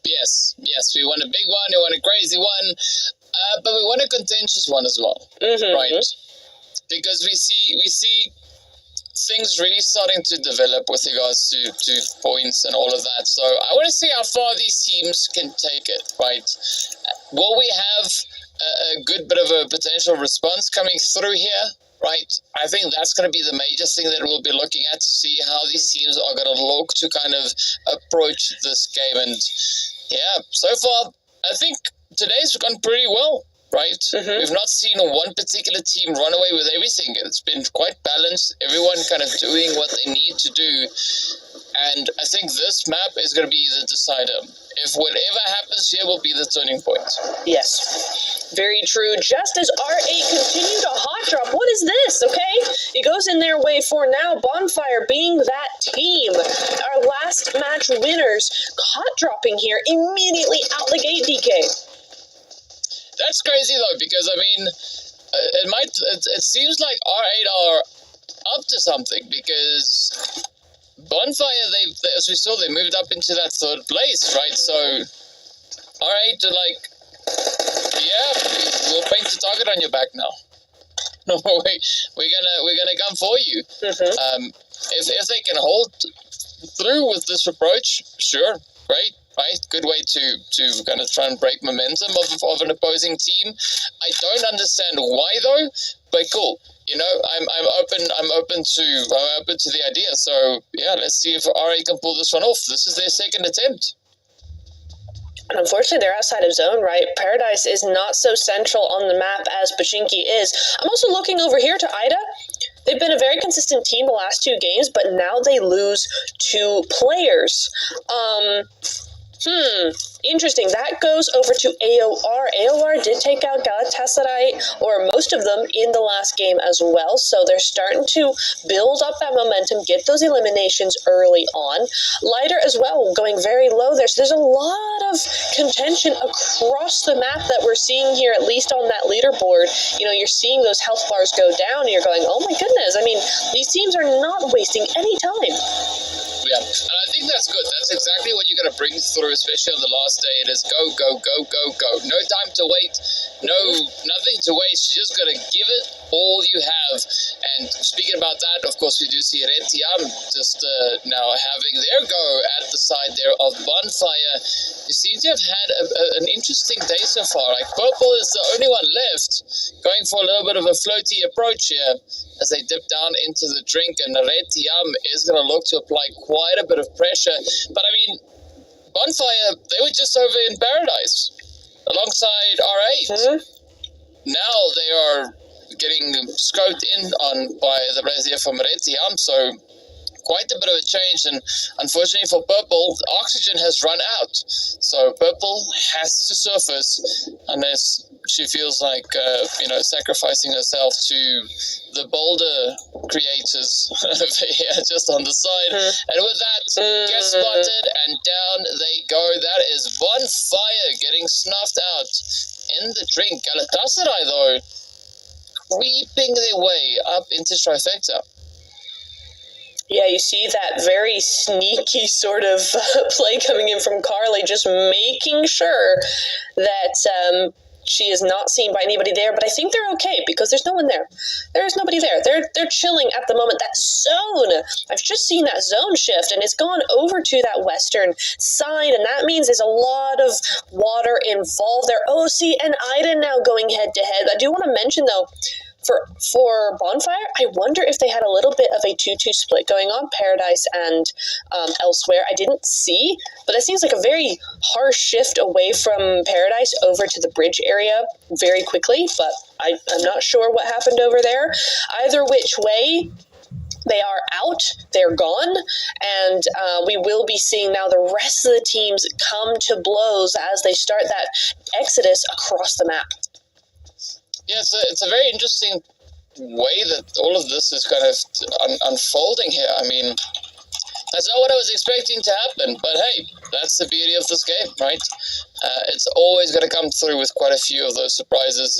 S2: Yes, we want a big one, we want a crazy one, but we want a contentious one as well, right? Because we see things really starting to develop with regards to points and all of that. So I want to see how far these teams can take it, right? Will we have a good bit of a potential response coming through here, right? I think that's going to be the major thing that we'll be looking at to see how these teams are going to look to kind of approach this game. And yeah, so far, I think today's gone pretty well. Right? We've not seen one particular team run away with everything. It's been quite balanced. Everyone kind of doing what they need to do. And I think this map is going to be the decider. If whatever happens here will be the turning point.
S3: Yes. Very true. Just as R8 continued a hot drop. What is this? Okay. It goes in their way for now. Bonfire being that team. Our last match winners. Hot dropping here immediately out the gate, DK.
S2: That's crazy though, because I mean, it seems like R8 are up to something, because Bonfire, they as we saw, they moved up into that third place, right? So R8 are like, yeah, we'll paint the target on your back now. No, we're gonna come for you. If they can hold through with this approach, sure, great. Right, good way to kind of try and break momentum of an opposing team. I don't understand why though, but cool. You know, I'm open to the idea. So yeah, let's see if RA can pull this one off. This is their second attempt.
S3: And unfortunately, they're outside of zone, right? Paradise is not so central on the map as Pachinki is. I'm also looking over here to Ida. They've been a very consistent team the last two games, but now they lose 2 players. Interesting. That goes over to AOR. AOR did take out Galatasaray, or most of them, in the last game as well. So they're starting to build up that momentum, get those eliminations early on. Lighter as well, going very low there. So there's a lot of contention across the map that we're seeing here, at least on that leaderboard. You know, you're seeing those health bars go down, and you're going, oh my goodness. I mean, these teams are not wasting any time.
S2: Yeah, and I think think that's good. That's exactly what you're going to bring through, especially on the last day. It is go, go, go, go, go. No time to wait. Nothing to waste. You're just going to give it all you have. And speaking about that, of course, we do see Red Tiam just now having their go at the side there of Bonfire. You seem to have had an interesting day so far. Like, Purple is the only one left, going for a little bit of a floaty approach here as they dip down into the drink, and Red Tiam is going to look to apply quite a bit of pressure. But I mean, Bonfire, they were just over in Paradise alongside R8. Now they are getting scoped in on by the brazier from Red Tiam, so quite a bit of a change. And unfortunately for Purple, the oxygen has run out, so Purple has to surface unless she feels like sacrificing herself to the boulder creators over here just on the side. And with that, get spotted and down they go. That is Bonfire getting snuffed out in the drink. Galatasaray though creeping their way up into Trifecta.
S3: Yeah, you see that very sneaky sort of play coming in from Carly, just making sure that she is not seen by anybody there. But I think they're okay because there's no one there. There's nobody there. They're chilling at the moment. That zone, I've just seen that zone shift, and it's gone over to that western side, and that means there's a lot of water involved there. OC and Ida now going head to head. I do want to mention though, for Bonfire, I wonder if they had a little bit of a 2-2 split going on, Paradise and elsewhere. I didn't see, but that seems like a very harsh shift away from Paradise over to the bridge area very quickly, but I'm not sure what happened over there. Either which way, they are out, they're gone, and we will be seeing now the rest of the teams come to blows as they start that exodus across the map.
S2: Yeah, it's a very interesting way that all of this is kind of unfolding here. I mean, that's not what I was expecting to happen, but hey, that's the beauty of this game, right? It's always going to come through with quite a few of those surprises.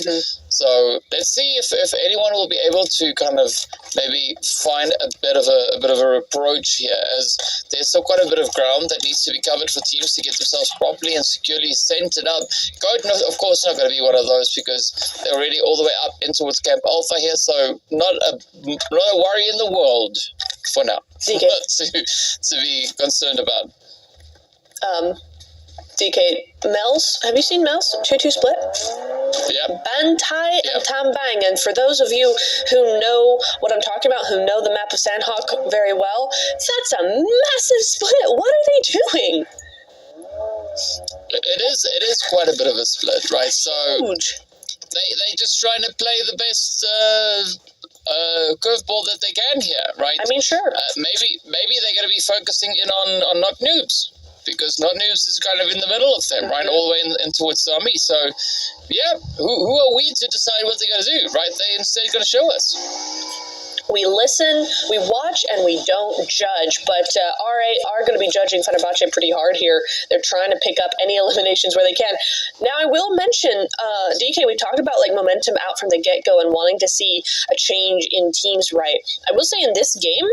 S2: So let's see if anyone will be able to kind of maybe find a bit of a approach here, as there's still quite a bit of ground that needs to be covered for teams to get themselves properly and securely centered up. Goat, of course, not going to be one of those because they're already all the way up in towards Camp Alpha here, so not a worry in the world for now to be concerned about.
S3: DK, Mel's, have you seen Mel's 2-2 split?
S2: Yeah.
S3: Bantai and Tambang, and for those of you who know what I'm talking about, who know the map of Sandhawk very well, that's a massive split. What are they doing?
S2: It is quite a bit of a split, right? So
S3: huge.
S2: They just trying to play the best curveball that they can here, right?
S3: I mean, sure.
S2: Maybe they're going to be focusing in on Not Noobs, because Not Noobs is kind of in the middle of them, right? All the way in towards Sami. So, yeah, who are we to decide what they're going to do, right? They instead going to show us.
S3: We listen, we watch, and we don't judge. But RA are going to be judging Fenerbahce pretty hard here. They're trying to pick up any eliminations where they can. Now, I will mention, DK, we talked about like momentum out from the get-go and wanting to see a change in teams, right? I will say in this game,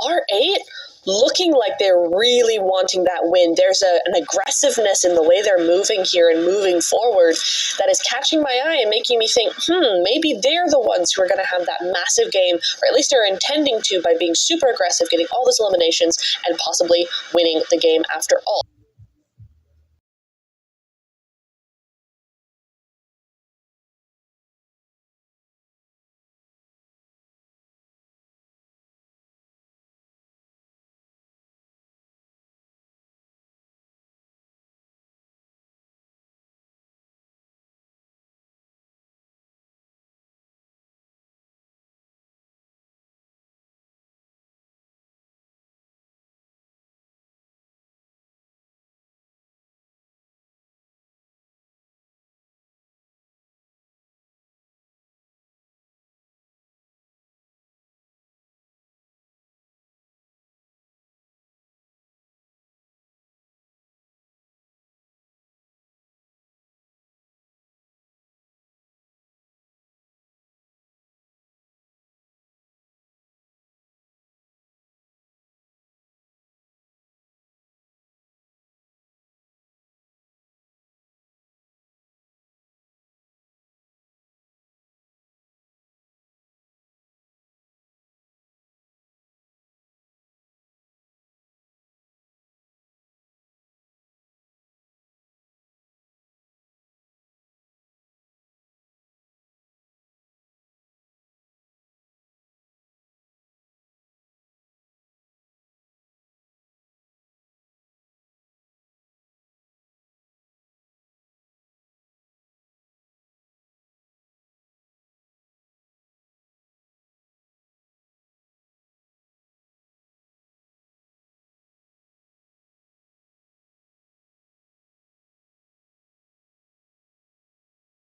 S3: R8 looking like they're really wanting that win. There's an aggressiveness in the way they're moving here and moving forward that is catching my eye and making me think, maybe they're the ones who are going to have that massive game, or at least they're intending to by being super aggressive, getting all those eliminations, and possibly winning the game after all.